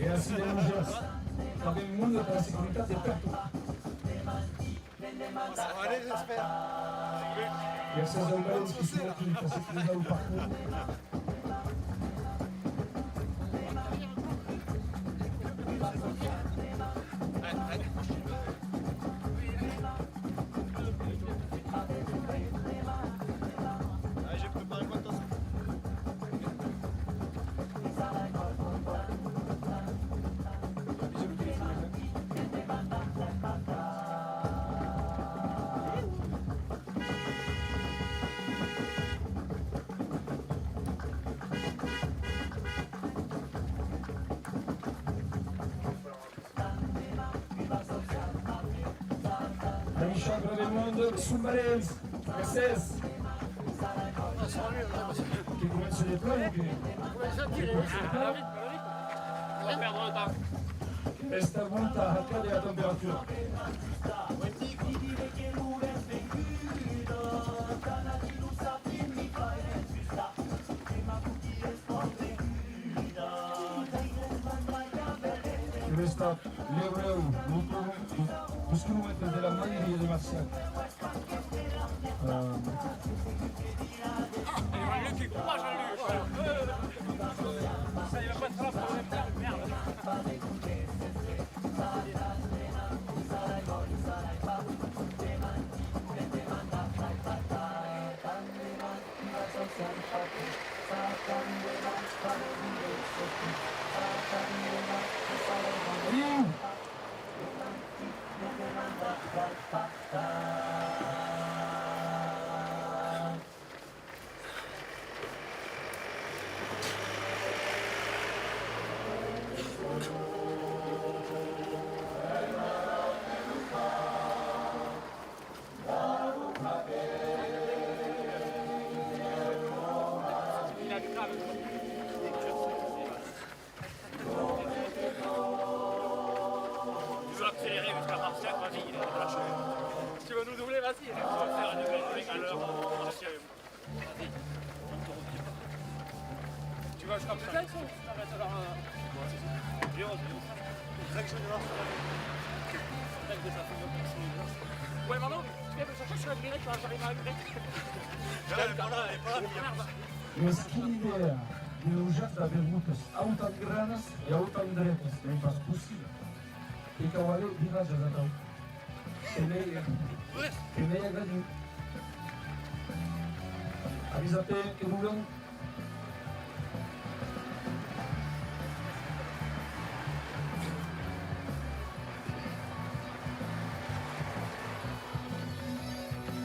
Et ainsi les Rangers. Avec le monde de la sécurité des pertes. Ça va aller, j'espère. Il y a 16 Albanais qui sont là, qui sont sécurisés au parcours. J'ai préparé quoi de temps. Michel Bravemondo, Sumbarenz, SS. Qui commence sur les plans ou qui Esta volta accade la temperatura. Questa l'ebreu, lo strumento della maglia di Marseille. Ça, il va pas être là pour le merde. Tu vas nous doubler, vas-y. On va faire une nouvelle avec à l'heure. Tu vas jusqu'à plus tard, ouais, maintenant, tu viens me chercher sur la grille, tu vas j'arrive à la grille. Elle est pas là, elle est pas là. L'idea di usare avute autogranas e autondretas è impossibile. I cavalli di raggio da tau. E lei è gradi. Avvisate che vogliono.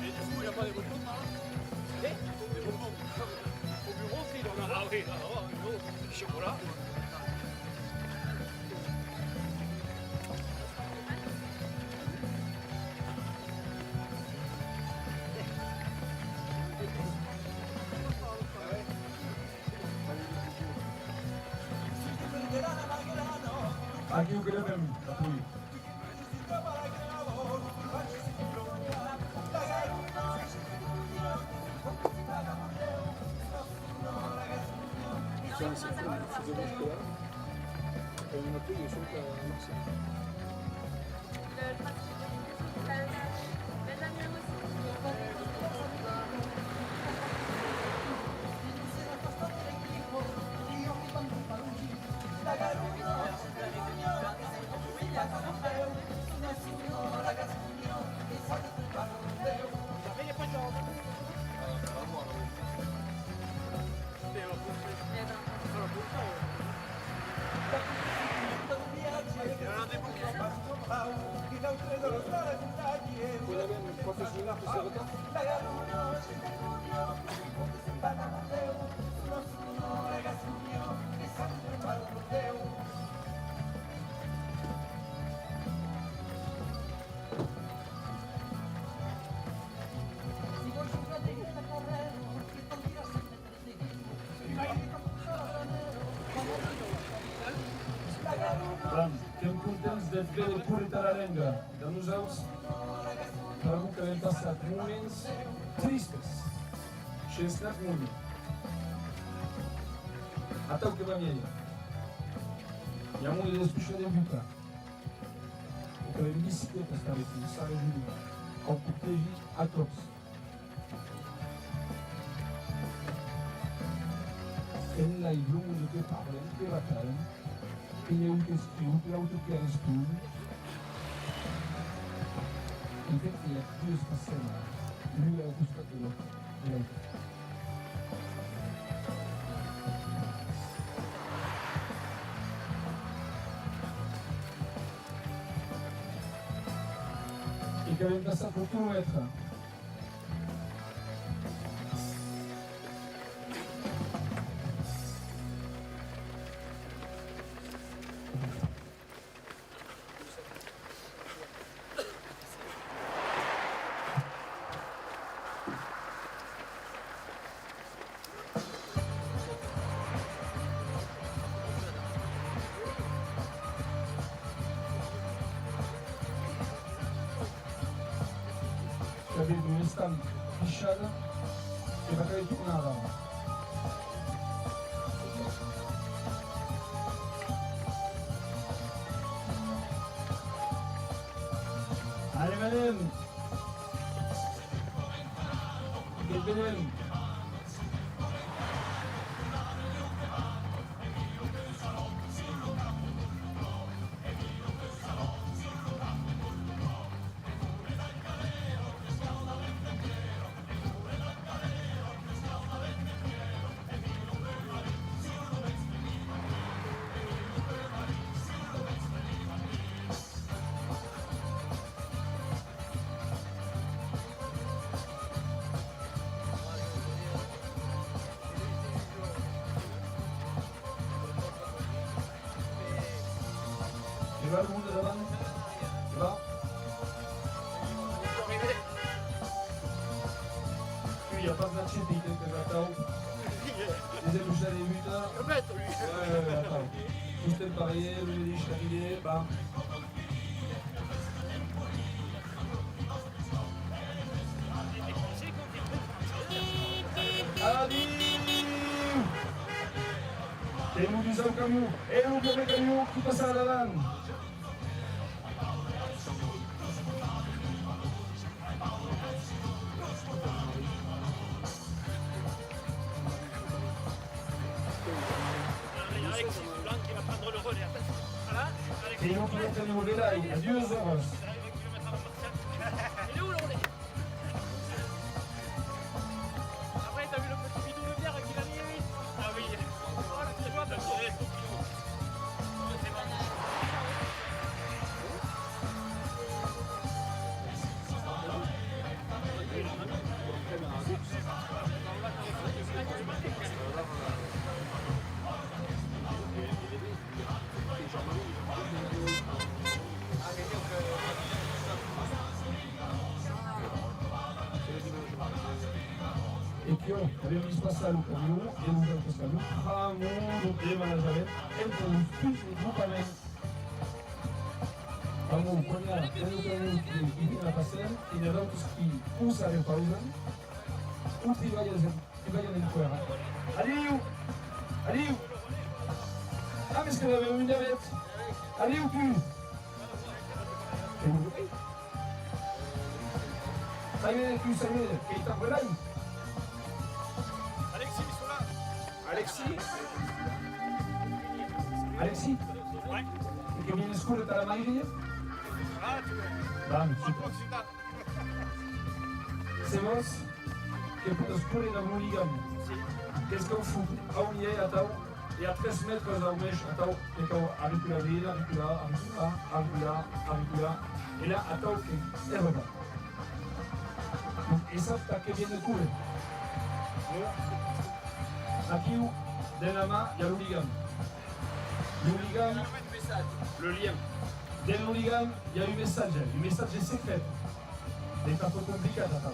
Et du coup, il n'y a pas des bonbons là? Des bonbons. Au bureau, si, il en a. Ah oui, du chocolat. Aqui o Grêmio é muito. un des bouquets. Vous avez une professionnelle qui se retard? Estem contents de fer el cul de la lenga de nosaltres. Trobo que hem passat moments tristes și în snap mult. Atau că v-am ei. I-am unii de spușă de buca. Că le-am bicicletă stare cu sare jurică. Au puteji a tops. Când l-ai drumul de pe parlen, pe batalen, când e un que scriu, pe auto que răspund, în fapt, il y a deux personnes. Lui a costat de l'autre. Et que vam passar per quilomètre. J'avais une estampe fichade et va aller tourner avant. Allez madame. Et madame. Tu vas le monde là-bas? Tu vas? Il n'y a pas de match de que j'attends. Les ailes bouchées à les 8 heures. Ouais, attends. Juste le parier, le dit, je suis arrivé, bam. Adieu! Et nous disons camion, et nous disons camion qui passe à la lame. Et nous qui est au niveau de là, il y a 2 heures. Il est où là on est? Après t'as vu le petit bidon de bière qu'il a mis lui? Ah oui. Oh le petit doigt t'as tiré. E che abbiamo visto passare un camion e non abbiamo passato un camion de management entre un spus de groupament. Quand quan hi ha un camion que vine a passar i n'hi ha d'altres qui usen en pausa, uns hi vayan en fuera. Adiu! Adiu! Ah, mais que l'avem un llavet! Adiu, tu! Salut, tu, salut, que t'en volai! Alexis, ils sont là. Alexis? Alexis? Ouais. E che viene scuro dalla maioria? Ah, tu Bam, super. C'est vos que pot scuro da un ligam. Qu'est-ce qu'on fout? A on y est, attends. e a 3 metres ao mês, então, auricula vira, auricula, e lá, então, é verdade. E sabe que vem de cura. Aqui, dans la main, il y a l'hooligan. L'hooligan, le lien. Dans l'hooligan, il y a un message est secret. È stato complicato.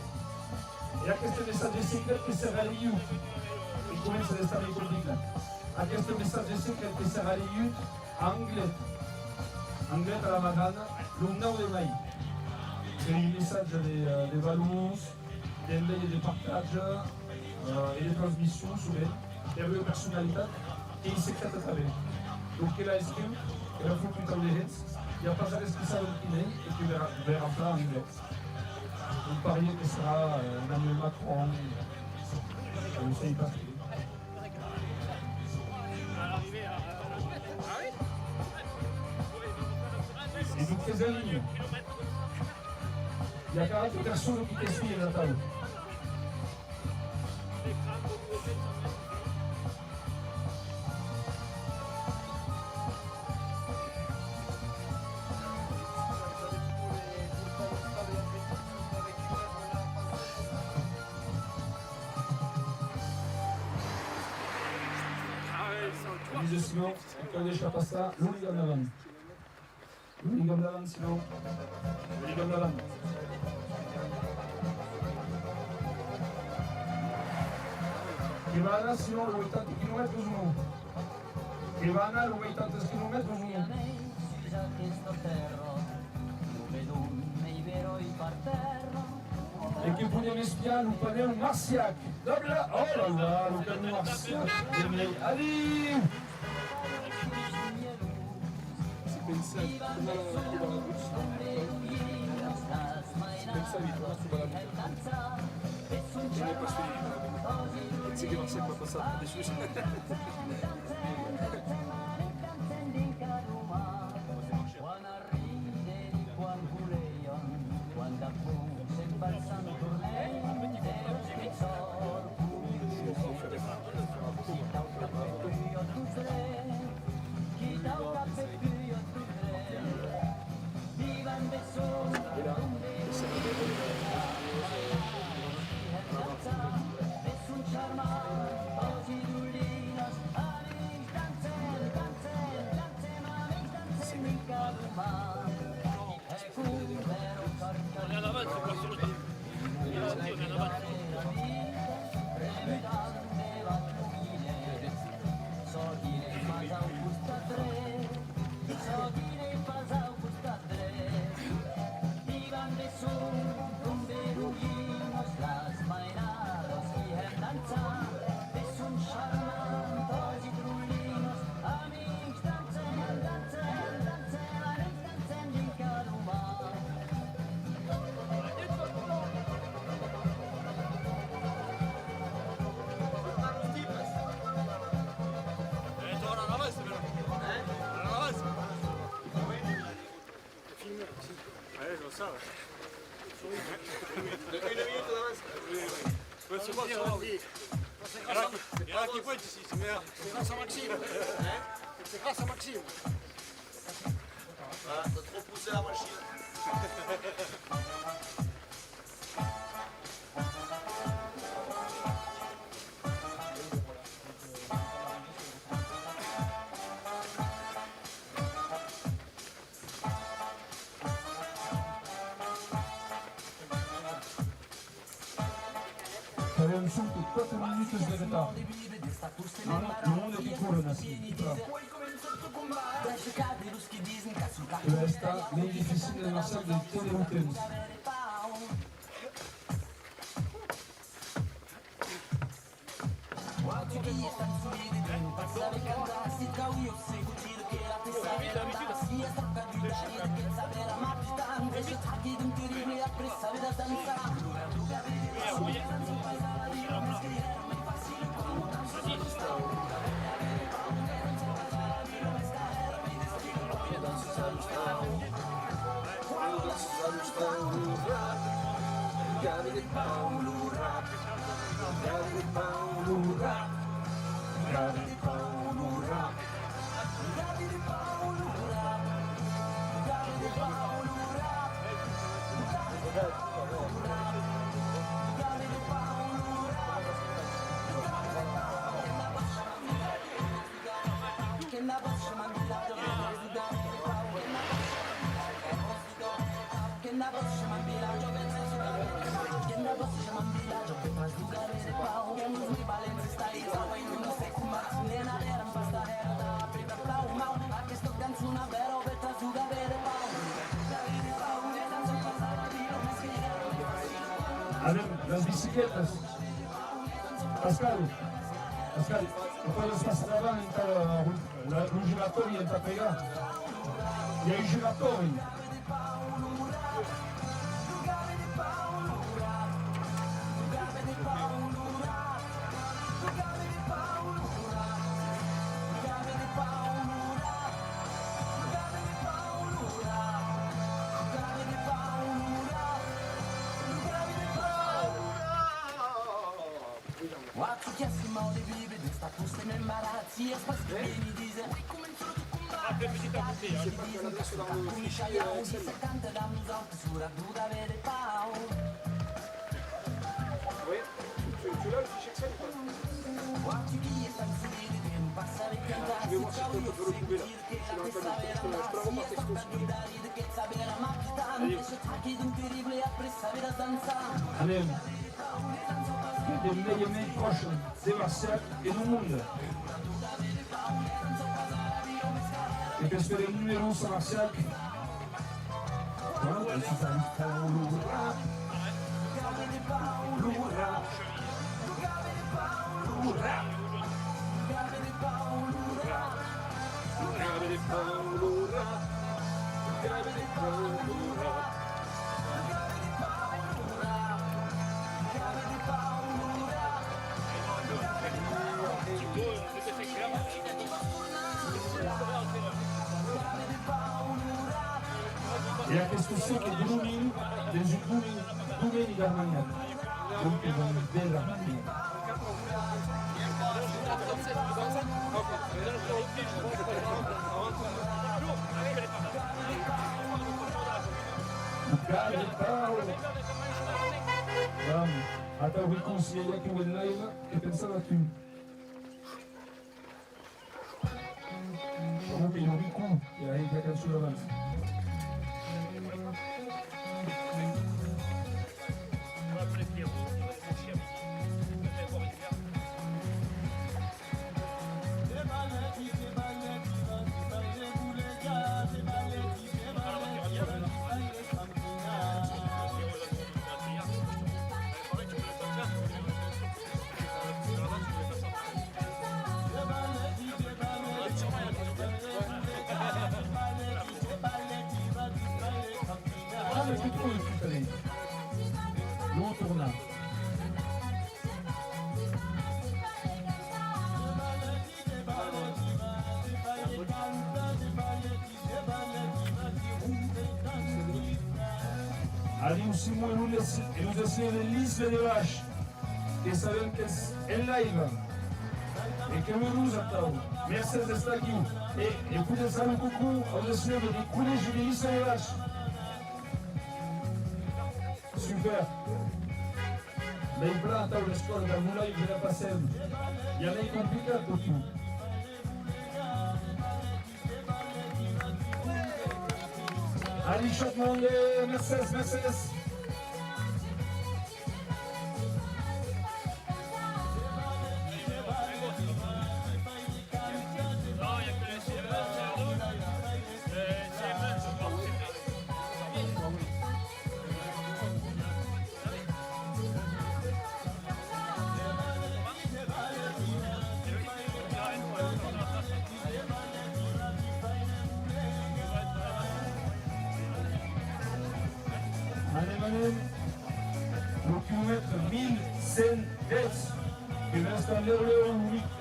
E a questo messaggio segreto che sarà l'aiuto. E comincia ad essere complicato. A questo messaggio segreto che sarà l'aiuto anglais. Anglais alla magana, non de mai. C'est le message des ballons, des mails de partage et des transmissions sur elle. Et avec une personnalité qui est secrète à travers. Donc elle a escrit, elle a fait plus tard les hits. Il n'y a pas de responsable qui n'est et qui verra pas en anglais. Vous pariez que ce sera Emmanuel Macron, je ne sais pas. Et donc les amis, il y a 40 personnes qui t'expliquent la table. Dice Simon, quand riesce a passare, l'hooligan davanti. L'hooligan davanti, Simon. L'hooligan davanti. Ivana, Simon, lo 80 km su. Ivana, lo 80 km su. E che vogliamo spiare un panello Marciac. Oh là là, le panneau Marciac. Allez! C'est Bensa, il trouve la bouche. C'est Bensa, il trouve la bouche. Je n'ai pas suivi. C'est que Marciac va pas ça pour des choses. C'est bon, c'est grâce à qui pointe ici, c'est grâce à Maxime. C'est grâce à Maxime. Ah, t'as trop poussé la machine. C'aveva un su che 4 minuti di verità. Le monde che corrono, sì. Questa è difficile nella salle del teleutens. Paulo Rap. Anem, las bicicletas. Pascal, no puedes pasar adelante un giratori en Tapega. Y hay giratori. Tu l'as le fichier Excel ou pas? Je vais voir si tu peux le trouver là. Je peux l'avoir par texto si tu veux. Anem. De meio proche de Marcial e do mundo. E penso que o número 1 Marcial. E a questão que Bruning, desde Bruning da manhã, donc ils vont dès la matinée. Vamos, até o reconciliar aqui o live e pensar aqui. Vamos ver o rico e aí vai cantar o avance. Non tournant. Ali un Simon et nous essayons de liste de vaches que saben que es en live et que nous attendons. Mercedes está aquí. Et écoutez ça le coucou, on essaie de découler sur les listes de vaches. Super. La implanta o l'escola de Mula i ja passem. Ja l'he complicat tot tu. Allez, changement de Mercedes. Le kilomètre 1110, que l'instant le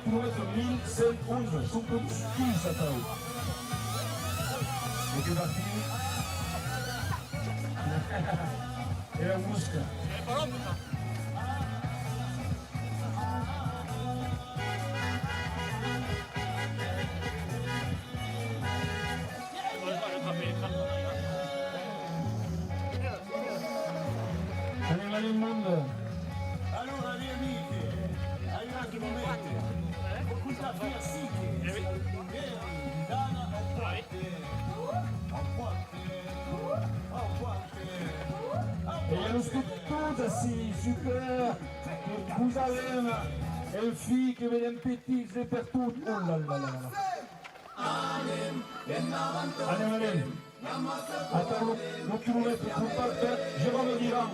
kilomètre 1111, sont tous à Tao. Et c'est parti. Et la musca. Allez, le monde. Allora, miei amici, hai un attimo, occulta via sì. nous sommes tous assis, super. Vous avez une fille qui veut un petit, c'est faire tout. Oh là là là là. Allez. Attends, le kilomètre pour pas le faire, Jérôme Guirand.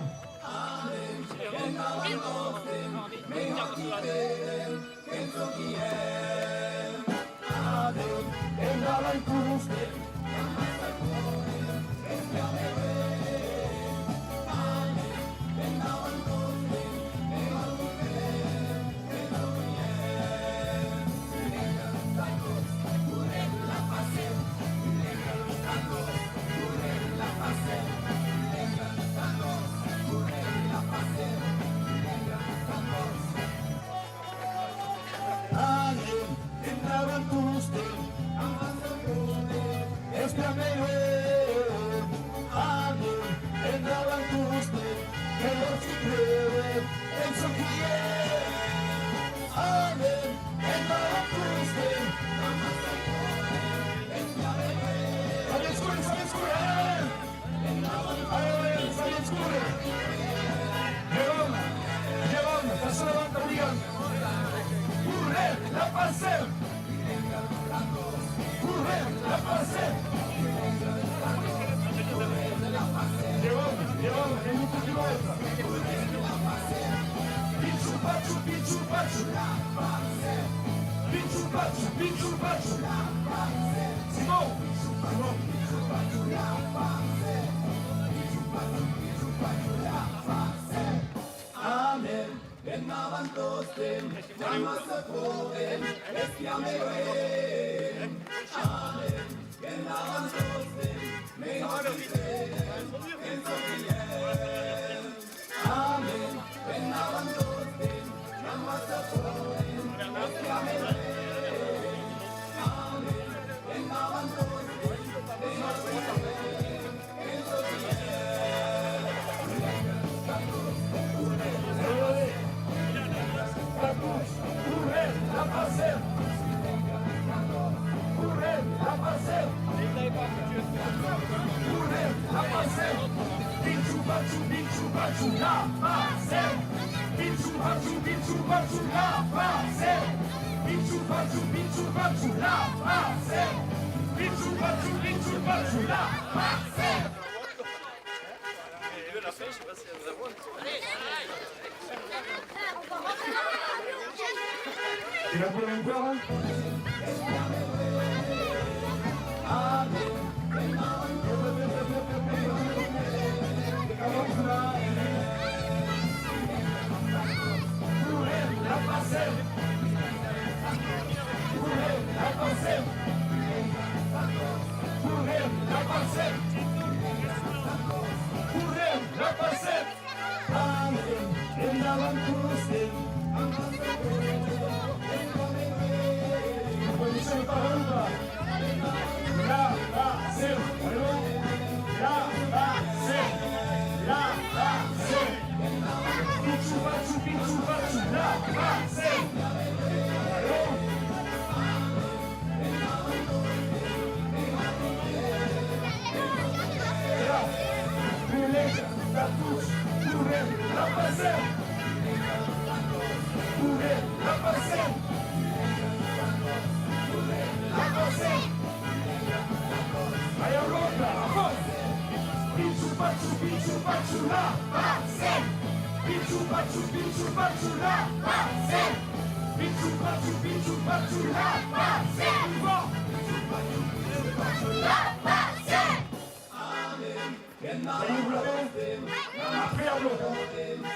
Tu la voulais encore hein?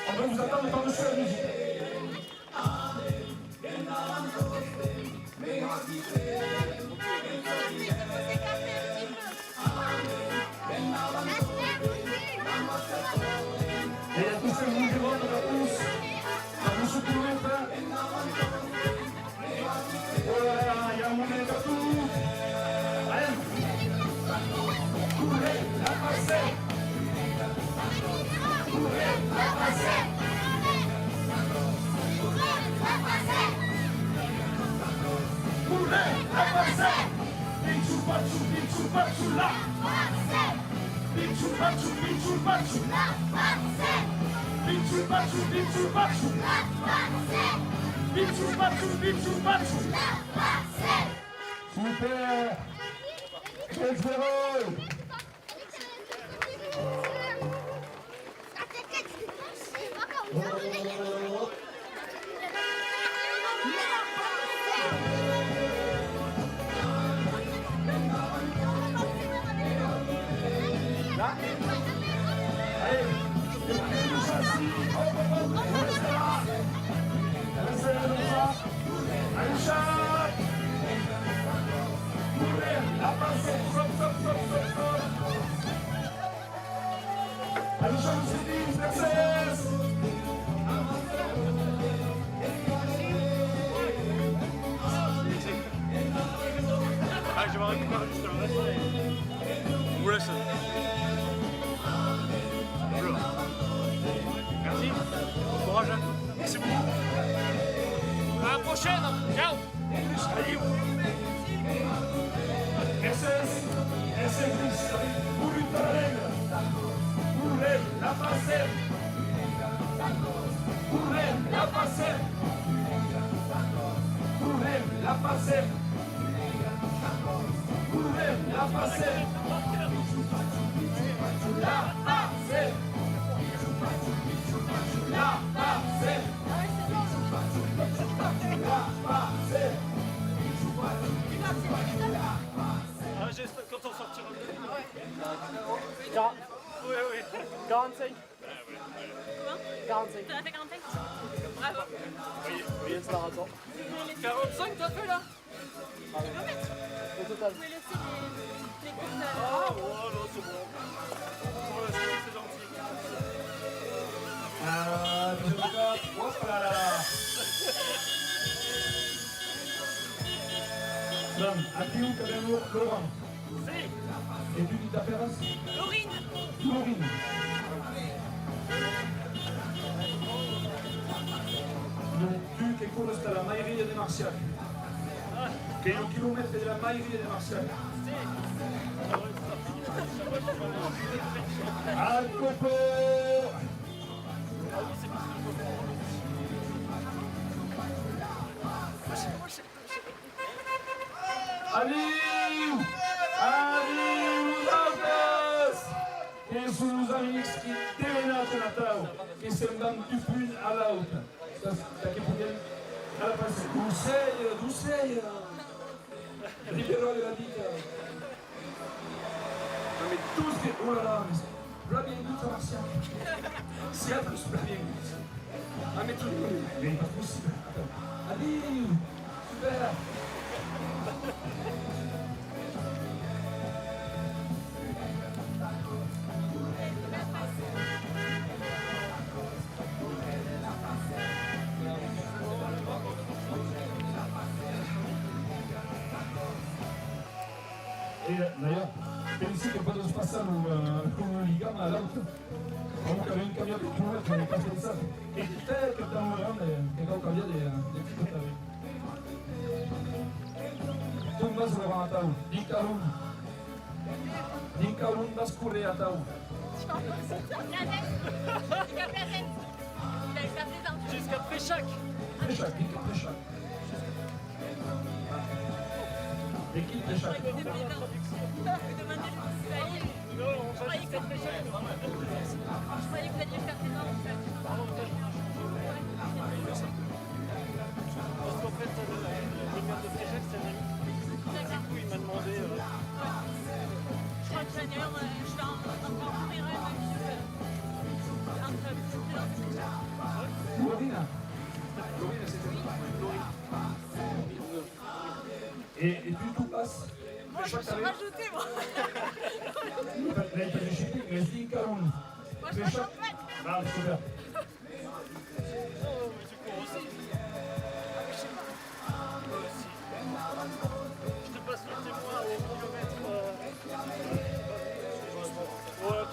On va vous attendre par-dessus la musique. Et la pousse est mouvement de la pousse. La pousse tout le monde. Oh là là, il y a un moment partout. Allez. Courez, la passez. Courez, la passez. Courez, la passez. Bichou, bachou, la passez. Bichu Pachu, Bichu Pachu. La Passe. Bichu Pachu, Bichu Pachu. La Passe. Bichu Pachu, Bichu Pachu. La Passe. Super. Let's go. Ah, je vais récupérer juste le reste. Vous laisse. Merci. Bon courage. Merci beaucoup. À la prochaine. Ciao. Allez. SS, Urutaren, Urem, La Passe. Urem, La Passe. Urem, La Passe. Urem, La Passe. La Passe. La Passe. La Passe. Ah, j'espère quand on sortira de Oui, oui. 45. 45. T'en as fait 45 Bravo. Oui, c'est la raison. 45 t'as fait là? Au total. Vous pouvez laisser les courses. Ah, voilà, c'est bon. Ouais, c'est gentil. Ah, hop là là. A qui où cabello Laurent? Et tu dis ta perras? Laurine. Laurine. Tu che conosci la Maieria de Marciac, che è un chilometro della Maieria de Marciac. Al copo! Aliu! Aliu! Alves! Quem são os amigos que terminaram o Natal? Que se andam de punho à la outra? Daqui a pouco ela vai dizer: Dulceia! Liberou la dica. Mais tous que. Oh là là, mais. Là bien tout ça marche. Si à tous, là bien. Ah, mais tout le monde. Mais pas possible. Attends. Aliu! Super! E d'ailleurs, pensi che quando spassano con l'igama all'auto, comunque avevo cambiato il chilometro, non ho pensato. E te che stavamo grande, che avevo cambiato le città. Tu vas le voir à Taou, din Caroun va scourir à Taou. Jusqu'à Préchac. Préchac, din Préchac. L'équipe Préchac. Vous demandez Non, on va jusqu'à Préchac. Je croyais que vous alliez faire présent en fait. Parce qu'en fait, le maire de Préchac, c'est un ami. Du coup, il m'a demandé. Je crois que d'ailleurs, je vais encore courir un monsieur entre Lorina. Et puis tout passe. Moi, je me suis rajoutée, moi. Lei per il shipping è di Caroun. Moi, je suis en fait. Ah, super. Je te passe le témoin au kilomètre. Ouais.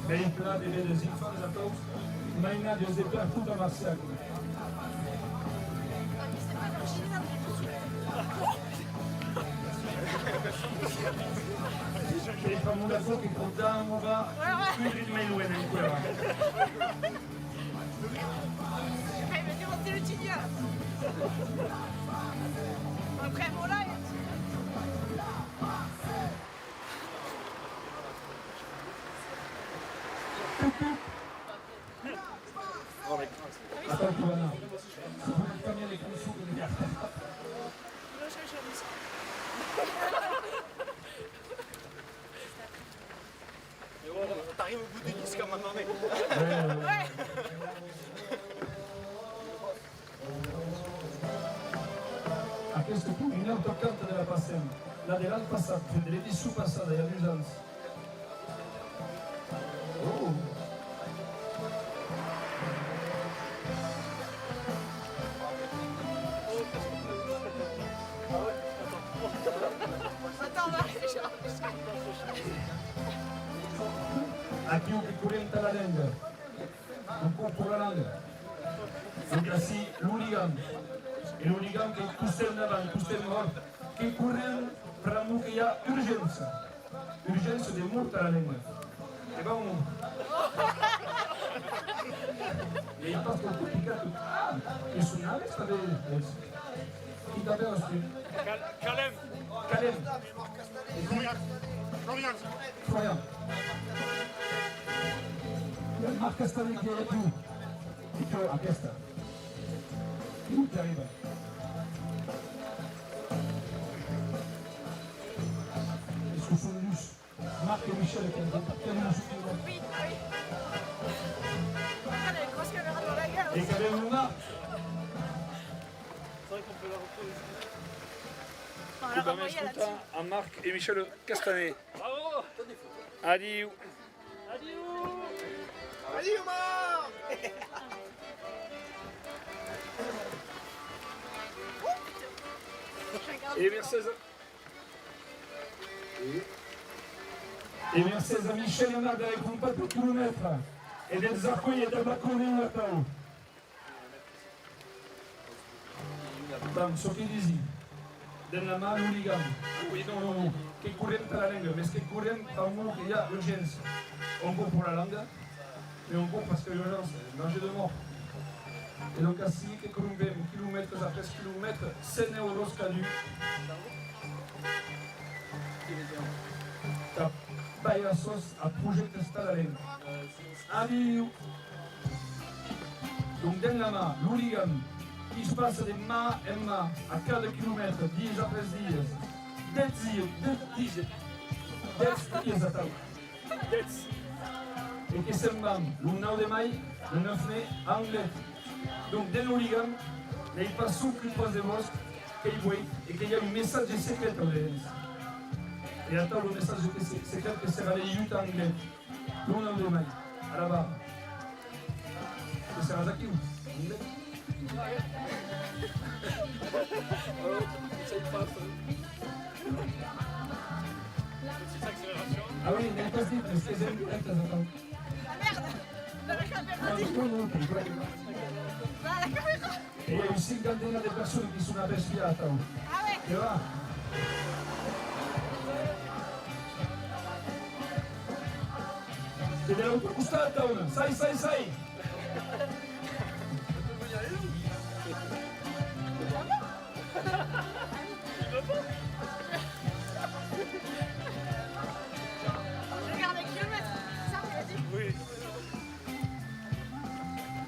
Ben in plaat in de zin van zijn hoofd. Mijn na dus de plek goed aan was zeggen. E fa una cosa che contiamo va più di me lui in quella. Il m'a démonté le tibia. Après mon live. Attends, Johanna. C'est pour le premier les conçus de l'hiver. T'arrives au bout du disque à un moment donné. Ouais. A questo punto in autocanto della passione, la dell'anno passato, delle di su passata, e all'usanza. Oh! Attends, on va aller A chiunque curenta la lingua, un corpo la lingua. Donc ainsi, l'hooligan. Et l'hooligan qui est poussé en avant, poussé en avant, qui court pour nous qu'il y a urgence. Urgence de mort à la lingua. Et bon, et il passe pour tout piquer tout. Et son âme, ça veut dire. Qui t'avait reçu? Calem. Calem. Florian. Florian. Marc Castanet qui est tout. Dico a questa. Qui arriva? Su Sondus, Marc et Michel qui hanno subito. Oui, oui. Regarde, les grosses caméras dans la gueule. Et Calem Luna. C'est vrai qu'on peut la retrouver ici. On va la renvoyer là-dessus. À Marc et Michel Castanet. Bravo. Adieu. Allez, Omar! Et merci Et merci a Michel Leonard avec un peu de kilomètres. Et del Zarcoy et del Bacconi à Tao. Donc, ce qu'il dit, della mano l'hooligan. Oui, non, che curenta la langue, mais ce qui curenta au mot qu'il y a urgence. On court pour la langue, mais on court parce que l'urgence, danger de mort. Et donc, ainsi, che curvem kilomètres après kilomètres, 100 € cadu. Ta payasos a projeté sta la langue. Adieu. Donc, della mano l'hooligan. Qui se passe de main en main à 4 km, 10 après 10, 10 dies à table. Et qui s'en va le 9 de mai, le 9 mai, anglais. Donc, des hooligans, mais il passe sous le poste de bosque, qu'il voit, et qu'il y a un message secret au début. Et attends, le message secret que sera les 8 anglais, le 9 de mai, à la barre. Et sera qui anglais. Ah oui, il n'est pas dit, mais c'est une direct à Zatal. Ah merde! Dans la caméra! Non, Dans la caméra! Et il y a une cinquantaine de personnes qui sont à sfiata. Ah ouais! Tu vois? C'est de l'autocostata, sai! Regarde les kilomètres! Ça, on l'a dit! Oui.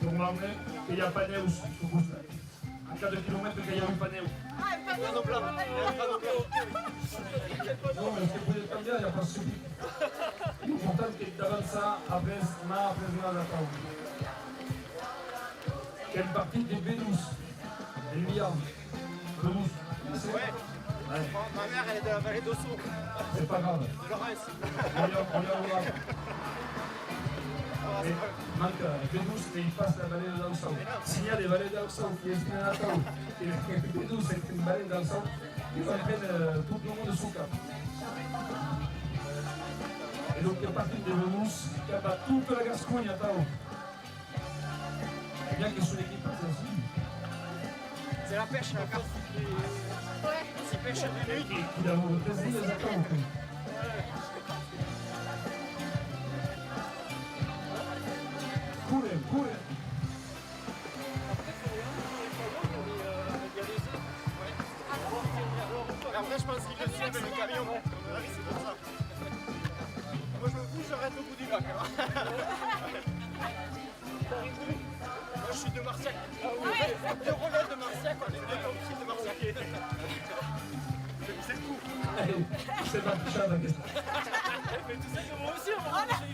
Normalement, il n'y a pas de neus sur Costa. À 4 km, il y a un panneau. Ah, pas Panneau blanc. Panneau blanc. Non, mais ce que vous cambiare, il n'y a pas de souci. L'important è che davanti a Presma la Paolo. Che è il partito di Vénus, il Milan. Vénus. Ouais. Ma mère, elle est de la vallée d'Ossau. C'est pas grave. Laurence. On y va. Manca Vénus e il passe la vallée d'Alsau. Signale vallée d'Alsau qui est spinato. Vénus è une vallée d'Alsau qui va prendre tout le monde sous cap. Et donc, il y a parti de Vénus qui a toute la Gascogne à Tao. Et bien que son équipe passe ainsi. C'est la pêche, la carte. Ouais. C'est pêche à 2 minutes. Il a représenté les accords. Courir, courir. Après, je pense qu'il le suit avec le camion. Ah oui, c'est pour ça. Moi, je me fous, j'arrête au bout du lac. Moi, je suis de Marciac. De relais de Marciac, on est deux pompiers de Marciac. C'est le coup. C'est pas touché à la question. Mais tu sais que moi aussi, on va toucher.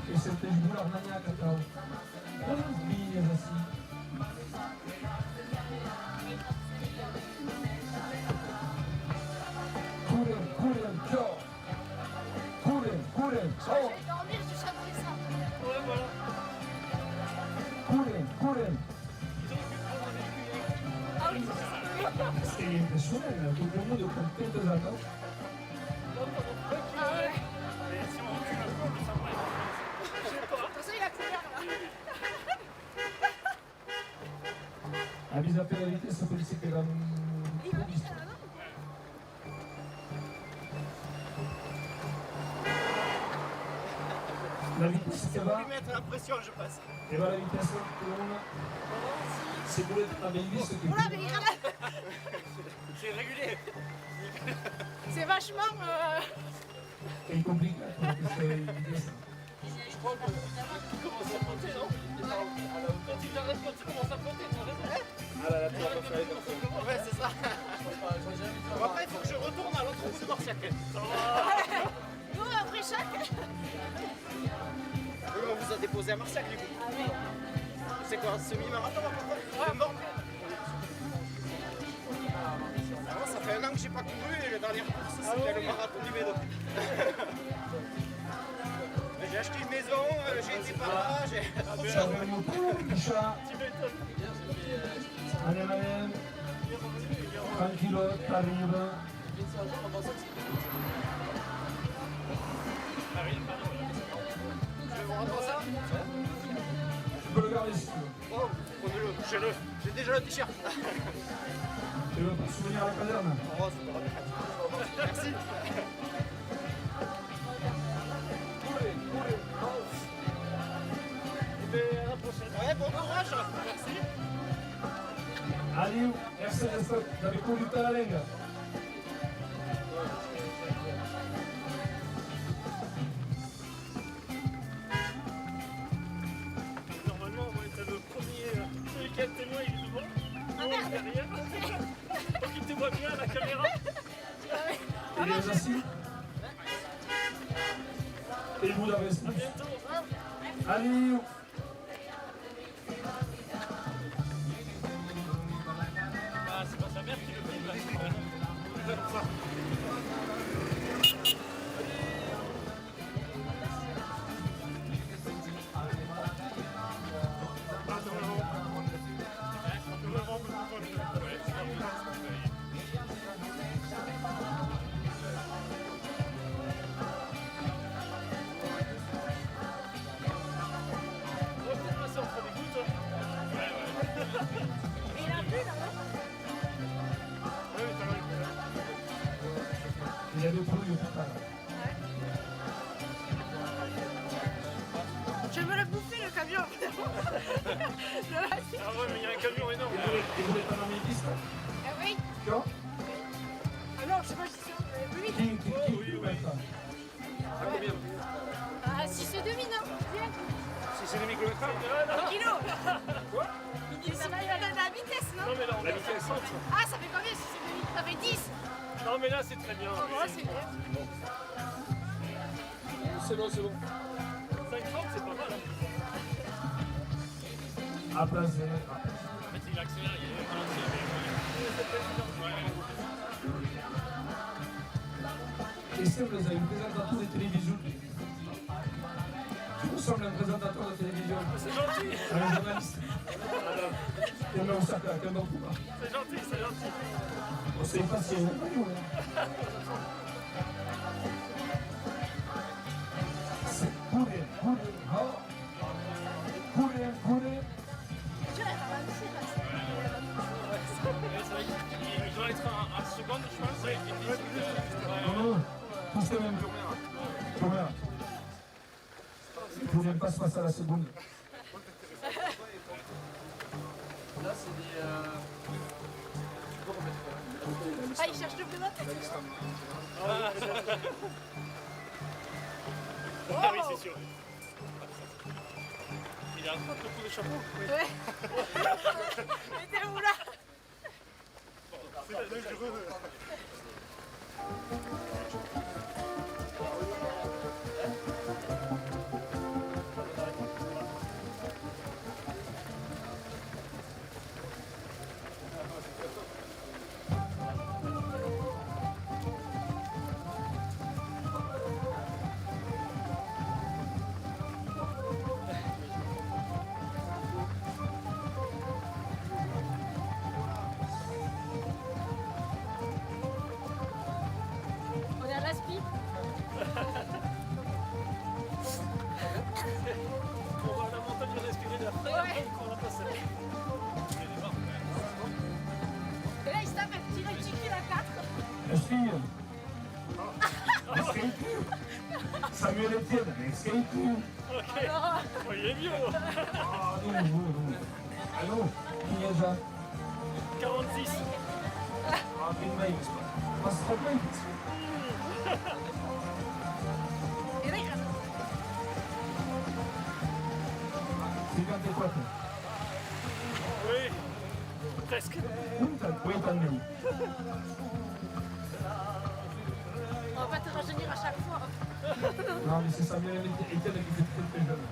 E se te jura nanya cacau. Quantos dias assim? Courir, courir, ciao. Courir, courir, ciao. Je vais dormir, je chanterai ça. Ouais, voilà. Courir, courir. Ah oui, C'est impressionnant, tout le monde est content de ça. ah ouais. Et si on recule un peu, on le sent pas. Je sais pas. De toute façon, il accélère là. Avisa per la vitesse per il che era Il va vite là, non? la vitesse che On va, va lui mettre la pression, je passe. e va la vitesse che una. Se volete avevi visto che Oula, mais il râle. C'est régulier. C'est vachement. è complicato questa vitesse. Je crois que tu commences à monter, non? Quand tu t'arrêtes, quand tu commences à monter, tu arrêtes. Ah là là, tu vas pas faire les personnes. Ouais, c'est ça. Bon, après, il faut que je retourne à l'autre bout de Marciac. Nous, après chaque. On vous a déposé à Marciac, du coup. Ah oui. C'est quoi, semi-marathon à peu près? Ouais, mort. Moi, ça fait 1 an que j'ai pas couru et la dernière course, c'était le marathon du vélo. J'ai acheté une maison, j'ai été par là, j'ai trop de Ciao, choses. abbiamo Piscia, andiamo avanti, tranquillo, arriva. Je vais vous rendre ça. Tu peux le garder si tu veux. Oh, prenez-le, touchez-le. J'ai déjà le t-shirt. Tu veux pour souvenir à la caserne? Oh, c'est pas grave. Merci. À la prochaine. Ouais, bon courage. Merci. Aliu, Mercedes, l'avais conduit à la lenga. Normalement, on va être le premier, celui qui est le témoin, il est devant. Ah merde. Derrière. Donc il te voit bien à la caméra. Il est assis. Et vous l'avez À bientôt. Aliu. Ah, c'est pas sa mère qui le filme là. Et il a plu là, non? Il y avait plus de tout Je veux le bouffer le camion. Ah ouais, mais il y a un camion énorme. Et vous êtes pas dans mes pistes? Ah oui. Quand? Ah non, je sais pas, je dis ça. Oui. Qui peut mettre ça? Ah, si c'est demi, non? Bien. Si c'est demi kilomètre. Kilo. Quoi? Il dit ça va, il a la vitesse, non? Non mais là, on a mis 500. Ah, ça fait combien si c'est demi? Ça fait 10. Non mais là, c'est très bien. Ah, voilà, c'est bien. C'est bon, c'est bon. 530, c'est pas mal. Hein. À placer. En fait, il accélère, il est ralenti. Et si vous avez une présentateur de télévision? Tu ressembles à un présentateur de télévision. C'est gentil. Un journaliste. T'es là où ça claque, un autre. C'est gentil, c'est gentil. C'est facile. C'est courir, courir, courir. Il doit être à seconde, je pense. Non, tous les mêmes. Combien? Il faut même pas se passer à la seconde. Là, c'est des. Ah, il cherche le plus noté. Ah oui, c'est sûr. Il a un peu le coup de chapeau. Ouais. Mais t'es où là? C'est dangereux. On est à l'aspi. On va à la montagne respirer d'après, Ouais. après on va passer. Et là, il se tape un petit ridicule à 4. La fille. Samuel Etienne, escape. Ok. Oh, il est vieux. Ah non. Allô, qui est déjà? 46. Ah, une mail, pas se tromper. Et là, il reste. C'est bien tes quoi, Oui. Presque. Oui, t'as le mail. On va pas te rajeunir à chaque fois. Non, mais c'est Samuel Etienne qui fait très jeune.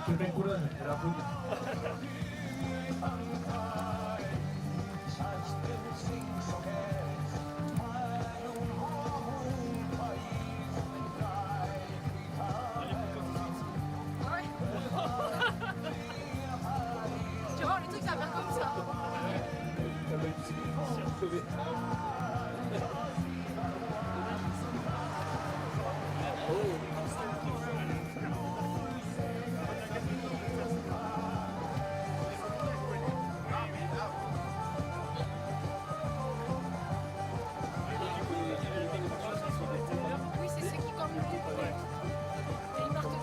C'est bien cool, c'est la foule. Tu vois, le truc, ça va faire comme ça. Oui, c'est ceux qui comme lui. Et ils marquent tout.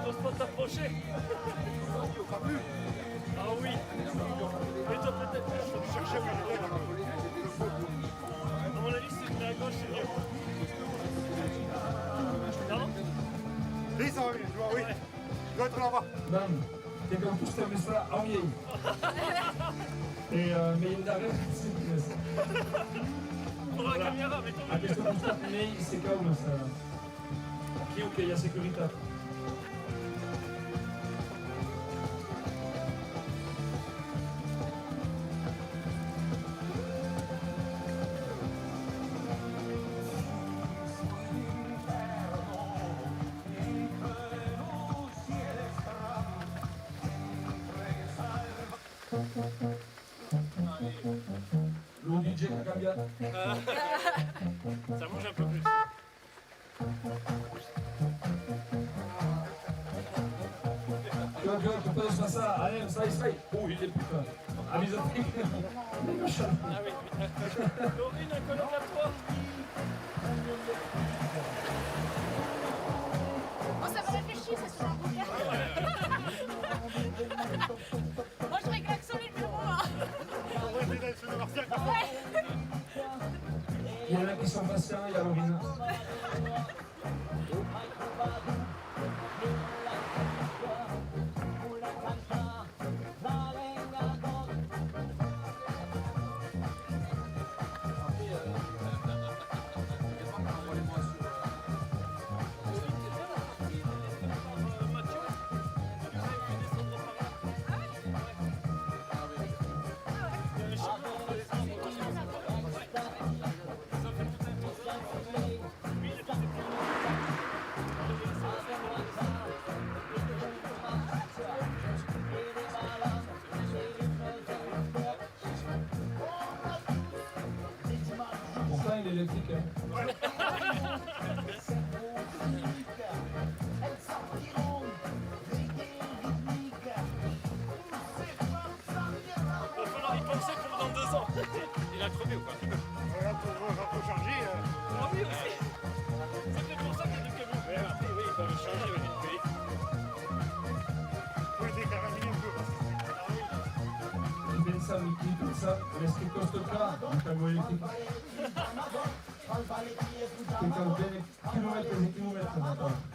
N'ose pas t'approcher. Ah oui. Et toi peut-être, je vais chercher où il est. À mon avis, c'est à gauche, c'est mieux. Non? Oui, ça va bien, je vois, oui. Je dois être là-bas. Non, t'es comme tous tes messages en vieille. Et mais il n'arrête Pour la caméra, mais a questo gustato mais c'est calme ça. Ok, il y a sécurité. Le DJ qui a cambiato. Ça bouge un peu plus. Tu puedes pasar, allez, sai. Uy, il est putain. Avisa-te. Ah oui, Laurine, un colloque à toi. Oh, ça va réfléchir, c'est sur un bouquin. Moi, je réclame sur le numéro 1. On va essayer d'aller se démarquer. Ouais. Il y en a qui sont patients, il y a Lorina. Pourtant, il est électrique. Hein. Il va falloir y penser pour dans 2 ans. Il a crevé ou quoi? Regarde, pour changer. Ah oui, aussi. C'est peut-être pour ça qu'il y a du camion. Mais après, oui, il va le changer. Oui. Faut le décarabiner un peu. Il pensa, Mickey, pensa, est-ce che costa qua un camion elettrico? Che contiene chilometri e chilometri da parte.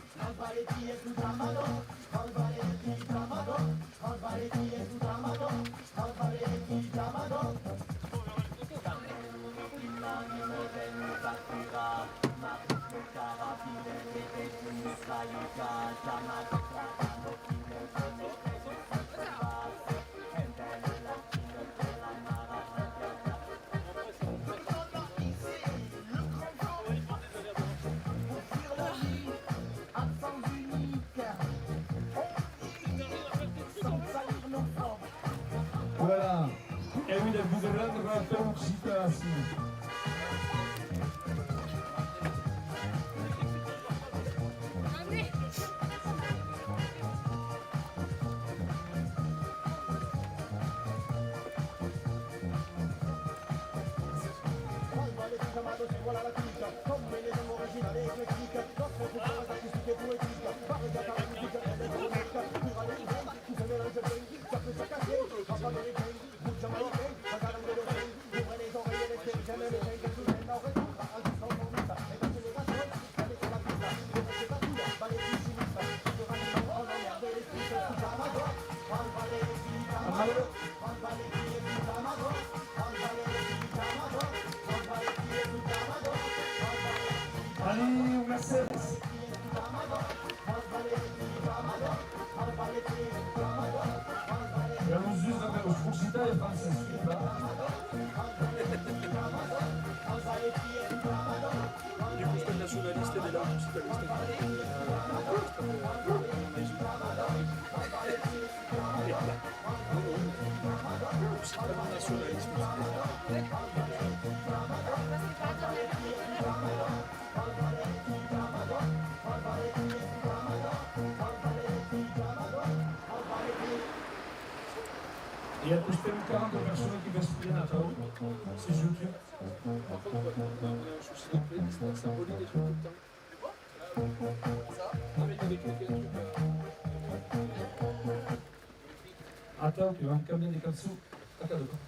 Voilà. E lui del Buderland va a fare un'uscita sì. Allez, una series. Abbiamo giusto per l'uscita e fanno Du coup, c'était nationaliste et des langues Il y a plus de 40 personnes qui vont se plier à table. C'est juste. Par contre, on a un souci de plaie, ça relie des trucs tout le temps. Ça, avec des trucs. Attends, il va me camion des cassous. Attends, d'accord.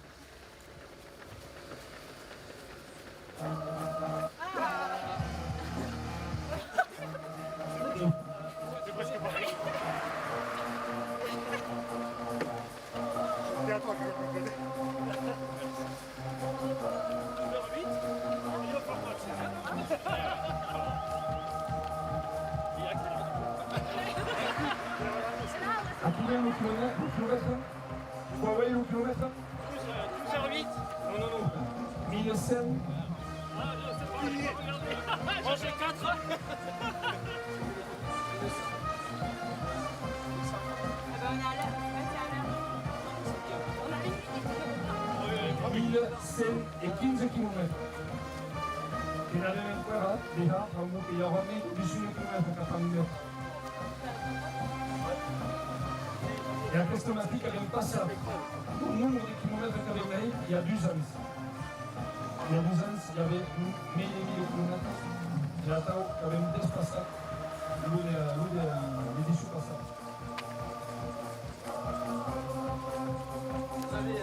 C'est presque pareil. C'est à toi qui vas me poser. À combien le kilomètre? Vous voyez le kilomètre? 12h08. Non, non, non. 1100. Ah non, c'est pas grave, regardez. Moi j'ai 4. 1115 km. Finalmente ancora di là, che io avrei vicino chilometro a camminare. E a questa mattina abbiamo passato un numero di chilometri che aveva lei il y a 2 ans. Il y a 2 ans, il y avait 1000 km. Et attends, abbiamo despassato les 18 passato. Vous avez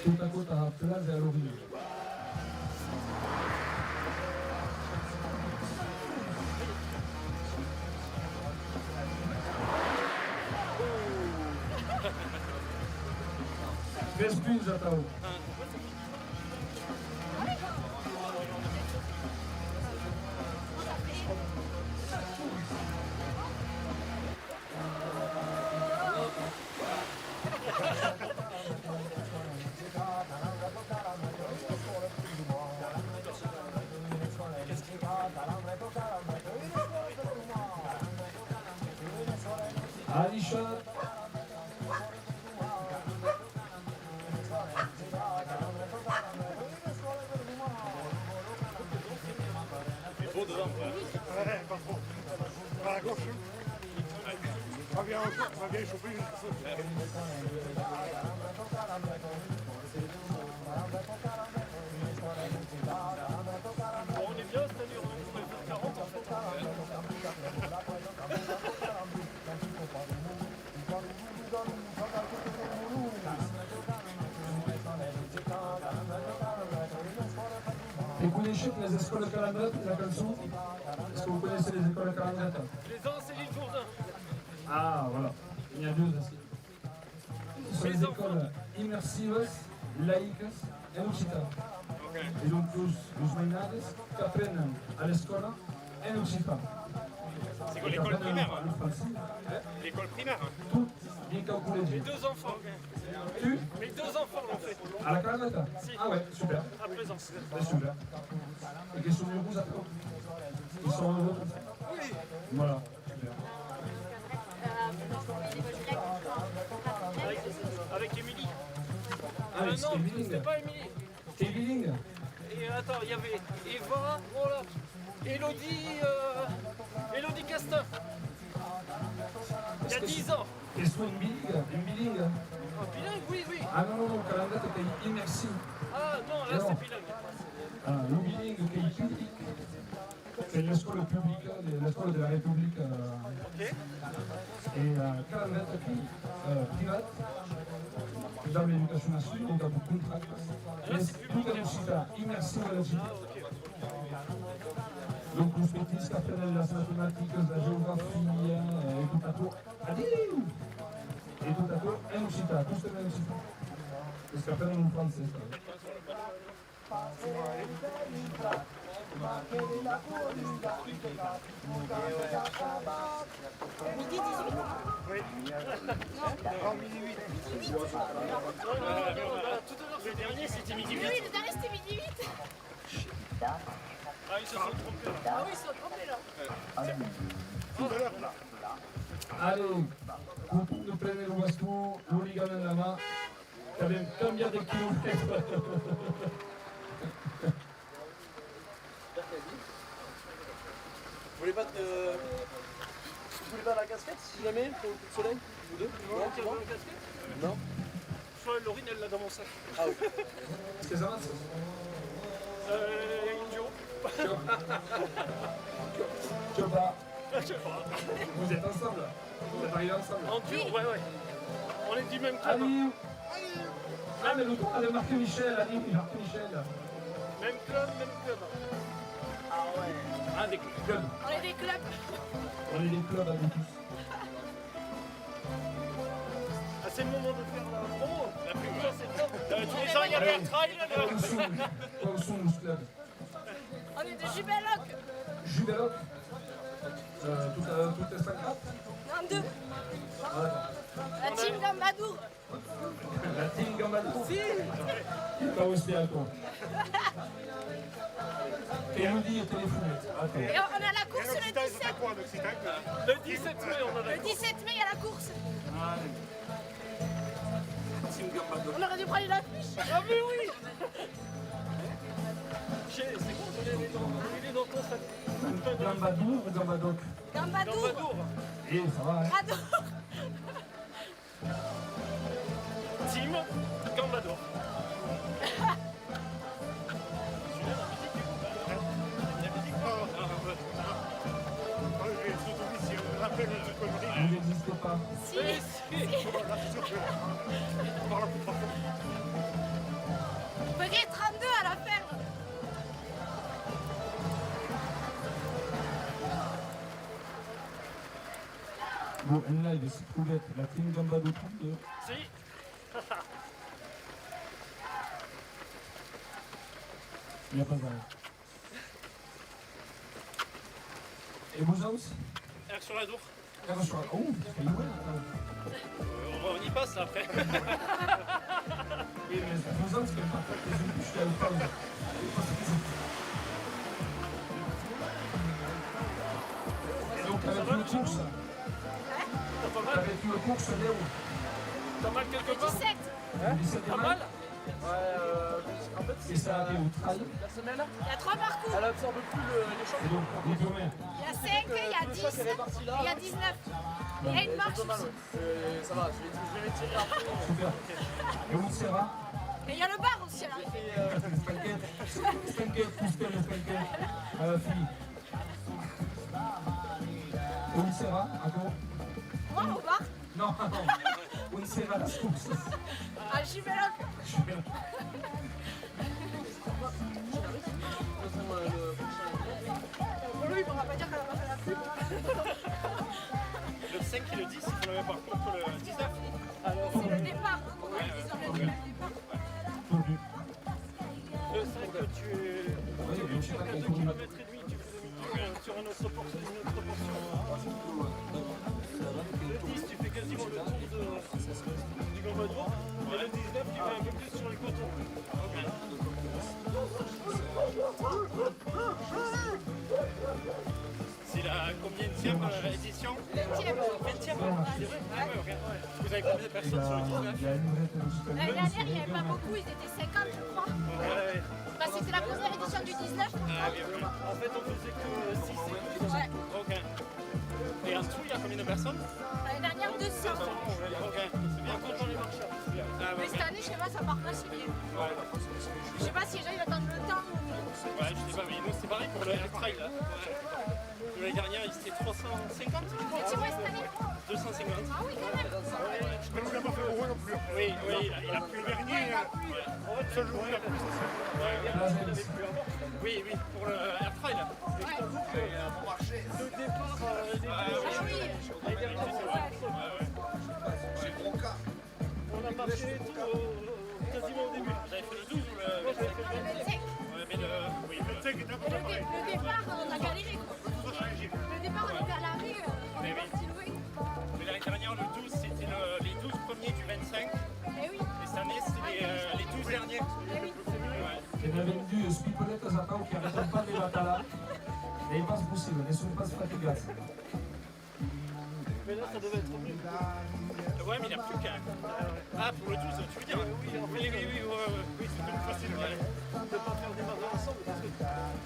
Tout à côté à Place et à l'origine. Respire, Jatao. Alisha. C'est beau devant. Ouais, pas trop. Par la gauche. Va bien chauffer. Bon, on est bien, c'est-à-dire on pourrait faire 40 en fait. Et connaissez les écoles calandrettes, la chanson? Est-ce que vous connaissez les écoles calandrettes? Les uns, c'est l'île Jourdain. Ah, voilà. Il y a deux aussi. Ce sont les écoles immersives, laïques et occitan. Et donc tous les mainades qui apprennent à l'école en occitan. C'est quoi l'école primaire? L'école primaire? Tout bien calculé. Mes deux enfants. Tu? Mes deux enfants l'ont fait. À la calandrette? Ah ouais, super. À Plaisance. C'est super. Et qu'ils sont heureux après? Ils sont heureux? Oui. Voilà, super. Avec Émilie. Ah, mais non, c'est bilingue. c'était pas Émilie. T'es bilingue? Et attends, il y avait Eva, voilà. Elodie Castor. Il y a 10 ans. Et soit une bilingue? Ah, bilingue, oui, oui. Ah non, calandrette qui est immersive. Ah non, là c'est bilingue. Ah, le bilingue qui est public. C'est l'école publique, l'école de la République. Et calandrette qui est private. Dans l'éducation nationale, on a beaucoup de contrats. Mais tout est aussi immersif à la vie. Donc, les petits qui apprennent les mathématiques, la géographie, et tout à coup, et tout à coup, un occitane, tout c'est un occitane. Parce qu'après, on français. Midi 18. Oui. Non, midi 8. Tout à l'heure, le dernier c'était midi 8. Oui, le dernier c'était midi 8. Ah, ils se sont trompés là. Ah oui, ils se sont trompés là. Tout à l'heure, là. Allez, content de prendre le baston, l'hooligan en la main, qui avait combien de kilomètres? Vous voulez pas la casquette si jamais pour le coup de soleil? Vous deux? Non, tu veux une casquette? Non. Je crois que Laurine elle l'a dans mon sac. Ah oui. Est-ce que ça va? Indio. Chopa. Vous êtes ensemble? Vous êtes arrivés ensemble? En duo, ouais. On est du même club. Allez. Ah, mais l'autre, elle a marqué Michel, allez, il a marqué Michel. Même club, même club. Ah ouais. Ah, des clubs. On est des clubs. On est des clubs avec tous. Ah, c'est le moment de faire la promo. La pub, ça c'est top. Tous les ans, il y a le trail. Où sont nos clubs? On est de Jubeloc. Jubeloc. Toutes les 5 cartes? Non, 2. Ah, d'accord. La team Gambadour. La team Gambadour. Si. Il va aussi à toi. Et on dit téléphoner. Et on a la course le 17. Le 17 mai, on a la Le 17 mai, il y a la course. On aurait dû prendre l'affiche. Ah mais oui. C'est bon, il est dans ton sac. Gambadour ou Gambadoc? Gambadour. Et ça va, hein? Adore. Team Gambador. Vous n'existez pas. Si. Bon, en live, c'est Poulette, la team Gambado 32. Si. Il n'y a pas d'arrêt. Et Bouzance? R sur la tour. R sur la tour. Oh, c'est loin, On y passe là après. Et Bouzance, c'est pas fait les je suis à l'autre. Et donc, avec une course. Avec une course, Léo. T'as mal quelque part? 17. Le 17 Pas mal? En fait, Et ça a été au trail. la semelle, Il y a 3 parcours. elle absorbe plus les chocs. Et donc, les combien? Il y a 5, il y a 10, et il y a 19. Il y a une marche aussi. Ça va, je vais m'étirer après. Super. Et où sera? Et il y a le bar aussi là. T'inquiète, pousse-toi le spinquette à la fille. Où sera? Encore? Moi au bar? Non, non. Où sera la course? Ah, j'y vais là. Lui, il pourra pas dire qu'elle a pas fait la pub. Le 5 et le 10, il faut le même parcours que le 19. C'est le départ. Ils ont réduit le départ. Le 5, tu fais 1 km et demi, tu fais demi-tour sur une autre portion. Le 10, tu fais quasiment le tour du Gambado. Et le 19, tu vas un peu plus sur les cotons. C'est la combienième édition? 20e. 20e. Vous avez combien de personnes sur le 19? L'année dernière, il n'y avait pas beaucoup, ils étaient 50, je crois. Ouais. Bah, c'était la première édition du 19. Ah oui, oui. En fait, on faisait que 6 équipes. Ouais. Ok. Et en tout, il y a combien de personnes? L'année dernière, 200. Ok. C'est bien quand on les marche. Ah, Mais ouais. cette année, je sais pas, ça part pas si bien. Ouais. Je sais pas si les gens ils attendent le temps ou. Ouais, je sais pas, mais nous, c'est pareil pour le air trail là. L'année dernière, il était 350. Et tu vois cette année? 250. Ah oui, quand même. Je ne l'ai pas fait au non plus. Oui, oui, il a plus le dernier. Seul jour où il a plus, c'est ça. Oui, oui, pour le air trail. Pour marcher. Le départ des l'année dernière, J'ai mon cas. on a marché tout quasiment au début. J'avais fait le 12 ou le 25? Le 25. Ouais, mais le 25 était un peu Le départ, on a galéré quoi. Le départ, on a galéré, on est parti loin. Mais l'année dernière, le 12, c'était les 12 premiers du 25. Eh oui. Et cette année, c'était les 12 derniers. Eh oui. Ouais. Et nous avons vu Spipolette à Zapao qui n'arrêtent pas de les battre là. Et pas possible, ne sont pas fatigants. Mais là, ça devait être mieux. Ouais, mais il n'y a plus qu'un. Ah, pour le 12, tu veux dire? Oui, oui, c'est plus facile. Ouais. De ne pas faire des marins ensemble. Parce que...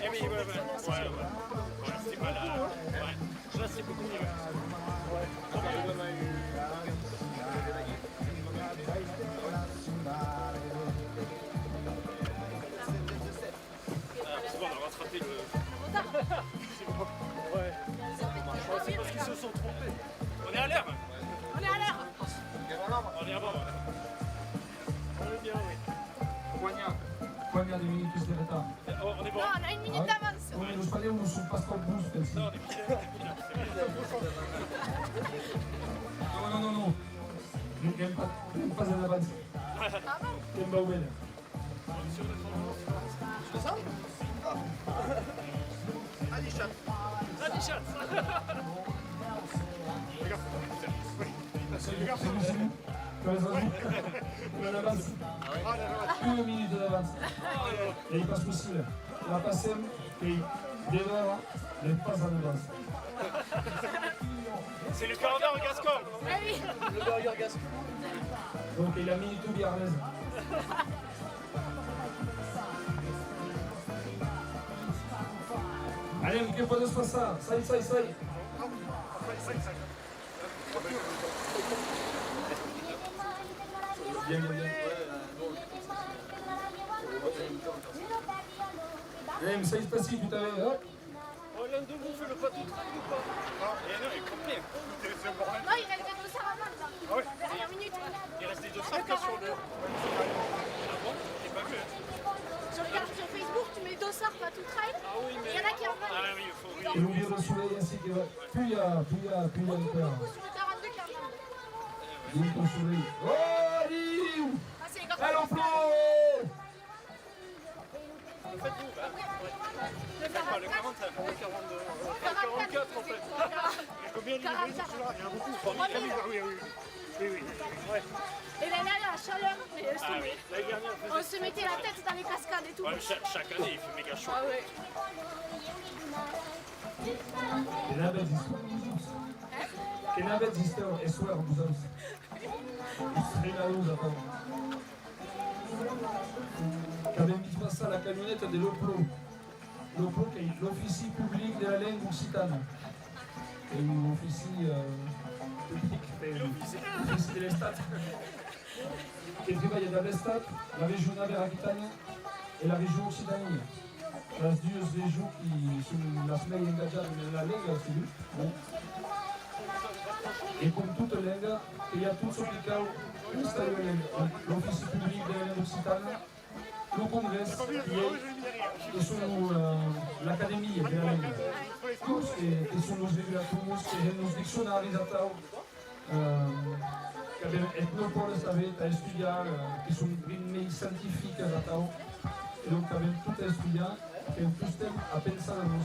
Eh oui, ouais. C'est pas là. Ouais. Là, c'est beaucoup mieux. Ouais. C'est bon, on a rattrapé le... C'est bon. Ouais. C'est parce qu'ils se sont trompés. On est à l'heure. On est à l'heure. On est à bord. On est bien, oui. Combien de minutes de retard? Oh, on est bon. Non, on a une minute d'avance. Oui, nous allons nous sur passe comme boost. Non, on est pile. Non. Je n'aime pas à l'avance. Ah bon? J'aime pas où elle est. Allez, chat. Allez, chat. C'est nous. Comme ça, on avance. Une minute d'avance. Et il passe possible. La passe et devant, il passe en avance. C'est le corridor gascon. Eh oui. Le burger gascon. Donc il a mis tout bien à l'aise. Allez, que pode passar? Sai. Bien. Allez, sai despacito, tá vendo? Oh, l'un de vous fait le plateau de trail ou pas? Non, il est complet. Non, il reste des dossards à vendre là. Dernière minute. Il reste des dossards que sur le... Ah bon? J'ai pas vu. Sur Facebook, tu mets dossard pas tout trail. Ah oui, mais... Il y en a qui en vendent. Ah oui, il faut... Et l'ouvrir le soleil ainsi que plus il y a de peur. Beaucoup sur le terrain Bientôt soleil. Oh, Aliou! Allons, Flo! Faites-vous, bah, ouais. Pas le 40, le 42, 44 en fait. Combien de livres celui-là? Il y en a beaucoup. 3000. Oui. Ouais. Et l'année dernière, la chaleur, mais L'année dernière, on se mettait la tête dans les cascades et tout. Ouais, chaque année, il fait méga chaud. Ah ouais. Che nave esistono Busos? Che nave esistono? E suora Busos? C'est la luz, attends. Quand même, il passe à la camionnette de l'OPLO. L'OPLO, qui est l'Officie publique de la langue occitane. Et une officie publique de l'Estat. Qui travaille dans l'Estat, la région Navera-Aquitania et la région Occitanie. Les deux régions qui sont la semaine engagée dans la langue, c'est lui. Bon. Et comme toute langue, il y a tout ce qui est l'Office public de la langue occitane, le congrès qui sont l'Académie de la langue. Tous qui sont nos régulateurs, qui sont nos dictionnaires, qui abbiamo etnopole, sapete, a studiare, che sono ritmi scientifici da tao, e donc abbiamo tutti a studiare, che in più tempo a pensare a noi.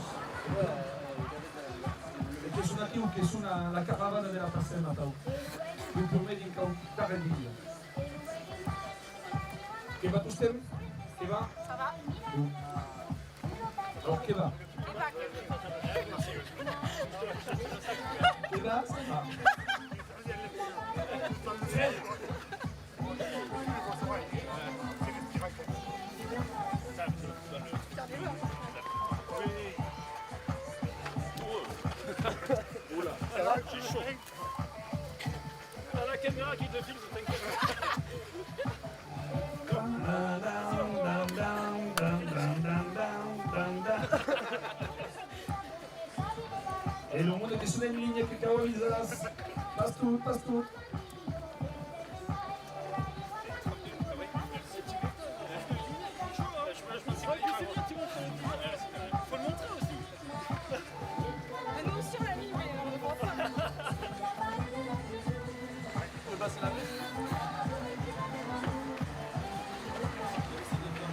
E che sono qui, che sono la caravana della passione a tao, che per me di caucare di via. Che va tu stem? Che va? Ça va? Alors che va? Che va? Ah. Oula, j'ai chaud. T'as la caméra qui te filme, t'inquiète. E lo mondo che sono in linea che cavolizzas. Passe tout. Faut le montrer aussi. Mais nous aussi on l'a mis, mais on ne voit pas. On peut passer la main.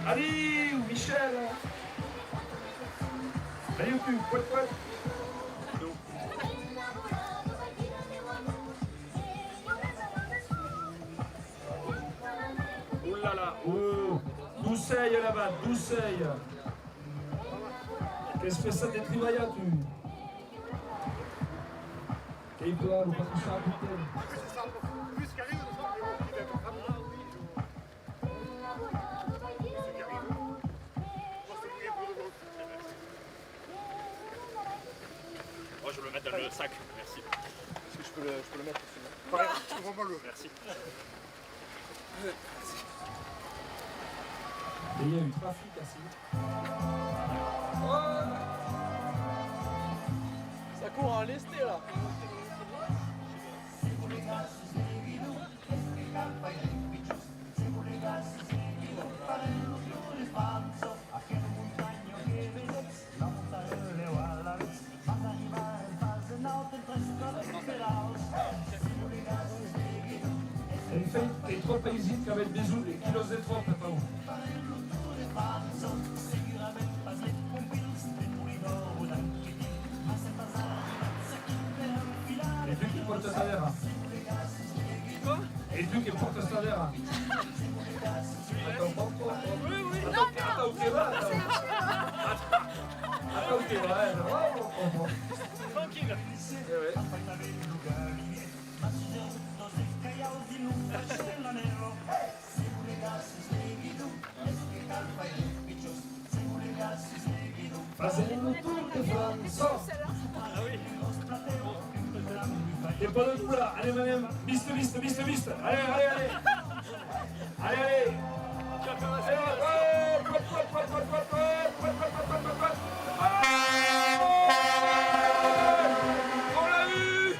Allez, Michel. Allez, au cul, poète. Oh, douceille là-bas, douceille. Qu'est-ce que ça des trivaillas, tu? Et toi, le patron ça a goûté. Moi je vais le mettre dans le sac, merci. Est-ce que je peux le mettre aussi? Pareil, tu comprends pas le. Merci. Et il y a eu trafic assez. Ça court en lesté là. In fait, è troppo easy che des kilos de trop, papa. E tu che porta Stavera? E tu che porta Stavera? Attends, che va? Attends, che va? Tranquille. Facendo tutto Franzo. E poi le cura, allez madame, viste. Allez. On l'a eu.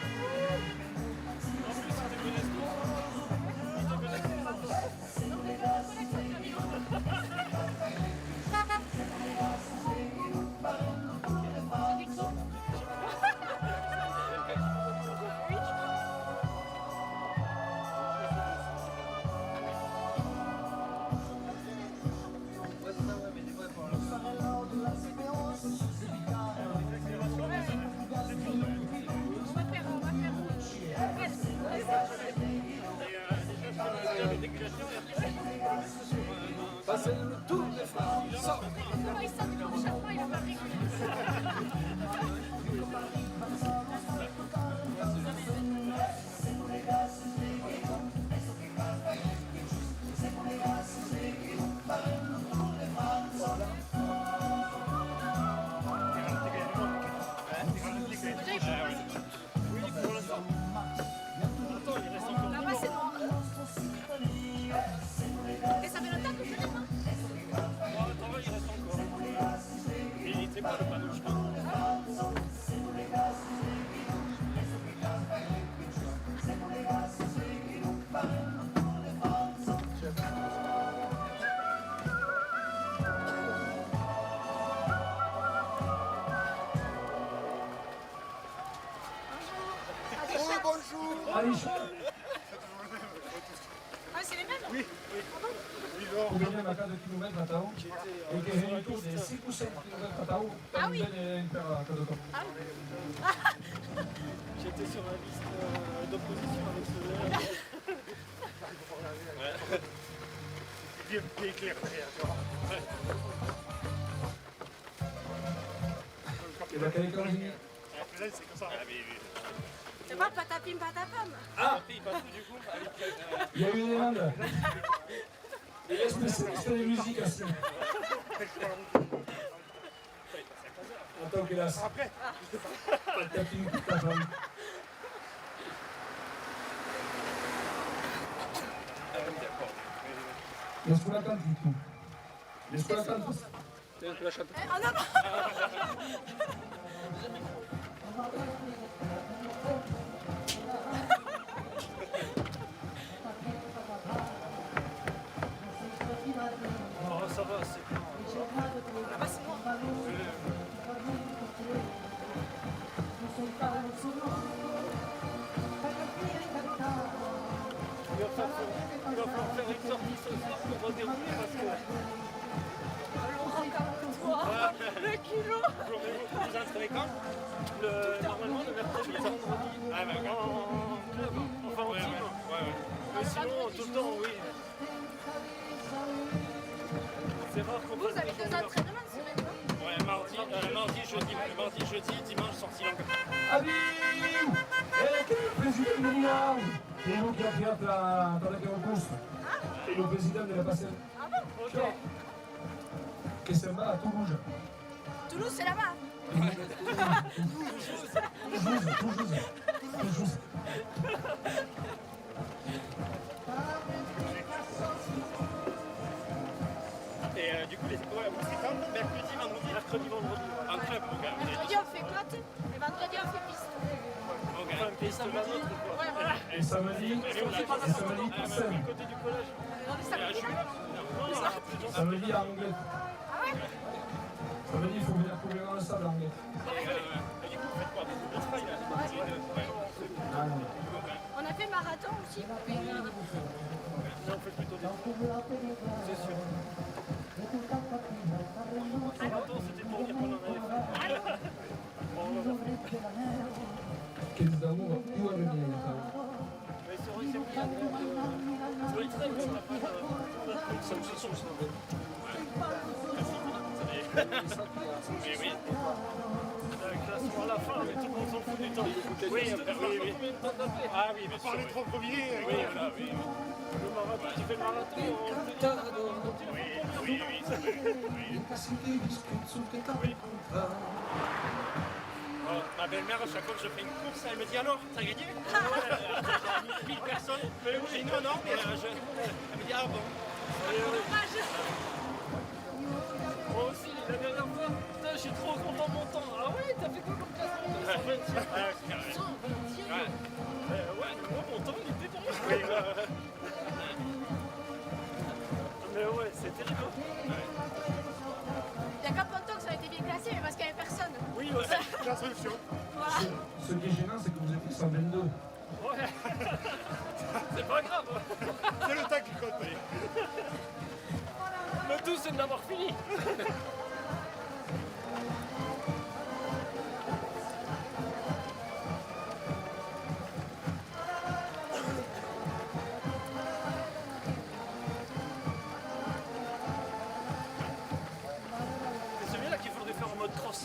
Alice. Ah, c'est les mêmes? Oui, oui. Pour gagner ma 4 km à Tao, et qui est un tour de 5 ou 7 km à Tao, Ah oui. Ah J'étais sur la liste d'opposition avec ce ouais. Bien clair derrière, tu vois. Et bien, quelle école C'est comme ça. C'est pas patapim patapam. Ah, il y a eu une demande. Il est spécialiste de musique aussi. Attends, hélas. Après. Patapim patapam. Laisse-moi la cante, du coup. Laisse-moi la cante. Tu la chantes. Ah non, non. Oh, ça va, c'est bon. Là-bas, c'est moi. Il va falloir faire une sortie ce soir pour redérouler parce que... Laurent, calme-toi. Le kilo. Vous inscrivez quand normalement le mercredi et le vendredi. Ah bah en club, enfin en team. Mais sinon tout le temps oui. C'est rare qu'on Vous avez 2 entraînements de semaine, non? Ouais, mardi, jeudi, dimanche sortie longue. Habib! Quel est le président de l'Union? C'est nous qui a fait dans la course. Et le président de la passée. Ah bon? Ok. Qui s'en va à Toulouse. Toulouse, c'est là-bas. Toulouse. Et du coup, les écoles, c'est quand mercredi, vendredi? Mercredi, vendredi. En club, ok. Mercredi, on fait côte. Et vendredi, on fait piste. Ok. Enfin, piste, la nôtre, quoi. Ouais, voilà. Et samedi, tout seul. Côté du collège. On est samedi. Samedi à Anglais. Ah ouais? Samedi, il faut venir courir dans le sable à Anglais. Et du coup, vous faites quoi? Des trails, là? Ah non. On a fait marathon aussi. Non, on fait plutôt des... C'est sûr. Marathon, c'était pour dire qu'on en avait fait. Quel d'amour, où a le lien? Mais c'est vrai que c'est bien. C'est vrai que c'est bien. Ça me fait son ça. Oui, oui. La classement à la fin, mais tout le monde s'en fout du temps. Oui. Ah oui, mais par les 3 premiers. Oui, voilà, oui. Le marathon, tu fais le marathon. Oui, c'est vrai. Oui. Oh, ma belle-mère, à chaque fois que je fais une course, elle me dit alors, t'as gagné? 1000 personnes. J'ai dit non, mais elle me dit ah bon. Moi aussi, la dernière fois, putain, je suis trop content de mon temps. Ah ouais, t'as fait quoi comme classement? 120. Ouais, moi mon temps il était bon. Mais ouais, c'est terrible. Il y a qu'un ponton que ça a été bien classé, mais parce qu'il n'y avait personne. Oui, ouais, c'est la solution. Voilà. Ce qui est gênant, c'est que vous êtes 122. Ouais. C'est pas grave. C'est le temps qui compte. Le tout, c'est de l'avoir fini. C'est celui-là qu'il faudrait faire en mode cross.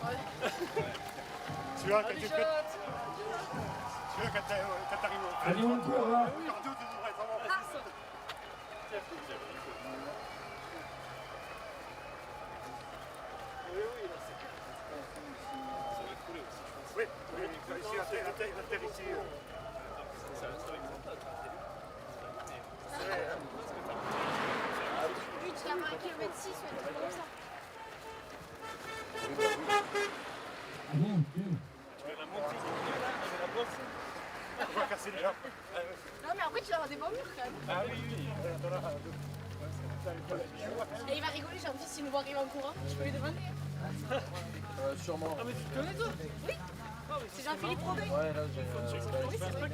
Ouais. Celui-là, quand tu fais... Celui-là, quand t'arrives au... Allez, on court, là. Cardio, tu devrais vraiment faire ça. Oui, là, c'est clair. Ça va couler aussi, je pense. Oui, ici, la terre ici. Ça va être Lui, tu l'as fait 1,6 km ou un truc comme ça. Une. Tu veux la montée, la bosse. On va casser les jambes. Non, mais après, tu vas avoir des bons murs quand même. Ah oui. Et il va rigoler, j'ai envie, s'il nous voit arriver en courant, je peux lui demander. Sûrement. Ah, mais tu te connais toi? Oui. C'est Jean-Philippe Robin. Ouais, là, j'ai. Oui, c'est vrai.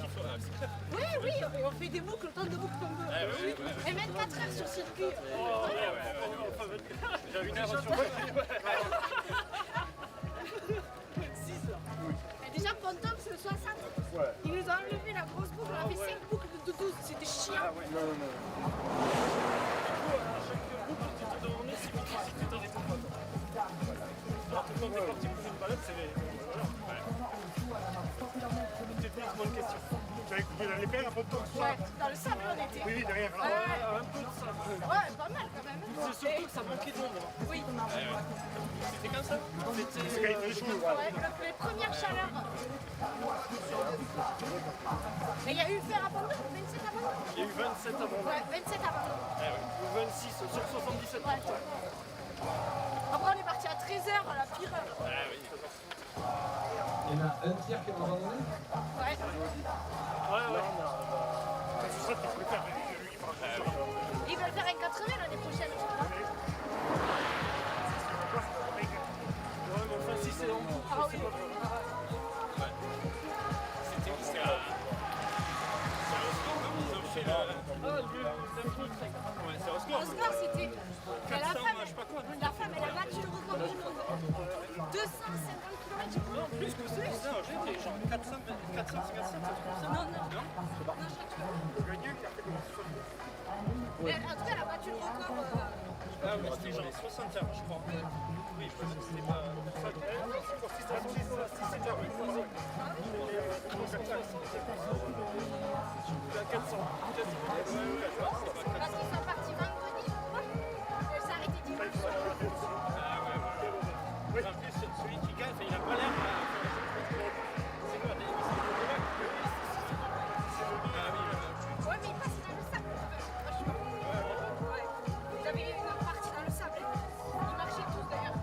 Oui, oui, on fait des boucles, autant de boucles qu'on veut. Et 24 heures sur circuit. J'ai une heure sur Et déjà, Pontox, le 60, ils nous ont enlevé la grosse boucle, on a fait 5 boucles de 12, c'était chiant. Non. Du coup, à chaque boucle, tu te demandais si tu t'en es pas. Alors que quand t'es parti pour une balade, c'est... C'était une bonne question. Tu avais coupé dans les pères à Pontox? Ouais, dans le sable on était. Oui, derrière. Ouais, Un peu de sable. ouais, pas mal quand même. C'est surtout que ça manquait d'ombre. Oui. C'était comme ça? C'était les choses. Ouais, les premières chaleurs. Mais il y a eu faire à Pontox, 27 avant. Il y a eu 27 avant. Ouais, 27 avant. Ou 26 sur 77. Ouais. Après on est parti à 13h à la pire heure. Il y en a un tiers qui est abandonné. Ouais. C'est ça qu'il faut faire. Ils veulent faire un 80 l'année prochaine, je crois. Ouais, mais enfin, si c'est en boucle, Ah oui. C'était où? C'est à Osgore, non? Ils ont fait le... Ouais, c'est Osgore. Osgore, c'était... Mais la 400, femme, je sais pas quoi. elle a battu le record du monde. 250 km, je crois. Plus que ça, j'étais genre 457, Non. Le Dieu qui a fait comment ça? Mais en tout cas, elle a battu le record. Ah oui, c'était genre 60 heures, je crois. Oui, je pense que c'était pas... C'était heures, oui. À 400. Parce qu'ils sont partis vendredi, je crois. Elle s'est arrêtée dimanche. Oui, en plus, celui qui gagne, il n'a pas l'air... C'est quoi, Ouais, mais il passe dans le sable. Ouais. Ils avaient une partie dans le sable. Ils marchaient tous d'ailleurs.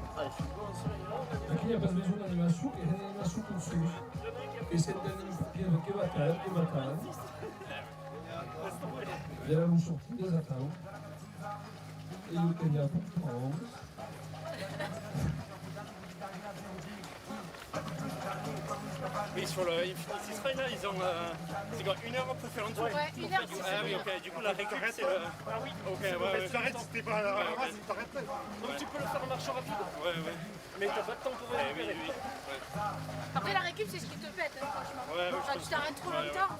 Aquí ya pas besoin d'animation, et l'animation construit. Et cette animation qui va faire, il y a la bouche sortie des attaques. Et il y a pour prendre. Oui, sur le Infinity Trail, là, ils ont... c'est quoi, 1 heure pour faire un tour? Ouais, 1 heure, c'est Ah oui, ok, du coup, la récup, c'est le... Ah oui, ok, ouais. Tu t'arrêtes, si t'es pas à la ramasse, tu t'arrêtes pas. Donc tu peux le faire en marche rapide? Ouais. Mais t'as pas de temps pour récupérer. Oui. Après, la récup, c'est ce qui te pète, hein, franchement. Ouais, Quand tu t'arrêtes trop longtemps.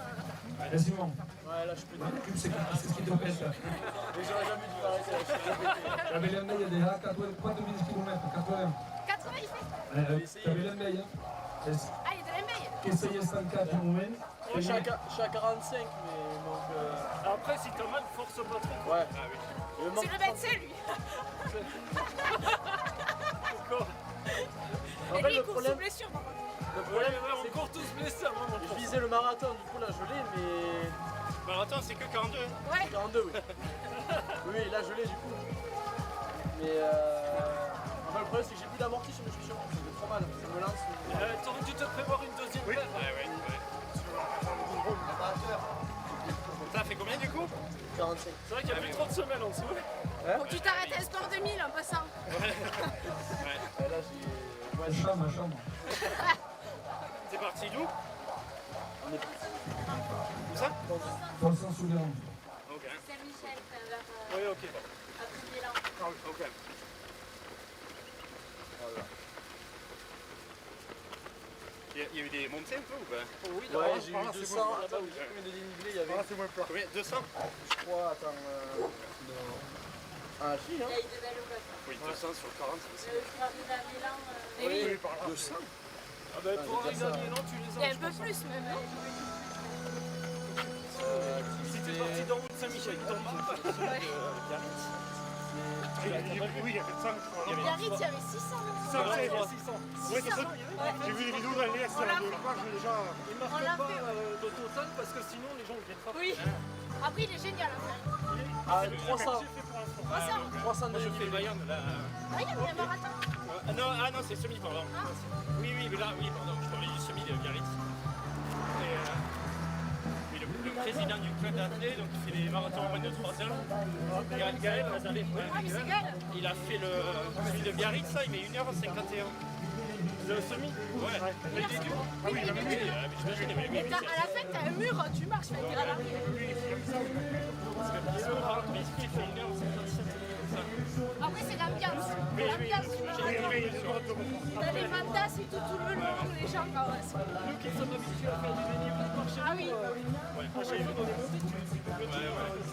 Allez, Simon. Ouais, là, je peux La récup, c'est ce qui te pèse. Mais j'aurais jamais dû m'arrêter là, je suis répété. J'avais l'embelle, il y a des 80 km, 80. 80, il fait. J'avais l'embelle. Ah, il y a de l'embelle. Che sei a stancato un momento? Moi, je suis à 45, mais donc... Après, si t'as mal, force pas trop. Ouais. Ah oui. C'est le médecin, lui. En Et fait, lui, le il court sous problème, blessure, par contre. le problème, On court tous blessés avant mon je visais le marathon, du coup là je l'ai, mais... Marathon, c'est que 42. Ouais. 42, oui. Oui, là je l'ai du coup. Mais enfin, le problème c'est que j'ai plus d'amorti sur mes chaussures, ça fait trop mal, ça me lance. T'aurais dû te prévoir une deuxième paire. Ouais. Ça fait combien du coup? 45. C'est vrai qu'il y a plus de 30 semaines en dessous. Faut que tu t'arrêtes à un sport 2000 en passant. Ouais, là j'ai... Ma chambre. T'es parti d'où? On est parti. Où ça? Dans le sens où il est rendu. Ok. Saint-Michel, vers... Oui, ok. à Triélan. Ok. Voilà. Il y a eu des montées un peu ou pas? Oui, ouais, j'ai eu 200, là-bas où j'ai combien de dénivelé il y avait? Ah, c'est moins peur. Combien? 200? Je crois, attends... Ah, si, hein? Il y a eu de belles places. Oui, 200 sur 40, c'est possible. Le arrivé à Milan. Oui, par là. 200? Ah ben pour arriver à Milan, tu les as. Il y a un peu plus même. Si t'es parti d'en haut de Saint-Michel, t'en bas, Biarritz. Oui, il y avait 5, je crois. Biarritz, il y avait 600. 600. Ouais, c'est ça. J'ai vu les vidéos dans l'Est, On l'a de la page déjà. On Il l'a marque fait, pas le total parce que sinon les gens ne viennent pas. Oui. Après, il est génial à faire. Ah, 300. 300. Moi je fais Bayonne là. Ah, il y a un marathon. Non, c'est semi, pardon. Oui, mais là, oui, pardon, je parlais du semi de Biarritz. Et le président du club d'athlètes, donc il fait des marathons en moins de 3 heures. Gaël, Ah, mais c'est Gaël. il a fait celui de Biarritz, ça, il met 1h51. Le semi. Ouais. Mais le début. Ah oui, j'imagine. Et à la fin, t'as un mur, tu marches, tu vas à l'arrière. Après, c'est l'ambiance. L'ambiance, t'as les mandas et tout le long, les gens avancent. Nous qui sommes habitués à faire du dénivelé de marché. Ah oui. Moi, j'ai vu dans les montées,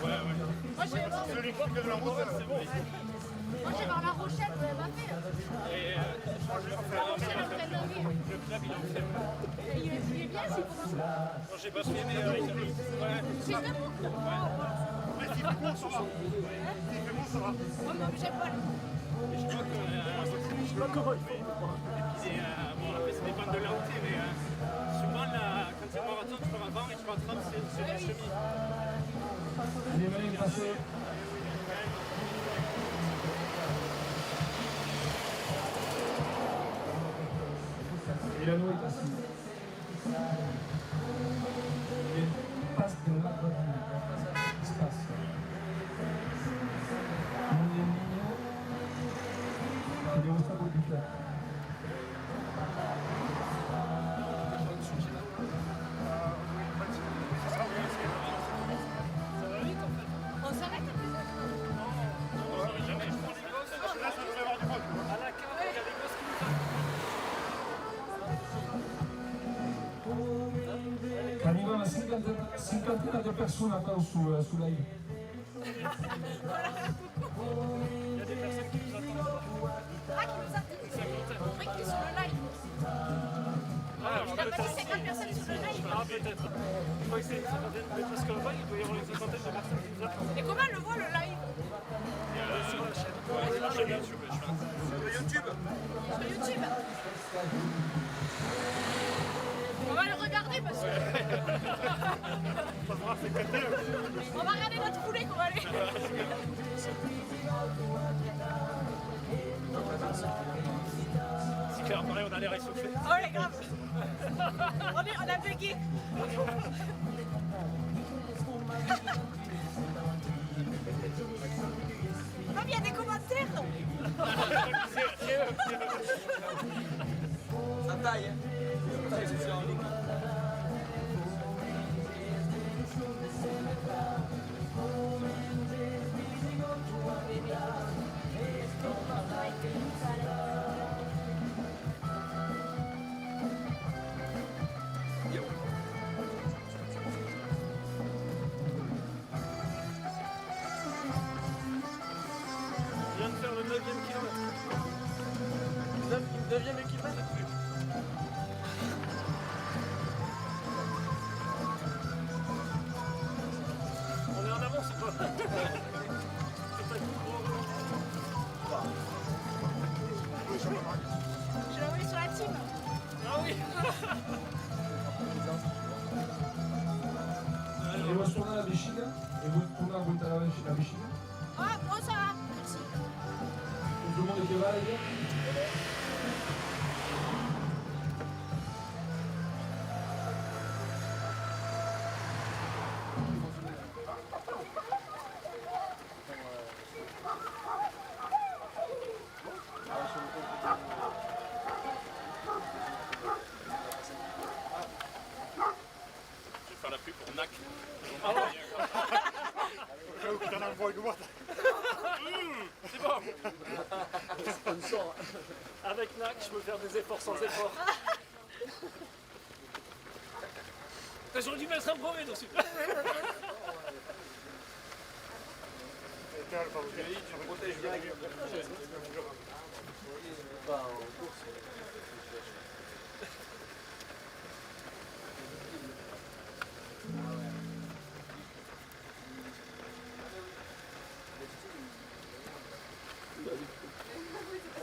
ouais. Moi, je vais voir. C'est l'hélicoptère de la route, c'est bon. Moi, je vais voir La Rochelle, vous l'avez pas fait. Et La Rochelle, en train de lever. le club, il en fait. Il est bien, c'est pour ça. Non, j'ai pas fait, mais ouais. C'est très beau. Mais s'il fait bon, ça va. S'il fait bon, ça va. Moi, j'aime pas. Je sais pas comment il fait. Bon, après, ça dépend de l'entrée, mais souvent, quand c'est marathon, tu pars avant et tu rattrapes, c'est la chemise. Allez, Valérie, passez. Milano est assis. Il passe de là, il se passe. On est mignon. Il est au stade du cœur. On s'arrête un peu. Jamais, je prends les gosses, là, ça devrait avoir du monde. À la carte, il y a des gosses qui nous Arrivano a 50 de persone qua su live. Il y a des personnes qui nous attendent. Ah, qui nous attendent. Je croyais qu'il est sur le live. Ah, Il a pas dit 50 personnes sur le live. Ah, peut-être. Je crois que c'est une cinquantaine, mais parce qu'en bas, il doit y avoir une cinquantaine de personnes qui nous attendent. Et comment le voit le live? Sur la chaîne. Ouais, sur la chaîne YouTube, je pense. Sur YouTube. Sur YouTube. On va le regarder parce que. On va regarder notre poulet qu'on va aller. C'est clair, pareil, on a l'air essoufflé. Oh les grave. On a bugué. Ah, mais il y a des commentaires. Ça taille, hein. Ça taille, c'est en ligne. Je viens de faire le 9e kilomètre. 9e kilomètre. On est en avance ou pas? C'est pas tout gros. Je l'ai envoyé sur la team. Ah oui. E vuoi suonare la vicina? E vuoi tornare a guardare la vicina? Ah, bon, ça va. Merci. Tout le monde était valide? Je vais faire la pub pour NAC. Ah ouais. T'en as un avec moi. C'est bon. Sponsor. Avec NAC, je peux faire des efforts sans effort. J'aurais dû mettre un brevet dessus. Tu protèges bien. Pas en course.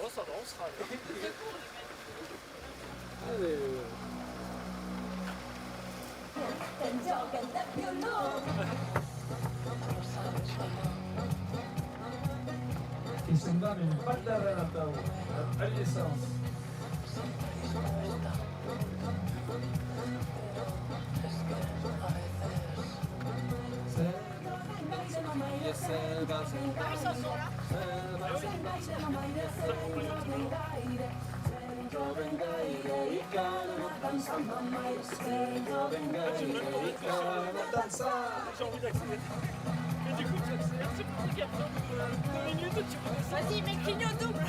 Oh, ça va, on sera là. Allez. E sembrava un pattare alla tavola, all'essenza. joven gaire y cara danza mamma e se joven gaire y cara danza. J'ai envie d'accélérer. Et du coup, tu accélères, c'est pour ça qu'après 2 minutes, tu redescends. Vas-y, mec, clignote double.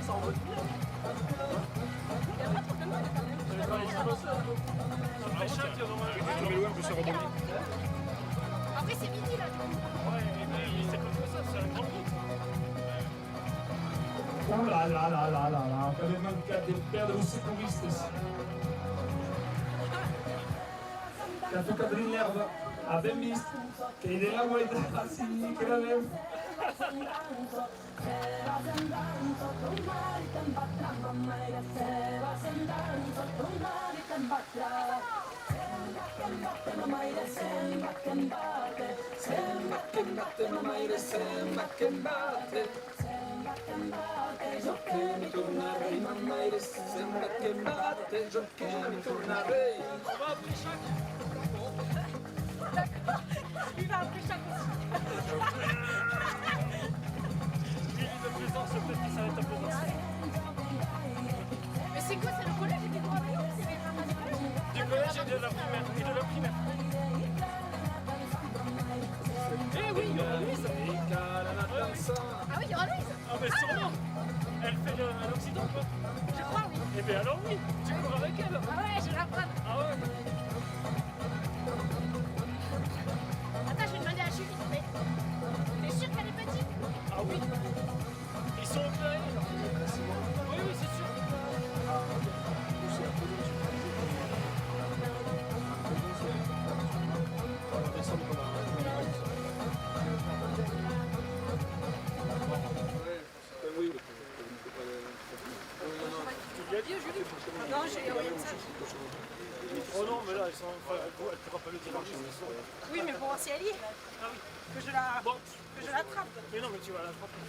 Ça envoie bien. Il y a pas trop de monde quand même. Après chaque normalement. Je suis rebondi. Après, c'est midi là, du coup. Ouais, mais c'est pas comme ça, c'est un grand route. Oh là là là là là là, acabei de perder os secundaristas. Já estou com a nerva, a bem visto, que ele lá vai dar assim, que era mesmo. Che mi tornerei, mamma e sembra che batte, che mi tornerei. D'accord. Il va après chaque De présence, peut-être que ça va être un peu dans ça. Mais c'est quoi, c'est le collège et des cours à vélo? C'est les ramas du collège? Du collège et de la primaire. Et de la primaire. Eh oui, il y aura Louise. Ah oui, il y aura Louise. Ah mais sûrement. Elle fait à l'Occident quoi. Je crois, oui. Eh bien alors oui, tu cours avec elle. Ah ouais, je vais la prendre. Ah ouais. Attends, je vais demander à Julie. Mais t'es sûr qu'elle est petite? Ah oui. Ils sont au clair. Oui, oui, c'est sûr. Tu lui as dit à Julie? Non, j'ai envoyé un message. Oh non, mais là, elle ne pourra pas le dire. Oui, mais pour voir si elle y est. Ah oui. Que je l'attrape. Mais non, mais tu vas l'attraper.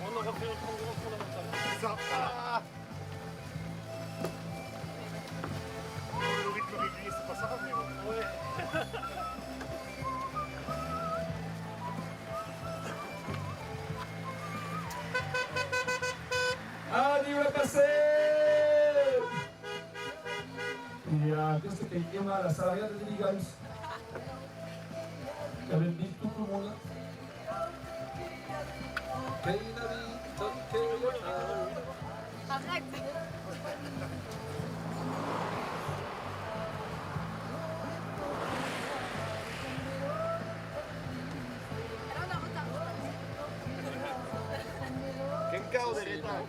On aura fait un grand fondamental. Ça. Le rythme régulier, c'est pas ça, mais bon. Ouais. Adiós, pasé. E questo che chiama la salariata di Ligans, che aveva vinto tutto il mondo. Arrête. Elle en a retard. Che cavolo di retard.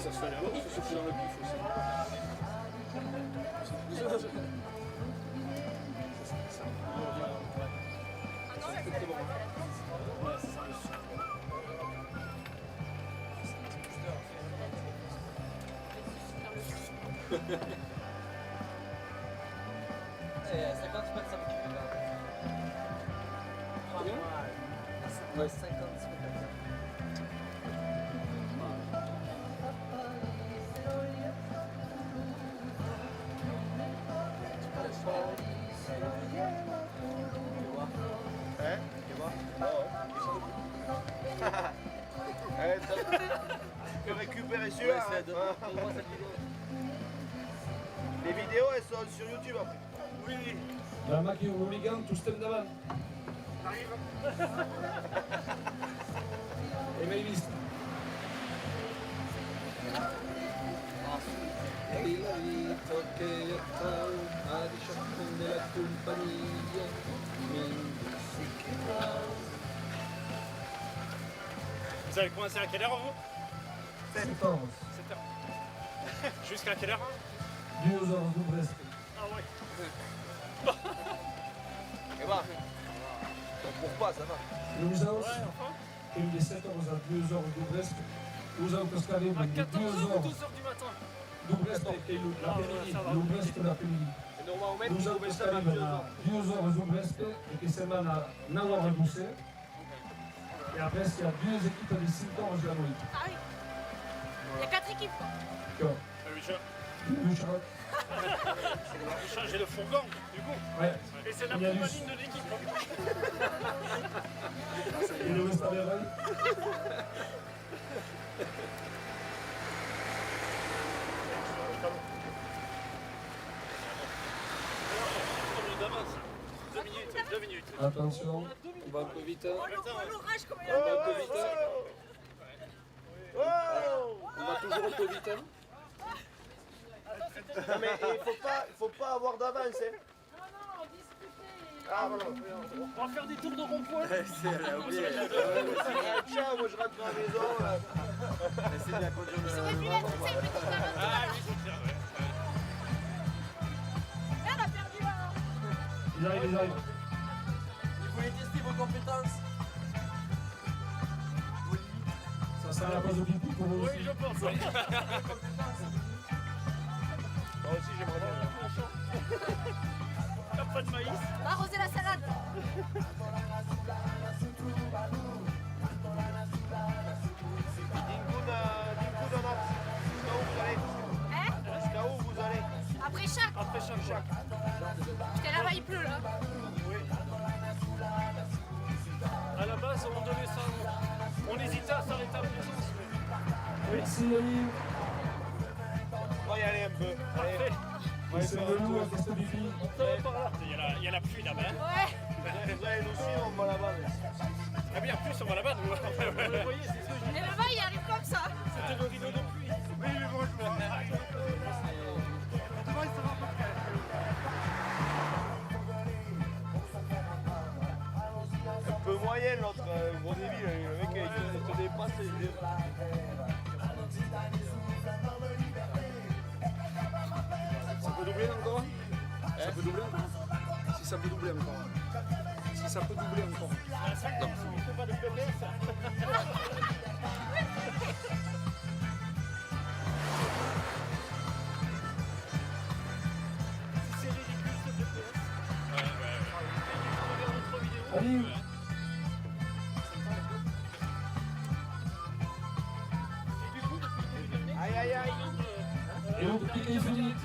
Ça se fait là-haut, ça se fait dans le bif aussi. Eh, 50 mètres, ça me tue là. Ouais, 50 mètres. Tu récupérer celui-là. Les vidéos, elles sont sur YouTube après. Oui. La macchina hooligan, tu stai davanti. Hai mai visto? E la vita che a 18 nella compagnia mi Vous avez commencé à quelle heure vous? 7 ans. 7 heures. Jusqu'à quelle heure? 2 heures de Brest. Ah ouais. Et bah, on court pas, ça va. Usamos, quindi de 7 heures a 2 heures de Brest. Usamos pescare À de 14h 2 ou heures 12h du matin? do Brest che l'après-midi. ça va. Do Brest l'après-midi. E normalmente Usamos dove pescare stare na 2 heures do Brest e che semana na hora do céu. Et après, il y a 2 équipes de 5 ans en Jamaïque. Ah oui. Il y a 4 équipes quoi. D'accord. Le Charlotte. Changer de fourgon, du coup. Ouais. Et c'est la Il y a première du- ligne de l'équipe. Et le West Ham D'avance. 2 minutes. Attention. On va un peu vite. Oh l'orage comme il On va un peu a vite. On va toujours un peu vite. Non mais il faut pas avoir d'avance. Hein. Ah voilà. On va faire des tours de rond-point. Tiens, moi je rentre dans la maison. C'est bien conduire Ils auraient pu mettre ça une petite avance. Ah oui, c'est clair, ouais. Merde, on a perdu un. Ils arrivent. Vous voulez tester vos compétences? Ça sert à la pause de pipi pour vous aussi. Oui, je pense. Moi aussi j'aimerais bien. T'as pas de maïs. On va arroser la salade. Jusqu'à où vous allez? Après chaque. Après chaque. J'étais là-bas, il pleut là. À la base, on devait on hésitait à s'arrêter à Plaisance. Merci Yannick. On va y aller un peu. Parfait. Et c'est de nous à Castel Bibi. Ça va par là. Il y a la pluie là-bas. Ouais. Vous allez nous suivre, on va là-bas. Ah oui, en plus, on va là-bas, nous. Vous voyez, c'est ce que je dis. Et le vent il arrive comme ça. C'était le rideau de pluie. Oui, mais bon, je vois. Un peu moyen l'autre gros débile, le mec il te dépasse. Ça peut doubler encore? Ça peut doubler encore? Si ça peut doubler encore. Si ça peut doubler encore. Il ne faut pas de PPS. C'est ridicule ce PPS. Ouais. Regarde notre vidéo. Allez. Aïe aïe aïe. Et l'autre piqué est fini.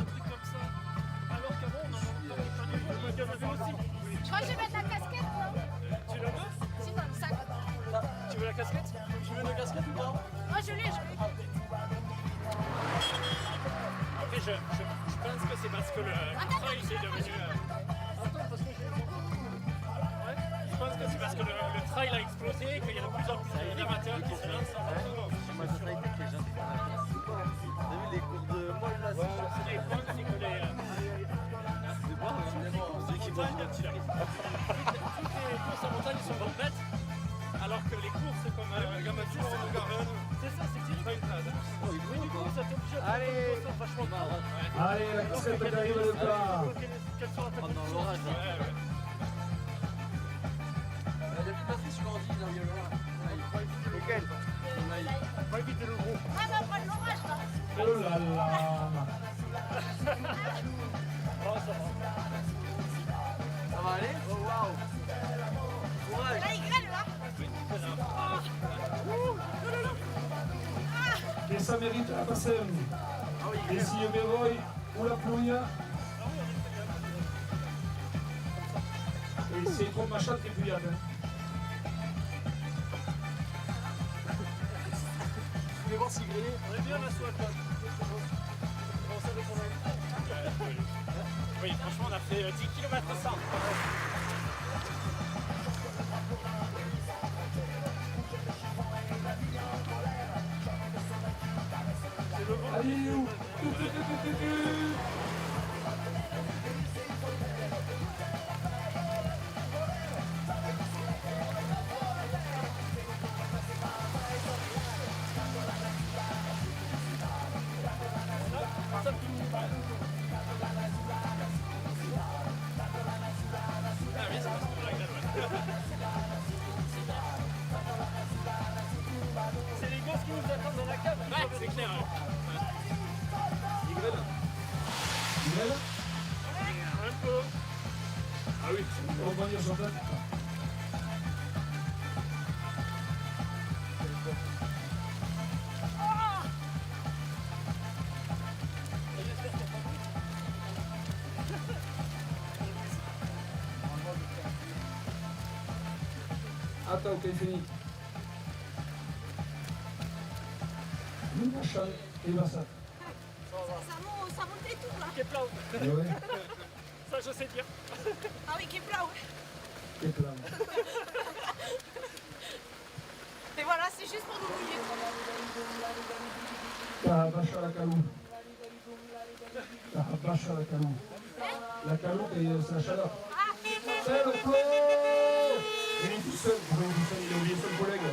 Alors qu'avant, on en avait aussi. Je crois que je vais mettre la casquette là. Tu la veux? Si, dans le sac. Tu veux la casquette? Tu veux la casquette ou pas? Moi je l'ai. Après, je pense que c'est parce que le trail est devenu... Attends, parce que ouais, je pense que c'est parce que le trail a explosé et qu'il y a de plus en plus d'amateurs qui se lancent en Moi, ça a été que les gens font la course. T'as vu les cours de molle là? C'est les points, c'est que les... C'est bon, c'est Toutes les courses en montagne sont complètes, alors que les courses comme Gamatis, c'est le Garonne. C'est ça, c'est direct. Oui, du coup, ça t'oblige à faire une course vachement marrant. Allez, la casquette qui arrive de plat. Quelle sera ta pendant l'orage. Depuis passé sur l'ordi, là, il y a l'orage. Lequel? Pas éviter le gros. Ah, bah, on prend de l'orage là. Oh là là. Oh, ça va. Ça va aller? Oh waouh! Courage! Là, il grêle là. Et ça mérite la passer. Et si je me voy una pluia. Et c'est comme machin qui bouillade. Je vais voir s'il grillait. On est bien la soie là. On savait qu'on avait... Oui, franchement, on a fait 10 km ça. Allez, où? C'est les gosses qui nous attendent dans la cave. Ouais, c'est clair. Il grêle? Un peu. Ah oui, on va dire Jordan. Attends, ok, fini. Machan et Bassat. Ça monte les tours là. Keplau. Ouais. Ça, je sais dire. Ah oui, Keplau. Keplau. Mais voilà, c'est juste pour nous mouiller. T'as Bacha la Calou. T'as Bacha la Calou. La Calou, c'est la chaleur. C'est le coup. Il est tout seul, il a oublié son collègue.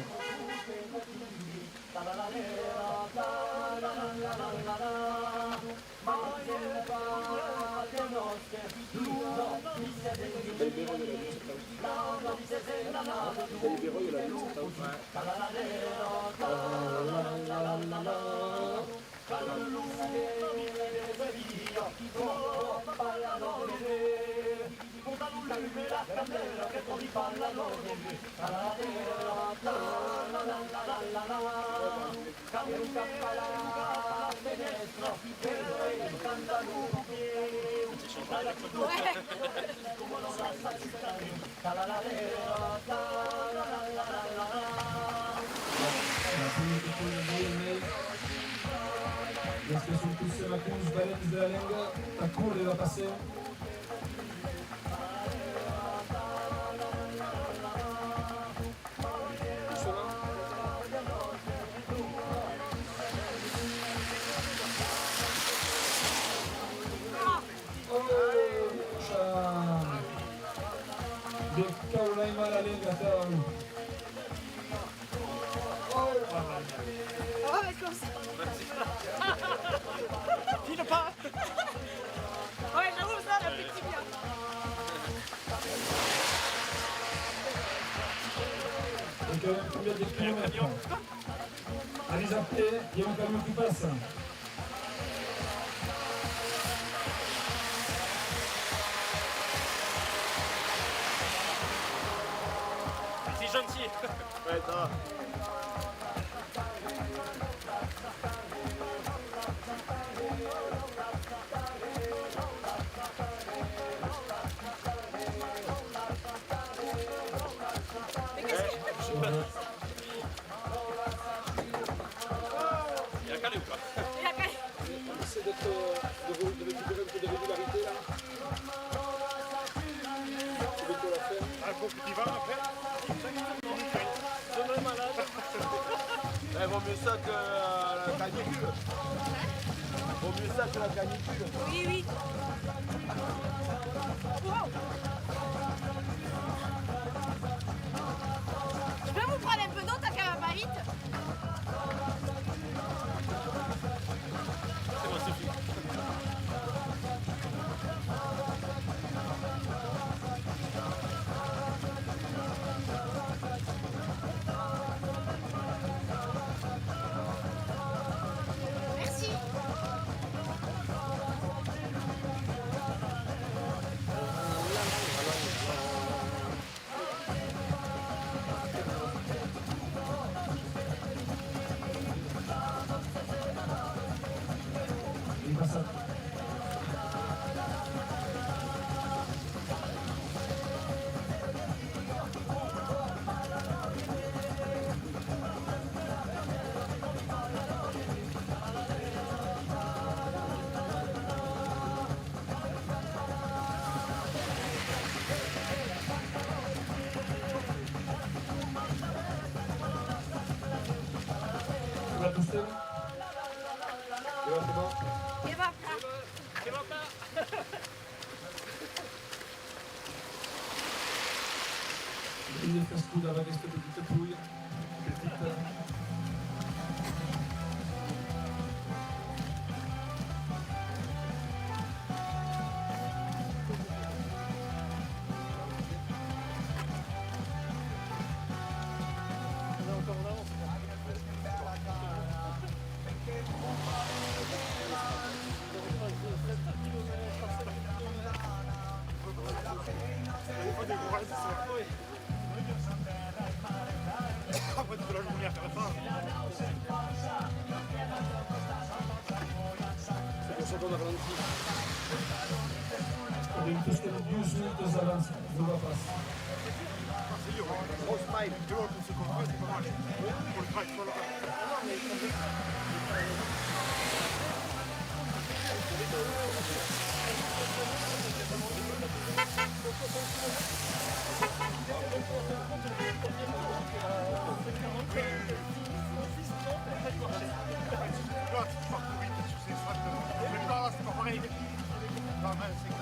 Est-ce que sont tous ma course balance de la langue, ta cour va passer. De Caroline la langue à terre. On va mettre comme ça. File pas. Ouais, j'avoue, ça, la petite bien. Donc, combien de kilomètres? Allez, après, il y a un camion qui passe. C'est gentil. Ouais, ça va. Il y a calé ou pas? Il a calé. Essaie de récupérer un peu de régularité là. Tu veux te la faire? Ah, faut que tu vas après. Je me malade. Eh, vaut mieux ça que la canicule. Vaut mieux ça que la canicule. Oui, oui. Wow. Je peux vous prendre un peu d'eau, t'as qu'à va pas vite. C'est bon, c'est fini. Merci. Il passe. Tu vas pousser? Tu vas comment? Et va, C'est bon, pas. Il est fast-food avec cette petite pouille. Petite. Après, tu peux la journée à faire ça. C'est pour ça qu'on a ralenti. Tem questão de 10 minutos avançar. Não vai passar. Grosse maille, tu vois, pour se comprendre, c'est pas mal. Pour le travail, pour le c'est pas pareil. Non, mais c'est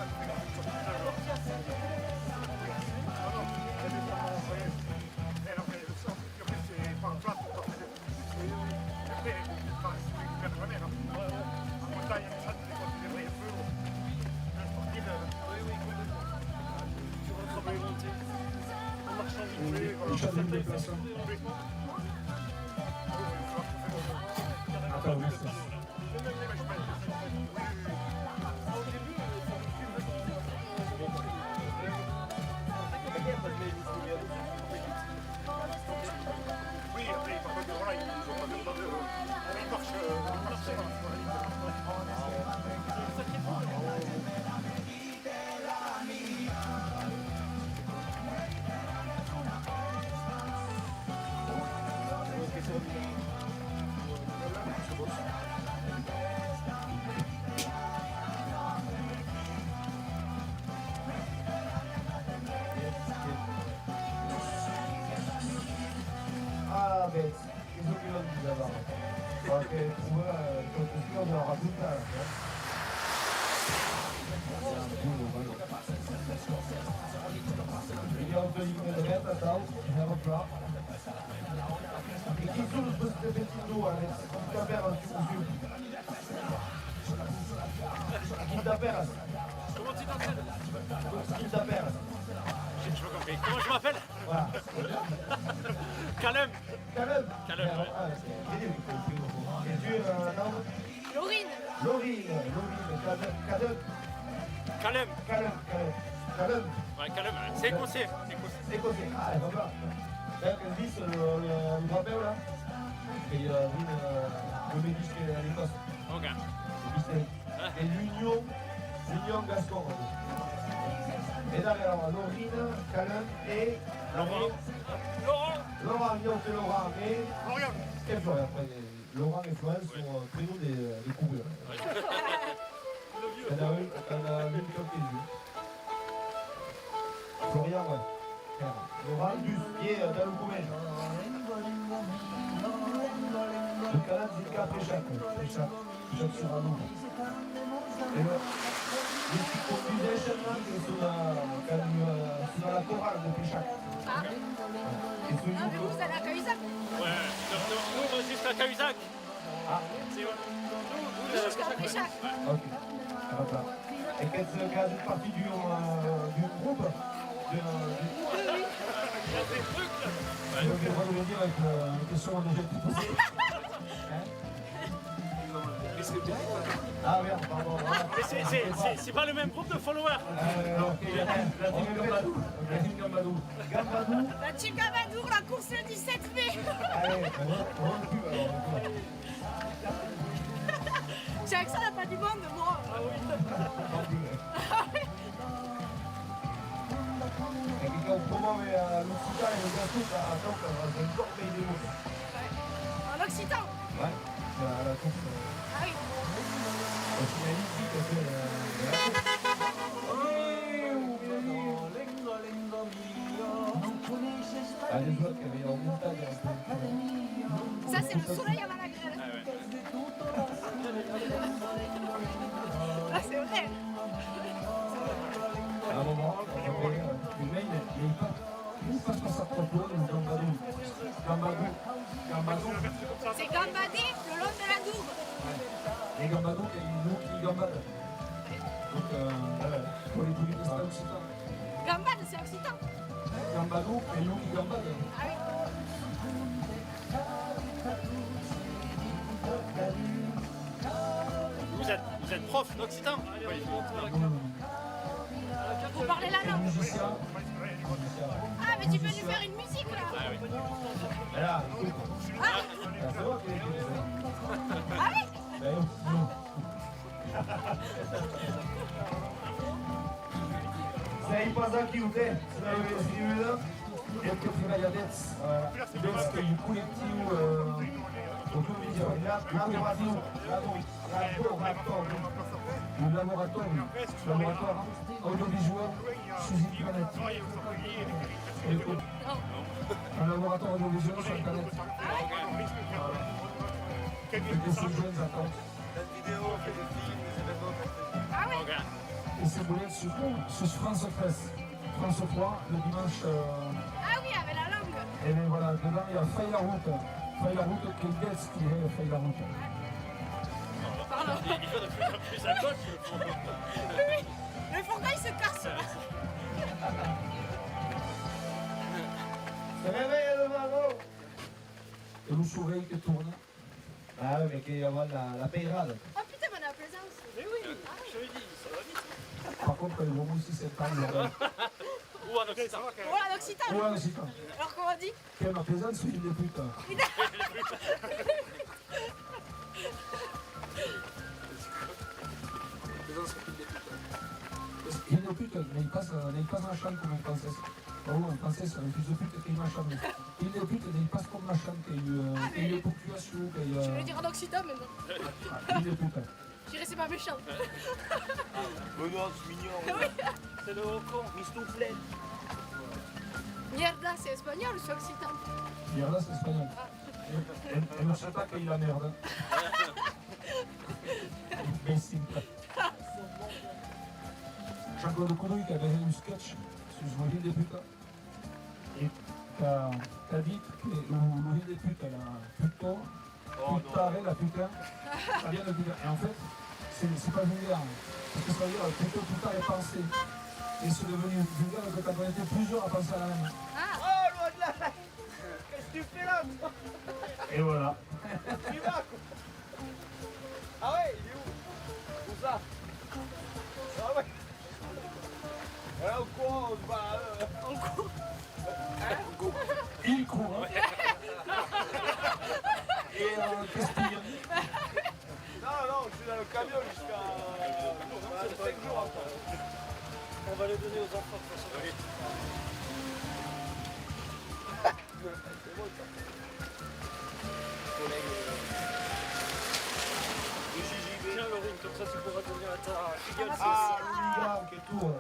Ah, bête. Ils ont plus l'envie là-bas. Ok, tu vois, quand tu suis, on aura tout ça. Il y a Anthony Medret, attends, je reprends. Et qui sont le poste de Bettino, Alex? Qui t'appelle un sur Qui t'appelle? Comment tu t'appelles? Qui t'appelle? J'ai pas compris. Comment je m'appelle? Voilà. Calum. Calum. Calum, ouais. Et tu es un homme? Laurine. Laurine. Calum. Calum. Calum. Ouais, Calum. C'est écossais. C'est écossais. Ah, c'est pas là, Elvis, le grand-père, là, et le métis qui est à l'Écosse. Ok. Et l'Union Gascon. Et derrière, Laurine, Calum et Laurent. Laurent, on fait Laurent, mais... Quel Florian après, Laurent et Florian sont prénoms des couvreurs. Il y en a une qui a pris Florian, ouais. Laurent Luce, qui est dans le couvert. Le Calum, c'est le Péchac sur un nom. Et le petit combination, c'est dans la chorale de Péchac. Ah. Et Ah, mais vous allez à Cahuzac? Ouais, nous, on va jusqu'à Cahuzac. Ah. C'est vrai. Nous, jusqu'à Péchac. Ok. Et qu'est-ce que c'est partie du groupe Oui. Il y a des trucs là. Donc, on va nous dire avec une question déjà tout posée. Ah merde, pardon. Mais c'est pas le même groupe de followers. La team Gambadou. Gambadou. La team Gambadou, la course le 17 mai. Allez, on rentre plus alors. J'ai avec ça, on n'a pas du monde, moi. Ah oui. Et quand on promeut l'Occitan et le Gaston, c'est une corbeille de monde. En Occitan. Ouais, c'est à la course. Ah oui. Ah, les autres qui avaient en montagne. Ça, c'est le soleil à Malagrel. Ah, c'est vrai. À un moment, le mail, il passe par sa propos, le Gambadou. C'est gambadé le long de la Dour. Et Gambadou, il y a une eau qui gambade. Donc, pour les touristes, c'est occitan. Gambade, c'est occitan. Gambadou, et l'eau qui gambade. Ah oui. Vous êtes prof d'occitan? Vous parlez la langue. Ah, mais tu peux nous faire une musique là. Ah oui. Là, Ah, c'est moi qui ai dit ça. ah oui. Sei pasaki dute, zera ezin da. Este primaria dets que o coletivo le laboratoire audiovisuel sous Internet. Un laboratoire audiovisuel sur Internet. Et que ces jeunes attendent. Ah ouais. Et c'est voulu sur France 13, France 3, le dimanche. Ah oui, avec la langue. Et bien voilà, dedans il y a Faille la route. Faille la route, quel guest qui est Faille la route. Pardon. Il va de plus en plus à gauche, le fourgon. Oui, le fourgon il se casse là. Se réveille le magot. Et le soleil qui tourne. Ah oui, mais qu'il y a la peyrade. Oh putain, mais on est à Plaisance. Mais oui, je lui dis, ça va vite. Par contre, quand ils vont aussi septembre. Ou en Occitan. Ou en Occitan. Ou en Occitan. Alors comment on dit? Quelle ma plaisance, c'est une des putes. Il est pute, mais il passe en chant comme un français. Oh, un français, c'est un fils de pute qui est machin. Il est pute, mais il passe comme machin, qu'il y a une ponctuation. Je vais le dire en Occitan maintenant. Il est pute. Je dirais c'est pas méchant. Benoît, c'est mignon. C'est le haut con. Mistouflet. Mierda, c'est espagnol ou c'est occitan? Mierda, c'est espagnol. Et non sait pas qu'il a merde. Imbécile. Jean-Claude Coudouille qui avait un sketch sur le ville des putes. Et t'as dit que le ville des putes, la putain, putare, la putain, ça vient de putain. Et en fait, c'est pas vulgaire. Parce que ça veut dire plutôt putain est pensé. Et c'est devenu vulgaire que t'as été plusieurs à penser à la même. Oh, loin de là. Qu'est-ce que tu fais là? Et voilà. Tu vas quoi? Ah ouais, il est où? Où ça? Ah ouais. En quoi on va? En cours. Il court. Et qu'est-ce qu'il y a? Non, je suis dans le camion jusqu'à 5 jours après. On va le donner aux enfants de toute façon. C'est bon ça. Tiens Laurine, comme ça tu pourras donner à ta filleule. Ah, le gars, quel tour.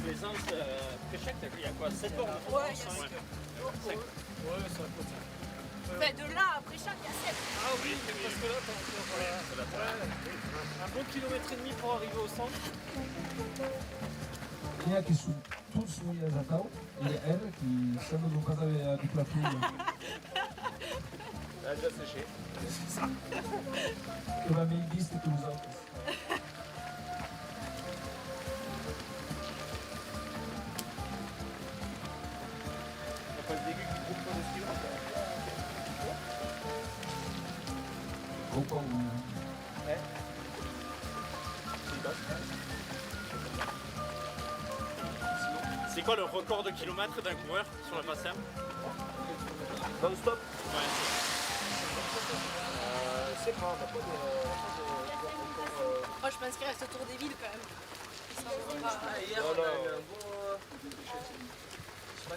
Plaisance, Préchac, il y a quoi 7 bornes? Ouais, il y a 5. Ouais, c'est un peu ça. Ben de là après chaque, il y a 7. Ah oui, parce que là, t'as encore un bon kilomètre et demi pour arriver au centre. Il y a qui sont tous mis à Zatao, et elle qui sort de casa du plateau. Elle a déjà séché. C'est ça. Que va mettre 10 et tous les autres. T'as pas le début qui groupe pas de ski là? Encore Ouais. C'est quoi le record de kilomètres d'un coureur sur la Passem? Non-stop? Ouais. C'est pas, on n'a pas de Moi je pense qu'il reste autour des villes quand même. Hier on a eu un bon... On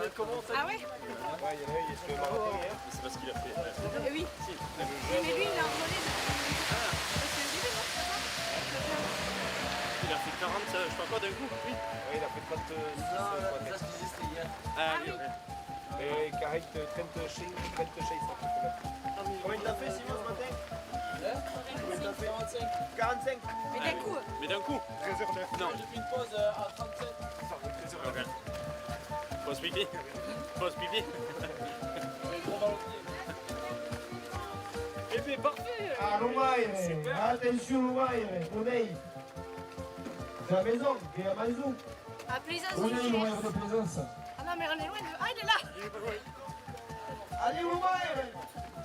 est comment ça? Ah ouais? Ouais, il y en a eu, il se fait marathon hier. C'est parce qu'il a fait. Eh oui. Si, Oui, mais lui il a envolé depuis... C'est le début, non? il a fait 40, je sais pas quoi d'un coup. Oui. Ouais, il a fait 30... Ça, ce qu'ils c'était hier. Ah oui. Et Carré, 30 chais, ça fait combien il t'a fait Simon ce matin? Combien il t'a fait? 45. Mais d'un coup. Mais d'un coup? 13h09. Non. J'ai fait une pause à 37. Ok. Pause pipi. Pause pipi. Et puis parfait. Ah, Loumaïre. Attention, Loumaïre. Mounei. C'est la maison, c'est la maison. À Plaisance, Oui, il le est. rêve de plaisance. Ah non, mais on est loin de... Ah, il est là. Allez, Loumaïre.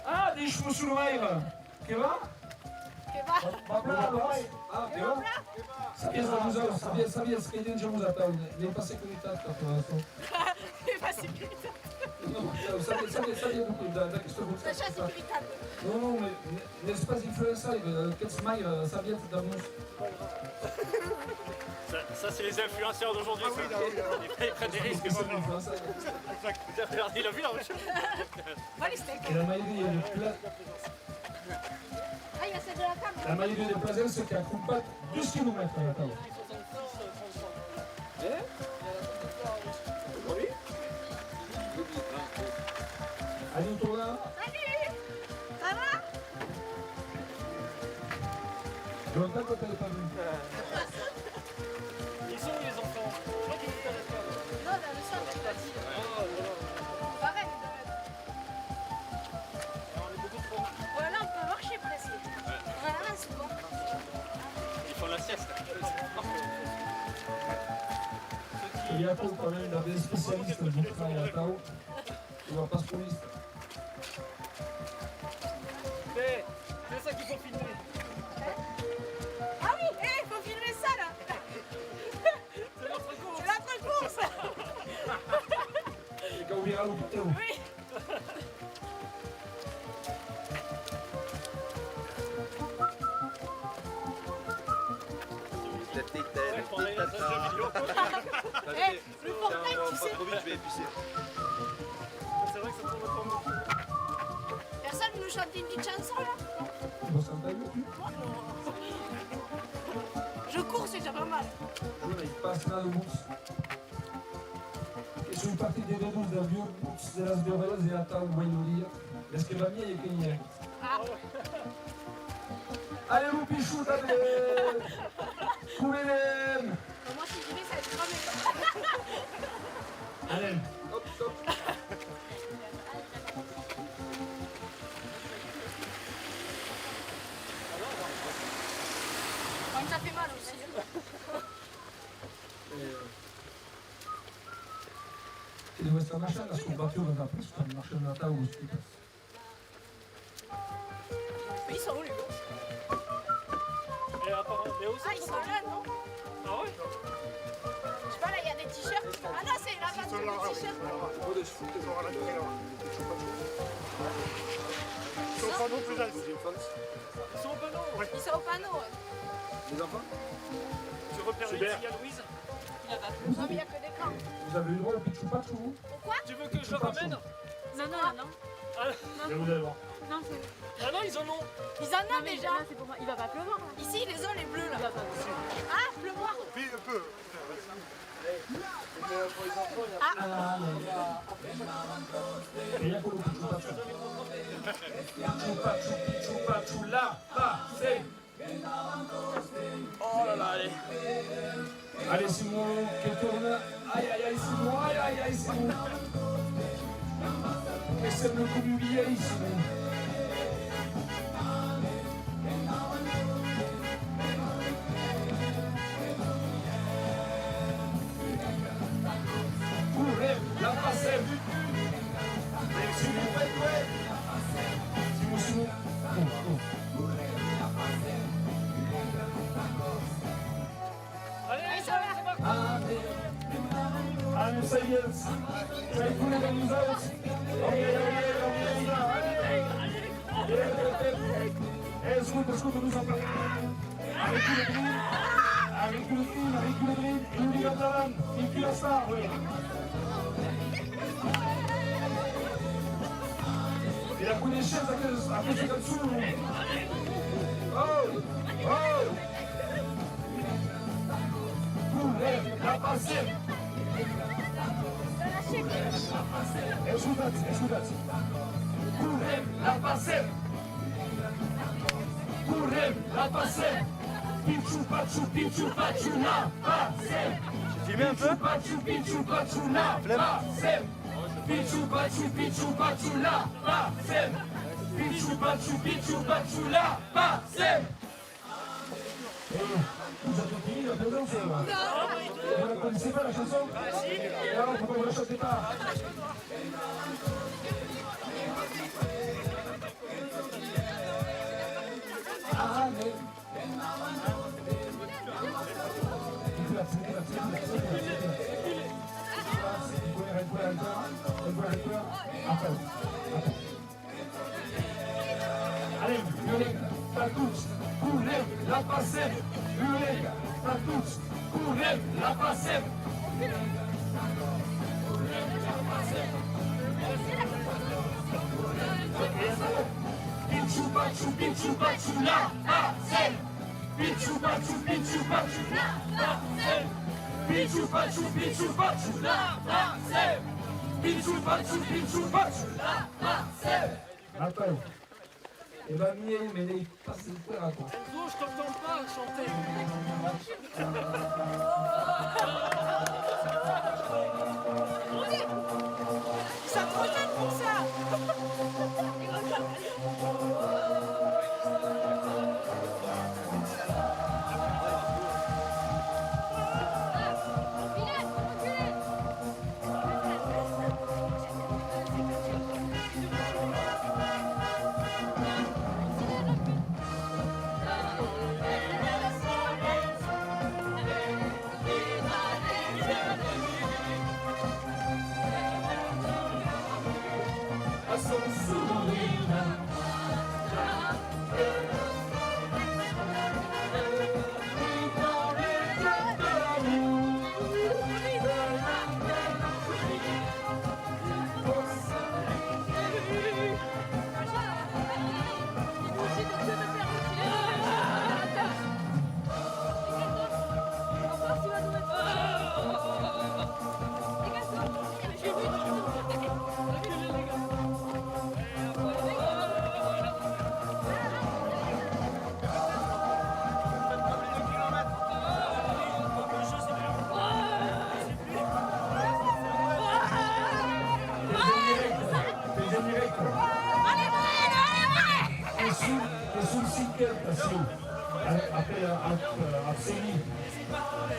Ah, des chevaux sous le rêve. Que va? Que va? Ah, que va? Sabia, sabia, che dentro musata, devo passare con il tatto. Il est passé vite. Sacha sécuritaire. Non, mais l'espace influenza, qu'est-ce mai, ça vient de nous. Ça c'est les influenceurs d'aujourd'hui. Ils prennent des risques. Il a vu la voiture. Et la maladie de Plaza. Ah, il y a celle de la caméra. La maladie de Plaza, c'est qu'elle coupe pas 12 km à la table. Allez, on tourne là. Salut. Ça va? Longtemps que t'avais pas vu. Ils sont où les enfants? Je crois qu'ils étaient à la table. Non, dans le centre, elle m'a dit. Pareil, On est beaucoup trop. voilà, on peut marcher presque. Voilà, c'est bon. Ils font la sieste. Il y a quand même des spécialistes du travail à Tao. Il va pas se police. C'est ça qu'il faut filmer. Ah oui, il faut filmer ça là. C'est notre course. C'est notre course. Et quand on verra l'hôpital. Oui. Le portail, tu sais. Trop vite, je vais épicer. C'est vrai que ça tourne trop vite. Personne nous chante une petite chanson là? Je cours, c'est déjà pas mal. Il passe là le bourse. Et sur une partie des deux de l'avion, de las Violas et Ata ou Maïnolia. Est-ce que va bien et qu'il y a? Allez, vous pichou, allez! Coulez-les! Moi, si je vais, ça va être cramé. Allez, hop, hop. Ça fait mal aussi. Et le Western Machin, la scompature va plus quand le marché de Natal ou ce qui passe. Mais ils sont où les gosses? Et apparemment, mais aussi. Ah, ils sont là, non? Ah ouais? Je sais pas, là, il y a des t-shirts. Ah non, c'est la base de t-shirts. Ils sont au panneau plus là. Ils sont au panneau. Ils sont au panneau, ouais. Les enfants? Tu repères ici, il y a Louise. Non, mais il n'y a que des camps. Vous avez eu le droit au Pichou Pachou, vous? Pourquoi? Tu veux que je le ramène? Non. Ah, Je vous allez voir. Non, c'est... ah non, ils en ont. Ils en ont déjà. C'est pour moi. Il va pas pleuvoir. Là. Ici, ils les ont, les bleus, là. Il va pas pleuvoir. Ah, pleuvoir. Oui, un peu. Et il y a quoi le Pichou Pachou? Pichou Pachou, Pichou Pachou, là, c'est... Oh là là, allez. Allez, Simon, qui tourne. Aïe, aïe, aïe, Simon, aïe, aïe, aïe, Simon. Et c'est le coup du billet, Simon. Courez, la passez. Simon, faites ouais. Simon, Simon. Allez, ça va. Allez, ça y est. Ça y est, coulez dans nous autres. Escuta, nos aplausos. Avec le green, avec le green, il nous attend, il fait la star, oui. Il a pris les chaises à côté de dessous. Oh, oh. La passée. Escuta. La passée. La passée. Pichou, pachou, la passée. Filmez un peu. Pichou, pachou, la passée. Pichou, pachou, la passée. Pichou, pachou, la passée. Vous avez fini la présence là? Vous ne connaissez pas la chanson? Non, pourquoi vous ne la chantez pas? Allez. Allez, Violet, Tatouche, Koulem, la Passem, Violet, Tatouche, Koulem, la Passem. Pichu, Pachu, Pichu, Pachu, la Passem. Pichu, Pachu, Pichu, Pachu, la Passem. Pichu, Pachu, Pichu, Pachu, la Passem. Pichu, Pachu, Pichu, Pachu, la Passem. Attends. Et va mieux, mais il passe le père à quoi? Enzo, je t'entends pas chanter. Ça trop jeune pour ça.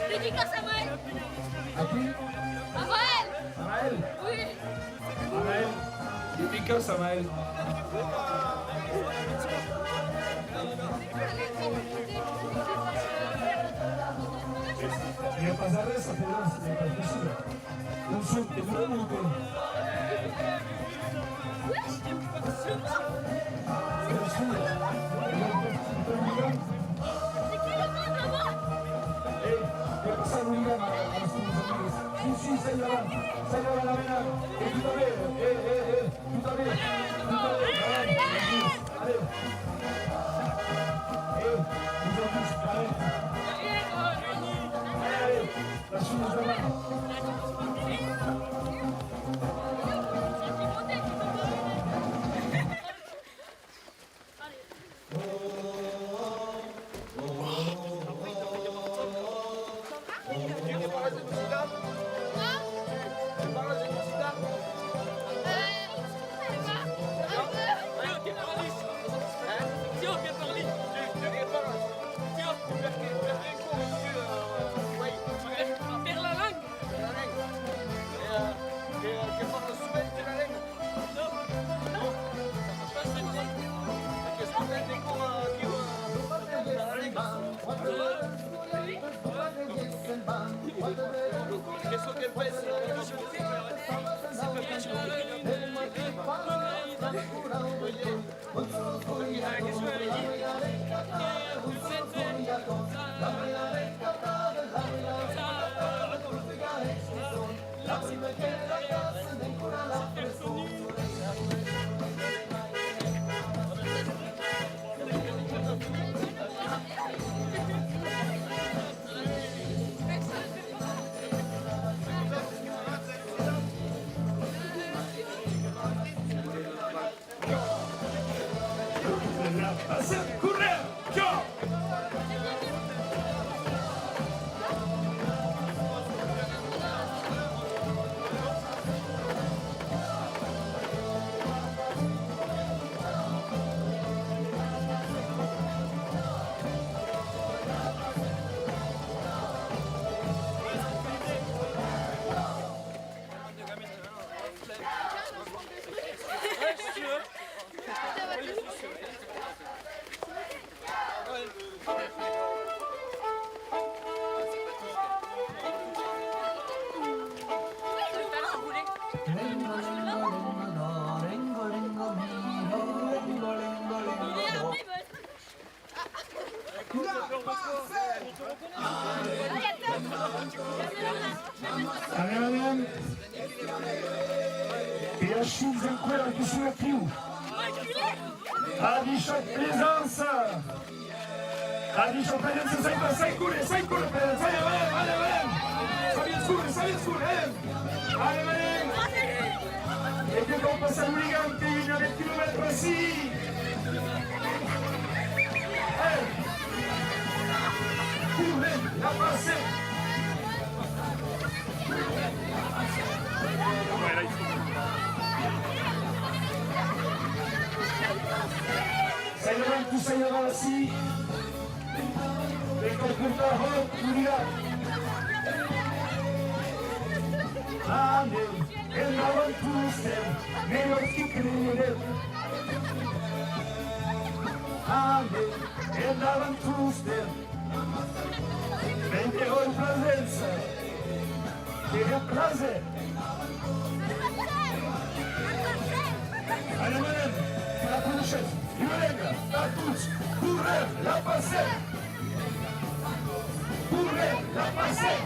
Dédicace à Maël. À qui? À Maël. Maël? Oui. Maël. Dédicace à Maël. Il n'y a pas d'arrêt, ça fait là, c'est pas possible. On saute, t'es vraiment ou quoi? Sí, señora, señora la vena, tú también, tú también, Allez, madame. Et à Chine, c'est quoi qui se le cul? À Bichot Plaisance. À Bichot Plaisance, sai culo, allez, madame. Ça vient de school, allez, madame. Et puis on passe à l'hooligan qui vient avec kilomètres ici. Courez, la passez. Ça y va, tout ça y va aussi. Et quand on part, l'hooligan. Amen. And I want to stand, may I keep it in it. Amen. And I want to stand. Vente con presenza. Che placer. Allez, madame, la prochaine. Yulenga, la touche. Courez, la passez. Courez, la passez.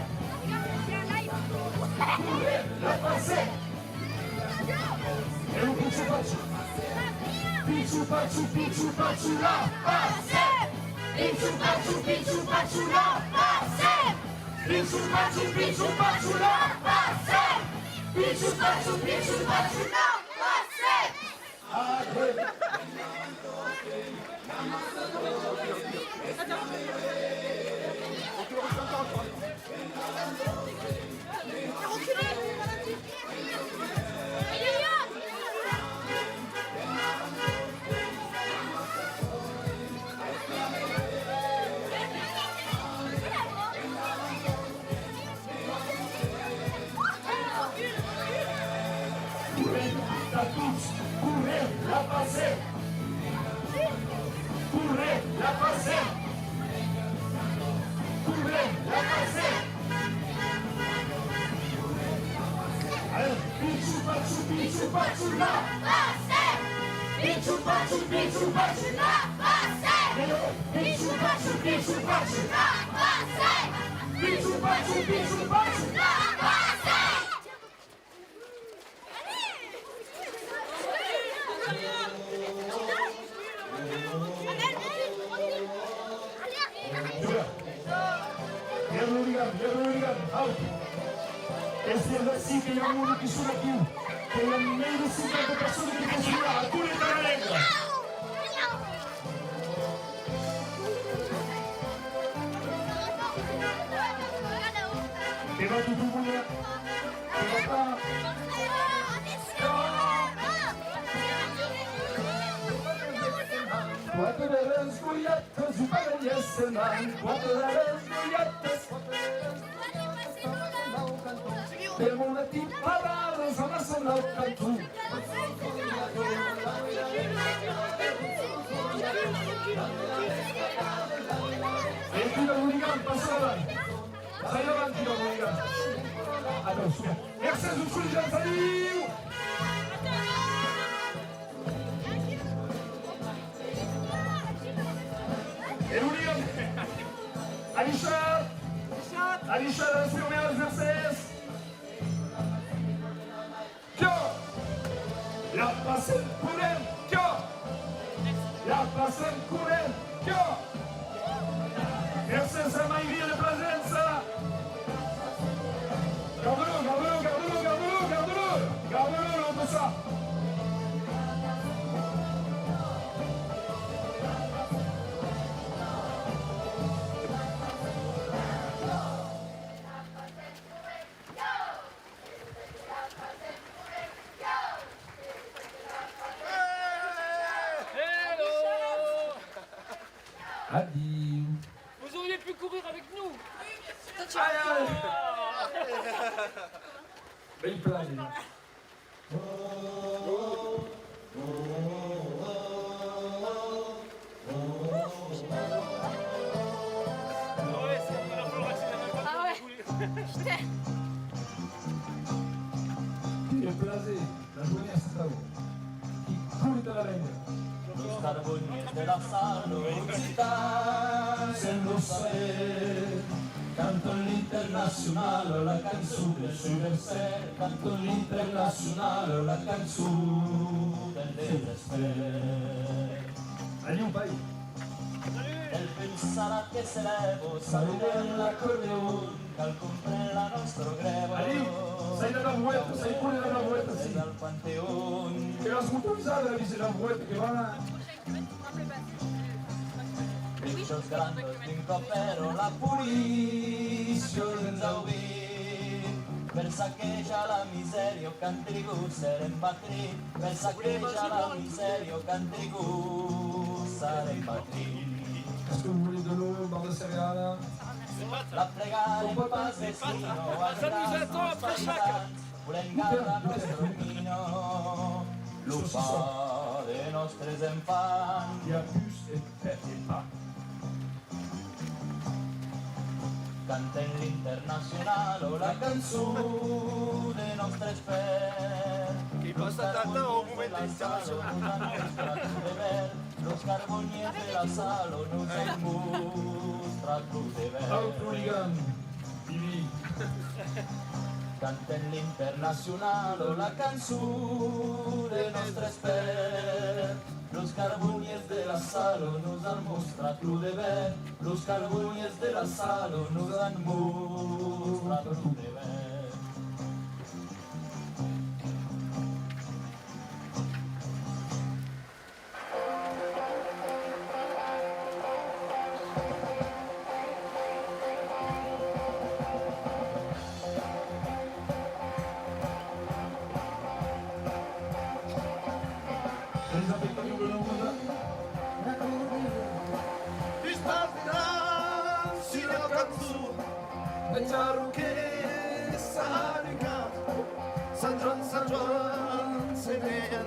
Courez, la passez. E un picciu faccio, la passe. Picciu faccio, la passe. Picciu faccio, la passe. Picciu faccio, la passe. Courez, la passez. Courez, la passez. Courez, la passez. Allez, picciu faccio, la passez. Picciu faccio, la passez. Picciu faccio, la passez. Picciu faccio, la passez. Vieni, out. E se assim che io non ci sono più, che io non mi si tante persone che possono a tu in la lingua. E va tutto buono. E va. Quando le sguiatte si fanno gli essenani, quando le sguiatte per una tipparare sono al cantù. E qui da l'unican passa avanti. Stai avanti da l'unican. Allora, su. Merci sul Gianzalino. Et l'unican. Alisha, la première exercice. La passe courir, la passe courir, Merci a mai via la presenza. Gardelo, non peut ça. Adieu. Vous auriez pu courir avec nous. Bel plan. Ah ouais, putain. Che placer, la journée è stata cool dalla lingua. Los carbones de la salud, lo saper, canto l'internazionale, la canzone sui verset, canto l'internazionale, la canzone del desper. Allez, on paille. El pensarà che se levo, Saludem l'accordeon, cal comprare la nostra grevo. Allez, sai la brouette, sai pure la brouette, sì. Dal Panteon. Che la smutuzzata, la la brouette, che va là. Piccios grandes din copero la puliscio d'enzaubir. Per saccheggia la miseria, cantrigu serem patri. Per saccheggia la miseria, cantrigu sarem patri. Est-ce que vous voulez de l'eau, barre de céréales? La pregare il passettino, Ça nous attend après chaque. volem garra nostro vino, lupa de nostres enfants. Il y a plus et père et pas. Cantem l'internazionale, la canzone dei nostri speri. Che basta tanto o momento internazionale. Los carboniers de la salo nos han mostrato de ver. Ciao, Hooligan. Vivi. Cantem l'internazionale, la canzone dei nostri speri. Los carboniers de la salo nos han mostrato de ver. Los carboniers de la salo nos han mostrato de ver. San Juan, se veía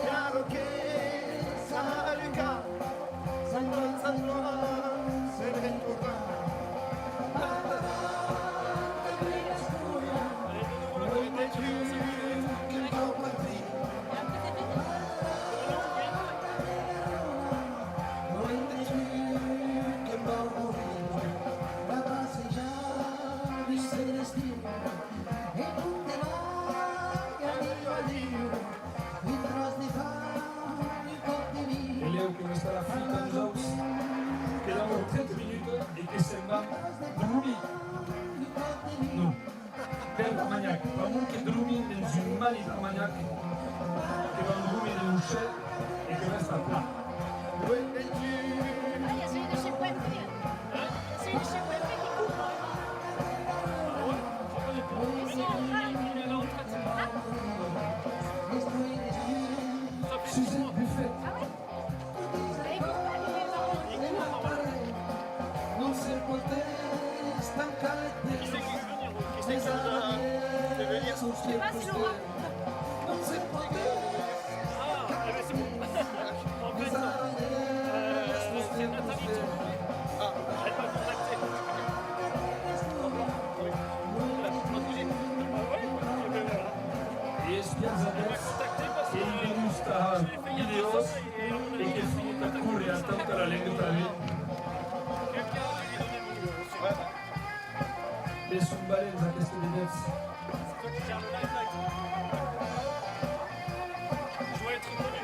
claro que salga. San Juan, se ve come sta la finita de nous che lavora 30 minutes e che sembra dormir. No, per Armagnac, vraiment che dormir dans une manie d'Armagnac, che va dormir dans un chef et che reste à plat. Il y a celui de chez Puente. Celui de chez Puente qui coupe. Suzanne Buffet. Non se poteva stancare Qui c'est qui veut venir sul Je sais pas si Laura. non si poteva Ah, mais c'est bon. En fait, c'est Nathalie. Elle m'a contacté. E Spiazzades che il gusta videos e che finita corre a tanta la lengua también. E son balens a queste vedets. Je dois être connu.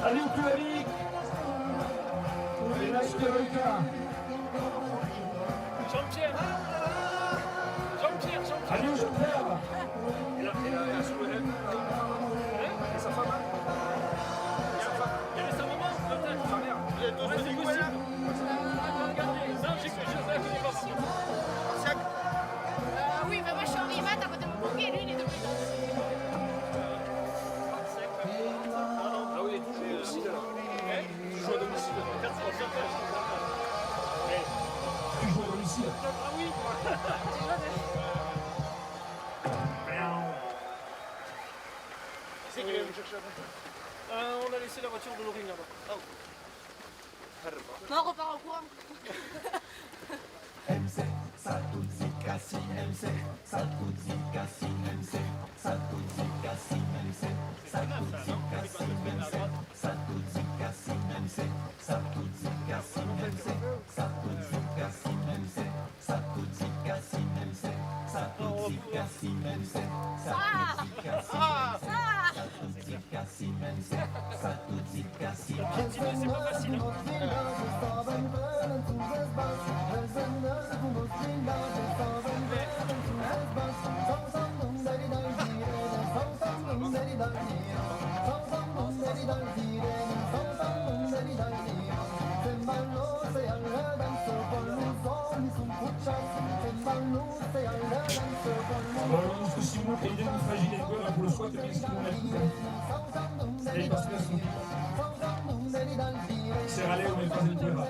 Allez, au public! Et là, je te regarde. Jean-Pierre. Allez, Jean-Pierre! Il a un sourire. Et sa femme? Il y avait sa maman, peut-être. Sa mère. Il y a deux C'est filles, possible. Non, j'ai cru, je sais pas par contre. Marciac. Oui, mais moi je suis en rimat à côté de mon bouquet et lui il est de Ah oui, c'est domicile là. Tu joues à domicile. oui. Qui c'est qui vient me chercher après? On a laissé la voiture de Laurine là-bas. Ah, Non, on repart en courant. MC, Satouzi, Kassi, MC, Satouzi, Kassi, MC, Satouzi, Kassi, MC, Satouzi, Kassi, MC, Satouzi, Kassi, MC, Satouzi, Kassi, MC, Satouzi, Kassi, MC, Satouzi, Kassi, MC, Satouzi, Kassi, MC, Satouzi, Kassi, MC, Satouzi, Kassi, C'est pas facile. Alors, on se simule et il y a une fragile école pour le choix de qu'est-ce qu'on a. Et parce que c'est râlé, on est pas une peur.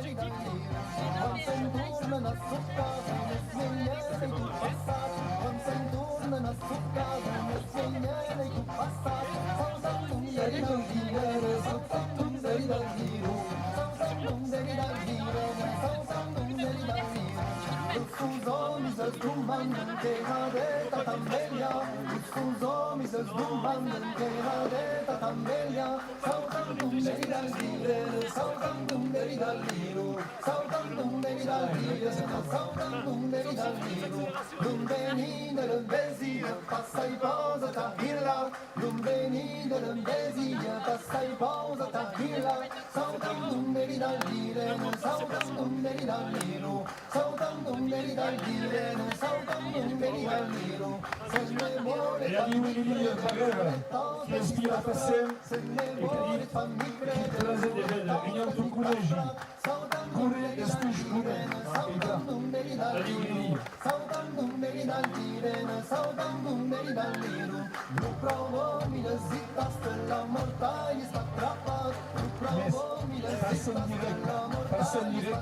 Et Ali Willy Pavel, qui inspire à passer et qui dit que la ZDL, Mignon ton collège, Kouré, est-ce que je courais? Ali Willy. Passe en direct,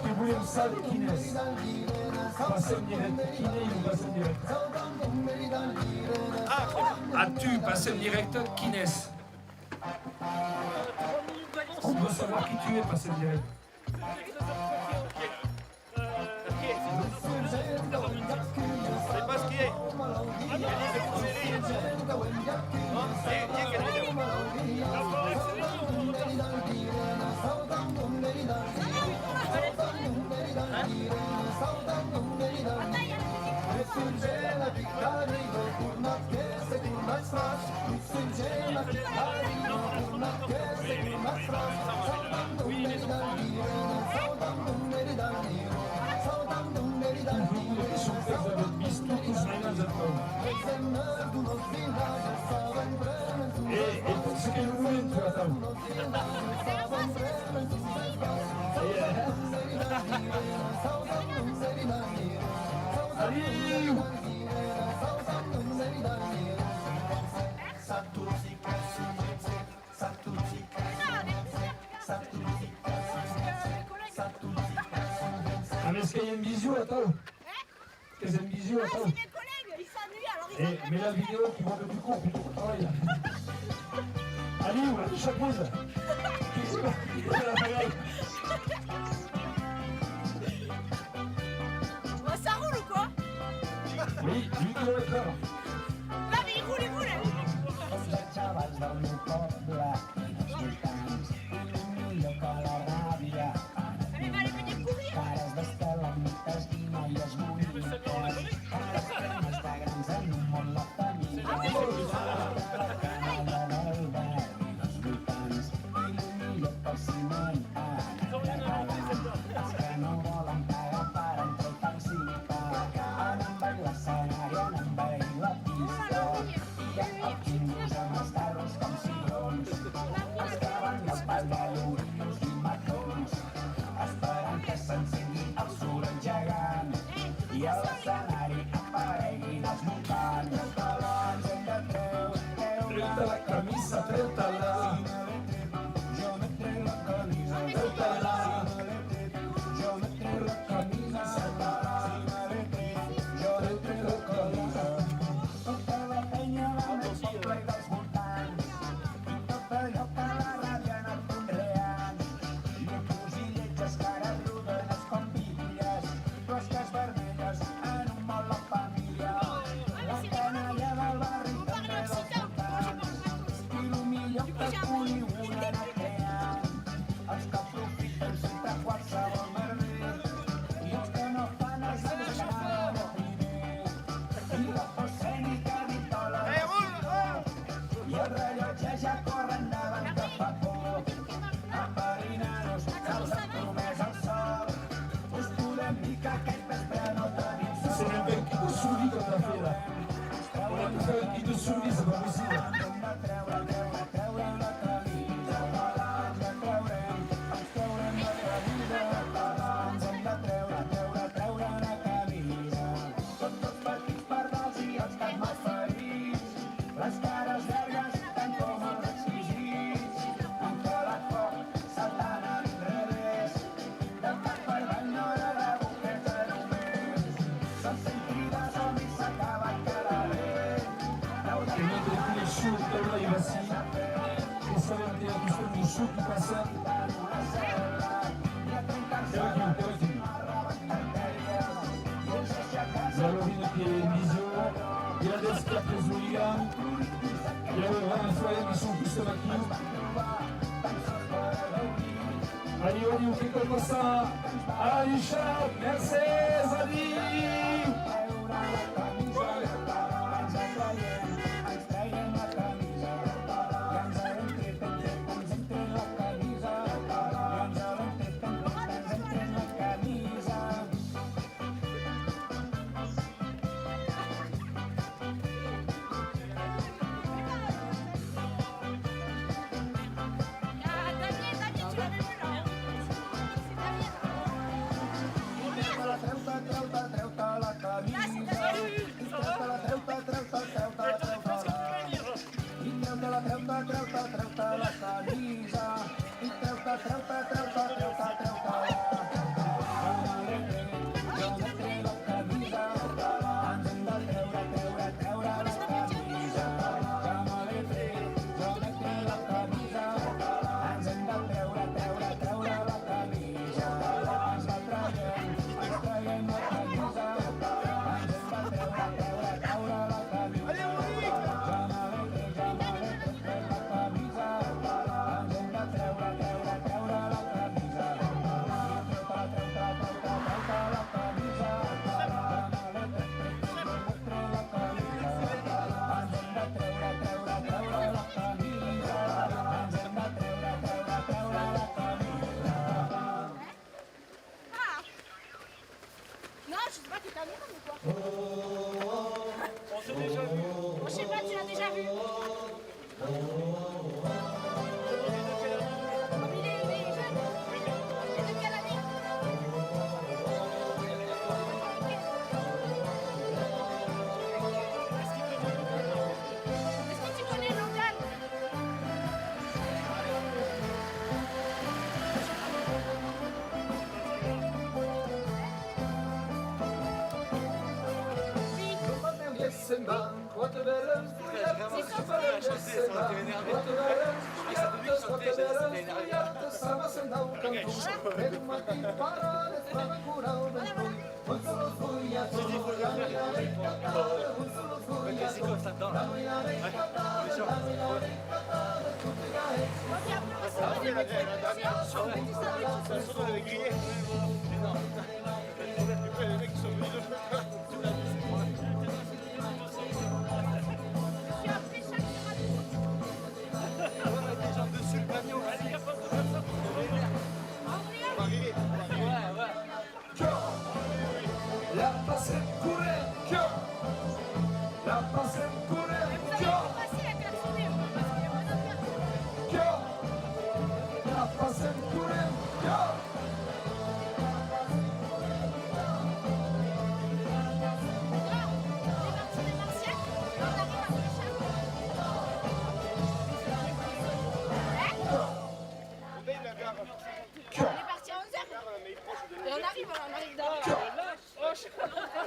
qui voulait une salle Kines. Passe en direct, Kiné, il passe en direct. As-tu passé en direct Kines? On veut savoir qui tu es, passé en direct. C'est pas ce qui est. Et c'est que nous voulons, tu attends. Allez! Ah mais est-ce qu'il y a une bisou, attends? Est-ce qu'il y a une bisou, attends? C'est mes collègues, ils s'ennuient alors ils Eh, mais la vidéo qui monte du cours plutôt que le travail là. Allez, on a chaque pause. Bah, ça roule ou quoi? Oui, 8 km/h. Non mais il roule, il roule. Mais va aller venir courir. La camisa, trétala. Trétala. Michu qui passe. Zalovine qui est Visio, il y a des scapes les hooligans, il y a le grand foyer qui sont tous maquillés. Allez, on fait comme ça. Allez, Charles, merci, Zadi.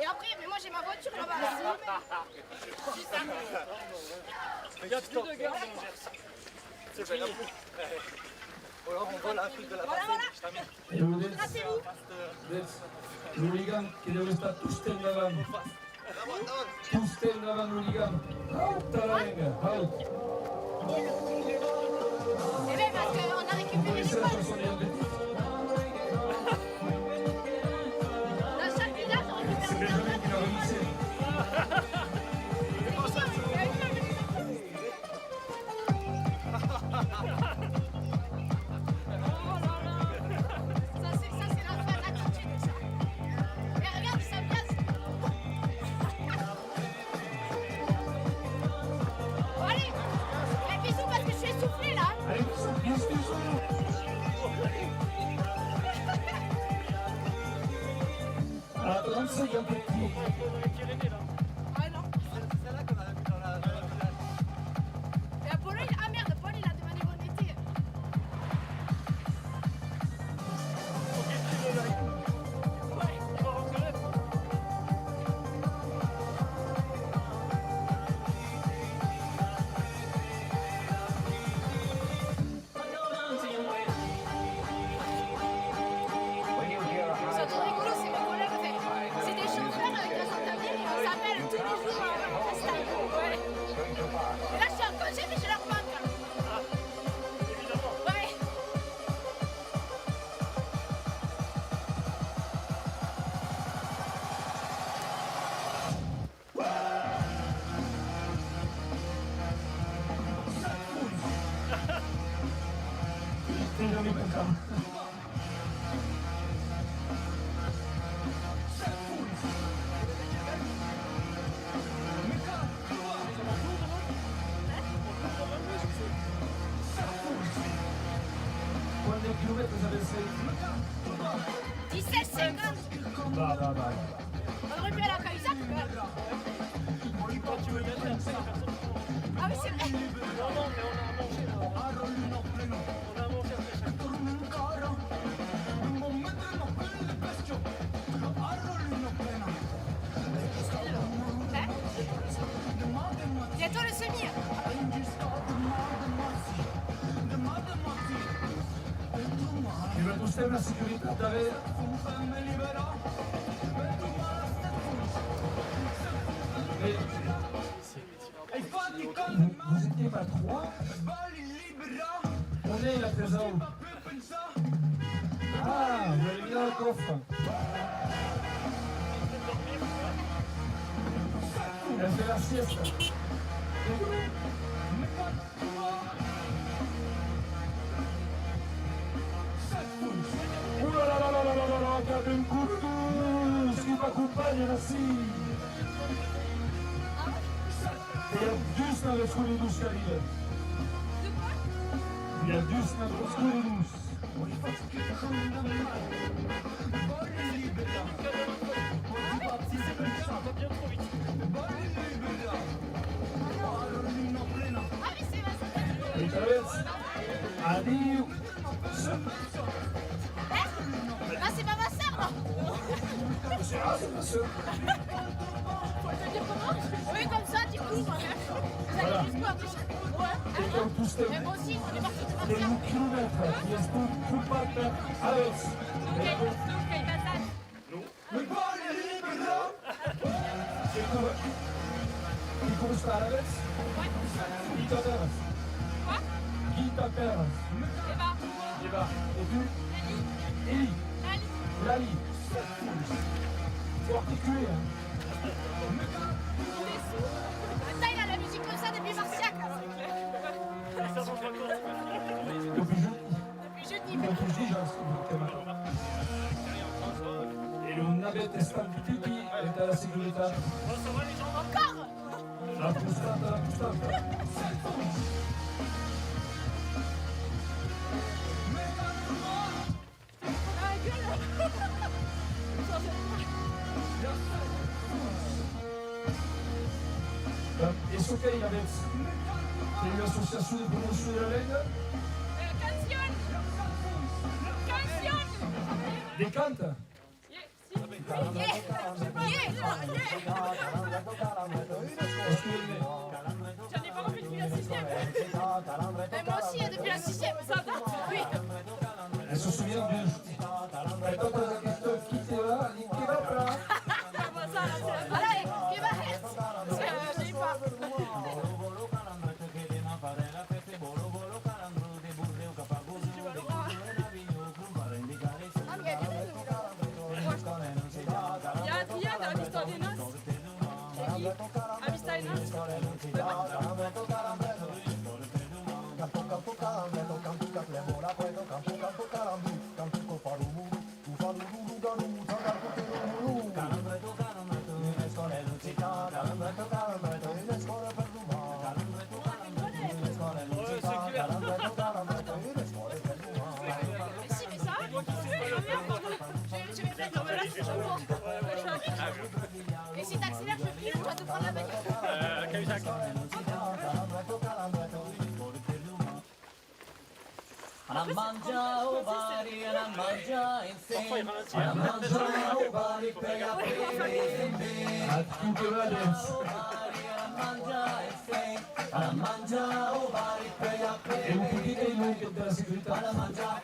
Et après, mais moi j'ai ma voiture là-bas. Il y a plus de gars. C'est fini. Voilà, on voit l'Afrique de la Pacifique. Et vous dites, l'hooligan qui devait estar tous endavant. Tous endavant, l'hooligan. Out à la ligne, out. Et bien parce qu'on a récupéré les balles. Dans chaque village, on récupère des balles. système de sécurité d'arrêt. Mais vous étiez pas trois? On est la trésor. Ah, vous avez mis dans le coffre. Elle fait la sieste. Oh là là là là là là là, che ben culto, si mi accompagna sì. E giusto le scuole industriali. Il y a juste notre scuole douce. Ritravezzi, addio. Ah, c'est pas ma sœur, non? C'est ma sœur. Faut te dire comment? Oui, comme ça, tu cours. Vous allez Voilà. jusqu'où en plus? E con tu stai Mais moi aussi, on est parti de per un chilometro, ti è stupata adesso. E come sta adesso? Gita Perez. Gita Perez. Eva. Et tu? Eli. Lali. Faut articuler, hein. Attends, il a la musique comme ça depuis Marciac. Depuis jeudi. Depuis jeudi, j'ai un E non avete stampiti e dalla segurità. Encore? La frustata. E so che avete delle associazioni di promozione della Lega? Des canta? J'en ai pas refait depuis la 6ème. Mais moi aussi, depuis la 6ème, ça date. Oui. Elle se souvient bien. Et quand on a question qui c'est là, elle dit qui va pas. Allez, qui va être? Je sais pas. Il y a Adrien à l'histoire des noces. Et qui a Vista des noces. Si, mais ça, je vais mettre là, c'est chaud. Et si t'accélères, je plie, je dois te prendre la baguette. Cahuzac. Alla mangia o bari, alla mangia insieme, alla mangia o bari per la A tutte le adesso. alla mangia o bari per la E un pochino di noi che della segurità. alla mangia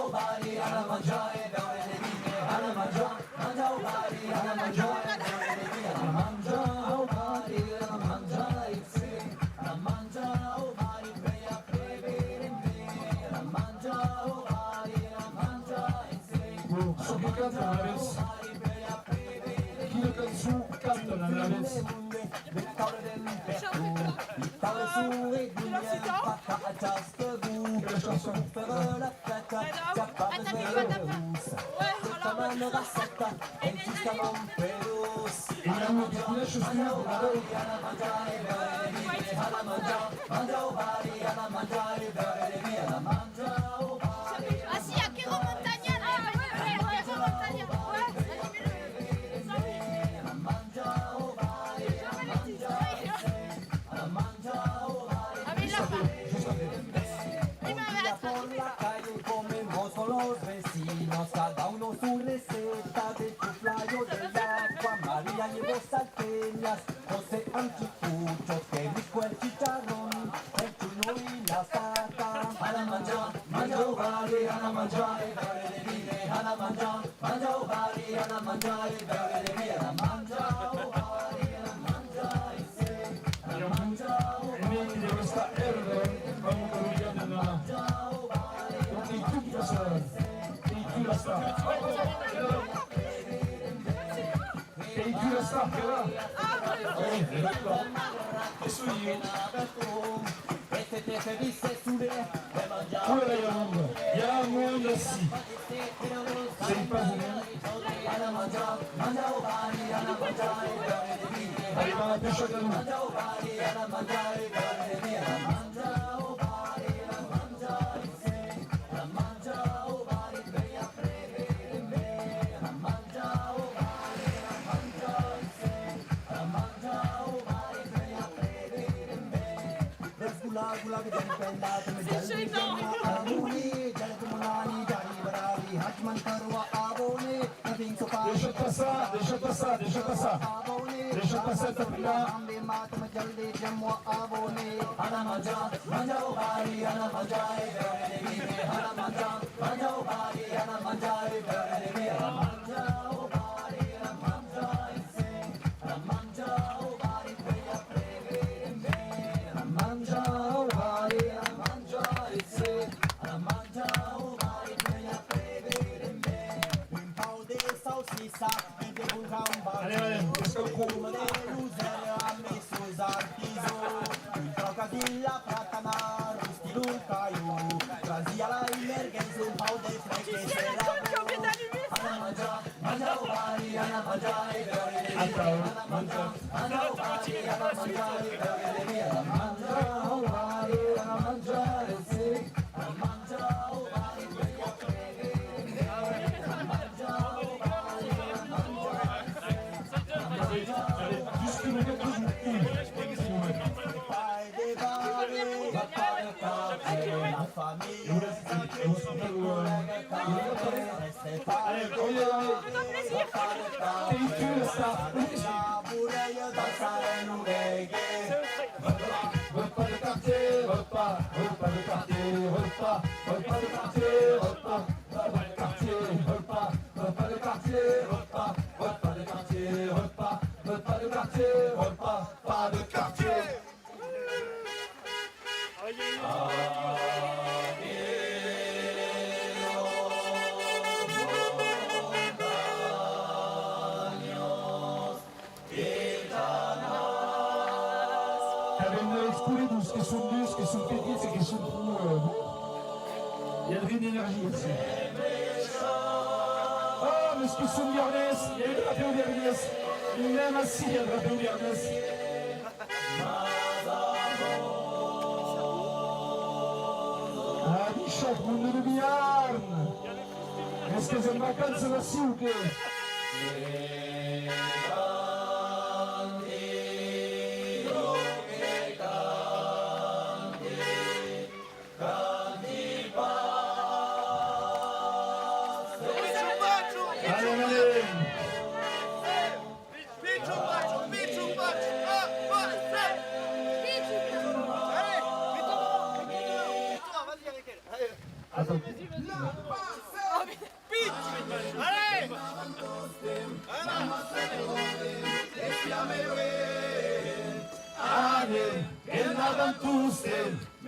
o bari, alla mangia e beure le vine, alla mangia o bari, alla mangia e beure le vine, alla mangia o bari, alla mangia insieme, alla mangia o bari per la bere me, alla mangia o bari, alla mangia insieme. So che cantano adesso. Chi le canzoni cantano adesso. Tavole su e guglielmi, fatta a ciasca gu, per la fetta, chiappa per le russe, tutta mano rassetta, e ci stiamo un perus. E l'anno di Flash scrivo Alla mangiare, bere, vivere, alla mangia o bari, alla mangiare, bere, vivere, alla mangia o bari. Ah si, a Quero Montagnana. A Quero Montagnana. Los vecinos, cada uno su receta de chuflayo de agua. María llevó llevo salteñas, José anticucho, que rico el chicharrón, el chuño y la pata. Hana manja ubari, hana manja, bere de vire, hana manja ubari, hana manja, bere de vire, hana manja ubari, hana manja, hana manja ubari. di questa erba quando vogliamo tutti la strada e più la strada e su io quella è la mondo sì sei passato arriva la pesce da lui Deixa passar essa pilha. Il y a de l'énergie ici. Oh, mais ce qui sont Viernes, il y a le drapeau Viernes. Même assis, il y a le drapeau Viernes. Ah, Bishop, mundo do Biarn. Est-ce que c'est vacances là-ci ou que?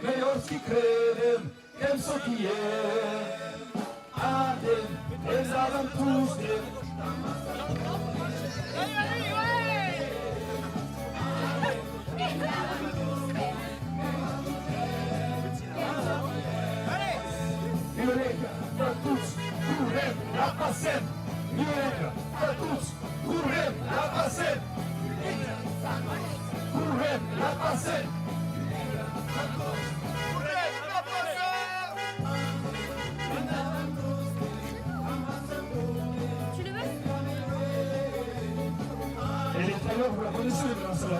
Melhores que crerem, quem só que é. Adem, eles adam tustem. Violeta, pra todos, currem, la passem. Violeta, pra todos, currem, la passem. Currem, la passem. Vous la connaissez les danses là?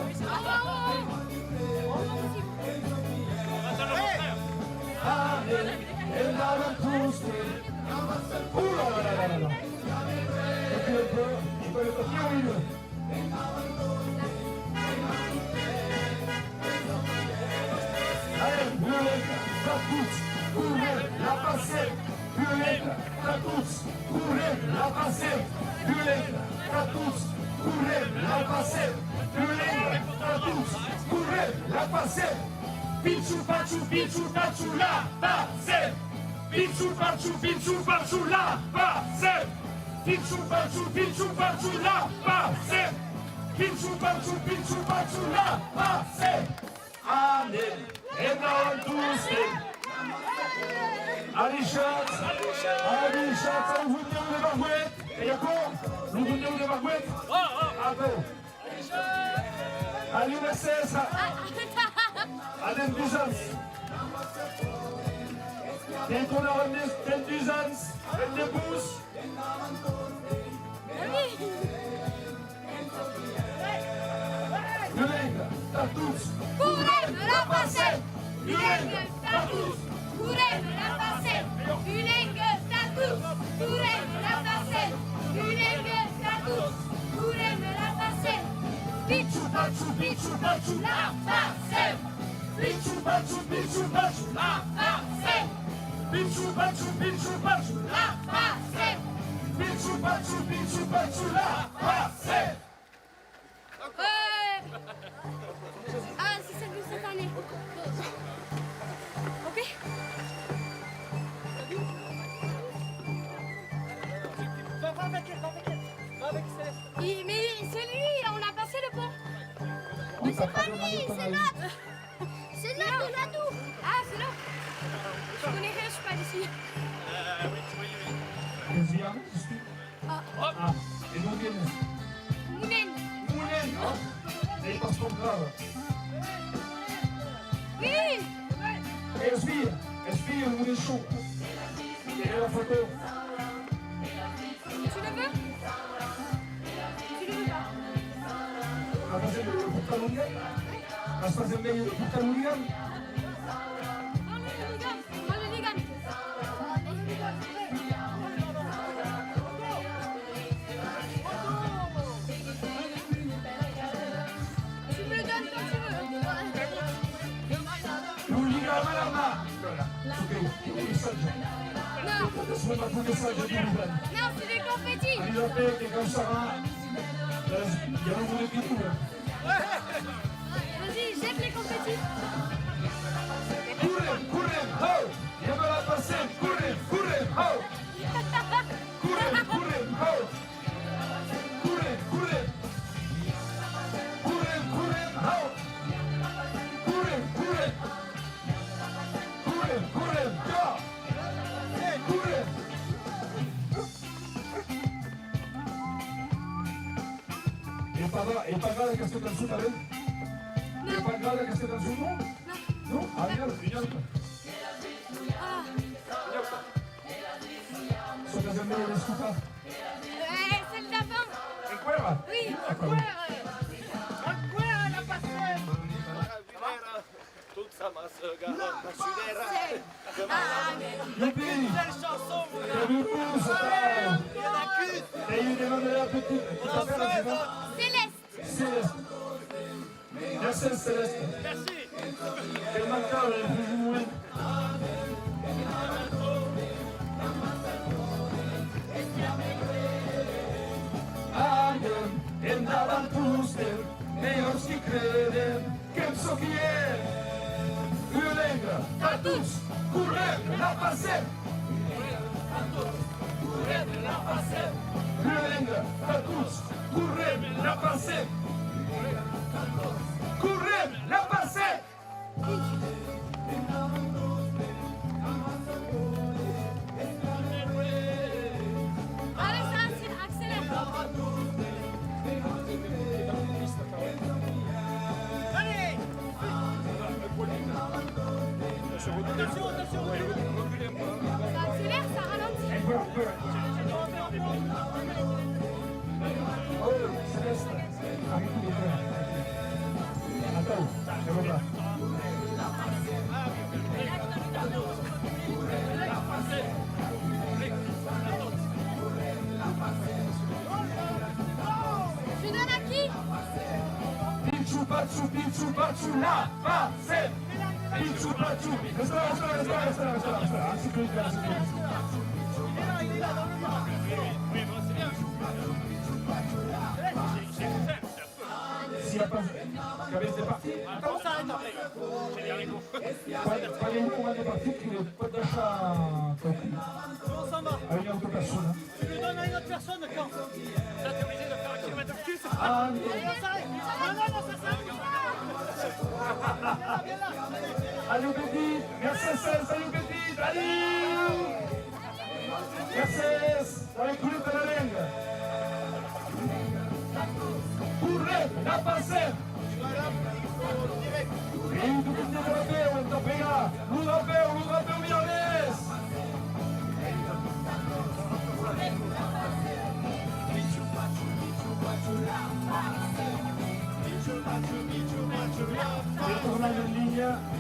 Elle a la pousse. Ouh là là là là là. Et puis un peu, il peut le papier ou il veut. Allez, violenta, tatuts, correm, la passem. Violenta, tatuts, correm, la passem. Violenta, tatuts, correm, la passem. Violenta, tatuts, correm, la passem. Pinxo, patxo, la passem. Pinxo, patxo, la passem. Pinxo, patxo, la passem. Pinxo, patxo, la passem. Anem, endavant tous. Allez, Schatz, allez, vous venez de Margouette. Et Jacob, vous venez de Margouette. Bravo. Allez, Mercedes. Allez, Byzance. Dès qu'on a ramené den Byzance, den de Bous. Violenta, tatuts. Correm, la passem. Violenta, tatuts. Correm, la passem. Violenta, tatuts. Correm, la passem. Violenta, tatuts. Correm, la passem. Pinxo, patxo, la passem. Pinxo, patxo, la passem. Pinxo, patxo, la passem. Pinxo, patxo, la passem. Ah, c'est celle de cette année. Ok. Va avec elle, va avec Céleste. Mais c'est lui, on a passé le pont. Mais c'est pas lui, c'est l'autre. C'est l'autre, on a tout. Ah, c'est l'autre. Je connais rien, je suis pas d'ici. Oui. Deuxième, je suis. Ah. Et donc, Mounen. Et pas son grave. Oui. Et Esvire, on est chaud. Et la photo. Tu le veux? Tu le veux pas? La passer le Catalonian. La passer le Catalonian. Moi le ligan. Tu me le donnes quand tu veux. L'Uliga Malama. Ok, message. Non. Laisse-moi pas tout message de Bilbao. Non, c'est des confettis. Allez, la paix, et comme ça va. Il y a un nouveau équipe. Vas-y, jette les confettis. Correm, ho! Je me la passer, correm, ho! Correm, ho! Correm. ¿El pagada que esté tan su también? ¿El pagada que esté tan su no? ¿No? Ah, mira, piñata. ¿Son las de medio de escuta? Celle d'avant. ¿En cueva? Oui, en cueva. la passem. Toute sa masse garonne, sudera. Youpi! Quelle chanson, mon gars. Il y en a qu'une. Et il demande la petite. Qui s'appelle la suivante? Céleste. Merci Céleste. Merci. Quel mancable, plus ou moins. Anem, endavant pustem, meilleurs qui creden, que em sóc guier. Violenga, tatuts, correm, la passem. Violenga, tatuts, correm, la passem. Correm, la passem. Allez, ça accélère. Allez. Attention. Ça accélère, ça ralentit. Oh, Céleste, arrive tout bien. Attends, je vois pas. Je donne à qui? Pichu Pachu, Pichu Pachu, la base. Pichu Pachu. Resta. Ainsi que Il est là, dans le noir. Oui, bon, c'est bien. s'il n'y a pas... Kabé, c'est parti. Comment ça arrête après? J'ai bien les coups. Pas les mots, on va partir, qu'il est pas d'achat compris. On s'en va. Avec une autre personne. Tu le donnes à une autre personne quand? Là, t'es obligé de faire un kilomètre de plus. Ah, Ça s'arrête. Non, ça s'arrête. Viens là. Allez, petit. Merci, salut, petit. Allez. Merci. Allez, couler de la langue. Corre, la passer. E tutti gli europei, l'europeo milanese. Ritornando in linea.